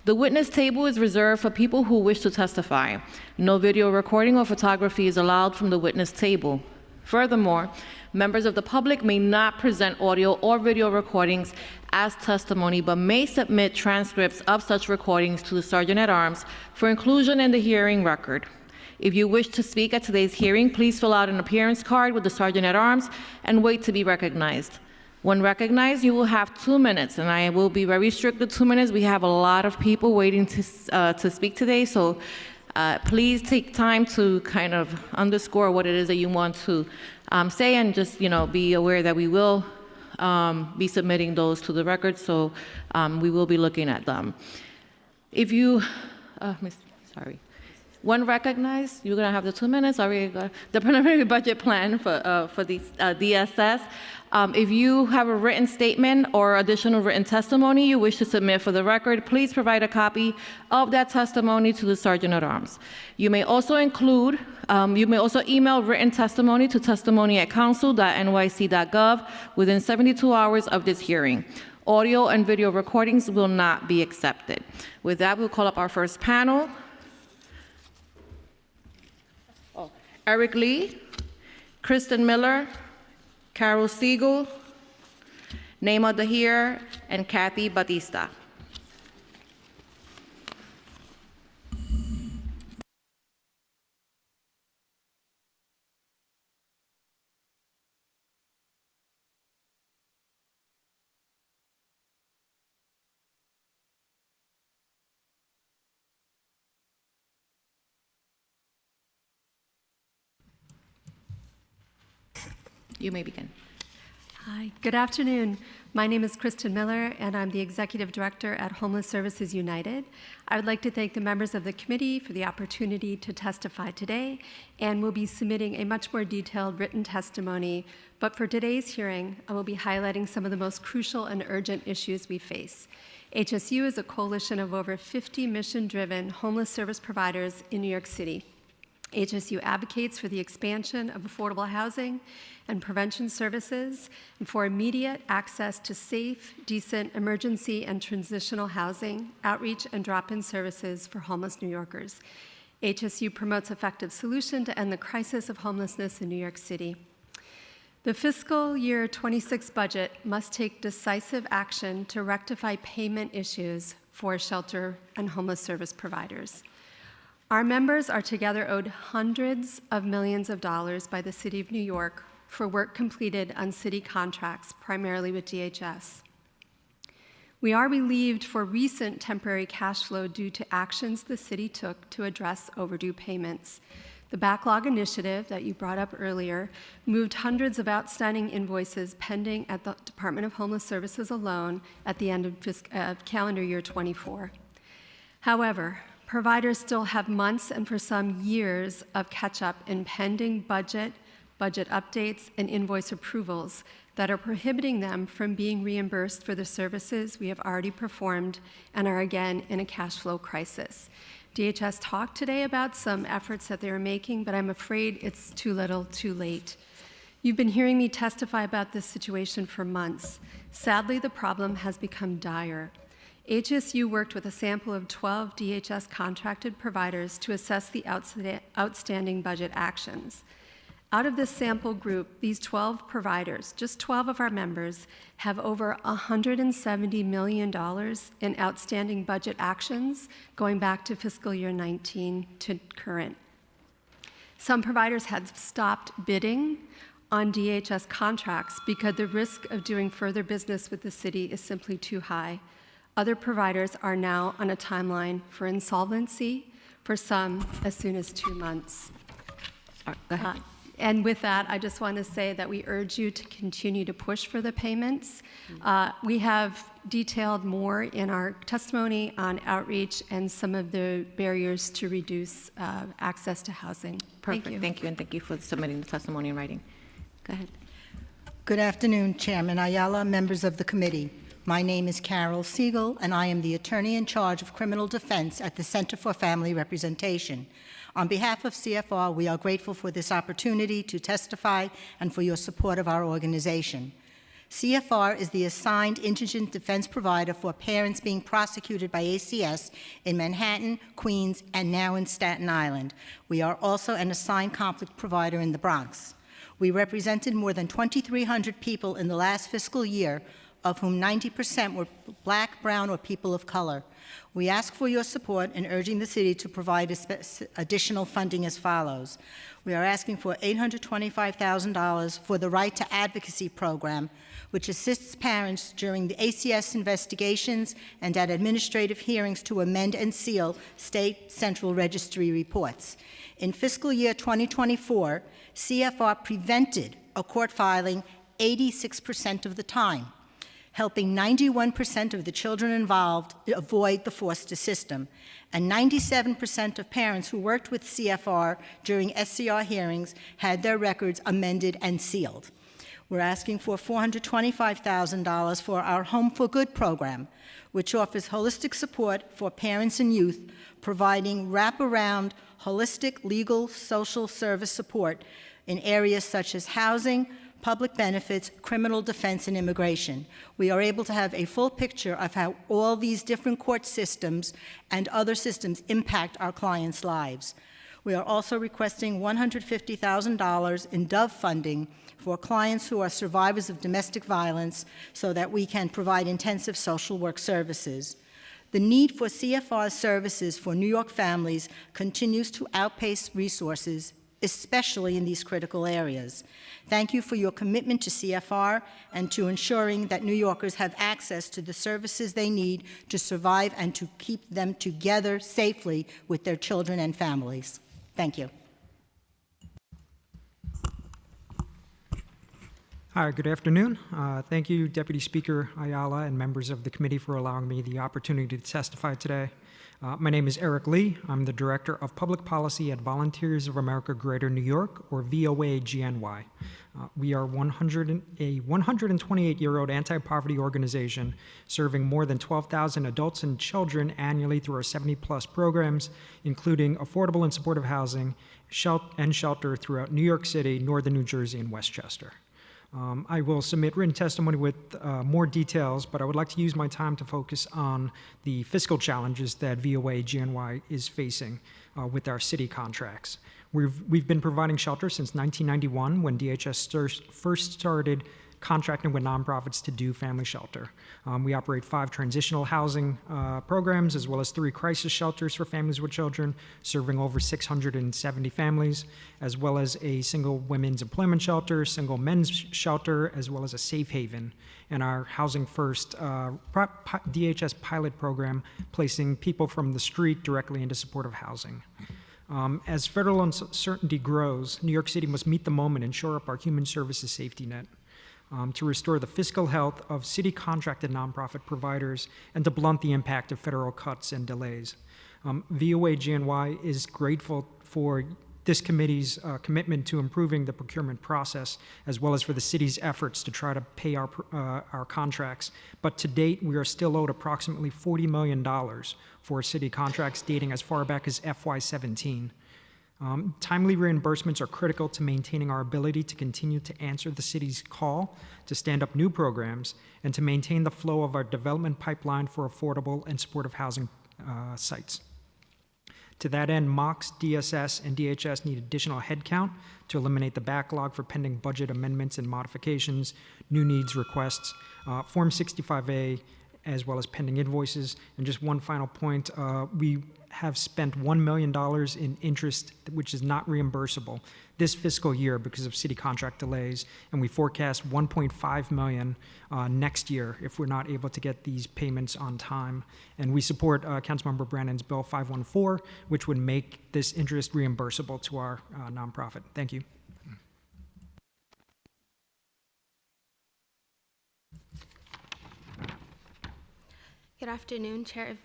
The witness table is reserved for people who wish to testify. No video recording or photography is allowed from the witness table. Furthermore, members of the public may not present audio or video recordings as testimony, but may submit transcripts of such recordings to the Sergeant-at-Arms for inclusion in the hearing record. If you wish to speak at today's hearing, please fill out an appearance card with the Sergeant-at-Arms and wait to be recognized. When recognized, you will have 2 minutes, and I will be very strict with 2 minutes. We have a lot of people waiting to speak today, so please take time to kind of underscore what it is that you want to say, and just be aware that we will be submitting those to the record, so we will be looking at them. If you, when recognized, you're gonna have the 2 minutes. The preliminary budget plan for the DSS. If you have a written statement or additional written testimony you wish to submit for the record, please provide a copy of that testimony to the Sergeant-at-Arms. You may also email written testimony to testimony@council.nyc.gov within 72 hours of this hearing. Audio and video recordings will not be accepted. With that, we'll call up our first panel. Eric Lee, Kristen Miller, Carol Siegel, Naima Dahir, and Kathy Batista. You may begin. Hi, good afternoon. My name is Kristen Miller, and I'm the Executive Director at Homeless Services United. I would like to thank the members of the committee for the opportunity to testify today, and will be submitting a much more detailed written testimony. But for today's hearing, I will be highlighting some of the most crucial and urgent issues we face. HSU is a coalition of over 50 mission-driven homeless service providers in New York City. HSU advocates for the expansion of affordable housing and prevention services, and for immediate access to safe, decent, emergency, and transitional housing, outreach, and drop-in services for homeless New Yorkers. HSU promotes effective solutions to end the crisis of homelessness in New York City. The fiscal year 26 budget must take decisive action to rectify payment issues for shelter and homeless service providers. Our members are together owed hundreds of millions of dollars by the City of New York for work completed on city contracts, primarily with DHS. We are relieved for recent temporary cash flow due to actions the city took to address overdue payments. The backlog initiative that you brought up earlier moved hundreds of outstanding invoices pending at the Department of Homeless Services alone at the end of calendar year 24. However, providers still have months and for some years of catch-up in pending budget updates, and invoice approvals that are prohibiting them from being reimbursed for the services we have already performed and are again in a cash flow crisis. DHS talked today about some efforts that they are making, but I'm afraid it's too little, too late. You've been hearing me testify about this situation for months. Sadly, the problem has become dire. HSU worked with a sample of 12 DHS contracted providers to assess the outstanding budget actions. Out of this sample group, these 12 providers, just 12 of our members, have over $170 million in outstanding budget actions going back to fiscal year 19 to current. Some providers have stopped bidding on DHS contracts because the risk of doing further business with the city is simply too high. Other providers are now on a timeline for insolvency, for some as soon as 2 months. Go ahead. And with that, I just want to say that we urge you to continue to push for the payments. We have detailed more in our testimony on outreach and some of the barriers to reduce access to housing. Perfect. Thank you, and thank you for submitting the testimony in writing. Go ahead. Good afternoon, Chairman Ayala, members of the committee. My name is Carol Siegel, and I am the attorney in charge of criminal defense at the Center for Family Representation. On behalf of CFR, we are grateful for this opportunity to testify and for your support of our organization. CFR is the assigned indigent defense provider for parents being prosecuted by ACS in Manhattan, Queens, and now in Staten Island. We are also an assigned conflict provider in the Bronx. We represented more than 2,300 people in the last fiscal year, of whom 90% were Black, brown, or people of color. We ask for your support in urging the city to provide additional funding as follows. We are asking for $825,000 for the Right to Advocacy program, which assists parents during the ACS investigations and at administrative hearings to amend and seal state central registry reports. In fiscal year 2024, CFR prevented a court filing 86% of the time, helping 91% of the children involved avoid the foster system, and 97% of parents who worked with CFR during SCR hearings had their records amended and sealed. We're asking for $425,000 for our Home for Good program, which offers holistic support for parents and youth, providing wraparound, holistic, legal, social service support in areas such as housing, public benefits, criminal defense, and immigration. We are able to have a full picture of how all these different court systems and other systems impact our clients' lives. We are also requesting $150,000 in DOVE funding for clients who are survivors of domestic violence so that we can provide intensive social work services. The need for CFR services for New York families continues to outpace resources, especially in these critical areas. Thank you for your commitment to CFR and to ensuring that New Yorkers have access to the services they need to survive and to keep them together safely with their children and families. Thank you. Hi, good afternoon. Thank you, Deputy Speaker Ayala and members of the committee for allowing me the opportunity to testify today. My name is Eric Lee. I'm the Director of Public Policy at Volunteers of America Greater New York, or VOA-GNY. We are a 128-year-old anti-poverty organization serving more than 12,000 adults and children annually through our 70-plus programs, including affordable and supportive housing and shelter throughout New York City, Northern New Jersey, and Westchester. I will submit written testimony with more details, but I would like to use my time to focus on the fiscal challenges that VOA-GNY is facing with our city contracts. We've been providing shelter since 1991 when DHS first started contracting with nonprofits to do family shelter. We operate 5 transitional housing programs as well as 3 crisis shelters for families with children, serving over 670 families, as well as a single women's employment shelter, single men's shelter, as well as a safe haven, and our Housing First DHS pilot program, placing people from the street directly into supportive housing. As federal uncertainty grows, New York City must meet the moment and shore up our human services safety net. To restore the fiscal health of city-contracted nonprofit providers and to blunt the impact of federal cuts and delays. VOA-GNY is grateful for this committee's commitment to improving the procurement process, as well as for the city's efforts to try to pay our contracts. But to date, we are still owed approximately $40 million for city contracts dating as far back as FY17. Timely reimbursements are critical to maintaining our ability to continue to answer the city's call to stand up new programs and to maintain the flow of our development pipeline for affordable and supportive housing sites. To that end, MOX, DSS, and DHS need additional headcount to eliminate the backlog for pending budget amendments and modifications, new needs requests, Form 65A, as well as pending invoices. And just one final point, we have spent $1 million in interest, which is not reimbursable this fiscal year because of city contract delays, and we forecast $1.5 million next year if we're not able to get these payments on time. And we support Councilmember Brannon's Bill 514, which would make this interest reimbursable to our nonprofit. Thank you. Good afternoon, Chair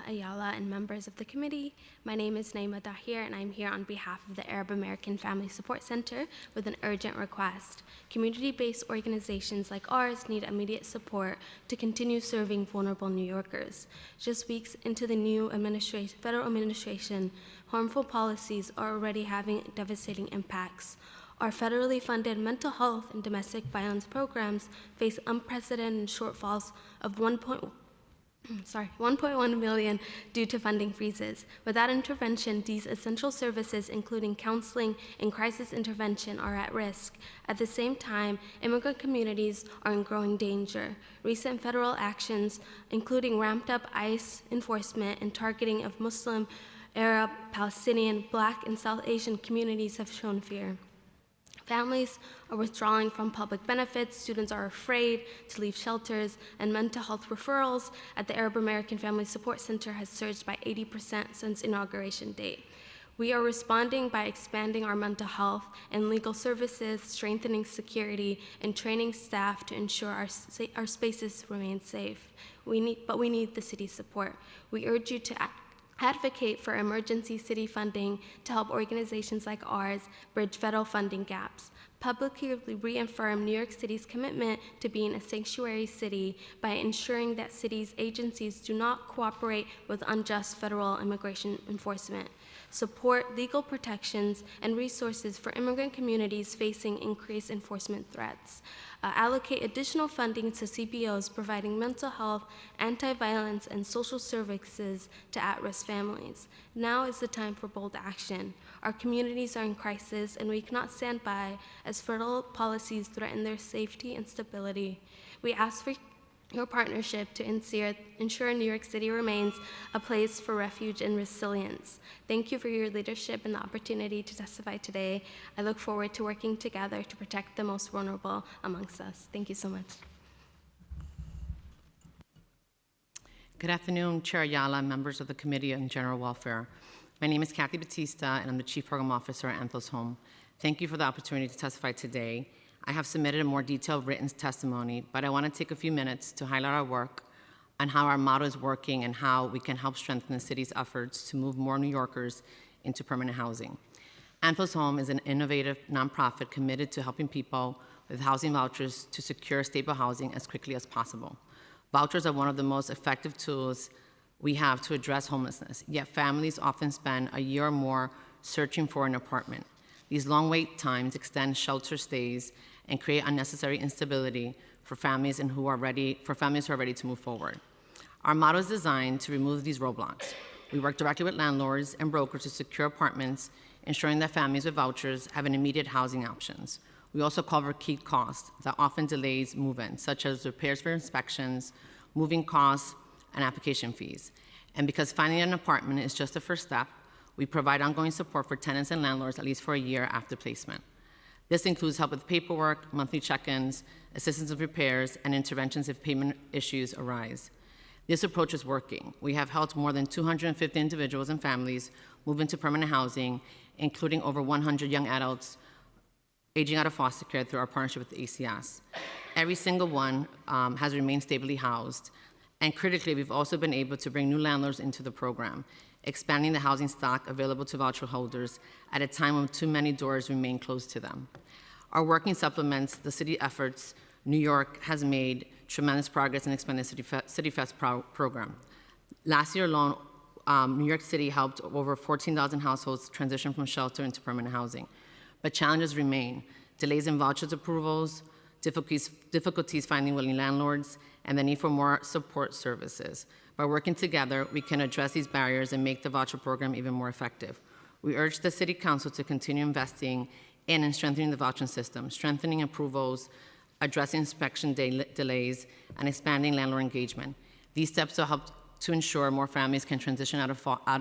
Ayala and members of the committee. My name is Naima Dahir, and I'm here on behalf of the Arab American Family Support Center with an urgent request. Community-based organizations like ours need immediate support to continue serving vulnerable New Yorkers. Just weeks into the new federal administration, harmful policies are already having devastating impacts. Our federally funded mental health and domestic violence programs face unprecedented shortfalls of 1.1 million due to funding freezes. Without intervention, these essential services, including counseling and crisis intervention, are at risk. At the same time, immigrant communities are in growing danger. Recent federal actions, including ramped up ICE enforcement and targeting of Muslim, Arab, Palestinian, Black, and South Asian communities, have shown fear. Families are withdrawing from public benefits, students are afraid to leave shelters, and mental health referrals at the Arab American Family Support Center has surged by 80% since inauguration date. We are responding by expanding our mental health and legal services, strengthening security, and training staff to ensure our spaces remain safe. But we need the city's support. We urge you to advocate for emergency city funding to help organizations like ours bridge federal funding gaps. Publicly reaffirm New York City's commitment to being a sanctuary city by ensuring that city's agencies do not cooperate with unjust federal immigration enforcement. Support legal protections and resources for immigrant communities facing increased enforcement threats. Allocate additional funding to CPOs providing mental health, anti-violence, and social services to at-risk families. Now is the time for bold action. Our communities are in crisis, and we cannot stand by as federal policies threaten their safety and stability. We ask for your partnership to ensure New York City remains a place for refuge and resilience. Thank you for your leadership and the opportunity to testify today. I look forward to working together to protect the most vulnerable amongst us. Thank you so much. Good afternoon, Chair Ayala, members of the Committee on General Welfare. My name is Kathy Batista, and I'm the Chief Program Officer at Anthos Home. Thank you for the opportunity to testify today. I have submitted a more detailed written testimony, but I want to take a few minutes to highlight our work and how our model is working and how we can help strengthen the city's efforts to move more New Yorkers into permanent housing. Anthos Home is an innovative nonprofit committed to helping people with housing vouchers to secure stable housing as quickly as possible. Vouchers are one of the most effective tools we have to address homelessness, yet families often spend a year or more searching for an apartment. These long wait times extend shelter stays and create unnecessary instability for families who are ready to move forward. Our model is designed to remove these roadblocks. We work directly with landlords and brokers to secure apartments, ensuring that families with vouchers have an immediate housing options. We also cover key costs that often delays move-in, such as repairs for inspections, moving costs, and application fees. And because finding an apartment is just the first step, we provide ongoing support for tenants and landlords at least for a year after placement. This includes help with paperwork, monthly check-ins, assistance with repairs, and interventions if payment issues arise. This approach is working. We have helped more than 250 individuals and families move into permanent housing, including over 100 young adults aging out of foster care through our partnership with the ACS. Every single one has remained stably housed. And critically, we've also been able to bring new landlords into the program, expanding the housing stock available to voucher holders at a time when too many doors remain closed to them. Our working supplements the city efforts. New York has made tremendous progress in expanding the City Fest program. Last year alone, New York City helped over 14,000 households transition from shelter into permanent housing. But challenges remain: delays in vouchers approvals, difficulties finding willing landlords, and the need for more support services. By working together, we can address these barriers and make the voucher program even more effective. We urge the City Council to continue investing in and strengthening the voucher system, strengthening approvals, addressing inspection delays, and expanding landlord engagement. These steps will help to ensure more families can transition out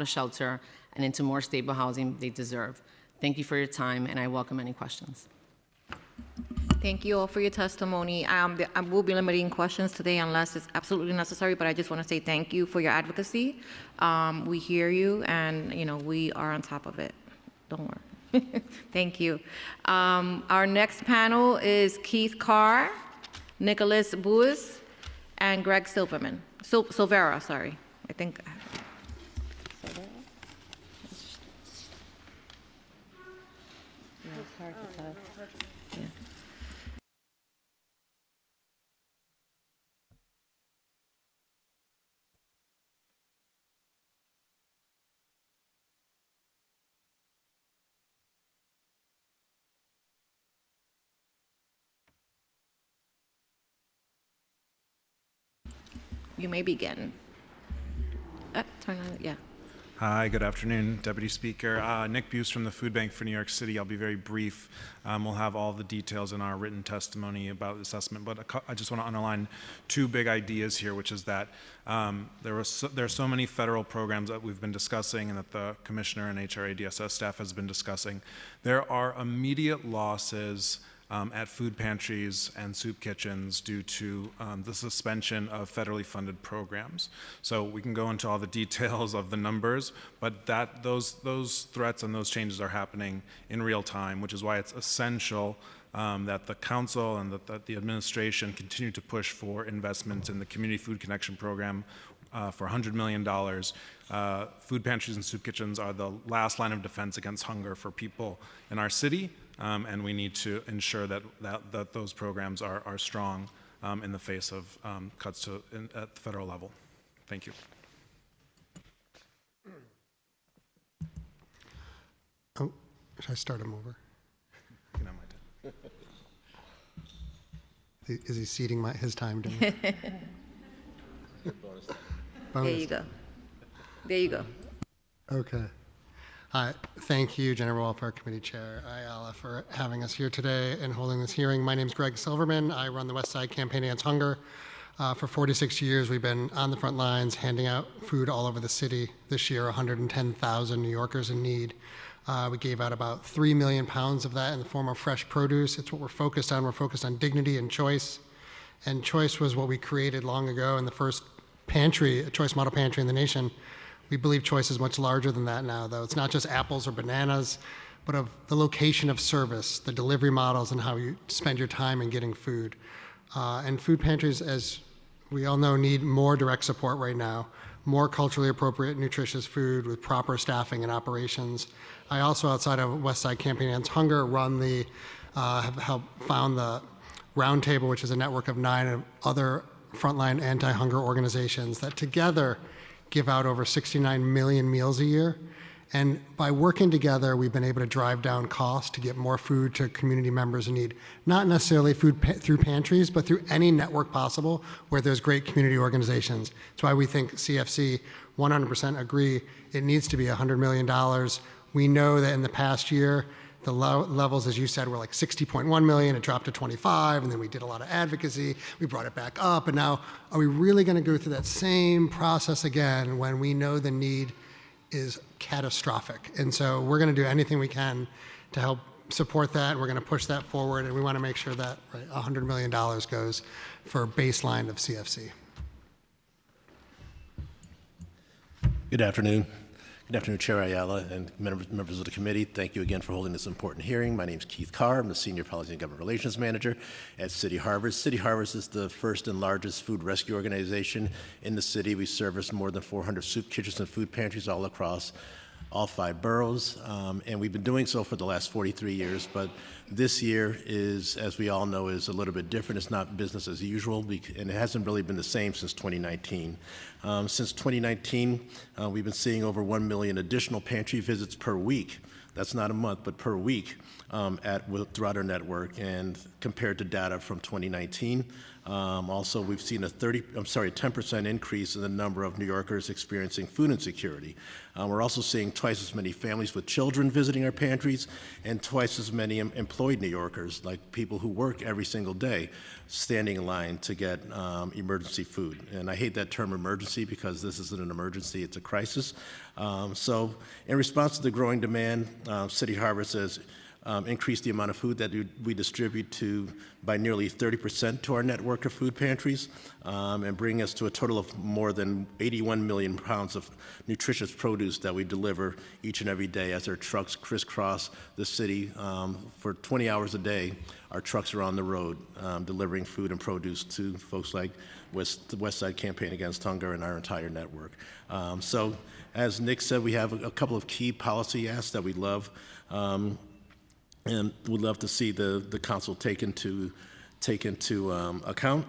of shelter and into more stable housing they deserve. Thank you for your time, and I welcome any questions. Thank you all for your testimony. I will be limiting questions today unless it's absolutely necessary, but I just want to say thank you for your advocacy. We hear you, and we are on top of it. Don't worry. Thank you. Our next panel is Keith Carr, Nicholas Buis, and Greg Silverman. Silvera, sorry. I think. You may begin. Turn on, yeah. Hi, good afternoon, Deputy Speaker. Nick Buse from the Food Bank for New York City. I'll be very brief. We'll have all the details in our written testimony about the assessment, but I just want to underline two big ideas here, which is that there are so many federal programs that we've been discussing and that the Commissioner and HRA DSS staff has been discussing. There are immediate losses at food pantries and soup kitchens due to the suspension of federally funded programs. So we can go into all the details of the numbers, but those threats and those changes are happening in real time, which is why it's essential that the council and that the administration continue to push for investments in the Community Food Connection Program for $100 million. Food pantries and soup kitchens are the last line of defense against hunger for people in our city. And we need to ensure that those programs are strong in the face of cuts at the federal level. Thank you. Oh, should I start him over? You know my time. Is he ceding his time to me? There you go. There you go. Okay. Hi, thank you, General Welfare Committee Chair Ayala, for having us here today and holding this hearing. My name is Greg Silverman. I run the West Side Campaign Against Hunger. For 46 years, we've been on the front lines, handing out food all over the city. This year, 110,000 New Yorkers in need. We gave out about 3 million pounds of that in the form of fresh produce. It's what we're focused on. We're focused on dignity and choice. And choice was what we created long ago in the first pantry, a choice model pantry in the nation. We believe choice is much larger than that now, though. It's not just apples or bananas, but of the location of service, the delivery models, and how you spend your time in getting food. And food pantries, as we all know, need more direct support right now, more culturally appropriate, nutritious food with proper staffing and operations. I also, outside of West Side Campaign Against Hunger, have helped found the Roundtable, which is a network of 9 other frontline anti-hunger organizations that together give out over 69 million meals a year. And by working together, we've been able to drive down costs to get more food to community members in need. Not necessarily food through pantries, but through any network possible where there's great community organizations. That's why we think CFC 100% agree it needs to be $100 million. We know that in the past year, the levels, as you said, were like 60.1 million. It dropped to 25, and then we did a lot of advocacy. We brought it back up, and now are we really going to go through that same process again when we know the need is catastrophic? And so we're going to do anything we can to help support that, and we're going to push that forward, and we want to make sure that $100 million goes for baseline of CFC. Good afternoon. Good afternoon, Chair Ayala and members of the committee. Thank you again for holding this important hearing. My name is Keith Carr. I'm the Senior Policy and Government Relations Manager at City Harvest. City Harvest is the first and largest food rescue organization in the city. We service more than 400 soup kitchens and food pantries all across all 5 boroughs, and we've been doing so for the last 43 years, but this year is, as we all know, is a little bit different. It's not business as usual, and it hasn't really been the same since 2019. Since 2019, we've been seeing over 1 million additional pantry visits per week That's not a month, but per week throughout our network, and compared to data from 2019. Also, we've seen a 10% increase in the number of New Yorkers experiencing food insecurity. We're also seeing twice as many families with children visiting our pantries, and twice as many employed New Yorkers, like people who work every single day, standing in line to get emergency food. And I hate that term emergency because this isn't an emergency, it's a crisis. So in response to the growing demand, City Harvest has increase the amount of food that we distribute by nearly 30% to our network of food pantries, and bring us to a total of more than 81 million pounds of nutritious produce that we deliver each and every day as our trucks crisscross the city. For 20 hours a day, our trucks are on the road delivering food and produce to folks like the West Side Campaign Against Hunger and our entire network. So as Nick said, we have a couple of key policy asks that we love. And we'd love to see the council take into account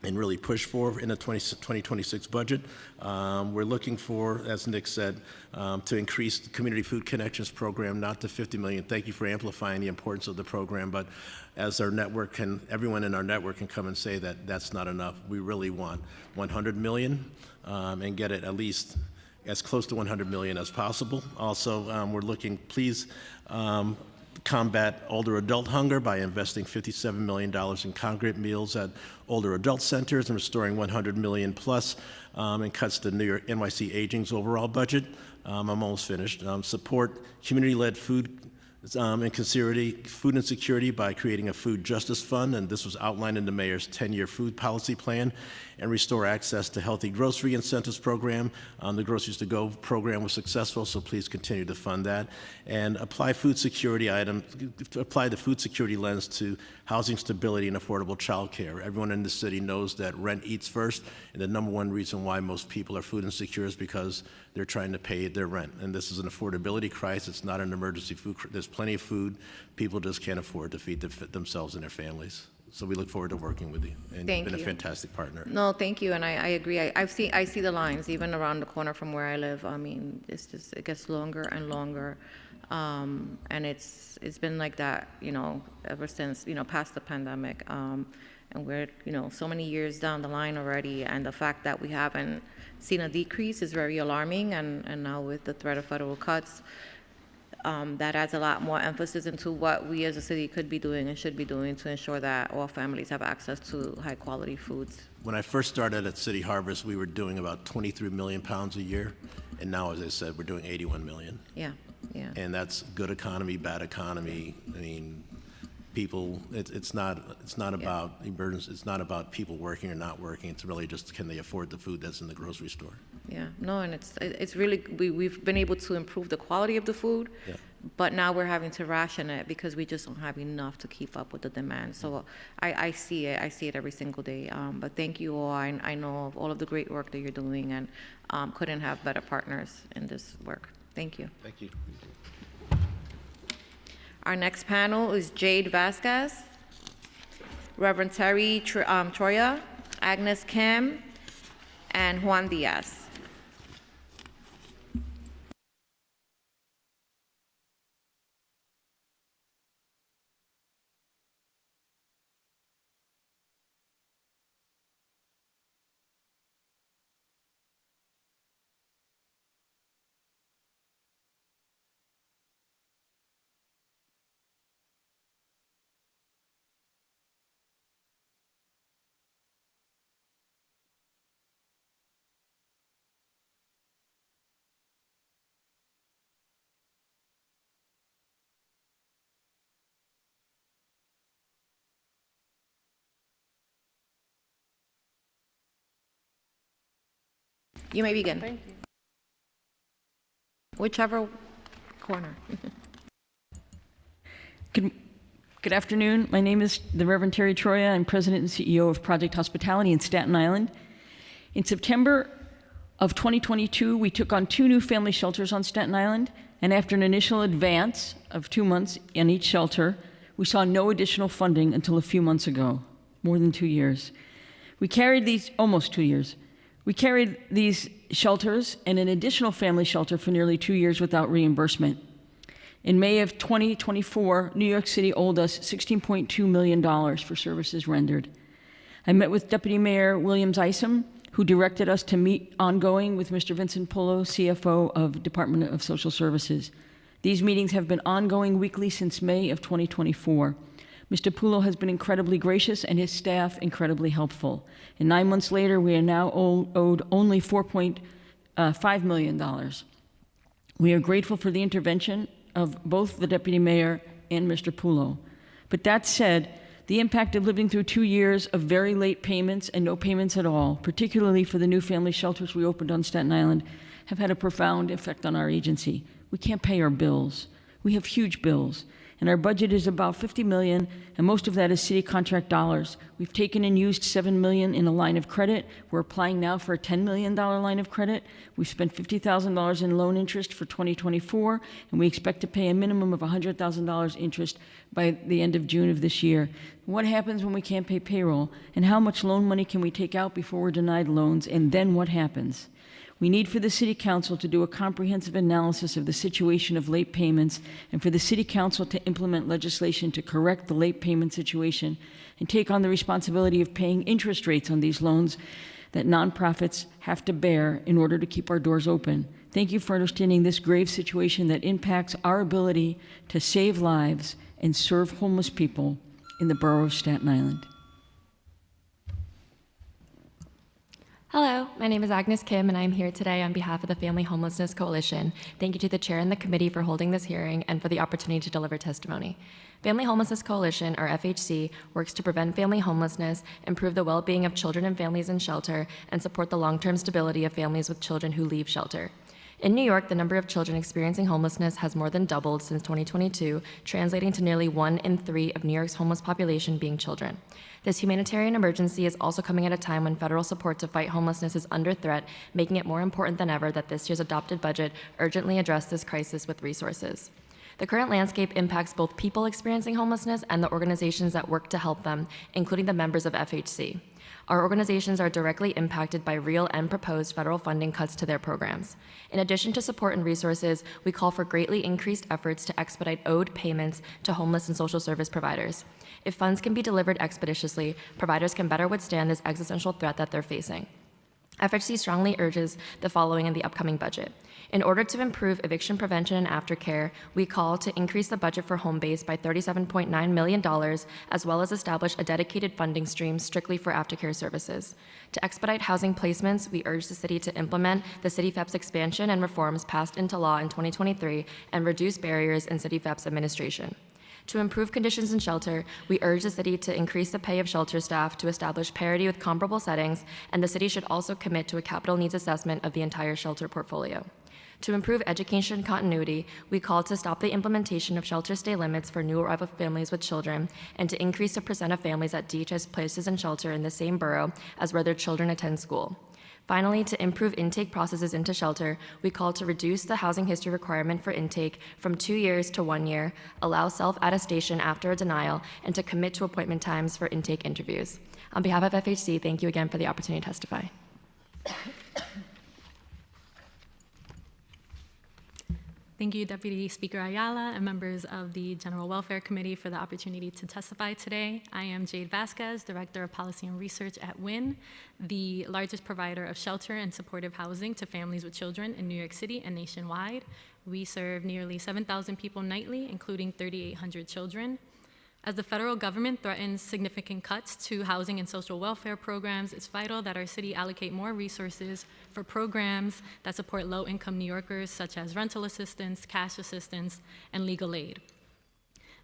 and really push for in the 2026 budget. We're looking for, as Nick said, to increase the Community Food Connections program, not to 50 million. Thank you for amplifying the importance of the program, but as our network everyone in our network can come and say that that's not enough. We really want 100 million and get it at least as close to 100 million as possible. Also, we're looking, please, combat older adult hunger by investing $57 million in congregate meals at older adult centers and restoring 100 million plus and cuts to New York NYC Aging's overall budget. I'm almost finished. Support community-led food insecurity by creating a food justice fund, and this was outlined in the mayor's 10-year food policy plan, and restore access to healthy grocery incentives program. The Groceries to Go program was successful, so please continue to fund that. And apply the food security lens to housing stability and affordable childcare. Everyone in the city knows that rent eats first, and the number one reason why most people are food insecure is because they're trying to pay their rent. And this is an affordability crisis, it's not an emergency food crisis. There's plenty of food, people just can't afford to feed themselves and their families. So we look forward to working with you, and you've been a fantastic partner. No, thank you, and I agree. I see the lines even around the corner from where I live. I mean, it gets longer and longer, and it's been like that, ever since past the pandemic, and we're so many years down the line already, and the fact that we haven't seen a decrease is very alarming, and now with the threat of federal cuts. That adds a lot more emphasis into what we as a city could be doing and should be doing to ensure that all families have access to high quality foods. When I first started at City Harvest, we were doing about 23 million pounds a year, and now, as I said, we're doing 81 million. Yeah. And that's good economy, bad economy. I mean, people, it's not about emergency. It's not about people working or not working. It's really just, can they afford the food that's in the grocery store? Yeah, no, and it's really, we've been able to improve the quality of the food, but now we're having to ration it because we just don't have enough to keep up with the demand. So I see it every single day. But thank you all. I know of all of the great work that you're doing, and couldn't have better partners in this work. Thank you. Thank you. Our next panel is Jade Vasquez, Reverend Terry Troya, Agnes Kim, and Juan Diaz. You may begin. Thank you. Whichever corner. Good afternoon. My name is the Reverend Terry Troya. I'm President and CEO of Project Hospitality in Staten Island. In September of 2022, we took on 2 new family shelters on Staten Island, and after an initial advance of 2 months in each shelter, we saw no additional funding until a few months ago, more than 2 years. We carried these, almost 2 years. We carried these shelters and an additional family shelter for nearly 2 years without reimbursement. In May of 2024, New York City owed us $16.2 million for services rendered. I met with Deputy Mayor Williams Isom, who directed us to meet ongoing with Mr. Vincent Pullo, CFO of Department of Social Services. These meetings have been ongoing weekly since May of 2024. Mr. Pullo has been incredibly gracious and his staff incredibly helpful. And 9 months later, we are now owed only $4.5 million. We are grateful for the intervention of both the Deputy Mayor and Mr. Pullo. But that said, the impact of living through 2 years of very late payments and no payments at all, particularly for the new family shelters we opened on Staten Island, have had a profound effect on our agency. We can't pay our bills. We have huge bills, and our budget is about $50 million, and most of that is city contract dollars. We've taken and used $7 million in a line of credit. We're applying now for a $10 million line of credit. We've spent $50,000 in loan interest for 2024, and we expect to pay a minimum of $100,000 interest by the end of June of this year. What happens when we can't pay payroll? And how much loan money can we take out before we're denied loans? And then what happens? We need for the City Council to do a comprehensive analysis of the situation of late payments and for the City Council to implement legislation to correct the late payment situation and take on the responsibility of paying interest rates on these loans that nonprofits have to bear in order to keep our doors open. Thank you for understanding this grave situation that impacts our ability to save lives and serve homeless people in the borough of Staten Island. Hello, my name is Agnes Kim, and I'm here today on behalf of the Family Homelessness Coalition. Thank you to the chair and the committee for holding this hearing and for the opportunity to deliver testimony. Family Homelessness Coalition, or FHC, works to prevent family homelessness, improve the well-being of children and families in shelter, and support the long-term stability of families with children who leave shelter. In New York, the number of children experiencing homelessness has more than doubled since 2022, translating to nearly 1 in 3 of New York's homeless population being children. This humanitarian emergency is also coming at a time when federal support to fight homelessness is under threat, making it more important than ever that this year's adopted budget urgently address this crisis with resources. The current landscape impacts both people experiencing homelessness and the organizations that work to help them, including the members of FHC. Our organizations are directly impacted by real and proposed federal funding cuts to their programs. In addition to support and resources, we call for greatly increased efforts to expedite owed payments to homeless and social service providers. If funds can be delivered expeditiously, providers can better withstand this existential threat that they're facing. FHC strongly urges the following in the upcoming budget. In order to improve eviction prevention and aftercare, we call to increase the budget for Homebase by $37.9 million, as well as establish a dedicated funding stream strictly for aftercare services. To expedite housing placements, we urge the city to implement the City FEP's expansion and reforms passed into law in 2023 and reduce barriers in City FEP's administration. To improve conditions in shelter, we urge the city to increase the pay of shelter staff to establish parity with comparable settings, and the city should also commit to a capital needs assessment of the entire shelter portfolio. To improve education continuity, we call to stop the implementation of shelter stay limits for new arrival families with children and to increase the percent of families at DHS places in shelter in the same borough as where their children attend school. Finally, to improve intake processes into shelter, we call to reduce the housing history requirement for intake from 2 years to 1 year, allow self-attestation after a denial, and to commit to appointment times for intake interviews. On behalf of FHC, thank you again for the opportunity to testify. Thank you, Deputy Speaker Ayala and members of the General Welfare Committee for the opportunity to testify today. I am Jade Vasquez, Director of Policy and Research at WIN, the largest provider of shelter and supportive housing to families with children in New York City and nationwide. We serve nearly 7,000 people nightly, including 3,800 children. As the federal government threatens significant cuts to housing and social welfare programs, it's vital that our city allocate more resources for programs that support low-income New Yorkers, such as rental assistance, cash assistance, and legal aid.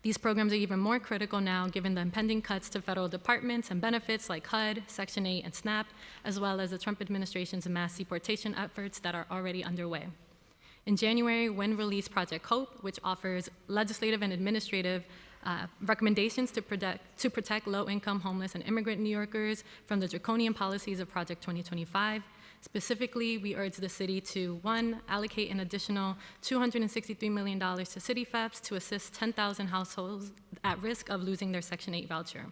These programs are even more critical now given the impending cuts to federal departments and benefits like HUD, Section 8, and SNAP, as well as the Trump administration's mass deportation efforts that are already underway. In January, WIN released Project Hope, which offers legislative and administrative recommendations to protect low-income, homeless, and immigrant New Yorkers from the draconian policies of Project 2025. Specifically, we urge the city to, 1, allocate an additional $263 million to city FEPs to assist 10,000 households at risk of losing their Section 8 voucher.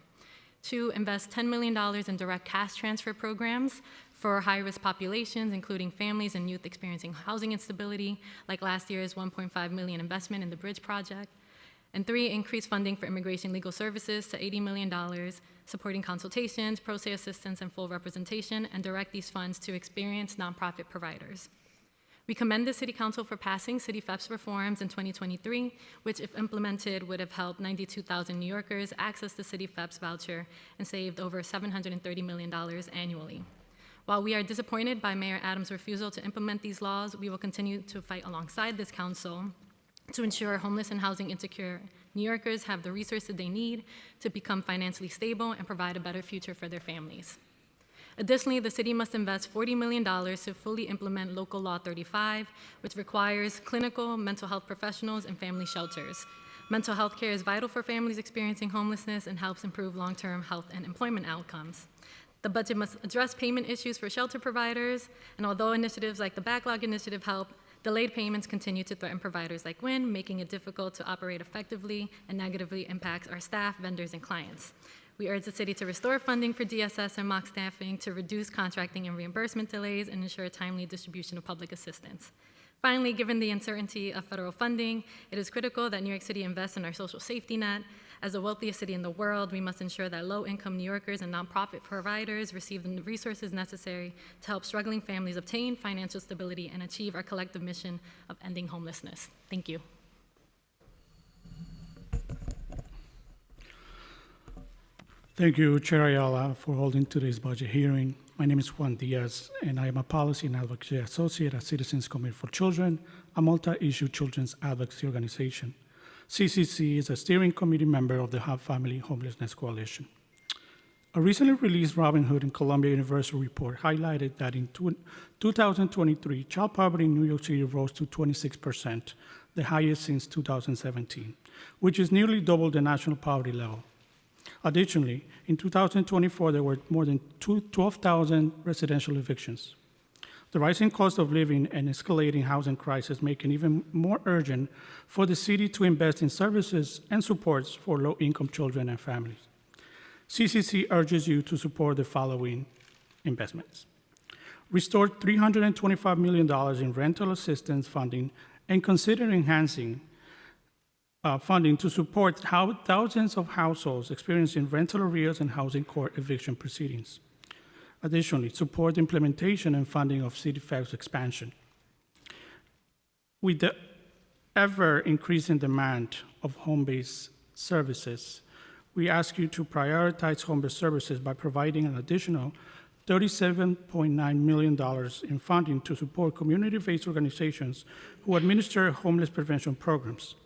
2, invest $10 million in direct cash transfer programs for high-risk populations, including families and youth experiencing housing instability, like last year's $1.5 million investment in the Bridge Project. And 3, increase funding for immigration legal services to $80 million, supporting consultations, pro se assistance, and full representation, and direct these funds to experienced nonprofit providers. We commend the City Council for passing City FEPS reforms in 2023, which, if implemented, would have helped 92,000 New Yorkers access the City FEPS voucher and saved over $730 million annually. While we are disappointed by Mayor Adams' refusal to implement these laws, we will continue to fight alongside this council to ensure homeless and housing insecure New Yorkers have the resources they need to become financially stable and provide a better future for their families. Additionally, the city must invest $40 million to fully implement Local Law 35, which requires clinical mental health professionals in family shelters. Mental health care is vital for families experiencing homelessness and helps improve long-term health and employment outcomes. The budget must address payment issues for shelter providers, and although initiatives like the Backlog Initiative help, delayed payments continue to threaten providers like WIN, making it difficult to operate effectively and negatively impacts our staff, vendors, and clients. We urge the city to restore funding for DSS and mock staffing to reduce contracting and reimbursement delays and ensure timely distribution of public assistance. Finally, given the uncertainty of federal funding, it is critical that New York City invest in our social safety net. As the wealthiest city in the world, we must ensure that low-income New Yorkers and nonprofit providers receive the resources necessary to help struggling families obtain financial stability and achieve our collective mission of ending homelessness. Thank you. Thank you, Chair Ayala, for holding today's budget hearing. My name is Juan Diaz, and I am a Policy and Advocacy Associate at Citizens Committee for Children, a multi-issue children's advocacy organization. CCC is a steering committee member of the Family Homelessness Coalition. A recently released Robin Hood and Columbia University report highlighted that in 2023, child poverty in New York City rose to 26%, the highest since 2017, which is nearly double the national poverty level. Additionally, in 2024, there were more than 12,000 residential evictions. The rising cost of living and escalating housing crisis make it even more urgent for the city to invest in services and supports for low-income children and families. CCC urges you to support the following investments. Restore $325 million in rental assistance funding and consider enhancing funding to support thousands of households experiencing rental arrears and housing court eviction proceedings. Additionally, support the implementation and funding of City FEPS expansion. With the ever-increasing demand of home-based services, we ask you to prioritize home-based services by providing an additional $37.9 million in funding to support community-based organizations who administer homeless prevention programs.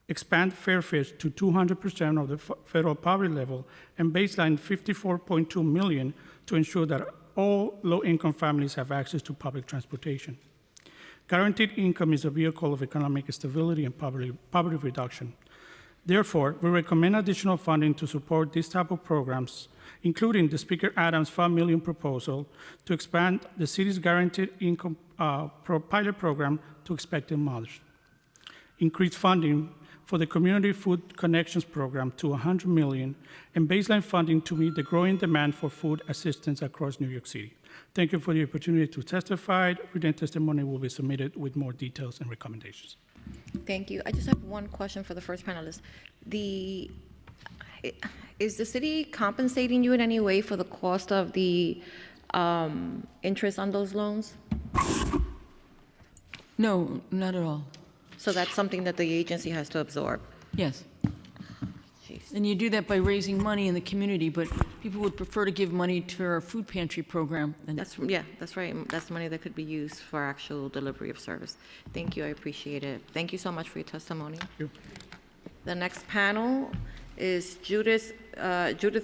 Expand Fairfish to 200% of the federal poverty level and baseline $54.2 million to ensure that all low-income families have access to public transportation. Guaranteed income is a vehicle of economic stability and poverty reduction. Therefore, we recommend additional funding to support these type of programs, including the Speaker Adams' $5 million proposal to expand the city's guaranteed income pilot program to expectant mothers. Increase funding for the Community Food Connections Program to $100 million and baseline funding to meet the growing demand for food assistance across New York City. Thank you for the opportunity to testify. Written testimony will be submitted with more details and recommendations. Thank you. I just have one question for the first panelist. Is the city compensating you in any way for the cost of the interest on those loans? No, not at all. So that's something that the agency has to absorb? Yes. And you do that by raising money in the community, but people would prefer to give money to our food pantry program. That's right. That's money that could be used for actual delivery of service. Thank you. I appreciate it. Thank you so much for your testimony. Thank you. The next panel is Judith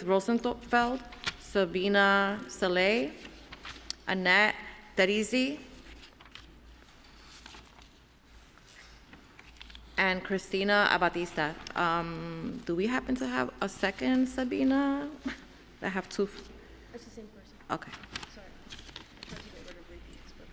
Rosenfeld, Sabina Saleh, Annette Darizi, and Christina Abatista. Do we happen to have a second Sabina? I have two. It's the same person. Okay. Sorry. I tried to get rid of repeats, but...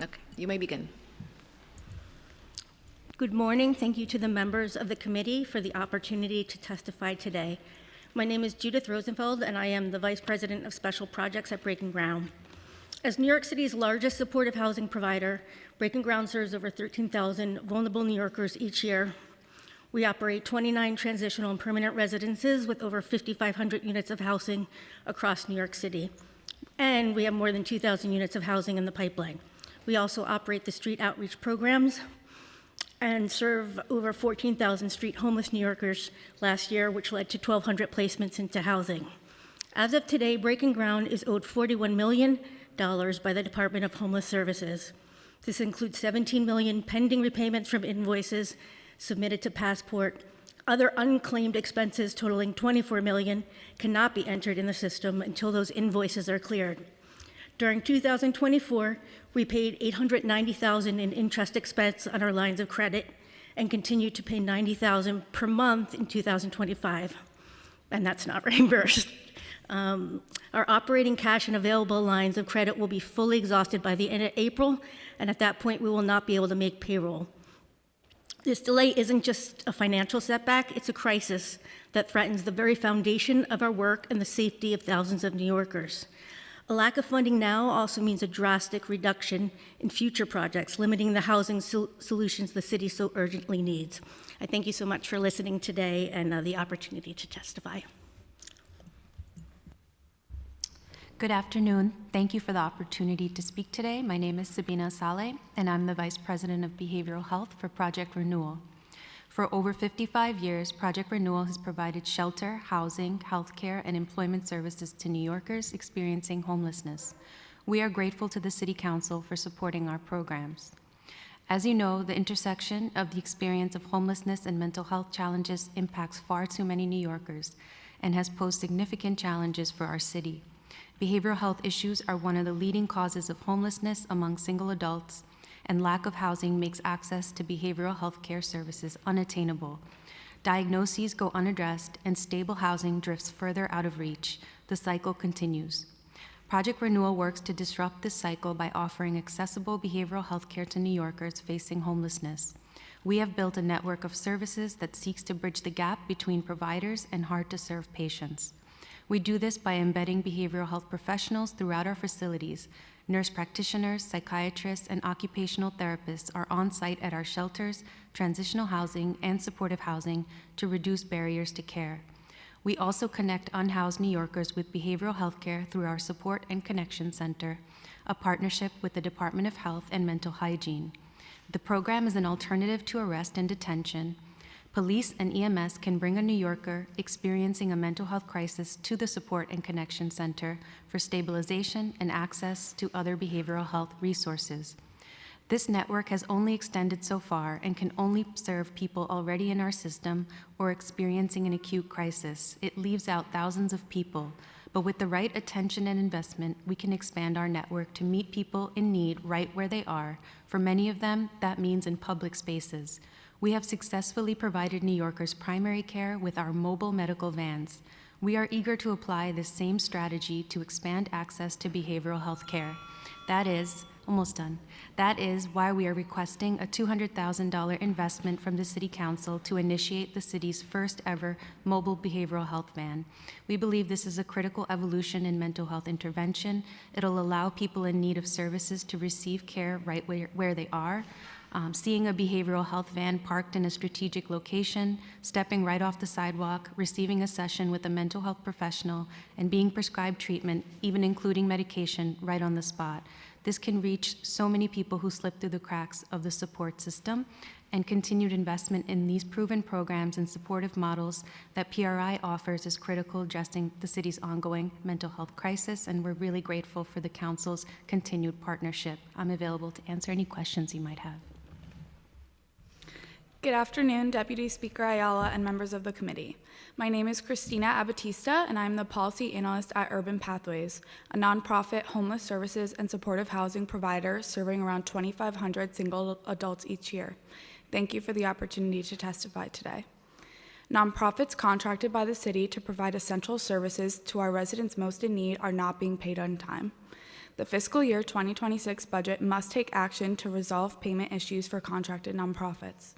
Okay, you may begin. Good morning. Thank you to the members of the committee for the opportunity to testify today. My name is Judith Rosenfeld, and I am the Vice President of Special Projects at Breaking Ground. As New York City's largest supportive housing provider, Breaking Ground serves over 13,000 vulnerable New Yorkers each year. We operate 29 transitional and permanent residences with over 5,500 units of housing across New York City. And we have more than 2,000 units of housing in the pipeline. We also operate the street outreach programs and serve over 14,000 street homeless New Yorkers last year, which led to 1,200 placements into housing. As of today, Breaking Ground is owed $41 million by the Department of Homeless Services. This includes $17 million pending repayments from invoices submitted to Passport. Other unclaimed expenses totaling $24 million cannot be entered in the system until those invoices are cleared. During 2024, we paid $890,000 in interest expense on our lines of credit and continue to pay $90,000 per month in 2025, and that's not reimbursed. Our operating cash and available lines of credit will be fully exhausted by the end of April, and at that point, we will not be able to make payroll. This delay isn't just a financial setback, it's a crisis that threatens the very foundation of our work and the safety of thousands of New Yorkers. A lack of funding now also means a drastic reduction in future projects, limiting the housing solutions the city so urgently needs. I thank you so much for listening today and the opportunity to testify. Good afternoon. Thank you for the opportunity to speak today. My name is Sabina Saleh, and I'm the Vice President of Behavioral Health for Project Renewal. For over 55 years, Project Renewal has provided shelter, housing, healthcare, and employment services to New Yorkers experiencing homelessness. We are grateful to the City Council for supporting our programs. As you know, the intersection of the experience of homelessness and mental health challenges impacts far too many New Yorkers and has posed significant challenges for our city. Behavioral health issues are one of the leading causes of homelessness among single adults, and lack of housing makes access to behavioral health care services unattainable. Diagnoses go unaddressed, and stable housing drifts further out of reach. The cycle continues. Project Renewal works to disrupt this cycle by offering accessible behavioral health care to New Yorkers facing homelessness. We have built a network of services that seeks to bridge the gap between providers and hard-to-serve patients. We do this by embedding behavioral health professionals throughout our facilities. Nurse practitioners, psychiatrists, and occupational therapists are on site at our shelters, transitional housing, and supportive housing to reduce barriers to care. We also connect unhoused New Yorkers with behavioral health care through our Support and Connection Center, a partnership with the Department of Health and Mental Hygiene. The program is an alternative to arrest and detention. Police and EMS can bring a New Yorker experiencing a mental health crisis to the Support and Connection Center for stabilization and access to other behavioral health resources. This network has only extended so far and can only serve people already in our system or experiencing an acute crisis. It leaves out thousands of people, but with the right attention and investment, we can expand our network to meet people in need right where they are. For many of them, that means in public spaces. We have successfully provided New Yorkers primary care with our mobile medical vans. We are eager to apply this same strategy to expand access to behavioral health care. That is, almost done. That is why we are requesting a $200,000 investment from the City Council to initiate the city's first ever mobile behavioral health van. We believe this is a critical evolution in mental health intervention. It'll allow people in need of services to receive care right where they are. Seeing a behavioral health van parked in a strategic location, stepping right off the sidewalk, receiving a session with a mental health professional, and being prescribed treatment, even including medication, right on the spot. This can reach so many people who slip through the cracks of the support system, and continued investment in these proven programs and supportive models that PRI offers is critical addressing the city's ongoing mental health crisis, and we're really grateful for the Council's continued partnership. I'm available to answer any questions you might have. Good afternoon, Deputy Speaker Ayala and members of the committee. My name is Christina Abatista, and I'm the Policy Analyst at Urban Pathways, a nonprofit homeless services and supportive housing provider serving around 2,500 single adults each year. Thank you for the opportunity to testify today. Nonprofits contracted by the city to provide essential services to our residents most in need are not being paid on time. The fiscal year 2026 budget must take action to resolve payment issues for contracted nonprofits.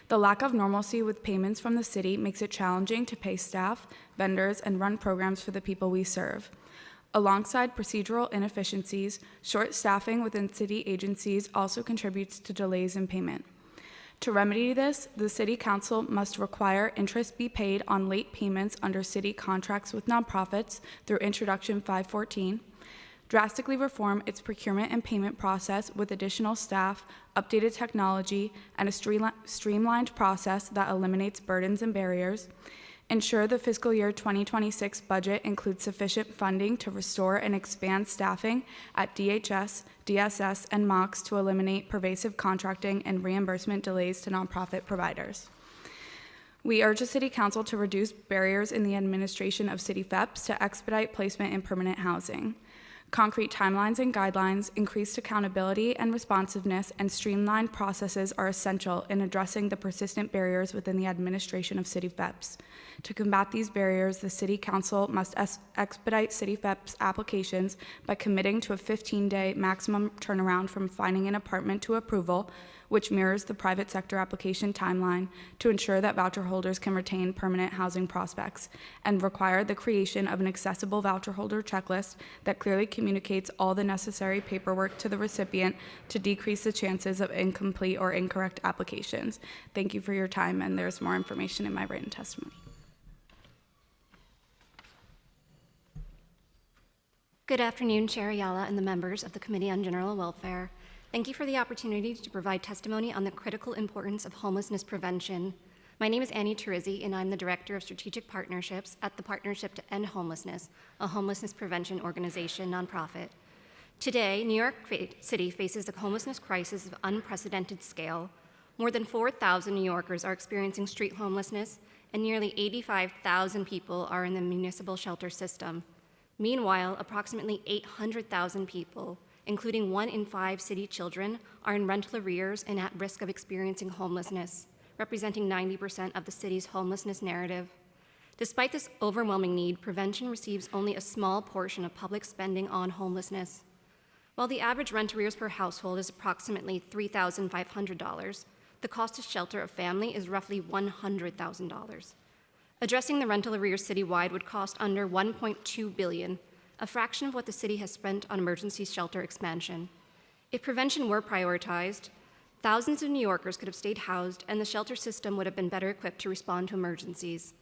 The lack of normalcy with payments from the city makes it challenging to pay staff, vendors, and run programs for the people we serve. Alongside procedural inefficiencies, short staffing within city agencies also contributes to delays in payment. To remedy this, the City Council must require interest be paid on late payments under city contracts with nonprofits through Introduction 514, drastically reform its procurement and payment process with additional staff, updated technology, and a streamlined process that eliminates burdens and barriers, ensure the fiscal year 2026 budget includes sufficient funding to restore and expand staffing at DHS, DSS, and MOCs to eliminate pervasive contracting and reimbursement delays to nonprofit providers. We urge the City Council to reduce barriers in the administration of city FEPs to expedite placement in permanent housing. Concrete timelines and guidelines, increased accountability and responsiveness, and streamlined processes are essential in addressing the persistent barriers within the administration of city FEPs. To combat these barriers, the City Council must expedite city FEPs applications by committing to a 15-day maximum turnaround from finding an apartment to approval, which mirrors the private sector application timeline, to ensure that voucher holders can retain permanent housing prospects, and require the creation of an accessible voucher holder checklist that clearly communicates all the necessary paperwork to the recipient to decrease the chances of incomplete or incorrect applications. Thank you for your time, and there's more information in my written testimony. Good afternoon, Chair Ayala and the members of the Committee on General Welfare. Thank you for the opportunity to provide testimony on the critical importance of homelessness prevention. My name is Annie Terizzi, and I'm the Director of Strategic Partnerships at the Partnership to End Homelessness, a homelessness prevention organization nonprofit. Today, New York City faces a homelessness crisis of unprecedented scale. More than 4,000 New Yorkers are experiencing street homelessness, and nearly 85,000 people are in the municipal shelter system. Meanwhile, approximately 800,000 people, including 1 in 5 city children, are in rental arrears and at risk of experiencing homelessness, representing 90% of the city's homelessness narrative. Despite this overwhelming need, prevention receives only a small portion of public spending on homelessness. While the average rent arrears per household is approximately $3,500, the cost to shelter a family is roughly $100,000. Addressing the rental arrears citywide would cost under $1.2 billion, a fraction of what the city has spent on emergency shelter expansion. If prevention were prioritized, thousands of New Yorkers could have stayed housed, and the shelter system would have been better equipped to respond to emergencies.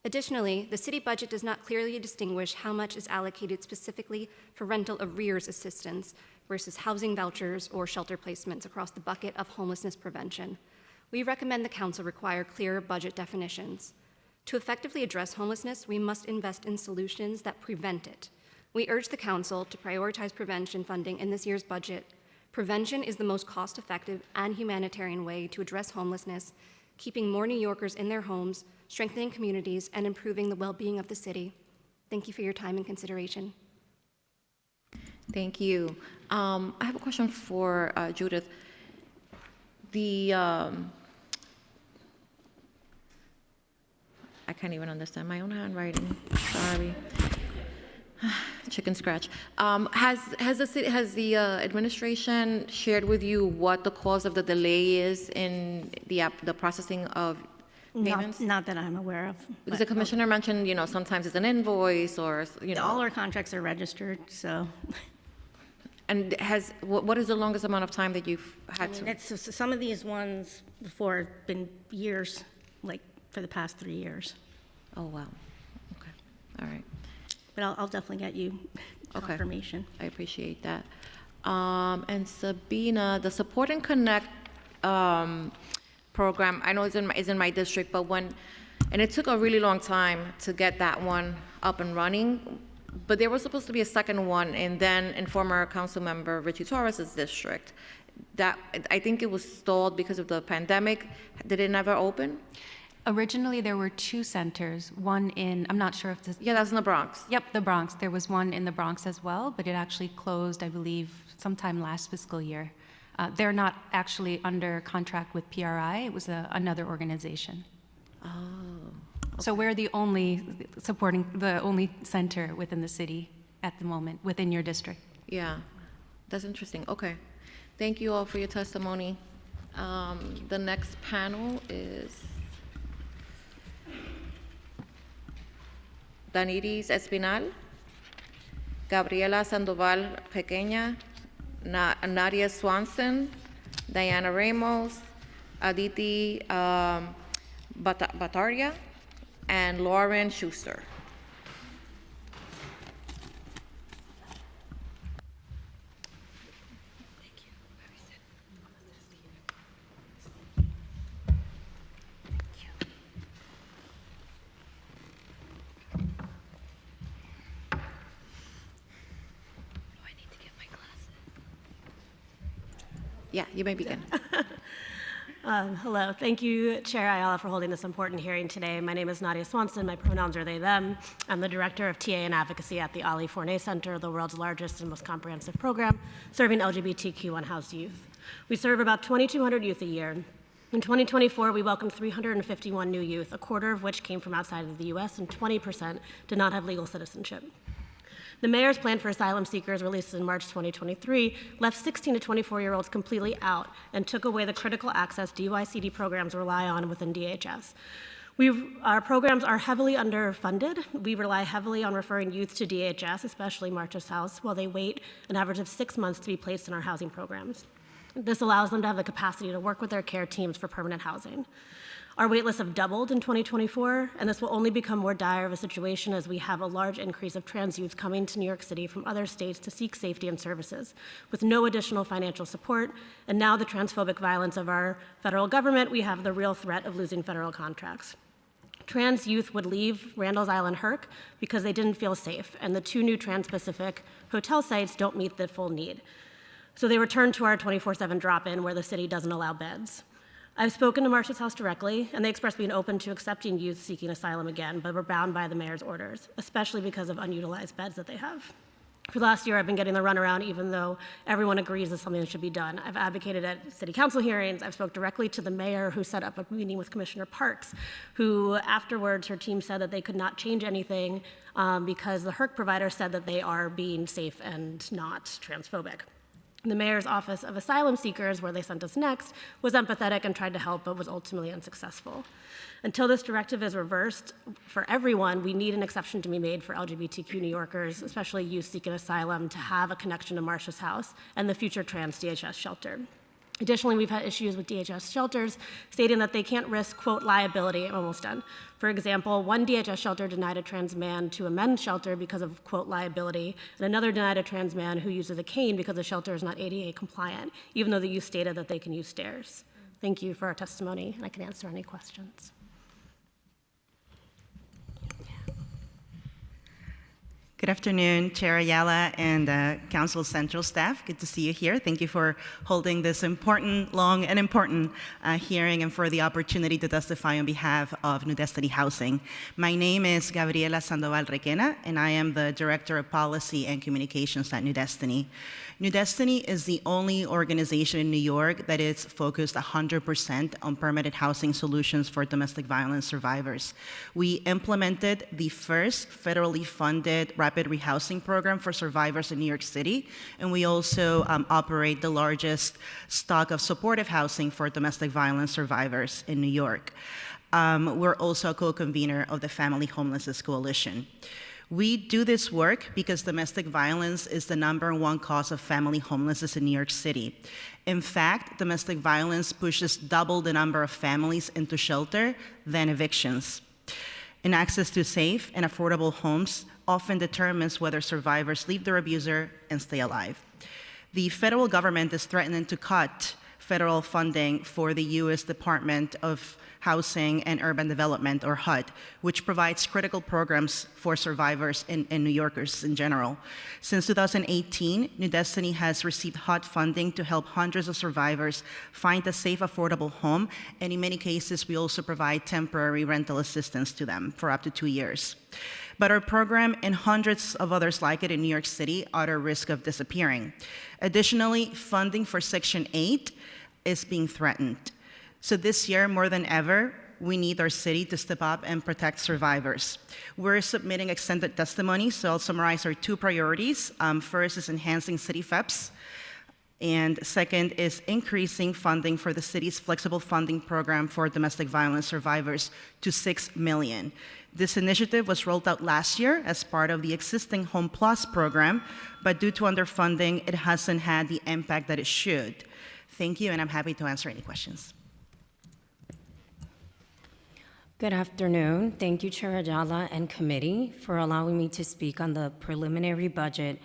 Additionally, the city budget does not clearly distinguish how much is allocated specifically for rental arrears assistance versus housing vouchers or shelter placements across the bucket of homelessness prevention. We recommend the Council require clearer budget definitions. To effectively address homelessness, we must invest in solutions that prevent it. We urge the Council to prioritize prevention funding in this year's budget. Prevention is the most cost-effective and humanitarian way to address homelessness, keeping more New Yorkers in their homes, strengthening communities, and improving the well-being of the city. Thank you for your time and consideration. Thank you. I have a question for Judith. I can't even understand my own handwriting. Sorry. Chicken scratch. Has the administration shared with you what the cause of the delay is in the processing of payments? Not that I'm aware of. Because the commissioner mentioned, sometimes it's an invoice or, All our contracts are registered, so. And what is the longest amount of time that you've had to? It's some of these ones before have been years, like for the past 3 years. Oh, wow. Okay. All right. But I'll definitely get you confirmation. I appreciate that. And Sabina, the Support and Connect program, I know is in my district, but and it took a really long time to get that one up and running, but there was supposed to be a second one, and then in former council member Richie Torres's district, that I think it was stalled because of the pandemic. Did it never open? Originally, there were 2 centers, one in, I'm not sure if this... Yeah, that's in the Bronx. Yep, the Bronx. There was one in the Bronx as well, but it actually closed, I believe, sometime last fiscal year. They're not actually under contract with PRI. It was another organization. Oh. Okay. So we're the only center within the city at the moment, within your district. Yeah. That's interesting. Okay. Thank you all for your testimony. The next panel is Daniris Espinal, Gabriela Sandoval Pequeña, Nadia Swanson, Diana Ramos, Aditi Bataria, and Lauren Schuster. Yeah, you may begin. Hello. Thank you, Chair Ayala, for holding this important hearing today. My name is Nadia Swanson. My pronouns are they, them. I'm the Director of TA and Advocacy at the Ali Fournet Center, the world's largest and most comprehensive program serving LGBTQ unhoused youth. We serve about 2,200 youth a year. In 2024, we welcomed 351 new youth, a quarter of which came from outside of the U.S., and 20% did not have legal citizenship. The mayor's plan for asylum seekers, released in March 2023, left 16 to 24-year-olds completely out and took away the critical access DYCD programs rely on within DHS. Our programs are heavily underfunded. We rely heavily on referring youth to DHS, especially March's House, while they wait an average of 6 months to be placed in our housing programs. This allows them to have the capacity to work with their care teams for permanent housing. Our wait lists have doubled in 2024, and this will only become more dire of a situation as we have a large increase of trans youth coming to New York City from other states to seek safety and services, with no additional financial support, and now the transphobic violence of our federal government, we have the real threat of losing federal contracts. Trans youth would leave Randall's Island HERC because they didn't feel safe, and the 2 new trans-Pacific hotel sites don't meet the full need. So they returned to our 24/7 drop-in where the city doesn't allow beds. I've spoken to March's House directly, and they expressed being open to accepting youth seeking asylum again, but we're bound by the mayor's orders, especially because of unutilized beds that they have. For the last year, I've been getting the runaround, even though everyone agrees that something should be done. I've advocated at city council hearings. I've spoke directly to the mayor, who set up a meeting with Commissioner Parks, who afterwards, her team said that they could not change anything because the HERC provider said that they are being safe and not transphobic. The mayor's office of asylum seekers, where they sent us next, was empathetic and tried to help, but was ultimately unsuccessful. Until this directive is reversed for everyone, we need an exception to be made for LGBTQ New Yorkers, especially youth seeking asylum, to have a connection to March's House and the future trans DHS shelter. Additionally, we've had issues with DHS shelters stating that they can't risk, quote, liability. I'm almost done. For example, one DHS shelter denied a trans man to a men's shelter because of, quote, liability, and another denied a trans man who uses a cane because the shelter is not ADA compliant, even though the youth stated that they can use stairs. Thank you for our testimony, and I can answer any questions. Good afternoon, Chair Ayala and Council Central staff. Good to see you here. Thank you for holding this important, long, and important hearing and for the opportunity to testify on behalf of New Destiny Housing. My name is Gabriela Sandoval Requena, and I am the Director of Policy and Communications at New Destiny. New Destiny is the only organization in New York that is focused 100% on permanent housing solutions for domestic violence survivors. We implemented the first federally funded rapid rehousing program for survivors in New York City, and we also operate the largest stock of supportive housing for domestic violence survivors in New York. We're also a co-convener of the Family Homelessness Coalition. We do this work because domestic violence is the #1 cause of family homelessness in New York City. In fact, domestic violence pushes double the number of families into shelter than evictions. And access to safe and affordable homes often determines whether survivors leave their abuser and stay alive. The federal government is threatening to cut federal funding for the U.S. Department of Housing and Urban Development, or HUD, which provides critical programs for survivors and New Yorkers in general. Since 2018, New Destiny has received HUD funding to help hundreds of survivors find a safe, affordable home, and in many cases, we also provide temporary rental assistance to them for up to 2 years. But our program and hundreds of others like it in New York City are at risk of disappearing. Additionally, funding for Section 8 is being threatened. So this year, more than ever, we need our city to step up and protect survivors. We're submitting extended testimony, so I'll summarize our two priorities. First is enhancing city FEPS, and second is increasing funding for the city's flexible funding program for domestic violence survivors to $6 million. This initiative was rolled out last year as part of the existing Home Plus program, but due to underfunding, it hasn't had the impact that it should. Thank you, and I'm happy to answer any questions. Good afternoon. Thank you, Chair Ayala and committee, for allowing me to speak on the preliminary budget.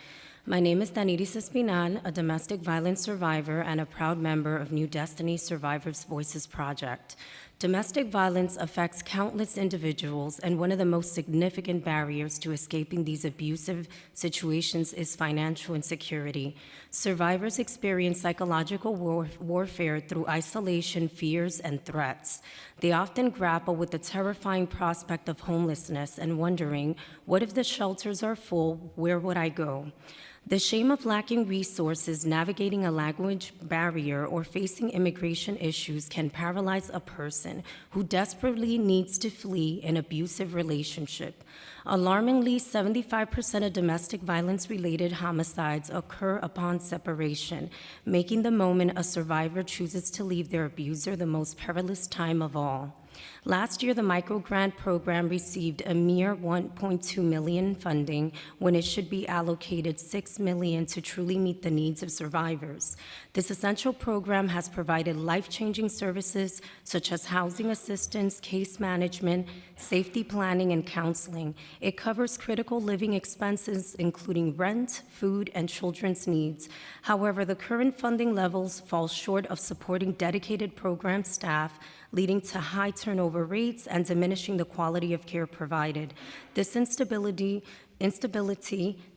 My name is Daniris Espinal, a domestic violence survivor and a proud member of New Destiny Survivors Voices Project. Domestic violence affects countless individuals, and one of the most significant barriers to escaping these abusive situations is financial insecurity. Survivors experience psychological warfare through isolation, fears, and threats. They often grapple with the terrifying prospect of homelessness and wondering, what if the shelters are full, where would I go? The shame of lacking resources, navigating a language barrier, or facing immigration issues can paralyze a person who desperately needs to flee an abusive relationship. Alarmingly, 75% of domestic violence-related homicides occur upon separation, making the moment a survivor chooses to leave their abuser the most perilous time of all. Last year, the microgrant program received a mere $1.2 million funding when it should be allocated $6 million to truly meet the needs of survivors. This essential program has provided life-changing services such as housing assistance, case management, safety planning, and counseling. It covers critical living expenses, including rent, food, and children's needs. However, the current funding levels fall short of supporting dedicated program staff, leading to high turnover rates and diminishing the quality of care provided. This instability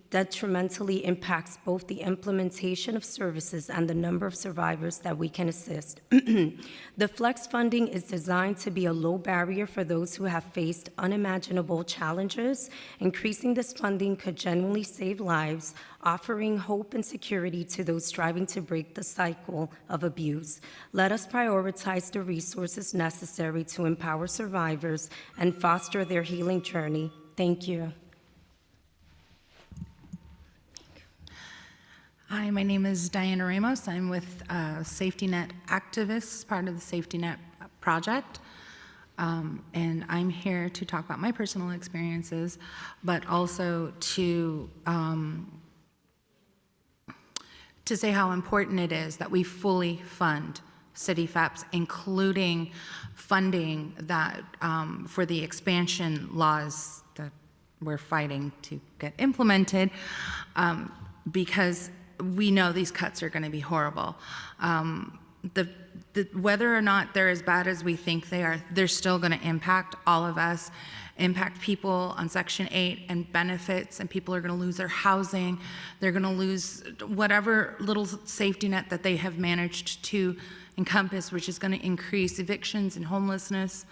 detrimentally impacts both the implementation of services and the number of survivors that we can assist. The flex funding is designed to be a low barrier for those who have faced unimaginable challenges. Increasing this funding could genuinely save lives, offering hope and security to those striving to break the cycle of abuse. Let us prioritize the resources necessary to empower survivors and foster their healing journey. Thank you. Hi, my name is Diana Ramos. I'm with Safety Net Activists, part of the Safety Net Project. And I'm here to talk about my personal experiences, but also to say how important it is that we fully fund city FEPS, including funding that for the expansion laws that we're fighting to get implemented, because we know these cuts are going to be horrible. Whether or not they're as bad as we think they are, they're still going to impact all of us, impact people on Section 8 and benefits, and people are going to lose their housing. They're going to lose whatever little safety net that they have managed to encompass, which is going to increase evictions and homelessness.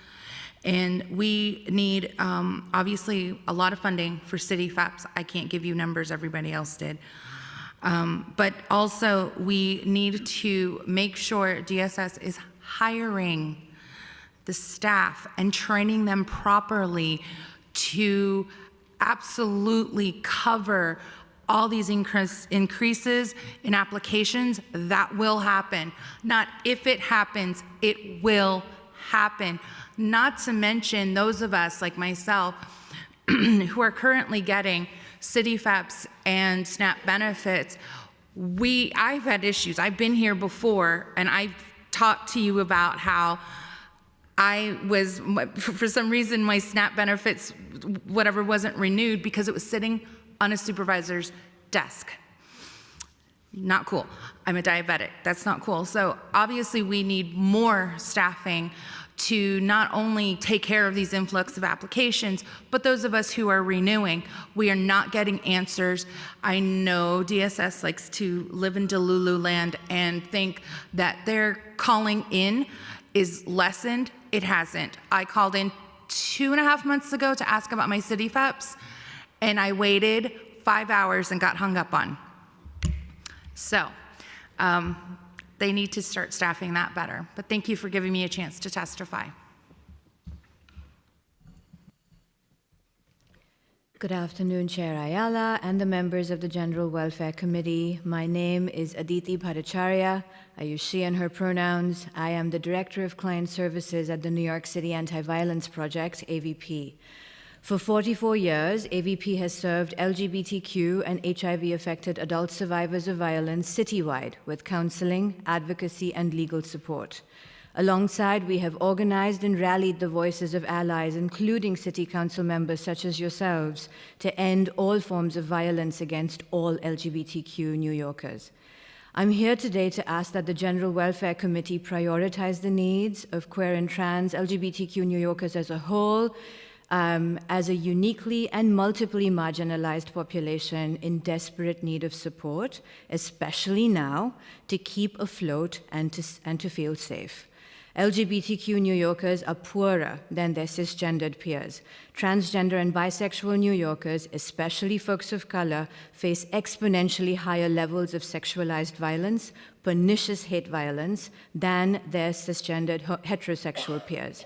And we need, obviously, a lot of funding for city FEPS. I can't give you numbers, everybody else did. But also, we need to make sure DSS is hiring the staff and training them properly to absolutely cover all these increases in applications. That will happen. Not if it happens, it will happen. Not to mention those of us like myself who are currently getting city FEPS and SNAP benefits. I've had issues. I've been here before, and I've talked to you about how I was, for some reason, my SNAP benefits, whatever, wasn't renewed because it was sitting on a supervisor's desk. Not cool. I'm a diabetic. That's not cool. So obviously we need more staffing to not only take care of these influx of applications, but those of us who are renewing, we are not getting answers. I know DSS likes to live in Delulu land and think that their calling in is lessened. It hasn't. I called in 2.5 months ago to ask about my city FEPS, and I waited 5 hours and got hung up on. So, they need to start staffing that better. But thank you for giving me a chance to testify. Good afternoon, Chair Ayala and the members of the General Welfare Committee. My name is Aditi Bhattacharya. I use she and her pronouns. I am the Director of Client Services at the New York City Anti-Violence Project, AVP. For 44 years, AVP has served LGBTQ and HIV-affected adult survivors of violence citywide with counseling, advocacy, and legal support. Alongside, we have organized and rallied the voices of allies, including City Council members such as yourselves, to end all forms of violence against all LGBTQ New Yorkers. I'm here today to ask that the General Welfare Committee prioritize the needs of queer and trans LGBTQ New Yorkers as a whole, as a uniquely and multiply marginalized population in desperate need of support, especially now, to keep afloat and to feel safe. LGBTQ New Yorkers are poorer than their cisgendered peers. Transgender and bisexual New Yorkers, especially folks of color, face exponentially higher levels of sexualized violence, pernicious hate violence, than their cisgendered heterosexual peers.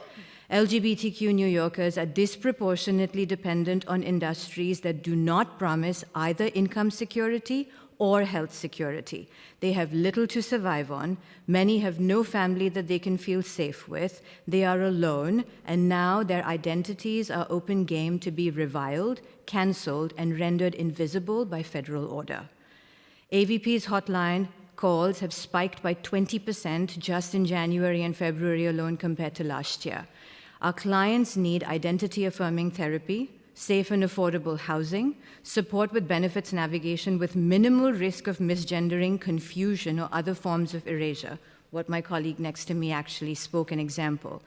LGBTQ New Yorkers are disproportionately dependent on industries that do not promise either income security or health security. They have little to survive on. Many have no family that they can feel safe with. They are alone, and now their identities are open game to be reviled, canceled, and rendered invisible by federal order. AVP's hotline calls have spiked by 20% just in January and February alone compared to last year. Our clients need identity-affirming therapy, safe and affordable housing, support with benefits navigation with minimal risk of misgendering, confusion, or other forms of erasure, what my colleague next to me actually spoke an example.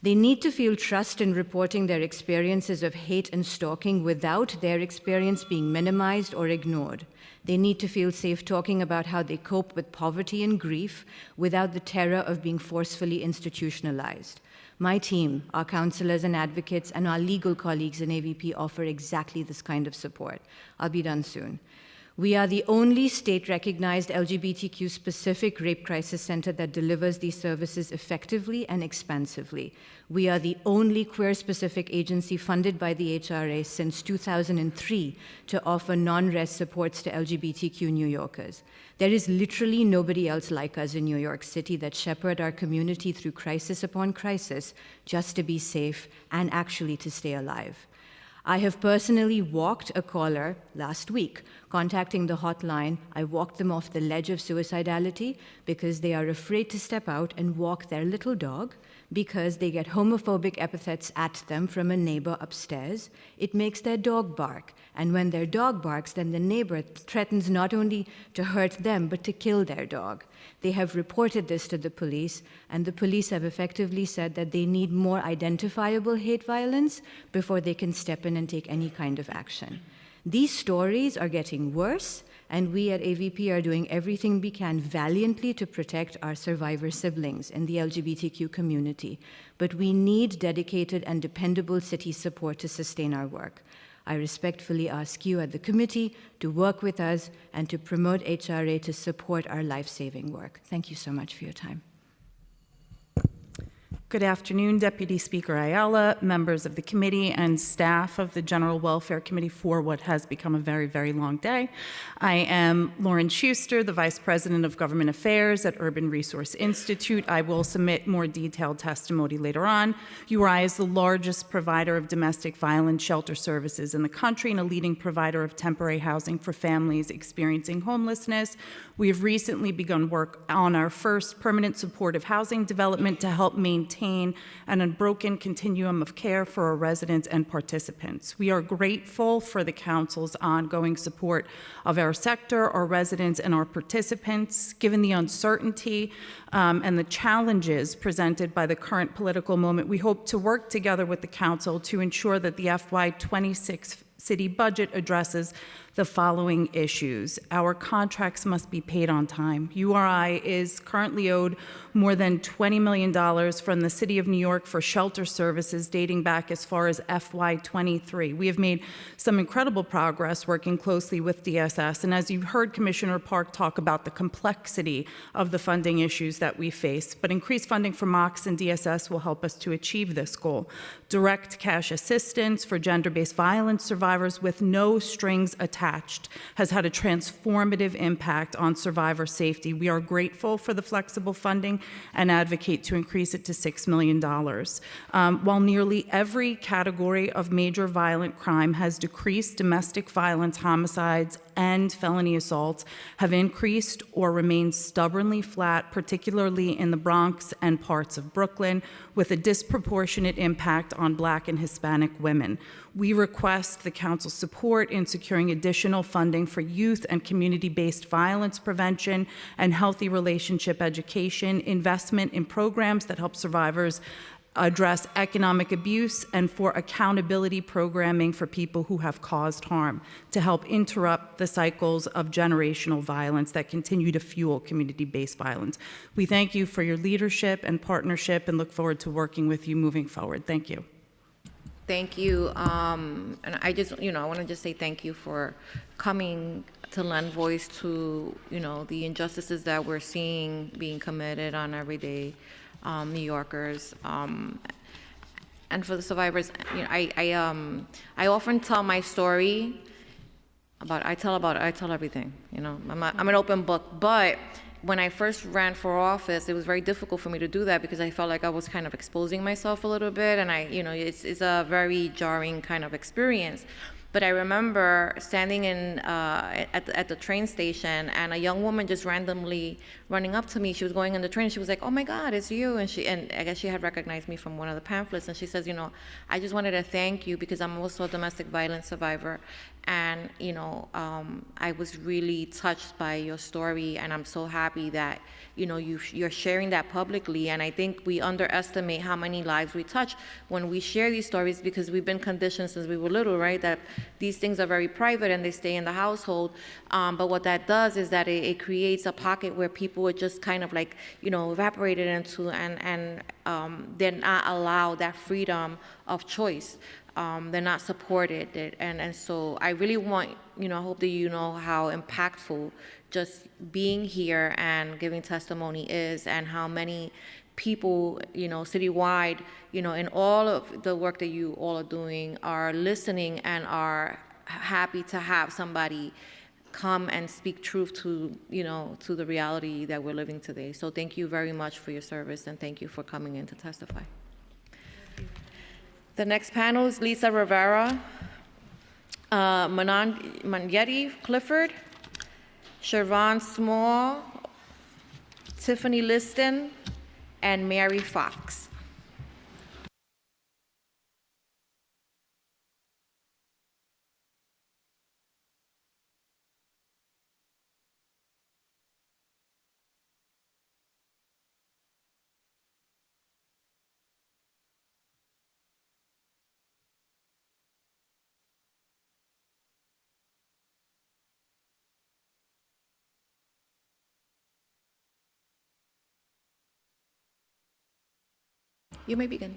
They need to feel trust in reporting their experiences of hate and stalking without their experience being minimized or ignored. They need to feel safe talking about how they cope with poverty and grief without the terror of being forcefully institutionalized. My team, our counselors and advocates, and our legal colleagues in AVP offer exactly this kind of support. I'll be done soon. We are the only state-recognized LGBTQ-specific rape crisis center that delivers these services effectively and expansively. We are the only queer-specific agency funded by the HRA since 2003 to offer non-res supports to LGBTQ New Yorkers. There is literally nobody else like us in New York City that shepherd our community through crisis upon crisis just to be safe and actually to stay alive. I have personally walked a caller last week. Contacting the hotline, I walked them off the ledge of suicidality because they are afraid to step out and walk their little dog because they get homophobic epithets at them from a neighbor upstairs. It makes their dog bark. And when their dog barks, then the neighbor threatens not only to hurt them, but to kill their dog. They have reported this to the police, and the police have effectively said that they need more identifiable hate violence before they can step in and take any kind of action. These stories are getting worse, and we at AVP are doing everything we can valiantly to protect our survivor siblings in the LGBTQ community. But we need dedicated and dependable city support to sustain our work. I respectfully ask you at the committee to work with us and to promote HRA to support our life-saving work. Thank you so much for your time. Good afternoon, Deputy Speaker Ayala, members of the committee, and staff of the General Welfare Committee for what has become a very, very long day. I am Lauren Schuster, the Vice President of Government Affairs at Urban Resource Institute. I will submit more detailed testimony later on. URI is the largest provider of domestic violence shelter services in the country and a leading provider of temporary housing for families experiencing homelessness. We have recently begun work on our first permanent supportive housing development to help maintain an unbroken continuum of care for our residents and participants. We are grateful for the Council's ongoing support of our sector, our residents, and our participants. Given the uncertainty and the challenges presented by the current political moment, we hope to work together with the Council to ensure that the FY26 city budget addresses the following issues. Our contracts must be paid on time. URI is currently owed more than $20 million from the City of New York for shelter services dating back as far as FY23. We have made some incredible progress working closely with DSS, and as you heard Commissioner Park talk about the complexity of the funding issues that we face, but increased funding from MOX and DSS will help us to achieve this goal. Direct cash assistance for gender-based violence survivors survivors with no strings attached has had a transformative impact on survivor safety. We are grateful for the flexible funding and advocate to increase it to $6 million. While nearly every category of major violent crime has decreased, domestic violence, homicides, and felony assaults have increased or remained stubbornly flat, particularly in the Bronx and parts of Brooklyn, with a disproportionate impact on Black and Hispanic women. We request the Council's support in securing additional funding for youth and community-based violence prevention and healthy relationship education, investment in programs that help survivors address economic abuse, and for accountability programming for people who have caused harm to help interrupt the cycles of generational violence that continue to fuel community-based violence. We thank you for your leadership and partnership and look forward to working with you moving forward. Thank you. Thank you. And I just, I want to just say thank you for coming to lend voice to, the injustices that we're seeing being committed on everyday New Yorkers, and for the survivors. I often tell my story I tell everything. I'm an open book. But when I first ran for office, it was very difficult for me to do that because I felt like I was kind of exposing myself a little bit, and it's a very jarring kind of experience. But I remember standing at the train station, and a young woman just randomly running up to me. She was going on the train, and she was like, "Oh my God, it's you!" And I guess she had recognized me from one of the pamphlets. And she says, "I just wanted to thank you because I'm also a domestic violence survivor, and I was really touched by your story, and I'm so happy that you're sharing that publicly." And I think we underestimate how many lives we touch when we share these stories, because we've been conditioned since we were little, right, that these things are very private and they stay in the household. But what that does is that it creates a pocket where people are just kind of like, evaporated into, and they're not allowed that freedom of choice. They're not supported. And so I really want, I hope that you know how impactful just being here and giving testimony is, and how many people, citywide, in all of the work that you all are doing, are listening and are happy to have somebody come and speak truth to, to the reality that we're living today. So thank you very much for your service, and thank you for coming in to testify. The next panel is Lisa Rivera, Manyetti Clifford, Siobhan Small, Tiffany Liston, and Mary Fox. You may begin.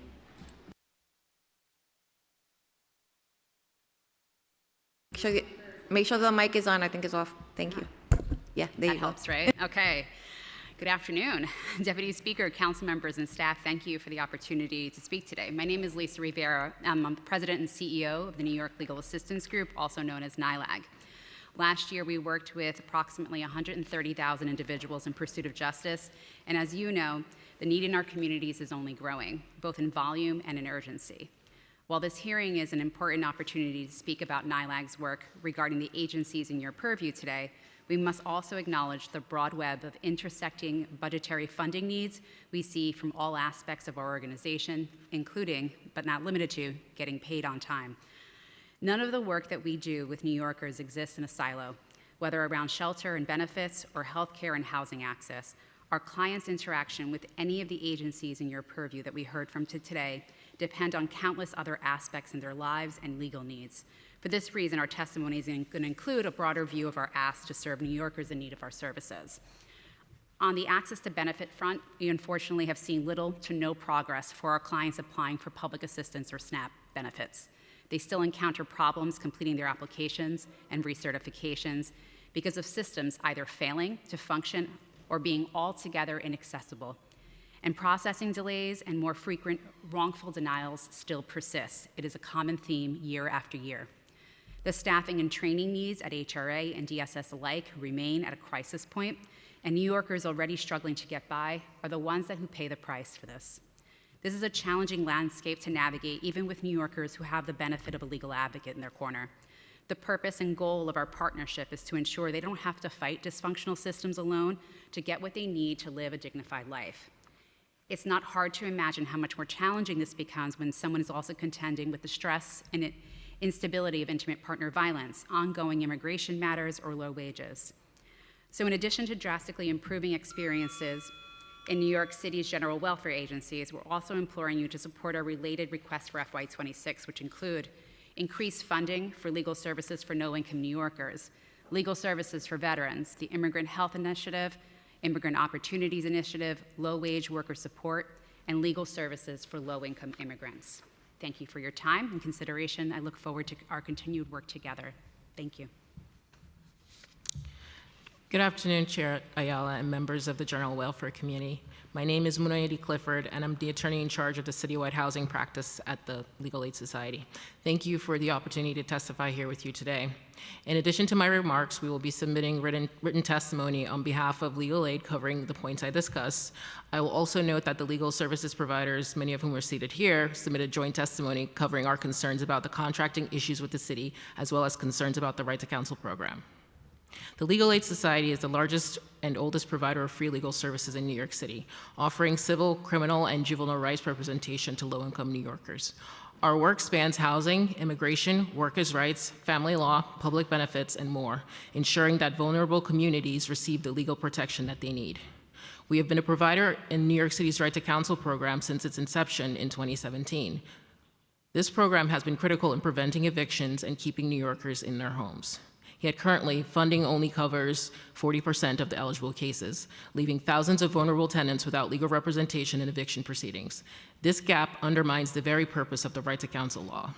Make sure the mic is on. I think it's off. Thank you. Yeah, there you go. That helps, right? Okay. Good afternoon, Deputy Speaker, council members, and staff. Thank you for the opportunity to speak today. My name is Lisa Rivera. I'm the president and CEO of the New York Legal Assistance Group, also known as NYLAG. Last year, we worked with approximately 130,000 individuals in pursuit of justice, and as you know, the need in our communities is only growing, both in volume and in urgency. While this hearing is an important opportunity to speak about NYLAG's work regarding the agencies in your purview today, we must also acknowledge the broad web of intersecting budgetary funding needs we see from all aspects of our organization, including, but not limited to, getting paid on time. None of the work that we do with New Yorkers exists in a silo, whether around shelter and benefits or healthcare and housing access. Our clients' interaction with any of the agencies in your purview that we heard from today depend on countless other aspects in their lives and legal needs. For this reason, our testimony is going to include a broader view of our ask to serve New Yorkers in need of our services. On the access to benefit front, we unfortunately have seen little to no progress for our clients applying for public assistance or SNAP benefits. They still encounter problems completing their applications and recertifications because of systems either failing to function or being altogether inaccessible. And processing delays and more frequent wrongful denials still persist. It is a common theme year after year. The staffing and training needs at HRA and DSS alike remain at a crisis point, and New Yorkers already struggling to get by are the ones who pay the price for this. This is a challenging landscape to navigate, even with New Yorkers who have the benefit of a legal advocate in their corner. The purpose and goal of our partnership is to ensure they don't have to fight dysfunctional systems alone to get what they need to live a dignified life. It's not hard to imagine how much more challenging this becomes when someone is also contending with the stress and instability of intimate partner violence, ongoing immigration matters, or low wages. So in addition to drastically improving experiences in New York City's general welfare agencies, we're also imploring you to support our related requests for FY26, which include increased funding for legal services for low-income New Yorkers, legal services for veterans, the Immigrant Health Initiative, Immigrant Opportunities Initiative, low-wage worker support, and legal services for low-income immigrants. Thank you for your time and consideration. I look forward to our continued work together. Thank you. Good afternoon, Chair Ayala and members of the General Welfare Committee. My name is Munoyedi Clifford, and I'm the attorney in charge of the citywide housing practice at the Legal Aid Society. Thank you for the opportunity to testify here with you today. In addition to my remarks, we will be submitting written testimony on behalf of Legal Aid covering the points I discussed. I will also note that the legal services providers, many of whom are seated here, submitted joint testimony covering our concerns about the contracting issues with the city, as well as concerns about the Right to Counsel program. The Legal Aid Society is the largest and oldest provider of free legal services in New York City, offering civil, criminal, and juvenile rights representation to low-income New Yorkers. Our work spans housing, immigration, workers' rights, family law, public benefits, and more, ensuring that vulnerable communities receive the legal protection that they need. We have been a provider in New York City's Right to Counsel program since its inception in 2017. This program has been critical in preventing evictions and keeping New Yorkers in their homes. Yet currently, funding only covers 40% of the eligible cases, leaving thousands of vulnerable tenants without legal representation in eviction proceedings. This gap undermines the very purpose of the Right to Counsel law.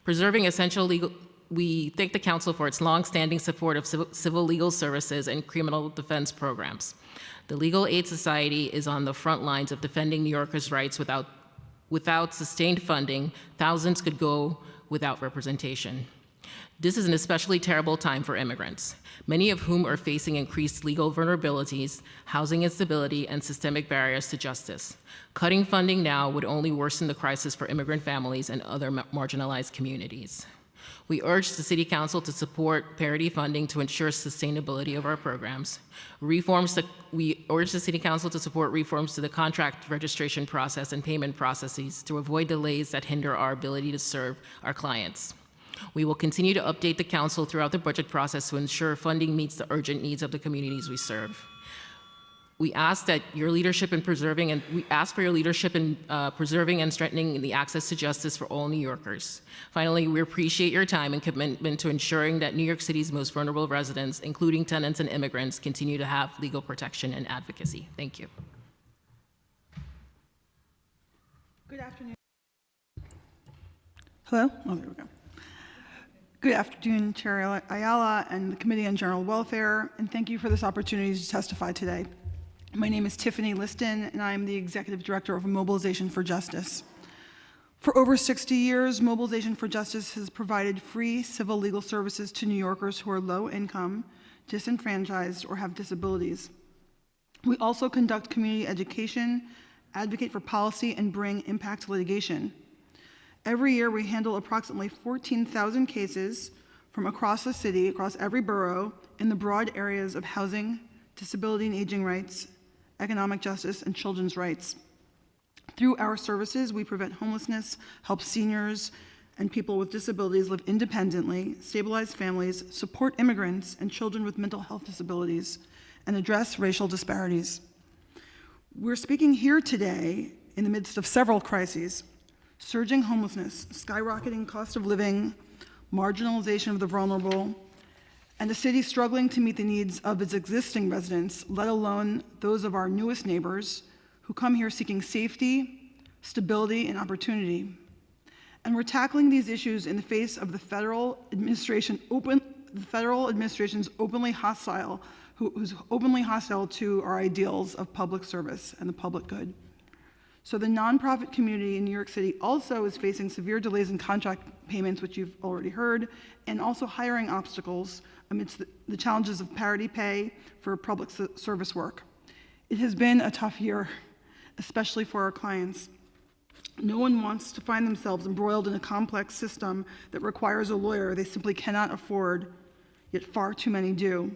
Preserving essential legal, we thank the Council for its long-standing support of civil legal services and criminal defense programs. The Legal Aid Society is on the front lines of defending New Yorkers' rights. Without sustained funding, thousands could go without representation. This is an especially terrible time for immigrants, many of whom are facing increased legal vulnerabilities, housing instability, and systemic barriers to justice. Cutting funding now would only worsen the crisis for immigrant families and other marginalized communities. We urge the City Council to support parity funding to ensure sustainability of our programs. We urge the City Council to support reforms to the contract registration process and payment processes to avoid delays that hinder our ability to serve our clients. We will continue to update the Council throughout the budget process to ensure funding meets the urgent needs of the communities we serve. We ask that your leadership in preserving and strengthening the access to justice for all New Yorkers. Finally, we appreciate your time and commitment to ensuring that New York City's most vulnerable residents, including tenants and immigrants, continue to have legal protection and advocacy. Thank you. Good afternoon. Hello? Oh, there we go. Good afternoon, Chair Ayala and the Committee on General Welfare, and thank you for this opportunity to testify today. My name is Tiffany Liston, and I am the Executive Director of Mobilization for Justice. For over 60 years, Mobilization for Justice has provided free civil legal services to New Yorkers who are low income, disenfranchised, or have disabilities. We also conduct community education, advocate for policy, and bring impact litigation. Every year, we handle approximately 14,000 cases from across the city, across every borough, in the broad areas of housing, disability and aging rights, economic justice, and children's rights. Through our services, we prevent homelessness, help seniors and people with disabilities live independently, stabilize families, support immigrants and children with mental health disabilities, and address racial disparities. We're speaking here today in the midst of several crises: surging homelessness, skyrocketing cost of living, marginalization of the vulnerable, and the city struggling to meet the needs of its existing residents, let alone those of our newest neighbors who come here seeking safety, stability, and opportunity. And we're tackling these issues in the face of the federal administration's openly hostile, who's openly hostile to our ideals of public service and the public good. So the nonprofit community in New York City also is facing severe delays in contract payments, which you've already heard, and also hiring obstacles amidst the challenges of parity pay for public service work. It has been a tough year, especially for our clients. No one wants to find themselves embroiled in a complex system that requires a lawyer they simply cannot afford, yet far too many do.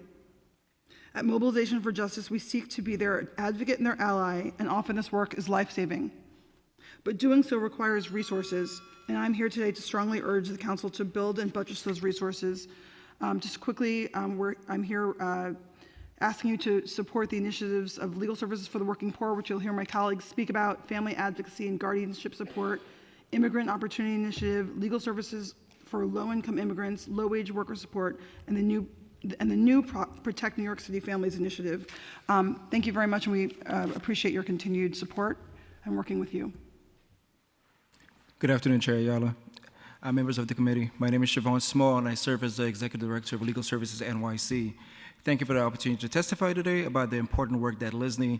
At Mobilization for Justice, we seek to be their advocate and their ally, and often this work is life-saving. But doing so requires resources, and I'm here today to strongly urge the Council to build and buttress those resources. Just quickly, I'm here asking you to support the initiatives of Legal Services for the Working Poor, which you'll hear my colleagues speak about, family advocacy and guardianship support, Immigrant Opportunity Initiative, Legal Services for Low-Income Immigrants, Low-Wage Worker Support, and the new Protect New York City Families Initiative. Thank you very much, and we appreciate your continued support and working with you. Good afternoon, Chair Ayala, members of the committee. My name is Siobhan Small, and I serve as the Executive Director of Legal Services NYC. Thank you for the opportunity to testify today about the important work that LISNY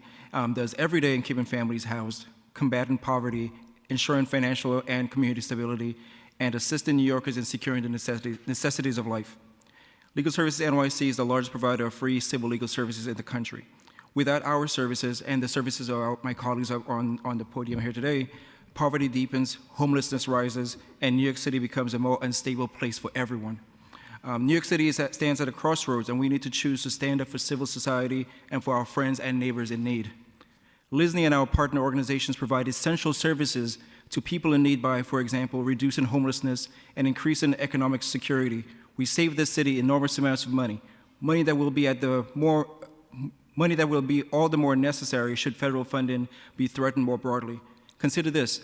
does every day in keeping families housed, combating poverty, ensuring financial and community stability, and assisting New Yorkers in securing the necessities of life. Legal Services NYC is the largest provider of free civil legal services in the country. Without our services and the services of my colleagues on the podium here today, poverty deepens, homelessness rises, and New York City becomes a more unstable place for everyone. New York City stands at a crossroads, and we need to choose to stand up for civil society and for our friends and neighbors in need. LISNY and our partner organizations provide essential services to people in need by, for example, reducing homelessness and increasing economic security. We save this city enormous amounts of money that will be all the more necessary should federal funding be threatened more broadly. Consider this: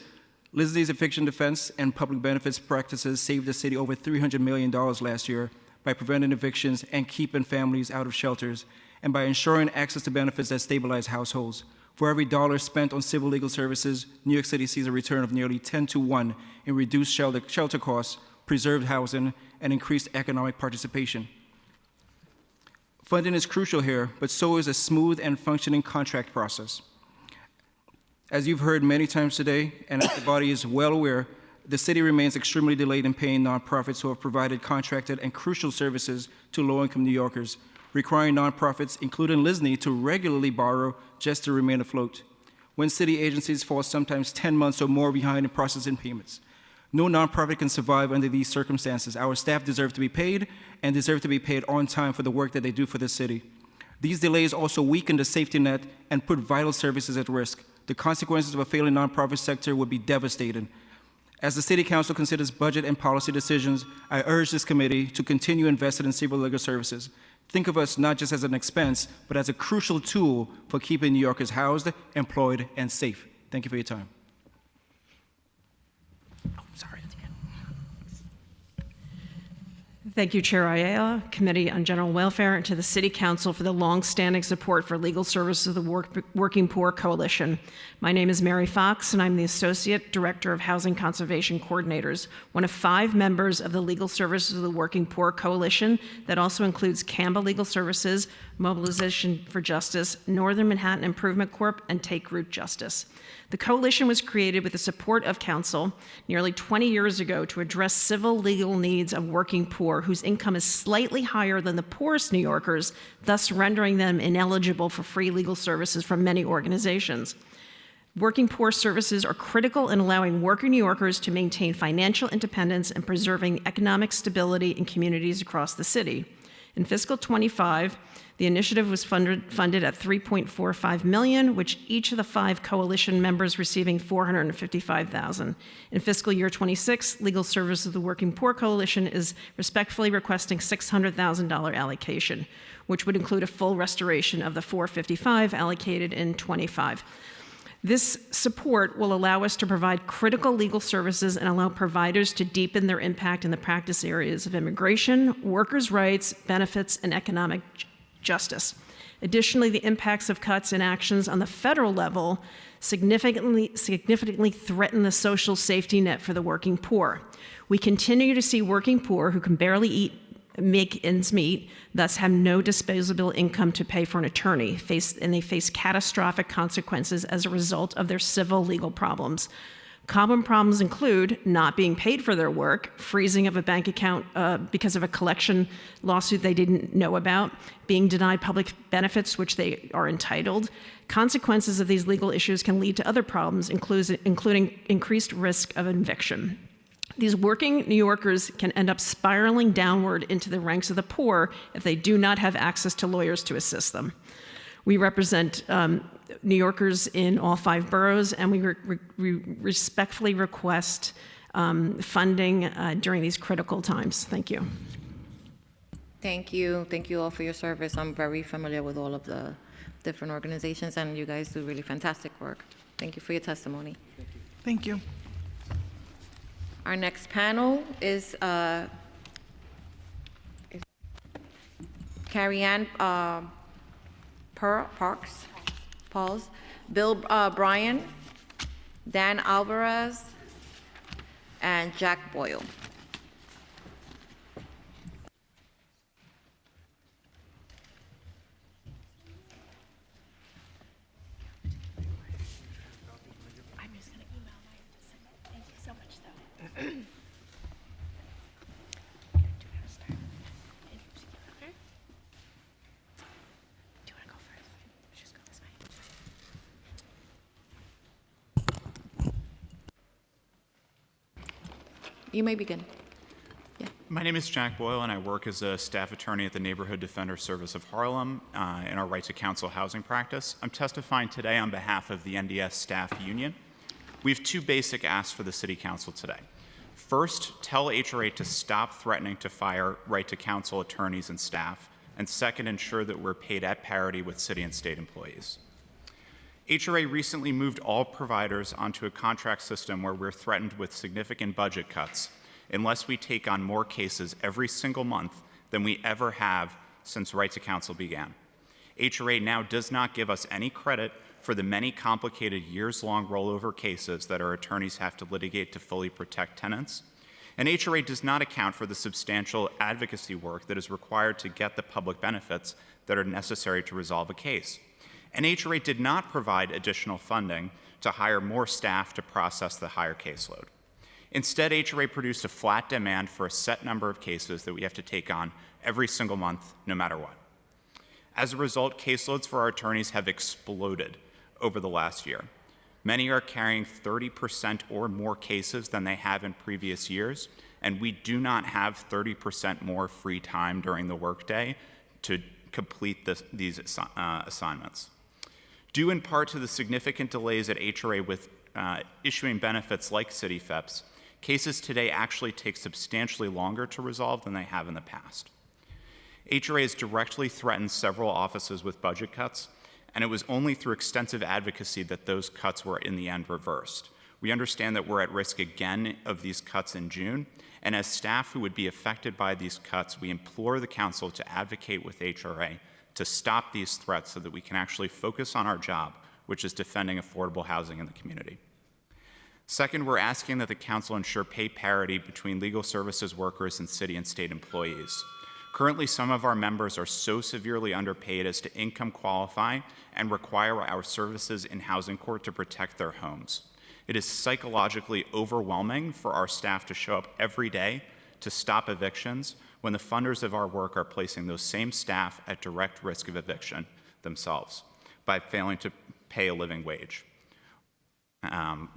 LISNY's eviction defense and public benefits practices saved the city over $300 million last year by preventing evictions and keeping families out of shelters, and by ensuring access to benefits that stabilize households. For every dollar spent on civil legal services, New York City sees a return of nearly 10 to 1 in reduced shelter costs, preserved housing, and increased economic participation. Funding is crucial here, but so is a smooth and functioning contract process. As you've heard many times today, and as the body is well aware, the city remains extremely delayed in paying nonprofits who have provided contracted and crucial services to low-income New Yorkers, requiring nonprofits, including LISNY, to regularly borrow just to remain afloat. When city agencies fall sometimes 10 months or more behind in processing payments. No nonprofit can survive under these circumstances. Our staff deserve to be paid and deserve to be paid on time for the work that they do for the city. These delays also weaken the safety net and put vital services at risk. The consequences of a failing nonprofit sector would be devastating. As the City Council considers budget and policy decisions, I urge this committee to continue investing in civil legal services. Think of us not just as an expense, but as a crucial tool for keeping New Yorkers housed, employed, and safe. Thank you for your time. Thank you, Chair Ayala, Committee on General Welfare, and to the City Council for the long-standing support for legal services of the Working Poor Coalition. My name is Mary Fox, and I'm the Associate Director of Housing Conservation Coordinators, one of 5 members of the Legal Services of the Working Poor Coalition that also includes Campbell Legal Services, Mobilization for Justice, Northern Manhattan Improvement Corp., and Take Root Justice. The coalition was created with the support of Council nearly 20 years ago to address civil legal needs of working poor whose income is slightly higher than the poorest New Yorkers, thus rendering them ineligible for free legal services from many organizations. Working poor services are critical in allowing working New Yorkers to maintain financial independence and preserving economic stability in communities across the city. In fiscal 25, the initiative was funded at $3.45 million, which each of the 5 coalition members receiving $455,000. In fiscal year 26, Legal Services of the Working Poor Coalition is respectfully requesting $600,000 allocation, which would include a full restoration of the $455,000 allocated in 25. This support will allow us to provide critical legal services and allow providers to deepen their impact in the practice areas of immigration, workers' rights, benefits, and economic justice. Additionally, the impacts of cuts and actions on the federal level significantly threaten the social safety net for the working poor. We continue to see working poor who can barely eat make ends meet, thus have no disposable income to pay for an attorney, and they face catastrophic consequences as a result of their civil legal problems. Common problems include not being paid for their work, freezing of a bank account because of a collection lawsuit they didn't know about, being denied public benefits which they are entitled. Consequences of these legal issues can lead to other problems, including increased risk of eviction. These working New Yorkers can end up spiraling downward into the ranks of the poor if they do not have access to lawyers to assist them. We represent New Yorkers in all 5 boroughs, and we respectfully request funding during these critical times. Thank you. Thank you. Thank you all for your service. I'm very familiar with all of the different organizations, and you guys do really fantastic work. Thank you for your testimony. Thank you. Our next panel is Carrie Ann Pauls, Bill Bryan, Dan Alvarez, and Jack Boyle. I'm just going to email my descendant. Thank you so much, though. You may begin. Yeah. My name is Jack Boyle, and I work as a staff attorney at the Neighborhood Defender Service of Harlem in our Right to Counsel housing practice. I'm testifying today on behalf of the NDS Staff Union. We have 2 basic asks for the City Council today. First, tell HRA to stop threatening to fire Right to Counsel attorneys and staff. And second, ensure that we're paid at parity with city and state employees. HRA recently moved all providers onto a contract system where we're threatened with significant budget cuts unless we take on more cases every single month than we ever have since Right to Counsel began. HRA now does not give us any credit for the many complicated years-long rollover cases that our attorneys have to litigate to fully protect tenants. And HRA does not account for the substantial advocacy work that is required to get the public benefits that are necessary to resolve a case. And HRA did not provide additional funding to hire more staff to process the higher caseload. Instead, HRA produced a flat demand for a set number of cases that we have to take on every single month, no matter what. As a result, caseloads for our attorneys have exploded over the last year. Many are carrying 30% or more cases than they have in previous years, and we do not have 30% more free time during the workday to complete these assignments. Due in part to the significant delays at HRA with issuing benefits like City FEPs, cases today actually take substantially longer to resolve than they have in the past. HRA has directly threatened several offices with budget cuts, and it was only through extensive advocacy that those cuts were in the end reversed. We understand that we're at risk again of these cuts in June, and as staff who would be affected by these cuts, we implore the Council to advocate with HRA to stop these threats so that we can actually focus on our job, which is defending affordable housing in the community. Second, we're asking that the Council ensure pay parity between legal services workers and city and state employees. Currently, some of our members are so severely underpaid as to income qualify and require our services in housing court to protect their homes. It is psychologically overwhelming for our staff to show up every day to stop evictions when the funders of our work are placing those same staff at direct risk of eviction themselves by failing to pay a living wage.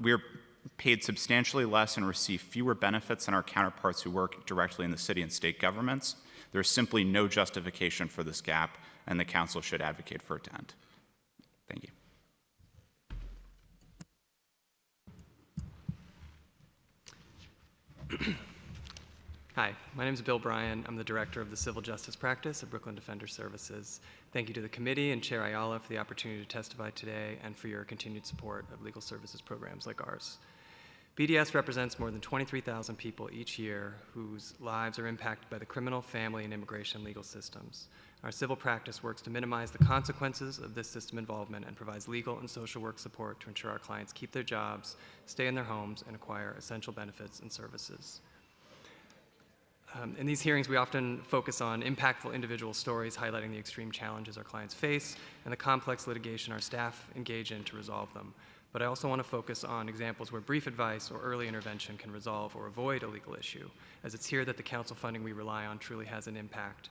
We're paid substantially less and receive fewer benefits than our counterparts who work directly in the city and state governments. There's simply no justification for this gap, and the Council should advocate for it to end. Thank you. Hi, my name is Bill Bryan. I'm the director of the Civil Justice Practice at Brooklyn Defender Services. Thank you to the committee and Chair Ayala for the opportunity to testify today and for your continued support of legal services programs like ours. BDS represents more than 23,000 people each year whose lives are impacted by the criminal, family, and immigration legal systems. Our civil practice works to minimize the consequences of this system involvement and provides legal and social work support to ensure our clients keep their jobs, stay in their homes, and acquire essential benefits and services. In these hearings, we often focus on impactful individual stories highlighting the extreme challenges our clients face and the complex litigation our staff engage in to resolve them. But I also want to focus on examples where brief advice or early intervention can resolve or avoid a legal issue, as it's here that the council funding we rely on truly has an impact,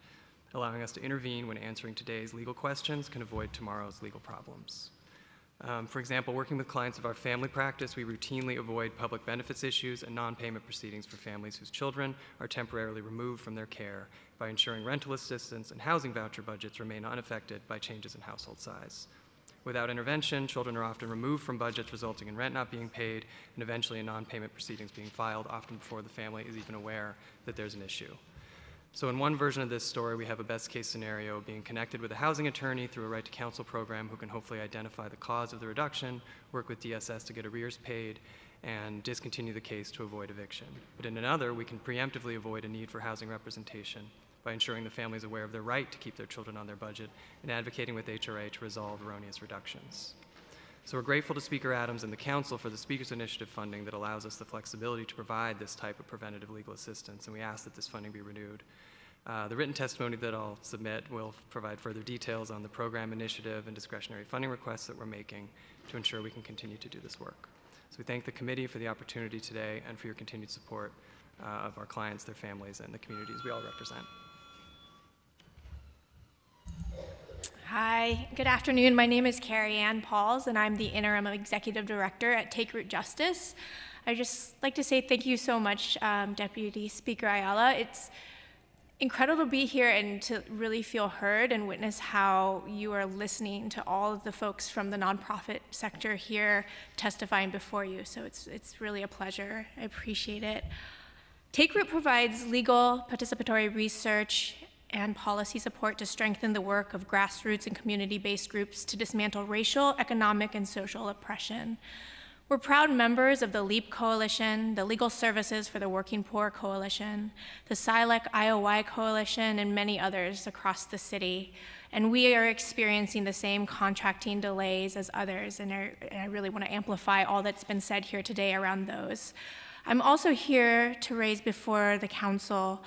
allowing us to intervene when answering today's legal questions can avoid tomorrow's legal problems. For example, working with clients of our family practice, we routinely avoid public benefits issues and non-payment proceedings for families whose children are temporarily removed from their care by ensuring rental assistance and housing voucher budgets remain unaffected by changes in household size. Without intervention, children are often removed from budgets, resulting in rent not being paid and eventually in non-payment proceedings being filed, often before the family is even aware that there's an issue. So in one version of this story, we have a best case scenario being connected with a housing attorney through a right to counsel program who can hopefully identify the cause of the reduction, work with DSS to get arrears paid, and discontinue the case to avoid eviction. But in another, we can preemptively avoid a need for housing representation by ensuring the family is aware of their right to keep their children on their budget and advocating with HRA to resolve erroneous reductions. So we're grateful to Speaker Adams and the Council for the Speaker's Initiative funding that allows us the flexibility to provide this type of preventative legal assistance, and we ask that this funding be renewed. The written testimony that I'll submit will provide further details on the program initiative and discretionary funding requests that we're making to ensure we can continue to do this work. So we thank the committee for the opportunity today and for your continued support of our clients, their families, and the communities we all represent. Hi, good afternoon. My name is Carrie Ann Pauls, and I'm the Interim Executive Director at Take Root Justice. I'd just like to say thank you so much, Deputy Speaker Ayala. It's incredible to be here and to really feel heard and witness how you are listening to all of the folks from the nonprofit sector here testifying before you. So it's really a pleasure. I appreciate it. Take Root provides legal participatory research and policy support to strengthen the work of grassroots and community-based groups to dismantle racial, economic, and social oppression. We're proud members of the LEAP Coalition, the Legal Services for the Working Poor Coalition, the SILEC IOI Coalition, and many others across the city. And we are experiencing the same contracting delays as others, and I really want to amplify all that's been said here today around those. I'm also here to raise before the council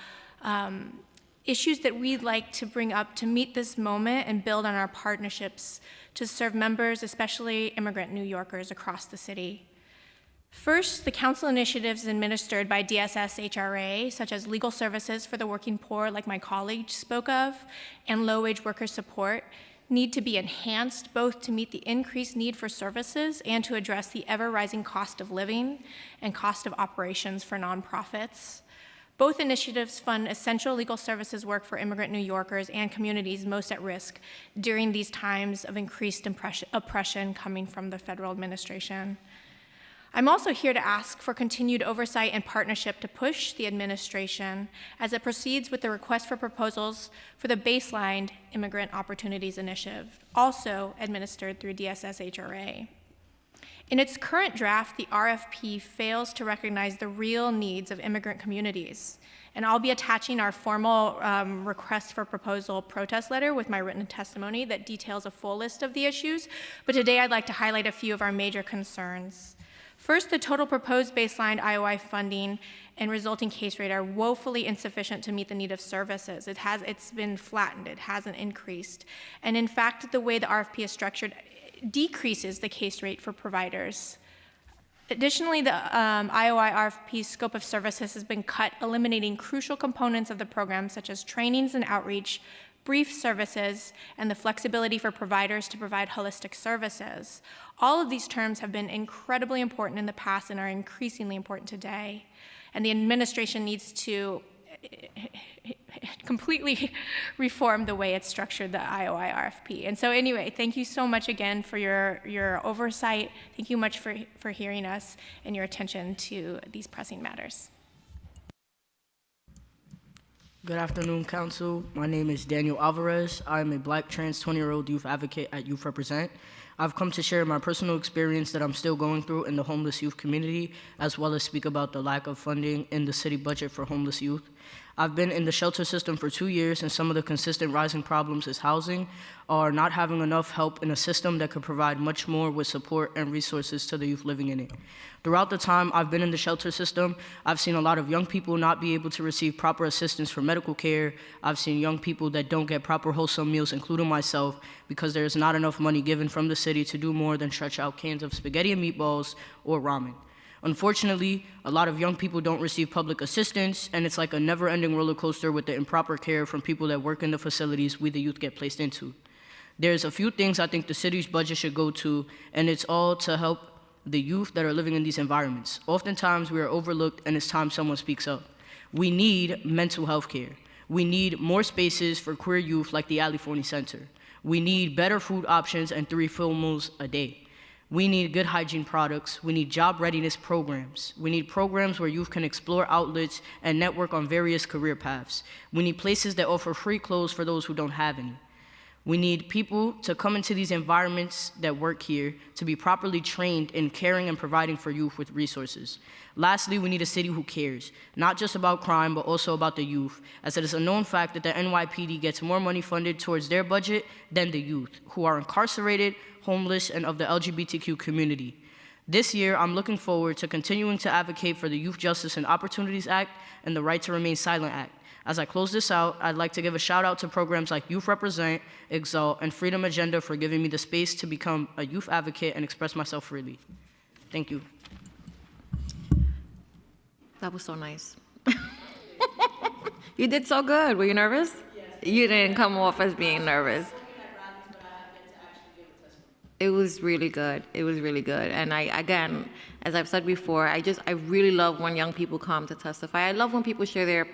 issues that we'd like to bring up to meet this moment and build on our partnerships to serve members, especially immigrant New Yorkers across the city. First, the council initiatives administered by DSS HRA, such as legal services for the working poor, like my colleague spoke of, and low-wage worker support, need to be enhanced both to meet the increased need for services and to address the ever-rising cost of living and cost of operations for nonprofits. Both initiatives fund essential legal services work for immigrant New Yorkers and communities most at risk during these times of increased oppression coming from the federal administration. I'm also here to ask for continued oversight and partnership to push the administration as it proceeds with the request for proposals for the baseline Immigrant Opportunities Initiative, also administered through DSS HRA. In its current draft, the RFP fails to recognize the real needs of immigrant communities. And I'll be attaching our formal request for proposal protest letter with my written testimony that details a full list of the issues. But today I'd like to highlight a few of our major concerns. First, the total proposed baseline IOI funding and resulting case rate are woefully insufficient to meet the need of services. It's been flattened, it hasn't increased. And in fact, the way the RFP is structured decreases the case rate for providers. Additionally, the IOI RFP scope of services has been cut, eliminating crucial components of the program such as trainings and outreach, brief services, and the flexibility for providers to provide holistic services. All of these terms have been incredibly important in the past and are increasingly important today. And the administration needs to completely reform the way it's structured the IOI RFP. And so anyway, thank you so much again for your oversight. Thank you much for hearing us and your attention to these pressing matters. Good afternoon, Council. My name is Daniel Alvarez. I'm a Black trans 20-year-old youth advocate at Youth Represent. I've come to share my personal experience that I'm still going through in the homeless youth community, as well as speak about the lack of funding in the city budget for homeless youth. I've been in the shelter system for 2 years, and some of the consistent rising problems is housing or not having enough help in a system that could provide much more with support and resources to the youth living in it. Throughout the time I've been in the shelter system, I've seen a lot of young people not be able to receive proper assistance for medical care. I've seen young people that don't get proper wholesome meals, including myself, because there is not enough money given from the city to do more than stretch out cans of spaghetti and meatballs or ramen. Unfortunately, a lot of young people don't receive public assistance, and it's like a never-ending roller coaster with the improper care from people that work in the facilities we the youth get placed into. There's a few things I think the city's budget should go to, and it's all to help the youth that are living in these environments. Oftentimes, we are overlooked, and it's time someone speaks up. We need mental health care. We need more spaces for queer youth like the Ayala Forney Center. We need better food options and 3 full meals a day. We need good hygiene products. We need job readiness programs. We need programs where youth can explore outlets and network on various career paths. We need places that offer free clothes for those who don't have any. We need people to come into these environments that work here to be properly trained in caring and providing for youth with resources. Lastly, we need a city who cares, not just about crime, but also about the youth, as it is a known fact that the NYPD gets more money funded towards their budget than the youth, who are incarcerated, homeless, and of the LGBTQ community. This year, I'm looking forward to continuing to advocate for the Youth Justice and Opportunities Act and the Right to Remain Silent Act. As I close this out, I'd like to give a shout out to programs like Youth Represent, Exalt, and Freedom Agenda for giving me the space to become a youth advocate and express myself freely. Thank you. That was so nice. You did so good. Were you nervous? Yes. You didn't come off as being nervous. It was really good. It was really good. And again, as I've said before, I really love when young people come to testify. I love when people share their,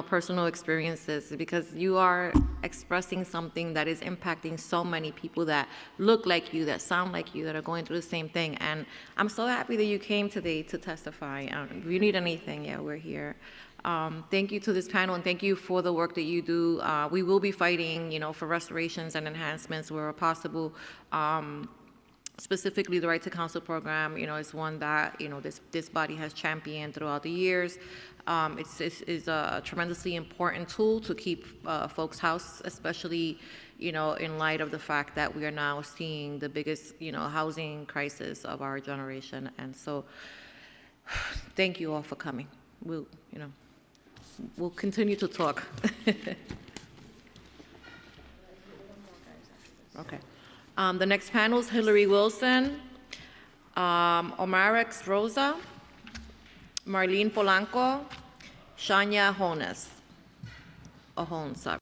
personal experiences, because you are expressing something that is impacting so many people that look like you, that sound like you, that are going through the same thing. And I'm so happy that you came today to testify. If you need anything, yeah, we're here. Thank you to this panel, and thank you for the work that you do. We will be fighting, for restorations and enhancements where possible. Specifically, the Right to Counsel program, is one that, this body has championed throughout the years. It's a tremendously important tool to keep folks housed, especially, in light of the fact that we are now seeing the biggest, housing crisis of our generation. And so, thank you all for coming. We'll continue to talk. Okay. The next panel is Hillary Wilson, Omarex Rosa, Marlene Polanco, Shania Hones. Sorry.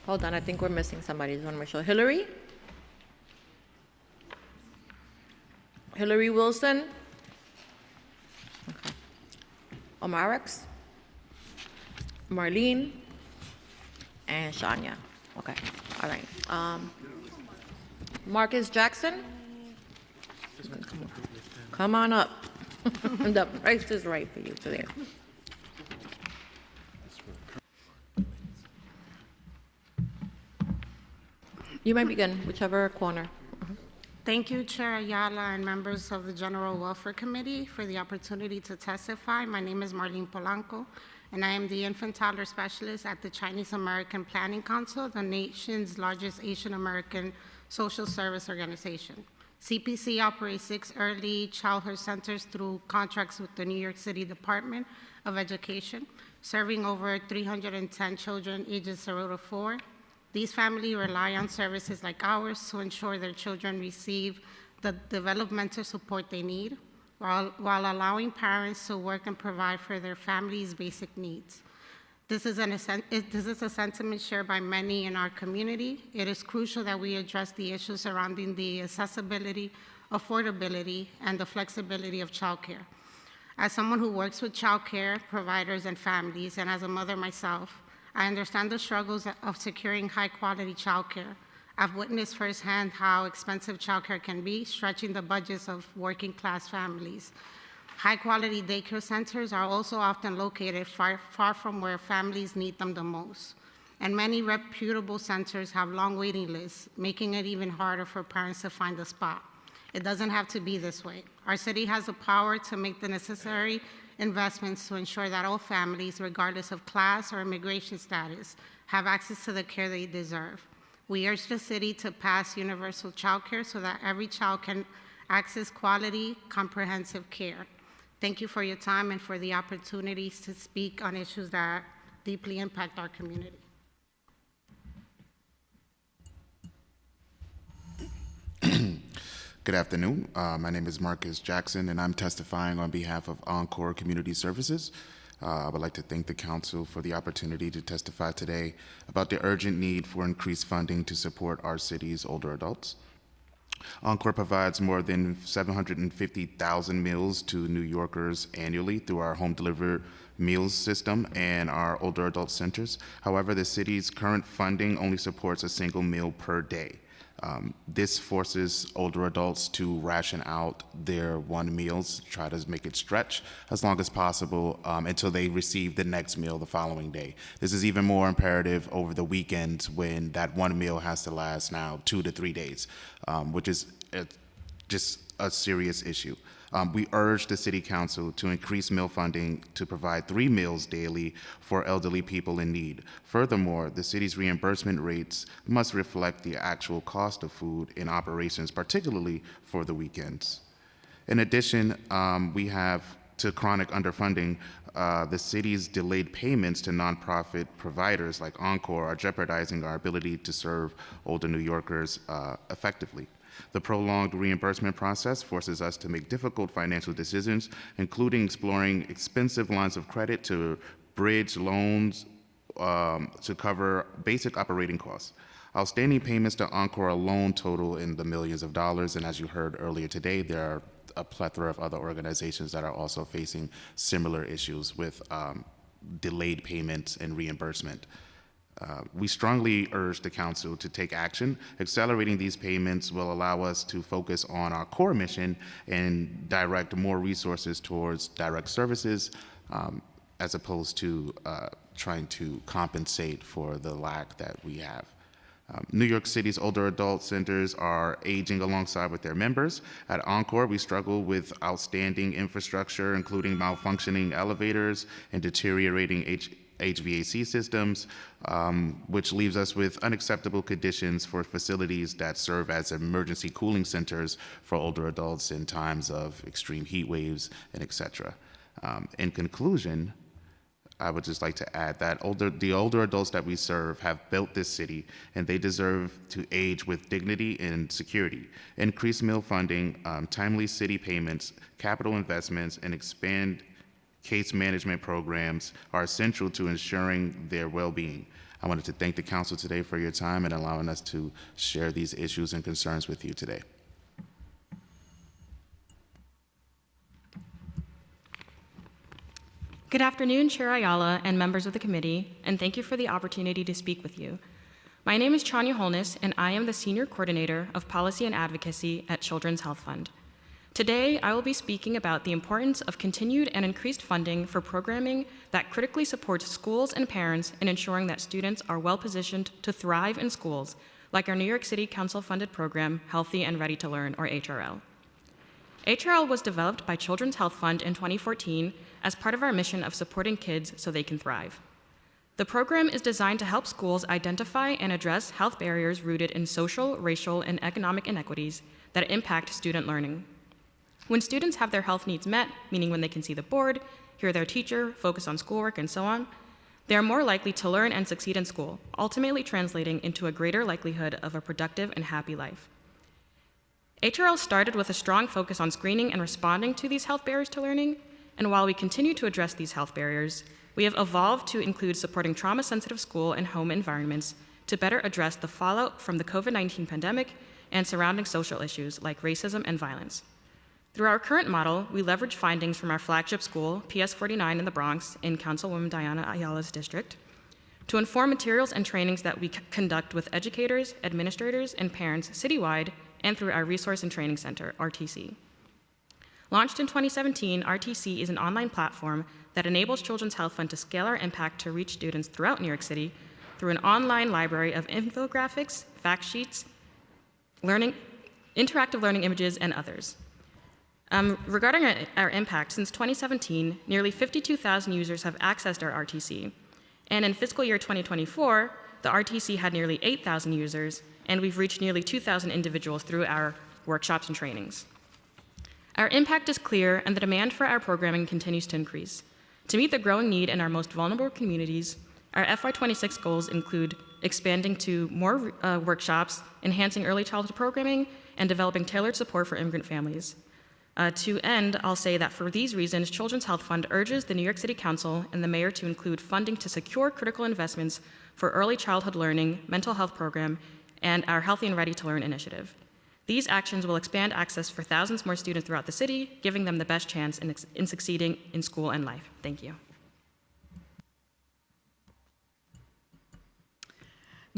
Hold on, I think we're missing somebody. Just want to make sure. Hillary? Hillary Wilson? Okay. Omarex? Marlene? And Shania. Okay, all right. Marcus Jackson? Come on up. The price is right for you today. You may begin, whichever corner. Thank you, Chair Ayala and members of the General Welfare Committee for the opportunity to testify. My name is Marlene Polanco, and I am the Infant Toddler Specialist at the Chinese American Planning Council, the nation's largest Asian American social service organization. CPC operates 6 early childhood centers through contracts with the New York City Department of Education, serving over 310 children ages 0 to 4. These families rely on services like ours to ensure their children receive the developmental support they need, while allowing parents to work and provide for their family's basic needs. This is a sentiment shared by many in our community. It is crucial that we address the issues surrounding the accessibility, affordability, and the flexibility of childcare. As someone who works with childcare providers and families, and as a mother myself, I understand the struggles of securing high-quality childcare. I've witnessed firsthand how expensive childcare can be, stretching the budgets of working class families. High-quality daycare centers are also often located far from where families need them the most. And many reputable centers have long waiting lists, making it even harder for parents to find a spot. It doesn't have to be this way. Our city has the power to make the necessary investments to ensure that all families, regardless of class or immigration status, have access to the care they deserve. We urge the city to pass universal child care so that every child can access quality, comprehensive care. Thank you for your time and for the opportunities to speak on issues that deeply impact our community. Good afternoon. My name is Marcus Jackson, and I'm testifying on behalf of Encore Community Services. I would like to thank the council for the opportunity to testify today about the urgent need for increased funding to support our city's older adults. Encore provides more than 750,000 meals to New Yorkers annually through our home delivered meals system and our older adult centers. However, the city's current funding only supports a single meal per day. This forces older adults to ration out their one meals, try to make it stretch as long as possible until they receive the next meal the following day. This is even more imperative over the weekends when that one meal has to last now 2 to 3 days, which is just a serious issue. We urge the City Council to increase meal funding to provide 3 meals daily for elderly people in need. Furthermore, the city's reimbursement rates must reflect the actual cost of food in operations, particularly for the weekends. In addition, we have to chronic underfunding, the city's delayed payments to nonprofit providers like Encore are jeopardizing our ability to serve older New Yorkers effectively. The prolonged reimbursement process forces us to make difficult financial decisions, including exploring expensive lines of credit to bridge loans to cover basic operating costs. Outstanding payments to Encore alone total in the millions of dollars, and as you heard earlier today, there are a plethora of other organizations that are also facing similar issues with delayed payments and reimbursement. We strongly urge the council to take action. Accelerating these payments will allow us to focus on our core mission and direct more resources towards direct services as opposed to trying to compensate for the lack that we have. New York City's older adult centers are aging alongside with their members. At Encore, we struggle with outstanding infrastructure, including malfunctioning elevators and deteriorating HVAC systems, which leaves us with unacceptable conditions for facilities that serve as emergency cooling centers for older adults in times of extreme heat waves and etc. In conclusion, I would just like to add that the older adults that we serve have built this city, and they deserve to age with dignity and security. Increased meal funding, timely city payments, capital investments, and expand case management programs are essential to ensuring their well-being. I wanted to thank the council today for your time and allowing us to share these issues and concerns with you today. Good afternoon, Chair Ayala and members of the committee, and thank you for the opportunity to speak with you. My name is Chanya Holness, and I am the Senior Coordinator of Policy and Advocacy at Children's Health Fund. Today, I will be speaking about the importance of continued and increased funding for programming that critically supports schools and parents in ensuring that students are well-positioned to thrive in schools, like our New York City Council-funded program, Healthy and Ready to Learn, or HRL. HRL was developed by Children's Health Fund in 2014 as part of our mission of supporting kids so they can thrive. The program is designed to help schools identify and address health barriers rooted in social, racial, and economic inequities that impact student learning. When students have their health needs met, meaning when they can see the board, hear their teacher, focus on schoolwork, and so on, they are more likely to learn and succeed in school, ultimately translating into a greater likelihood of a productive and happy life. HRL started with a strong focus on screening and responding to these health barriers to learning, and while we continue to address these health barriers, we have evolved to include supporting trauma-sensitive school and home environments to better address the fallout from the COVID-19 pandemic and surrounding social issues like racism and violence. Through our current model, we leverage findings from our flagship school, PS 49 in the Bronx, in Councilwoman Diana Ayala's district, to inform materials and trainings that we conduct with educators, administrators, and parents citywide and through our Resource and Training Center, RTC. Launched in 2017, RTC is an online platform that enables Children's Health Fund to scale our impact to reach students throughout New York City through an online library of infographics, fact sheets, interactive learning images, and others. Regarding our impact, since 2017, nearly 52,000 users have accessed our RTC. And in fiscal year 2024, the RTC had nearly 8,000 users, and we've reached nearly 2,000 individuals through our workshops and trainings. Our impact is clear, and the demand for our programming continues to increase. To meet the growing need in our most vulnerable communities, our FY26 goals include expanding to more workshops, enhancing early childhood programming, and developing tailored support for immigrant families. To end, I'll say that for these reasons, Children's Health Fund urges the New York City Council and the mayor to include funding to secure critical investments for early childhood learning, mental health program, and our Healthy and Ready to Learn initiative. These actions will expand access for thousands more students throughout the city, giving them the best chance in succeeding in school and life. Thank you.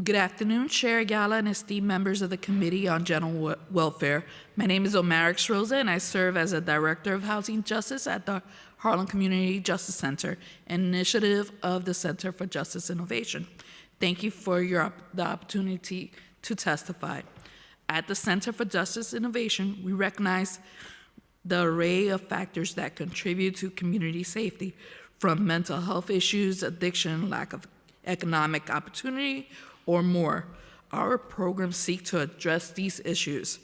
Good afternoon, Chair Ayala and esteemed members of the Committee on General Welfare. My name is Omarix Rosa, and I serve as a Director of Housing Justice at the Harlem Community Justice Center, an initiative of the Center for Justice Innovation. Thank you for the opportunity to testify. At the Center for Justice Innovation, we recognize the array of factors that contribute to community safety, from mental health issues, addiction, lack of economic opportunity, or more. Our programs seek to address these issues.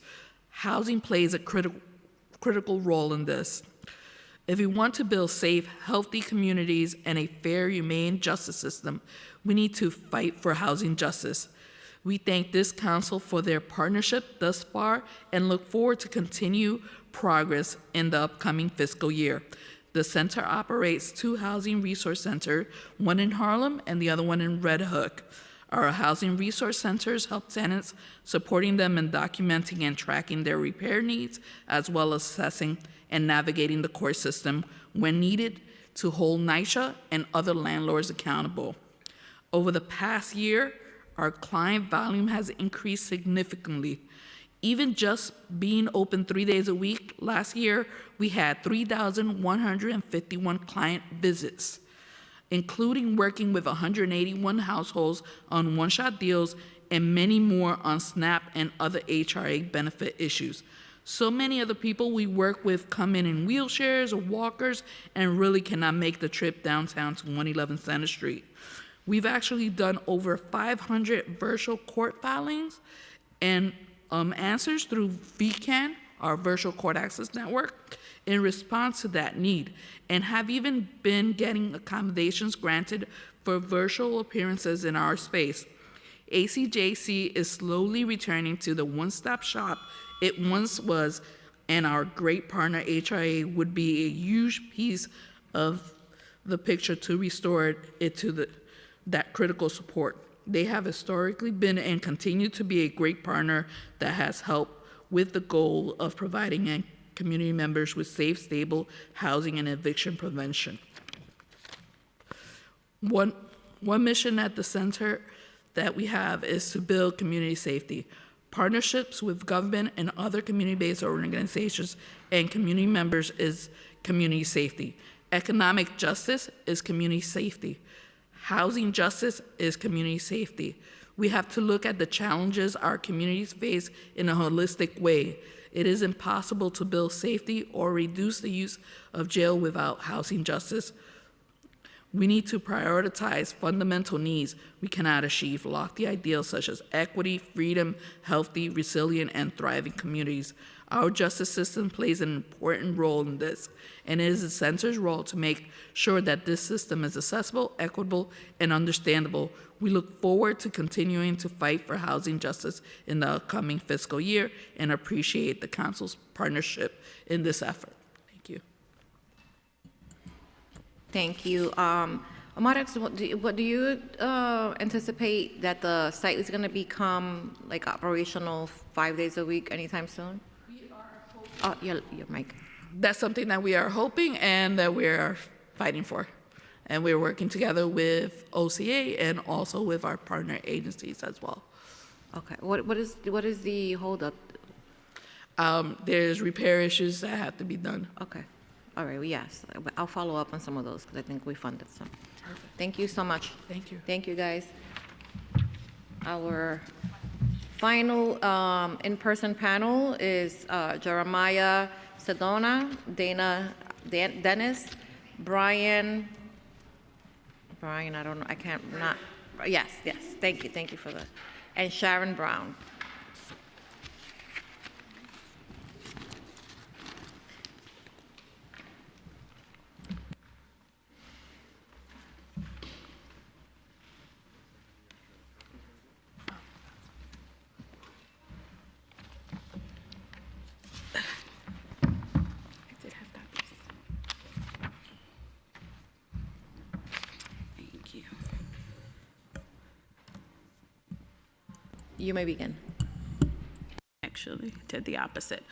Housing plays a critical role in this. If we want to build safe, healthy communities and a fair, humane justice system, we need to fight for housing justice. We thank this council for their partnership thus far and look forward to continue progress in the upcoming fiscal year. The center operates 2 housing resource centers, one in Harlem and the other one in Red Hook. Our housing resource centers help tenants, supporting them in documenting and tracking their repair needs, as well as assessing and navigating the court system when needed to hold NYCHA and other landlords accountable. Over the past year, our client volume has increased significantly. Even just being open 3 days a week, last year, we had 3,151 client visits, including working with 181 households on one-shot deals and many more on SNAP and other HRA benefit issues. So many of the people we work with come in wheelchairs or walkers and really cannot make the trip downtown to 111 Center Street. We've actually done over 500 virtual court filings and answers through VCAN, our virtual court access network, in response to that need, and have even been getting accommodations granted for virtual appearances in our space. ACJC is slowly returning to the one-stop shop it once was, and our great partner HRA would be a huge piece of the picture to restore it to that critical support. They have historically been and continue to be a great partner that has helped with the goal of providing community members with safe, stable housing and eviction prevention. One mission at the center that we have is to build community safety. Partnerships with government and other community-based organizations and community members is community safety. Economic justice is community safety. Housing justice is community safety. We have to look at the challenges our communities face in a holistic way. It is impossible to build safety or reduce the use of jail without housing justice. We need to prioritize fundamental needs we cannot achieve lofty ideals such as equity, freedom, healthy, resilient, and thriving communities. Our justice system plays an important role in this, and it is the center's role to make sure that this system is accessible, equitable, and understandable. We look forward to continuing to fight for housing justice in the upcoming fiscal year and appreciate the council's partnership in this effort. Thank you. Thank you. Omarix, what do you anticipate that the site is going to become like operational 5 days a week anytime soon? We are hoping. Your mic. That's something that we are hoping and that we are fighting for. And we're working together with OCA and also with our partner agencies as well. Okay, what is the holdup? There's repair issues that have to be done. Okay, all right, well, yes, but I'll follow up on some of those because I think we funded some. Thank you so much. Thank you. Thank you, guys. Our final in-person panel is Jeremiah Sedona, Dennis, Brian, I don't know, I can't, not, yes, thank you for that, and Sharon Brown. You may begin. Actually, did the opposite.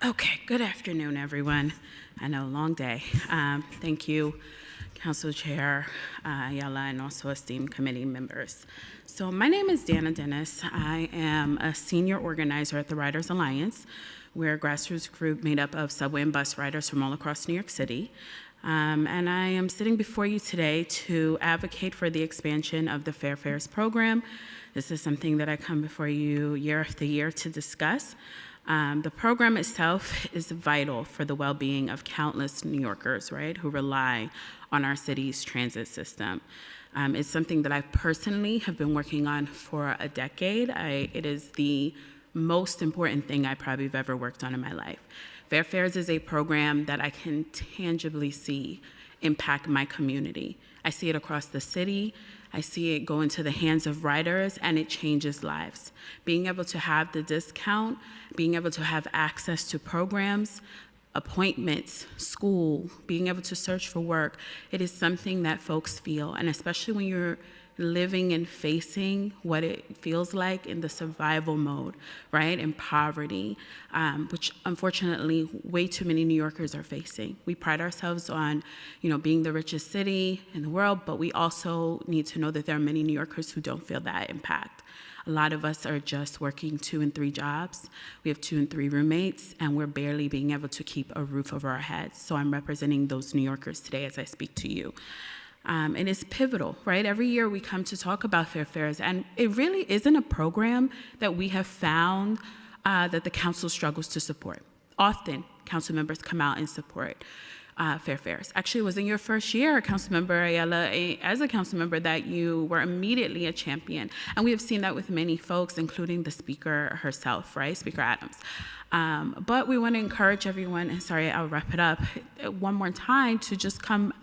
Okay, good afternoon, everyone. I know, long day. Thank you, Council Chair Ayala, and also esteemed committee members. So my name is Dana Dennis. I am a senior organizer at the Riders Alliance. We're a grassroots group made up of subway and bus riders from all across New York City. And I am sitting before you today to advocate for the expansion of the Fair Fares program. This is something that I come before you year after year to discuss. The program itself is vital for the well-being of countless New Yorkers, right, who rely on our city's transit system. It's something that I personally have been working on for a decade. It is the most important thing I probably have ever worked on in my life. Fair Fares is a program that I can tangibly see impact my community. I see it across the city. I see it go into the hands of riders, and it changes lives. Being able to have the discount, being able to have access to programs, appointments, school, being able to search for work, it is something that folks feel, and especially when you're living and facing what it feels like in the survival mode, right, in poverty, which unfortunately way too many New Yorkers are facing. We pride ourselves on, being the richest city in the world, but we also need to know that there are many New Yorkers who don't feel that impact. A lot of us are just working 2 and 3 jobs. We have 2 and 3 roommates, and we're barely being able to keep a roof over our heads. So I'm representing those New Yorkers today as I speak to you. And it's pivotal, right? Every year we come to talk about Fair Fares, and it really isn't a program that we have found that the council struggles to support. Often, council members come out and support Fair Fares. Actually, it was in your first year, Councilmember Ayala, as a council member, that you were immediately a champion. And we have seen that with many folks, including the speaker herself, right? Speaker Adams. But we want to encourage everyone, and sorry, I'll wrap it up, one more time to just come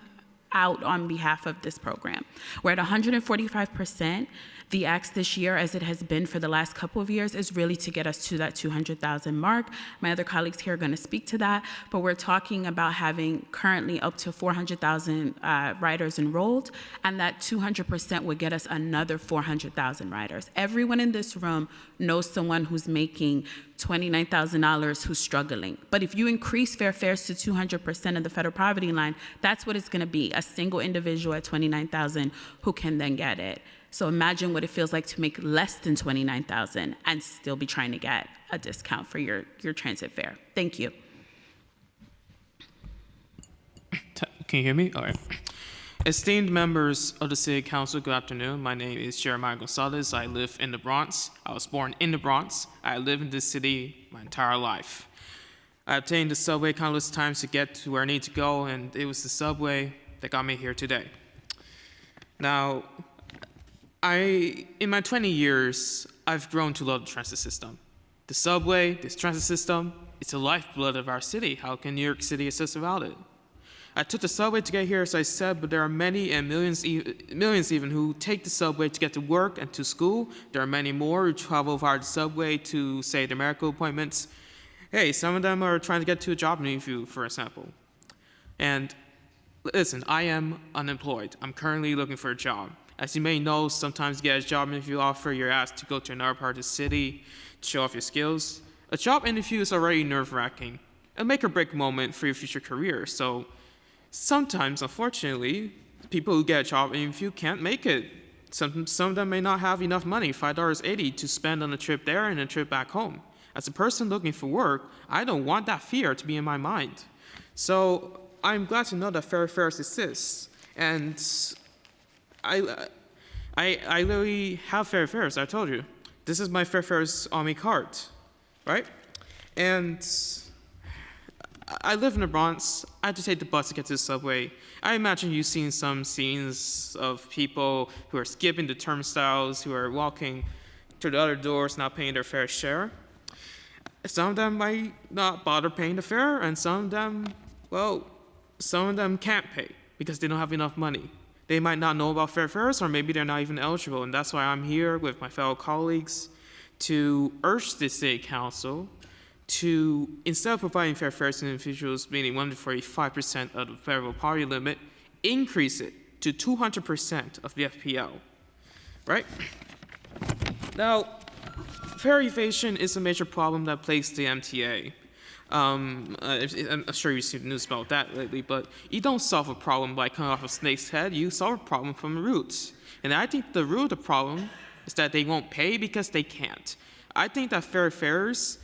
out on behalf of this program. We're at 145%. The ask this year, as it has been for the last couple of years, is really to get us to that 200,000 mark. My other colleagues here are going to speak to that, but we're talking about having currently up to 400,000 riders enrolled, and that 200% would get us another 400,000 riders. Everyone in this room knows someone who's making $29,000 who's struggling. But if you increase Fair Fares to 200% of the federal poverty line, that's what it's going to be, a single individual at $29,000 who can then get it. So imagine what it feels like to make less than $29,000 and still be trying to get a discount for your transit fare. Thank you. Can you hear me? All right. Esteemed members of the City Council, good afternoon. My name is Jeremiah Gonzalez. I live in the Bronx. I was born in the Bronx. I live in this city my entire life. I obtained the subway countless times to get to where I need to go, and it was the subway that got me here today. Now, in my 20 years, I've grown to love the transit system. The subway, this transit system, it's the lifeblood of our city. How can New York City exist without it? I took the subway to get here, as I said, but there are many and millions even who take the subway to get to work and to school. There are many more who travel via the subway to, say, their medical appointments. Hey, some of them are trying to get to a job interview, for example. And listen, I am unemployed. I'm currently looking for a job. As you may know, sometimes to get a job interview offer, you're asked to go to another part of the city to show off your skills. A job interview is already nerve-wracking, a make-or-break moment for your future career. So sometimes, unfortunately, people who get a job interview can't make it. Some of them may not have enough money, $5.80, to spend on a trip there and a trip back home. As a person looking for work, I don't want that fear to be in my mind. So I'm glad to know that fair fares exist. And I literally have fair fares, I told you. This is my fair fares on my card, right? And I live in the Bronx. I have to take the bus to get to the subway. I imagine you've seen some scenes of people who are skipping the turnstiles, who are walking to the other doors, not paying their fair share. Some of them might not bother paying the fare, and some of them, well, some of them can't pay because they don't have enough money. They might not know about fair fares, or maybe they're not even eligible, and that's why I'm here with my fellow colleagues to urge the City Council to, instead of providing fair fares to individuals meaning 145% of the federal poverty limit, increase it to 200% of the FPL, right? Now, fare evasion is a major problem that plagues the MTA. I'm sure you've seen the news about that lately, but you don't solve a problem by cutting off a snake's head, you solve a problem from the roots. And I think the root of the problem is that they won't pay because they can't. I think that fair fares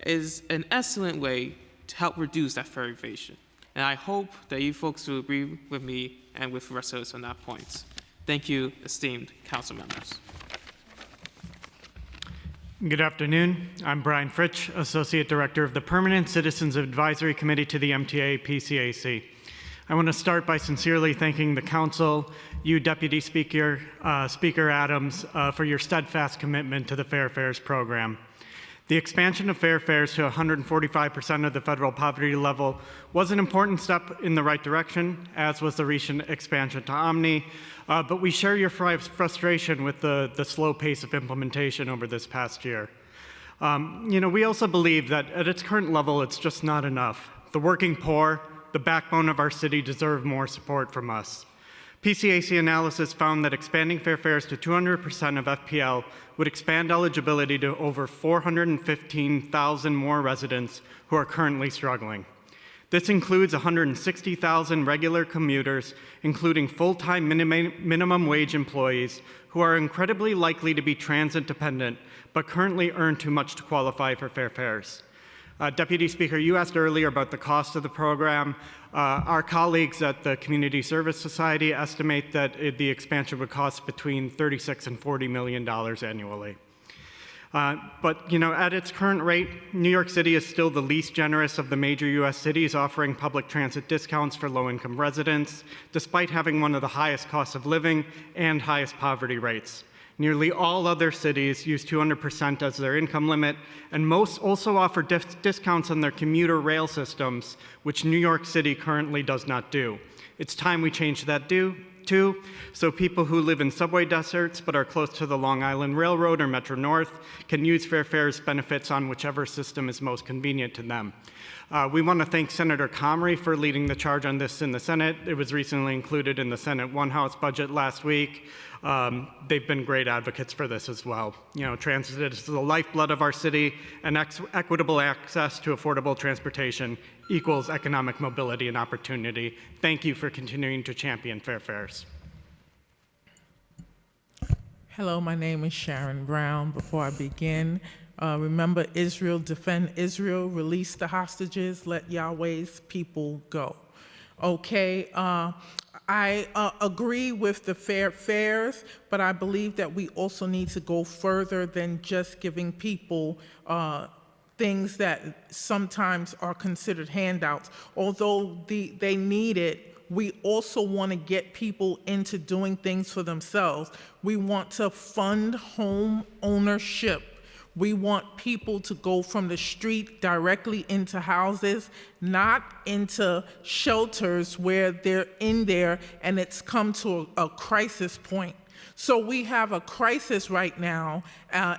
is an excellent way to help reduce that fare evasion. And I hope that you folks will agree with me and with the rest of us on that point. Thank you, esteemed council members. Good afternoon. I'm Brian Fritsch, Associate Director of the Permanent Citizens Advisory Committee to the MTA PCAC. I want to start by sincerely thanking the Council, you, Deputy Speaker, Speaker Adams, for your steadfast commitment to the Fair Fares program. The expansion of fair fares to 145% of the federal poverty level was an important step in the right direction, as was the recent expansion to Omni, but we share your frustration with the slow pace of implementation over this past year. We also believe that at its current level, it's just not enough. The working poor, the backbone of our city, deserve more support from us. PCAC analysis found that expanding fair fares to 200% of FPL would expand eligibility to over 415,000 more residents who are currently struggling. This includes 160,000 regular commuters, including full-time minimum wage employees who are incredibly likely to be transit dependent, but currently earn too much to qualify for fair fares. Deputy Speaker, you asked earlier about the cost of the program. Our colleagues at the Community Service Society estimate that the expansion would cost between $36 and $40 million annually. But at its current rate, New York City is still the least generous of the major U.S. cities offering public transit discounts for low-income residents, despite having one of the highest costs of living and highest poverty rates. Nearly all other cities use 200% as their income limit, and most also offer discounts on their commuter rail systems, which New York City currently does not do. It's time we change that too, so people who live in subway deserts but are close to the Long Island Railroad or Metro North can use fair fares benefits on whichever system is most convenient to them. We want to thank Senator Comrie for leading the charge on this in the Senate. It was recently included in the Senate One House budget last week. They've been great advocates for this as well. Transit is the lifeblood of our city, and equitable access to affordable transportation equals economic mobility and opportunity. Thank you for continuing to champion fair fares. Hello, my name is Sharon Brown. Before I begin, remember Israel, defend Israel, release the hostages, let Yahweh's people go. Okay, I agree with the fair fares, but I believe that we also need to go further than just giving people things that sometimes are considered handouts. Although they need it, we also want to get people into doing things for themselves. We want to fund home ownership. We want people to go from the street directly into houses, not into shelters where they're in there and it's come to a crisis point. So we have a crisis right now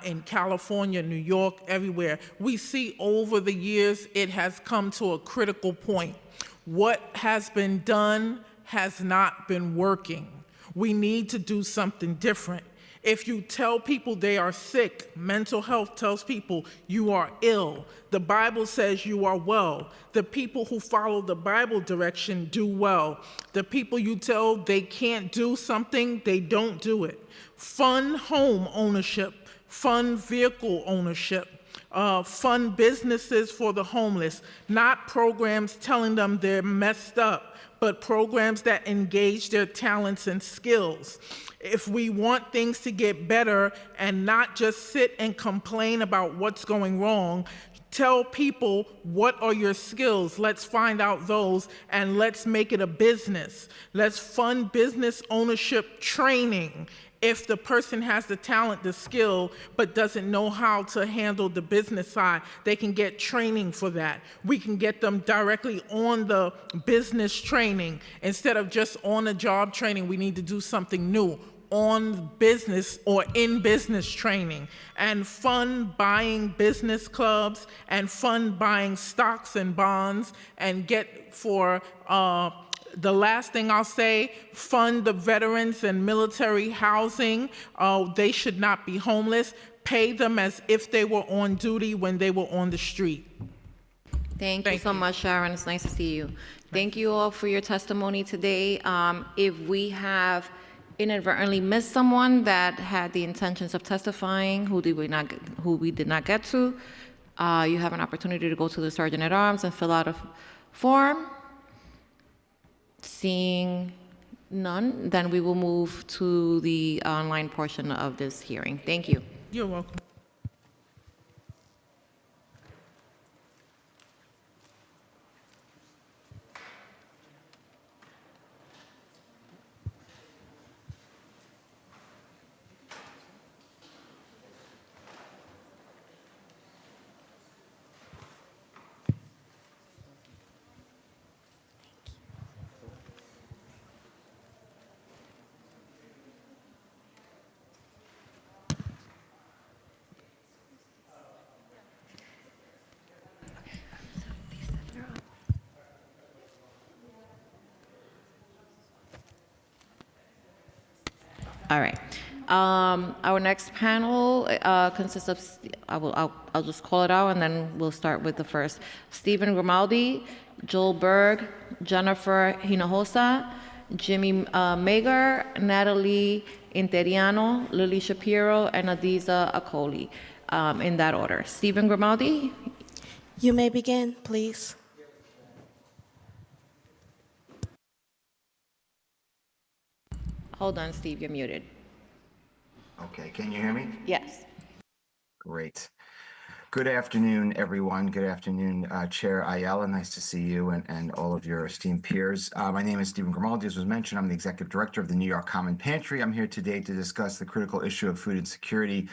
in California, New York, everywhere. We see over the years it has come to a critical point. What has been done has not been working. We need to do something different. If you tell people they are sick, mental health tells people you are ill. The Bible says you are well. The people who follow the Bible direction do well. The people you tell they can't do something, they don't do it. Fund home ownership, fund vehicle ownership, fund businesses for the homeless, not programs telling them they're messed up, but programs that engage their talents and skills. If we want things to get better and not just sit and complain about what's going wrong, tell people, what are your skills? Let's find out those and let's make it a business. Let's fund business ownership training. If the person has the talent, the skill, but doesn't know how to handle the business side, they can get training for that. We can get them directly on the business training. Instead of just on the job training, we need to do something new, on business or in business training, and fund buying business clubs and fund buying stocks and bonds, and get for the last thing I'll say, fund the veterans and military housing. They should not be homeless. Pay them as if they were on duty when they were on the street. Thank you so much, Sharon. It's nice to see you. Thank you all for your testimony today. If we have inadvertently missed someone that had the intentions of testifying, who we did not get to, you have an opportunity to go to the Sergeant at Arms and fill out a form. Seeing none, then we will move to the online portion of this hearing. Thank you. You're welcome. All right. Our next panel consists of, I'll just call it out and then we'll start with the first. Stephen Grimaldi, Joel Berg, Jennifer Hinojosa, Jimmy Mager, Natalie Interiano, Lily Shapiro, and Adiza Akoli, in that order. Stephen Grimaldi. You may begin, please. Hold on, Steve, you're muted. Okay, can you hear me? Yes. Great. Good afternoon, everyone. Good afternoon, Chair Ayala. Nice to see you and all of your esteemed peers. My name is Stephen Grimaldi. As was mentioned, I'm the Executive Director of the New York Common Pantry. I'm here today to discuss the critical issue of food insecurity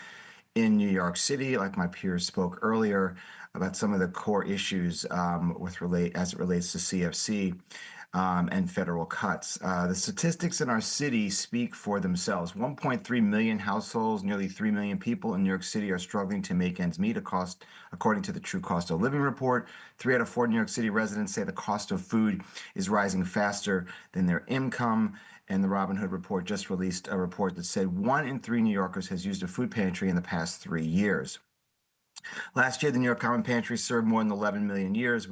in New York City. Like my peers spoke earlier about some of the core issues as it relates to CFC. And federal cuts. The statistics in our city speak for themselves. 1.3 million households, nearly 3 million people in New York City are struggling to make ends meet, according to the True Cost of Living report. 3 out of 4 New York City residents say the cost of food is rising faster than their income. And the Robin Hood report just released a report that said 1 in 3 New Yorkers has used a food pantry in the past 3 years. Last year, the New York Common Pantry served more than 11 million meals.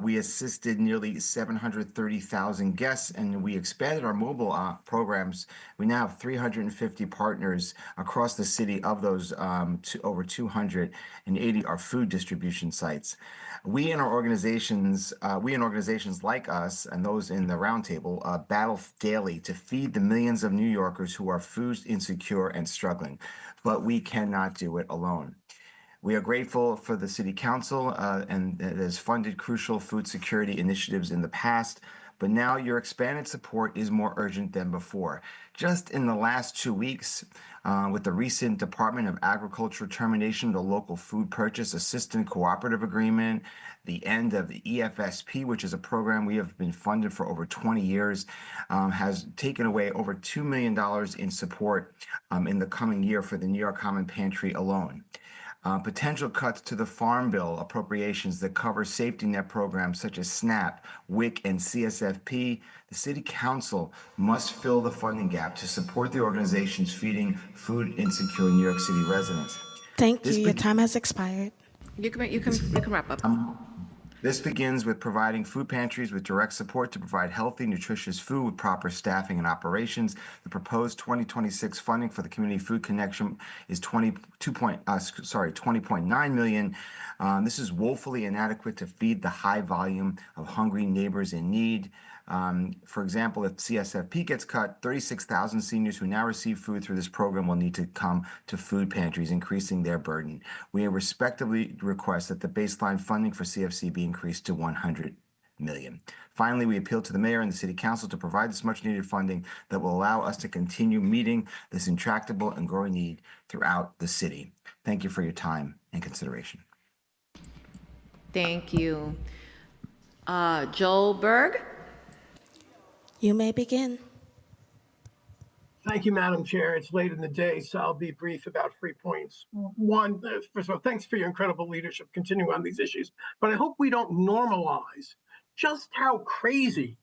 We assisted nearly 730,000 guests, and we expanded our mobile programs. We now have 350 partners across the city. Of those, over 280 are food distribution sites. We and organizations like us and those in the roundtable battle daily to feed the millions of New Yorkers who are food insecure and struggling, but we cannot do it alone. We are grateful for the City Council and it has funded crucial food security initiatives in the past, but now your expanded support is more urgent than before. Just in the last 2 weeks, with the recent Department of Agriculture termination of the Local Food Purchase Assistant Cooperative Agreement, the end of the EFSP, which is a program we have been funded for over 20 years, has taken away over $2 million in support in the coming year for the New York Common Pantry alone. Potential cuts to the Farm Bill appropriations that cover safety net programs such as SNAP, WIC, and CSFP. The City Council must fill the funding gap to support the organizations feeding food insecure New York City residents. Thank you. Your time has expired. You can wrap up. This begins with providing food pantries with direct support to provide healthy, nutritious food with proper staffing and operations. The proposed 2026 funding for the Community Food Connection is $20.9 million. This is woefully inadequate to feed the high volume of hungry neighbors in need. For example, if CSFP gets cut, 36,000 seniors who now receive food through this program will need to come to food pantries, increasing their burden. We respectively request that the baseline funding for CFC be increased to $100 million. Finally, we appeal to the mayor and the city council to provide this much needed funding that will allow us to continue meeting this intractable and growing need throughout the city. Thank you for your time and consideration. Thank you. Joel Berg? You may begin. Thank you, Madam Chair. It's late in the day, so I'll be brief about 3 points. One, first of all, thanks for your incredible leadership continuing on these issues, but I hope we don't normalize just how crazy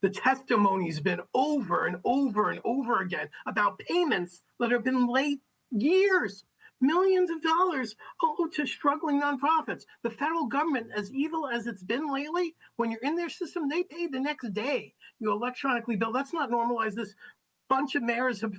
the testimony's been over and over and over again about payments that have been late years. Millions of dollars owed to struggling nonprofits. The federal government, as evil as it's been lately, when you're in their system, they pay the next day. You electronically bill. Let's not normalize this. Bunch of mayors have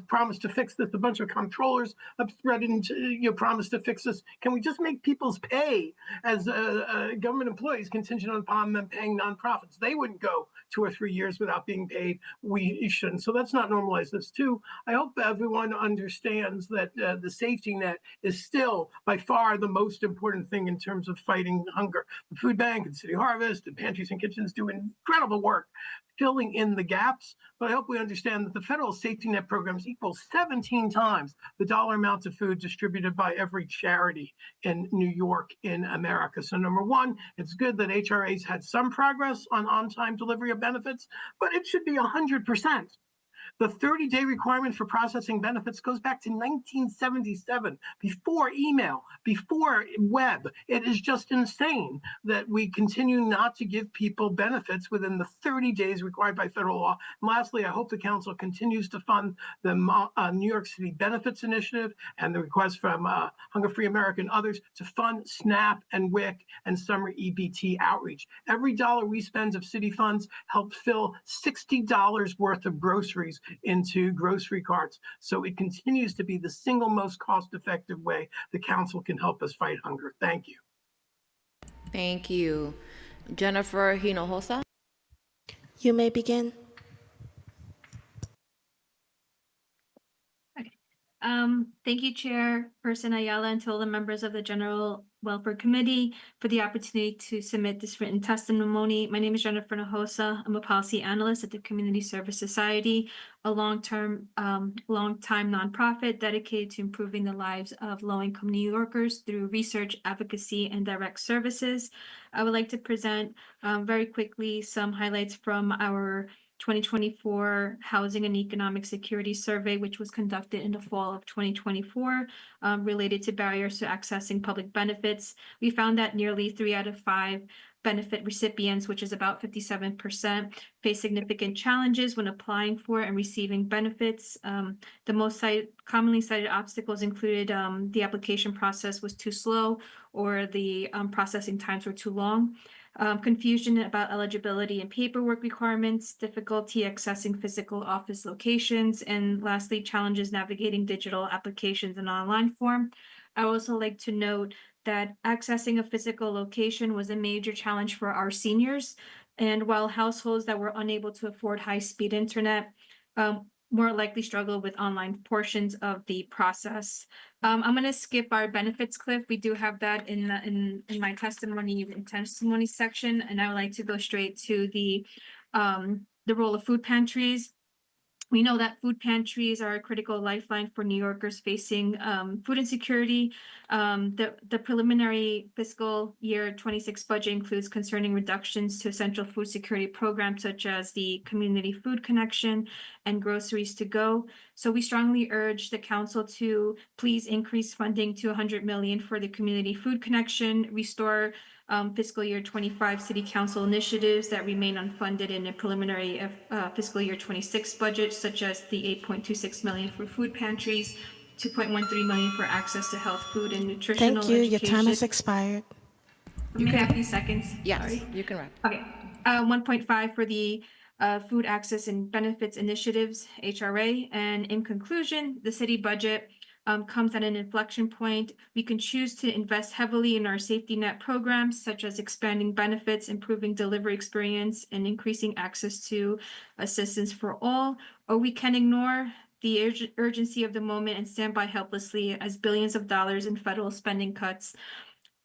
promised to fix this. A bunch of comptrollers have threatened to promise to fix this. Can we just make people's pay as government employees contingent upon them paying nonprofits? They wouldn't go 2 or 3 years without being paid. We shouldn't. So let's not normalize this too. I hope everyone understands that the safety net is still by far the most important thing in terms of fighting hunger. The food bank and City Harvest and pantries and kitchens do incredible work filling in the gaps, but I hope we understand that the federal safety net programs equal 17 times the dollar amount of food distributed by every charity in New York in America. So number one, it's good that HRA's had some progress on time delivery of benefits, but it should be 100%. The 30-day requirement for processing benefits goes back to 1977, before email, before web. It is just insane that we continue not to give people benefits within the 30 days required by federal law. And lastly, I hope the council continues to fund the New York City Benefits Initiative and the request from Hunger Free America and others to fund SNAP and WIC and summer EBT outreach. Every dollar we spend of city funds helps fill $60 worth of groceries into grocery carts. So it continues to be the single most cost-effective way the council can help us fight hunger. Thank you. Thank you. Jennifer Hinojosa? You may begin. Thank you, Chairperson Ayala, and to all the members of the General Welfare Committee for the opportunity to submit this written testimony. My name is Jennifer Hinojosa. I'm a policy analyst at the Community Service Society, a long-time nonprofit dedicated to improving the lives of low-income New Yorkers through research, advocacy, and direct services. I would like to present very quickly some highlights from our 2024 Housing and Economic Security Survey, which was conducted in the fall of 2024, related to barriers to accessing public benefits. We found that nearly 3 out of 5 benefit recipients, which is about 57%, face significant challenges when applying for and receiving benefits. The most commonly cited obstacles included the application process was too slow or the processing times were too long. Confusion about eligibility and paperwork requirements, difficulty accessing physical office locations, and lastly, challenges navigating digital applications in online form. I would also like to note that accessing a physical location was a major challenge for our seniors. And while households that were unable to afford high-speed internet more likely struggle with online portions of the process. I'm going to skip our benefits cliff. We do have that in my testimony section, and I would like to go straight to the role of food pantries. We know that food pantries are a critical lifeline for New Yorkers facing food insecurity. The preliminary fiscal year 26 budget includes concerning reductions to essential food security programs such as the Community Food Connection and Groceries to Go. So we strongly urge the council to please increase funding to $100 million for the Community Food Connection, restore fiscal year 25 city council initiatives that remain unfunded in a preliminary fiscal year 26 budget, such as the $8.26 million for food pantries, $2.13 million for access to health, food, and nutritional Thank you. education. Your time has expired. You can have a few seconds. Yes, Sorry. you can wrap. Okay. 1.5 for the Food Access and Benefits Initiatives, HRA. And in conclusion, the city budget comes at an inflection point. We can choose to invest heavily in our safety net programs, such as expanding benefits, improving delivery experience, and increasing access to assistance for all, or we can ignore the urgency of the moment and stand by helplessly as billions of dollars in federal spending cuts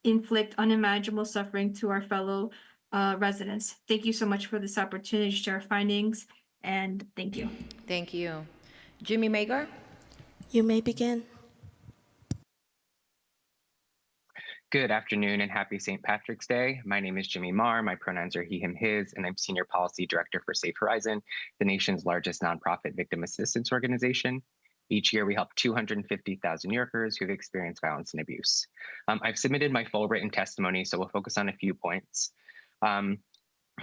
inflict unimaginable suffering to our fellow residents. Thank you so much for this opportunity to share findings, and thank you. Thank you. Jimmy Magar? You may begin. Good afternoon and happy St. Patrick's Day. My name is Jimmy Marr. My pronouns are he, him, his, and I'm Senior Policy Director for Safe Horizon, the nation's largest nonprofit victim assistance organization. Each year, we help 250,000 New Yorkers who've experienced violence and abuse. I've submitted my full written testimony, so we'll focus on a few points.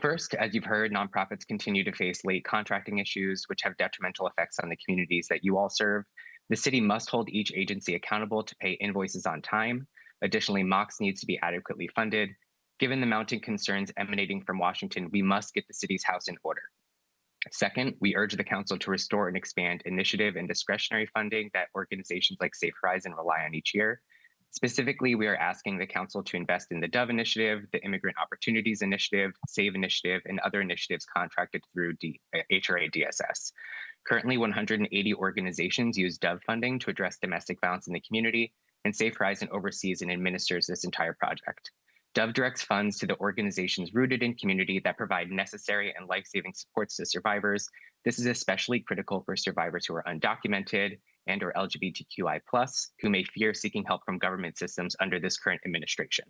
First, as you've heard, nonprofits continue to face late contracting issues, which have detrimental effects on the communities that you all serve. The city must hold each agency accountable to pay invoices on time. Additionally, MOX needs to be adequately funded. Given the mounting concerns emanating from Washington, we must get the city's house in order. Second, we urge the council to restore and expand initiative and discretionary funding that organizations like Safe Horizon rely on each year. Specifically, we are asking the council to invest in the DOVE initiative, the Immigrant Opportunities Initiative, SAVE initiative, and other initiatives contracted through HRA DSS. Currently, 180 organizations use DOVE funding to address domestic violence in the community, and Safe Horizon oversees and administers this entire project. DOVE directs funds to the organizations rooted in community that provide necessary and life-saving supports to survivors. This is especially critical for survivors who are undocumented and or LGBTQI+, who may fear seeking help from government systems under this current administration.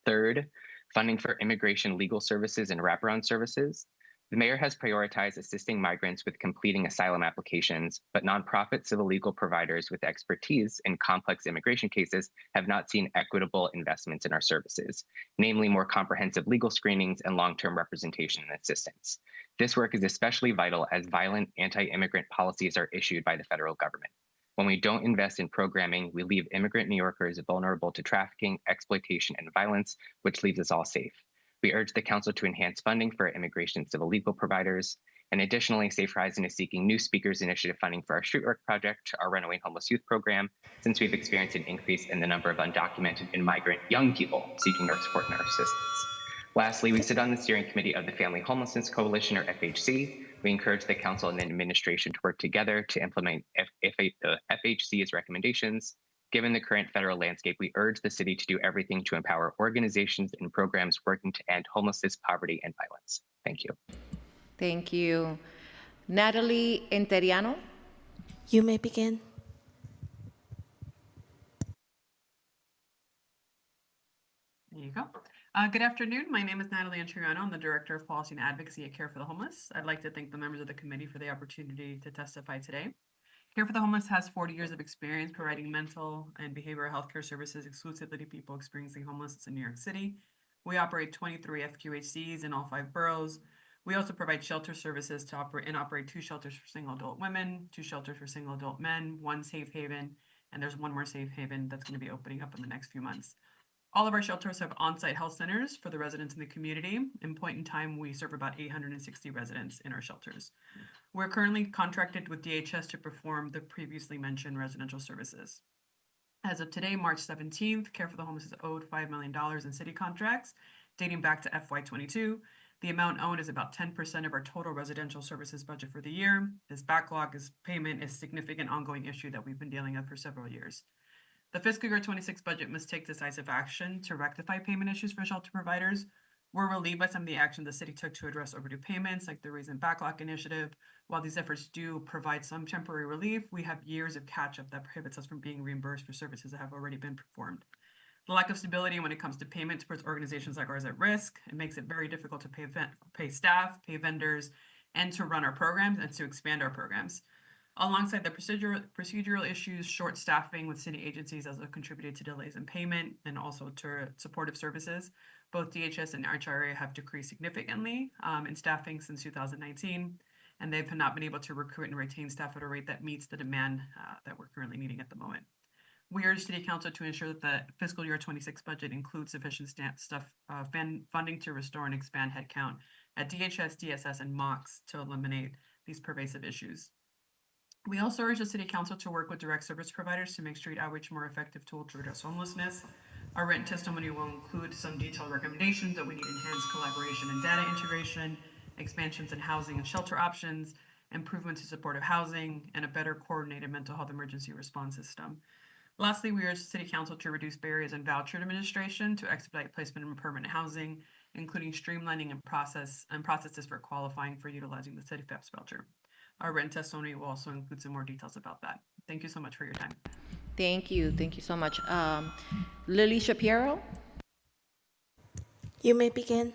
Third, funding for immigration legal services and wraparound services. The mayor has prioritized assisting migrants with completing asylum applications, but nonprofit civil legal providers with expertise in complex immigration cases have not seen equitable investments in our services, namely more comprehensive legal screenings and long-term representation and assistance. This work is especially vital as violent anti-immigrant policies are issued by the federal government. When we don't invest in programming, we leave immigrant New Yorkers vulnerable to trafficking, exploitation, and violence, which leaves us all safe. We urge the council to enhance funding for immigration civil legal providers. And additionally, Safe Horizon is seeking new speakers initiative funding for our streetwork project, our runaway homeless youth program, since we've experienced an increase in the number of undocumented and migrant young people seeking our support and our assistance. Lastly, we sit on the steering committee of the Family Homelessness Coalition, or FHC. We encourage the council and the administration to work together to implement the FHC's recommendations. Given the current federal landscape, we urge the city to do everything to empower organizations and programs working to end homelessness, poverty, and violence. Thank you. Thank you. Natalie Interiano? You may begin. There you go. Good afternoon. My name is Natalie Antriano. I'm the Director of Policy and Advocacy at Care for the Homeless. I'd like to thank the members of the committee for the opportunity to testify today. Care for the Homeless has 40 years of experience providing mental and behavioral health care services exclusively to people experiencing homelessness in New York City. We operate 23 FQHCs in all 5 boroughs. We also provide shelter services to operate 2 shelters for single adult women, 2 shelters for single adult men, 1 safe haven, and there's 1 more safe haven that's going to be opening up in the next few months. All of our shelters have on-site health centers for the residents in the community. In point in time, we serve about 860 residents in our shelters. We're currently contracted with DHS to perform the previously mentioned residential services. As of today, March 17th, Care for the Homeless is owed $5 million in city contracts dating back to FY22. The amount owed is about 10% of our total residential services budget for the year. This backlog payment is a significant ongoing issue that we've been dealing with for several years. The fiscal year 26 budget must take decisive action to rectify payment issues for shelter providers. We're relieved by some of the action the city took to address overdue payments, like the Raise and Backlog initiative. While these efforts do provide some temporary relief, we have years of catch-up that prohibits us from being reimbursed for services that have already been performed. The lack of stability when it comes to payments puts organizations like ours at risk. It makes it very difficult to pay staff, pay vendors, and to run our programs and to expand our programs. Alongside the procedural issues, short staffing with city agencies has contributed to delays in payment and also to supportive services. Both DHS and HRA have decreased significantly in staffing since 2019, and they've not been able to recruit and retain staff at a rate that meets the demand that we're currently needing at the moment. We urge City Council to ensure that the fiscal year 26 budget includes sufficient funding to restore and expand headcount at DHS, DSS, and MOCs to eliminate these pervasive issues. We also urge the City Council to work with direct service providers to make street outreach a more effective tool to address homelessness. Our written testimony will include some detailed recommendations that we need enhanced collaboration and data integration, expansions in housing and shelter options, improvements to supportive housing, and a better coordinated mental health emergency response system. Lastly, we urge the City Council to reduce barriers in voucher administration to expedite placement in permanent housing, including streamlining and processes for qualifying for utilizing the City FAPS voucher. Our written testimony will also include some more details about that. Thank you so much for your time. Thank you. Thank you so much. Lily Shapiro. You may begin.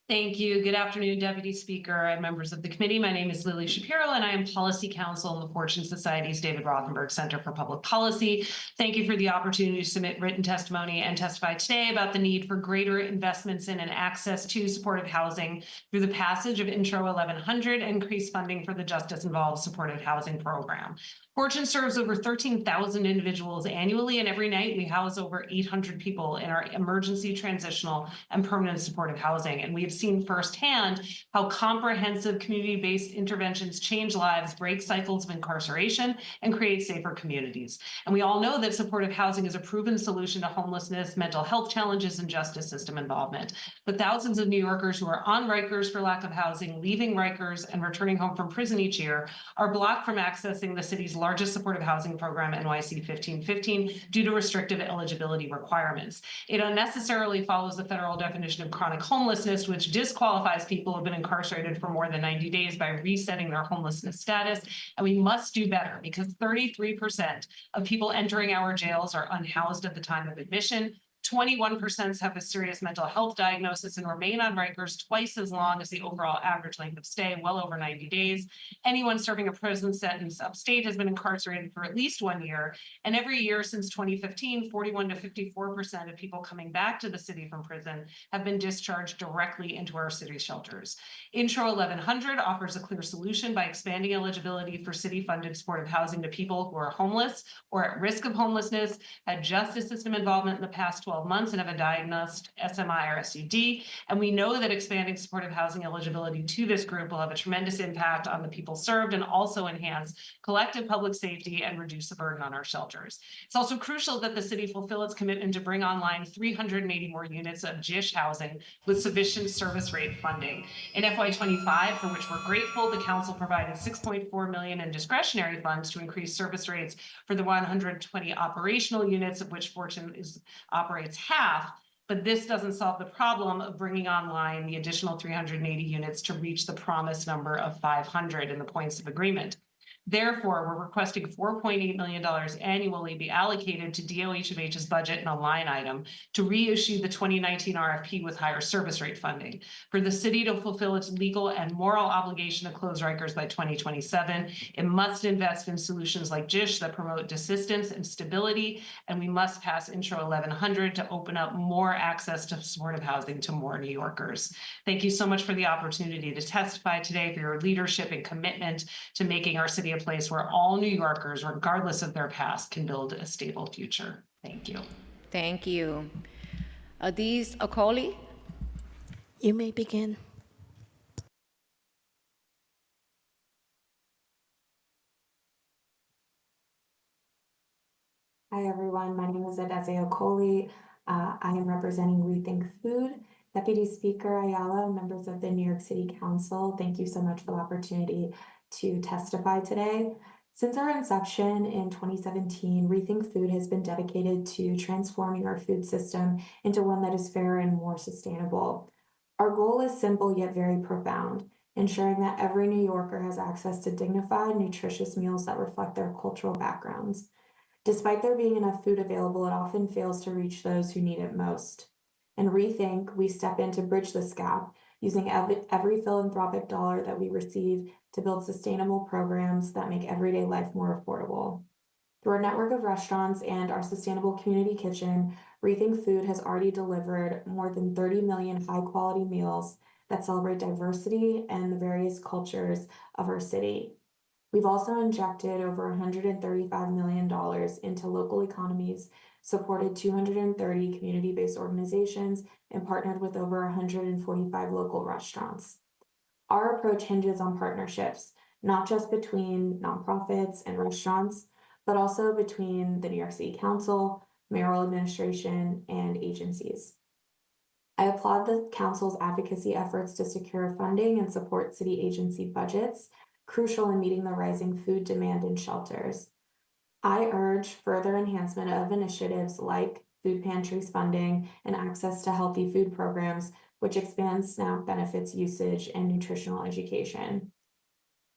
Thank you. Good afternoon, Deputy Speaker and members of the committee. My name is Lily Shapiro, and I am Policy Counsel in the Fortune Society's David Rothenberg Center for Public Policy. Thank you for the opportunity to submit written testimony and testify today about the need for greater investments in and access to supportive housing through the passage of Intro 1100 and increased funding for the Justice Involved Supportive Housing Program. Fortune serves over 13,000 individuals annually, and every night we house over 800 people in our emergency, transitional, and permanent supportive housing. And we have seen firsthand how comprehensive community-based interventions change lives, break cycles of incarceration, and create safer communities. And we all know that supportive housing is a proven solution to homelessness, mental health challenges, and justice system involvement. But thousands of New Yorkers who are on Rikers for lack of housing, leaving Rikers, and returning home from prison each year are blocked from accessing the city's largest supportive housing program, NYC 1515, due to restrictive eligibility requirements. It unnecessarily follows the federal definition of chronic homelessness, which disqualifies people who have been incarcerated for more than 90 days by resetting their homelessness status. And we must do better because 33% of people entering our jails are unhoused at the time of admission. 21% have a serious mental health diagnosis and remain on Rikers twice as long as the overall average length of stay, well over 90 days. Anyone serving a prison sentence upstate has been incarcerated for at least 1 year. And every year since 2015, 41 to 54% of people coming back to the city from prison have been discharged directly into our city shelters. Intro 1100 offers a clear solution by expanding eligibility for city-funded supportive housing to people who are homeless or at risk of homelessness, had justice system involvement in the past 12 months and have a diagnosed SMI or SUD. And we know that expanding supportive housing eligibility to this group will have a tremendous impact on the people served and also enhance collective public safety and reduce the burden on our shelters. It's also crucial that the city fulfill its commitment to bring online 380 more units of JISH housing with sufficient service rate funding. In FY25, for which we're grateful, the council provided $6.4 million in discretionary funds to increase service rates for the 120 operational units, of which Fortune operates half, but this doesn't solve the problem of bringing online the additional 380 units to reach the promised number of 500 in the points of agreement. Therefore, we're requesting $4.8 million annually be allocated to DOH&H's budget in a line item to reissue the 2019 RFP with higher service rate funding. For the city to fulfill its legal and moral obligation to close Rikers by 2027, it must invest in solutions like JISH that promote desistance and stability, and we must pass Intro 1100 to open up more access to supportive housing to more New Yorkers. Thank you so much for the opportunity to testify today, for your leadership and commitment to making our city a place where all New Yorkers, regardless of their past, can build a stable future. Thank you. Thank you. Adiz Okoli. You may begin. Hi, everyone. My name is Adeze Okoli. I am representing Rethink Food. Deputy Speaker Ayala, members of the New York City Council, thank you so much for the opportunity to testify today. Since our inception in 2017, Rethink Food has been dedicated to transforming our food system into one that is fairer and more sustainable. Our goal is simple yet very profound, ensuring that every New Yorker has access to dignified, nutritious meals that reflect their cultural backgrounds. Despite there being enough food available, it often fails to reach those who need it most. In Rethink, we step in to bridge this gap, using every philanthropic dollar that we receive to build sustainable programs that make everyday life more affordable. Through our network of restaurants and our sustainable community kitchen, Rethink Food has already delivered more than 30 million high-quality meals that celebrate diversity and the various cultures of our city. We've also injected over $135 million into local economies, supported 230 community-based organizations, and partnered with over 145 local restaurants. Our approach hinges on partnerships, not just between nonprofits and restaurants, but also between the New York City Council, mayoral administration, and agencies. I applaud the Council's advocacy efforts to secure funding and support city agency budgets, crucial in meeting the rising food demand in shelters. I urge further enhancement of initiatives like food pantries funding and access to healthy food programs, which expands SNAP benefits usage and nutritional education.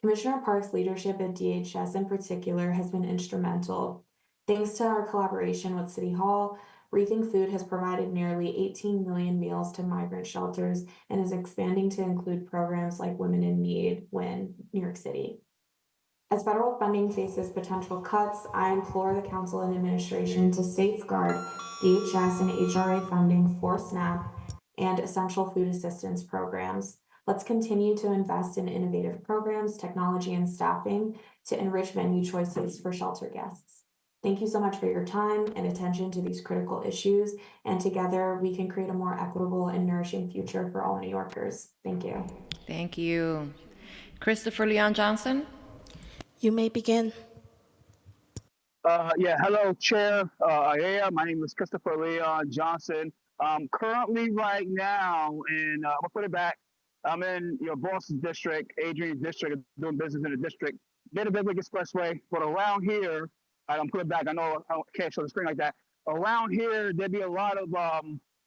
Commissioner Park's leadership at DHS in particular has been instrumental. Thanks to our collaboration with City Hall, Rethink Food has provided nearly 18 million meals to migrant shelters and is expanding to include programs like Women in Need WIN New York City. As federal funding faces potential cuts, I implore the Council and administration to safeguard DHS and HRA funding for SNAP and essential food assistance programs. Let's continue to invest in innovative programs, technology, and staffing to enrich menu choices for shelter guests. Thank you so much for your time and attention to these critical issues, and together we can create a more equitable and nourishing future for all New Yorkers. Thank you. Thank you. Christopher Leon Johnson. You may begin. Hello, Chair Ayala. My name is Christopher Leon Johnson. Currently, right now, and I'm gonna put it back. I'm in your boss's district, Adrian's district, doing business in the district. Get a big expressway, but around here, I'm put it back. I know I can't show the screen like that. Around here, there'd be a lot of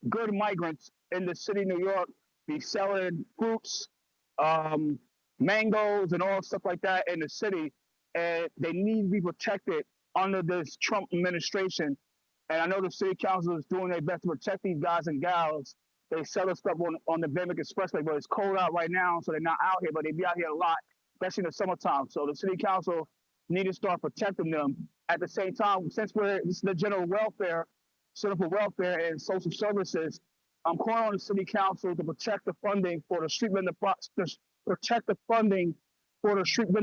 good migrants in the city of New York, be selling fruits, mangoes, and all stuff like that in the city, and they need to be protected under this Trump administration. And I know the city council is doing their best to protect these guys and gals. They sell the stuff on the Bemic Expressway, but it's cold out right now, so they're not out here, but they be out here a lot, especially in the summertime. So the city council need to start protecting them. At the same time, since this is the general welfare, Center for Welfare and Social Services, I'm calling on the city council to protect the funding for the street vendor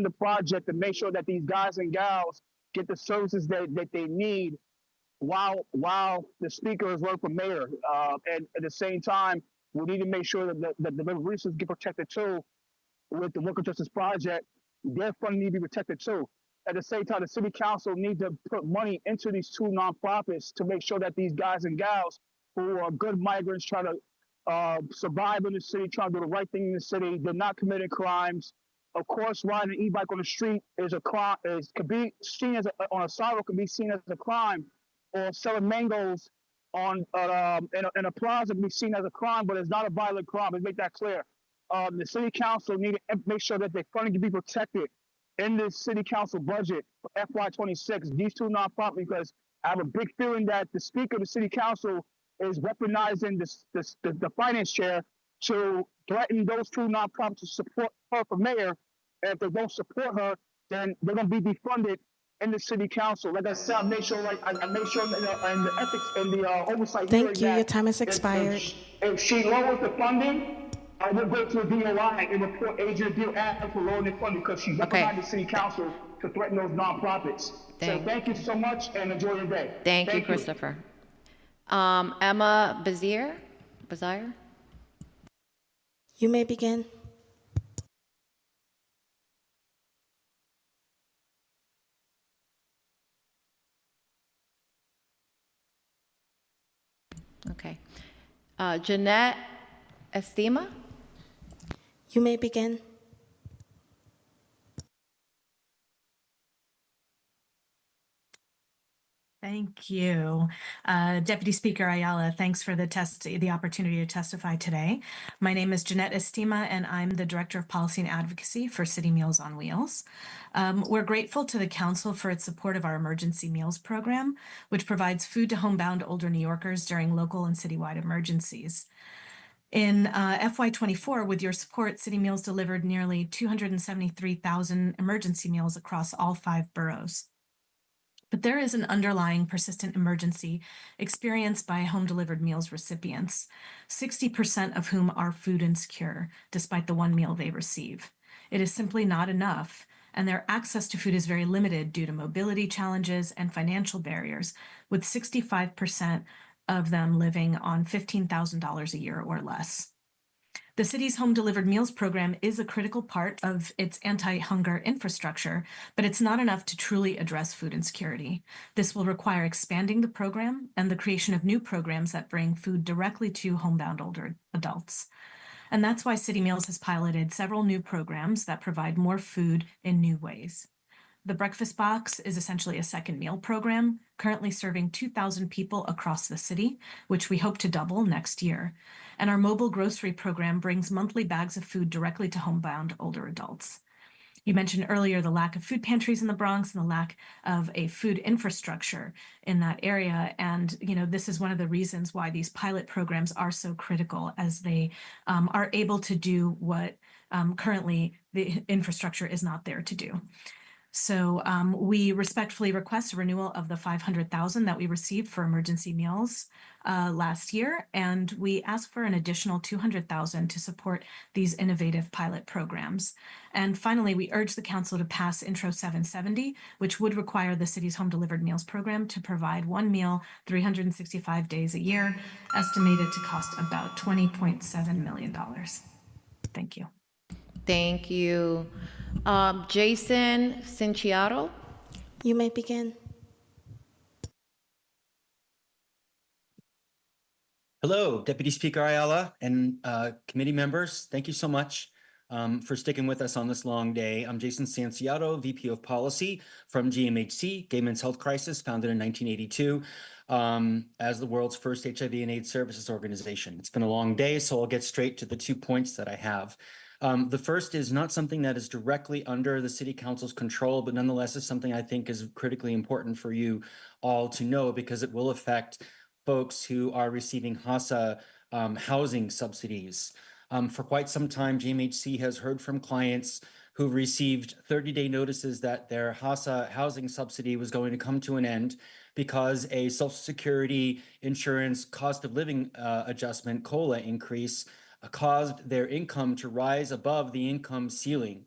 project to make sure that these guys and gals get the services that they need while the speaker is running for mayor. And at the same time, we need to make sure that the resources get protected too. With the Worker Justice Project, their funding need to be protected too. At the same time, the city council need to put money into these two nonprofits to make sure that these guys and gals who are good migrants trying to survive in the city, trying to do the right thing in the city, they're not committing crimes. Of course, riding an e-bike on the street is a crime. Could be seen as on a sidewalk, could be seen as a crime, or selling mangoes on in a plaza can be seen as a crime, but it's not a violent crime. Let's make that clear. The city council need to make sure that their funding can be protected in this city council budget for FY26. These two nonprofits, because I have a big feeling that the speaker of the city council is weaponizing the finance chair to threaten those two nonprofits to support her for mayor. And if they don't support her, then they're going to be defunded in the city council. Like I said, I make sure in the ethics and the oversight. Thank you. Your time has expired. If she lowers the funding, I will go to the DOI and report Adrian Deal for lowering the funding because she weaponized the city council to threaten those nonprofits. Thank you so much and enjoy your day. Thank you, Christopher. Emma Bazir. You may begin. Okay. Jeanette Estima. You may begin. Thank you. Deputy Speaker Ayala, thanks for the opportunity to testify today. My name is Jeanette Estima, and I'm the Director of Policy and Advocacy for City Meals on Wheels. We're grateful to the Council for its support of our Emergency Meals Program, which provides food to homebound older New Yorkers during local and citywide emergencies. In FY24, with your support, City Meals delivered nearly 273,000 emergency meals across all 5 boroughs. But there is an underlying persistent emergency experienced by home-delivered meals recipients, 60% of whom are food insecure, despite the one meal they receive. It is simply not enough, and their access to food is very limited due to mobility challenges and financial barriers, with 65% of them living on $15,000 a year or less. The city's home delivered meals program is a critical part of its anti-hunger infrastructure, but it's not enough to truly address food insecurity. This will require expanding the program and the creation of new programs that bring food directly to homebound older adults. And that's why City Meals has piloted several new programs that provide more food in new ways. The Breakfast Box is essentially a second meal program, currently serving 2,000 people across the city, which we hope to double next year. And our mobile grocery program brings monthly bags of food directly to homebound older adults. You mentioned earlier the lack of food pantries in the Bronx and the lack of a food infrastructure in that area. And, this is one of the reasons why these pilot programs are so critical, as they are able to do what currently the infrastructure is not there to do. So we respectfully request a renewal of the $500,000 that we received for emergency meals last year, and we ask for an additional $200,000 to support these innovative pilot programs. And finally, we urge the Council to pass Intro 770, which would require the city's home delivered meals program to provide one meal 365 days a year, estimated to cost about $20.7 million. Thank you. Thank you. Jason Cinciaro. You may begin. Hello, Deputy Speaker Ayala and committee members. Thank you so much for sticking with us on this long day. I'm Jason Cinciaro, VP of Policy from GMHC, Gay Men's Health Crisis, founded in 1982 as the world's first HIV and AIDS services organization. It's been a long day, so I'll get straight to the 2 points that I have. The first is not something that is directly under the City Council's control, but nonetheless is something I think is critically important for you all to know, because it will affect folks who are receiving HASA housing subsidies. For quite some time, GMHC has heard from clients who received 30-day notices that their HASA housing subsidy was going to come to an end because a Social Security insurance cost of living adjustment, COLA increase, caused their income to rise above the income ceiling.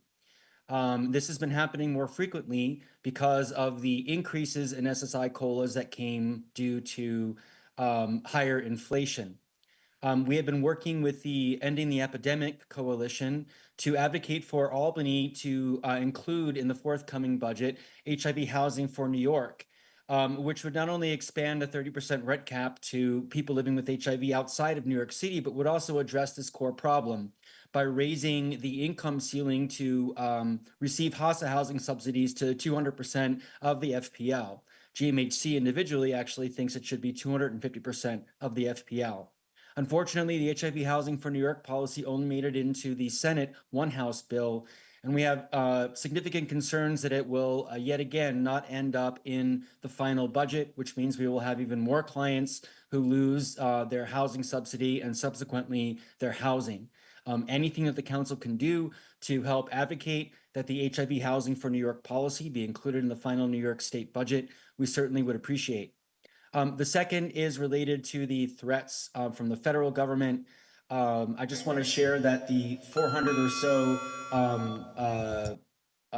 This has been happening more frequently because of the increases in SSI COLAs that came due to higher inflation. We have been working with the Ending the Epidemic Coalition to advocate for Albany to include in the forthcoming budget HIV housing for New York, which would not only expand a 30% rent cap to people living with HIV outside of New York City, but would also address this core problem by raising the income ceiling to receive HASA housing subsidies to 200% of the FPL. GMHC individually actually thinks it should be 250% of the FPL. Unfortunately, the HIV housing for New York policy only made it into the Senate one-house bill, and we have significant concerns that it will yet again not end up in the final budget, which means we will have even more clients who lose their housing subsidy and subsequently their housing. Anything that the council can do to help advocate that the HIV housing for New York policy be included in the final New York state budget, we certainly would appreciate. The second is related to the threats from the federal government. I just want to share that the 400 or so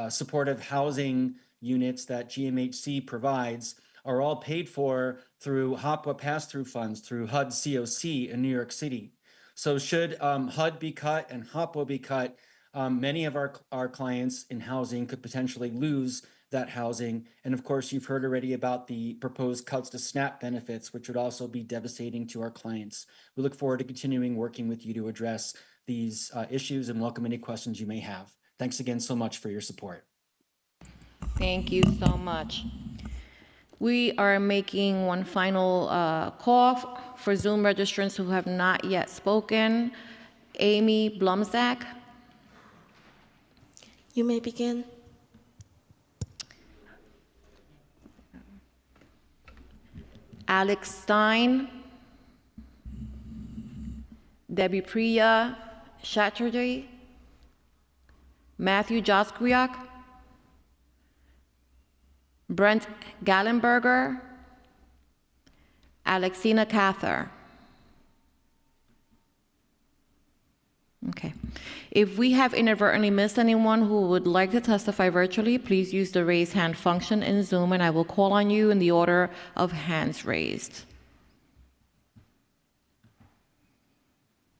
supportive housing units that GMHC provides are all paid for through HOPWA pass-through funds through HUD COC in New York City. So should HUD be cut and HOPWA be cut, many of our clients in housing could potentially lose that housing. And of course, you've heard already about the proposed cuts to SNAP benefits, which would also be devastating to our clients. We look forward to continuing working with you to address these issues and welcome any questions you may have. Thanks again so much for your support. Thank you so much. We are making one final call for Zoom registrants who have not yet spoken. Amy Blumzak. You may begin. Alex Stein. Debbie Priya Chatterjee. Matthew Joskwiak. Brent Gallenberger. Alexina Cather. Okay. If we have inadvertently missed anyone who would like to testify virtually, please use the raise hand function in Zoom and I will call on you in the order of hands raised.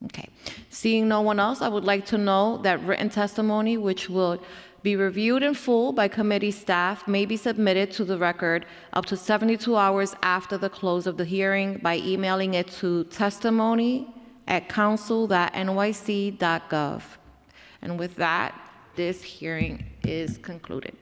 Okay. Seeing no one else, I would like to know that written testimony, which will be reviewed in full by committee staff, may be submitted to the record up to 72 hours after the close of the hearing by emailing it to testimony@council.nyc.gov. And with that, this hearing is concluded.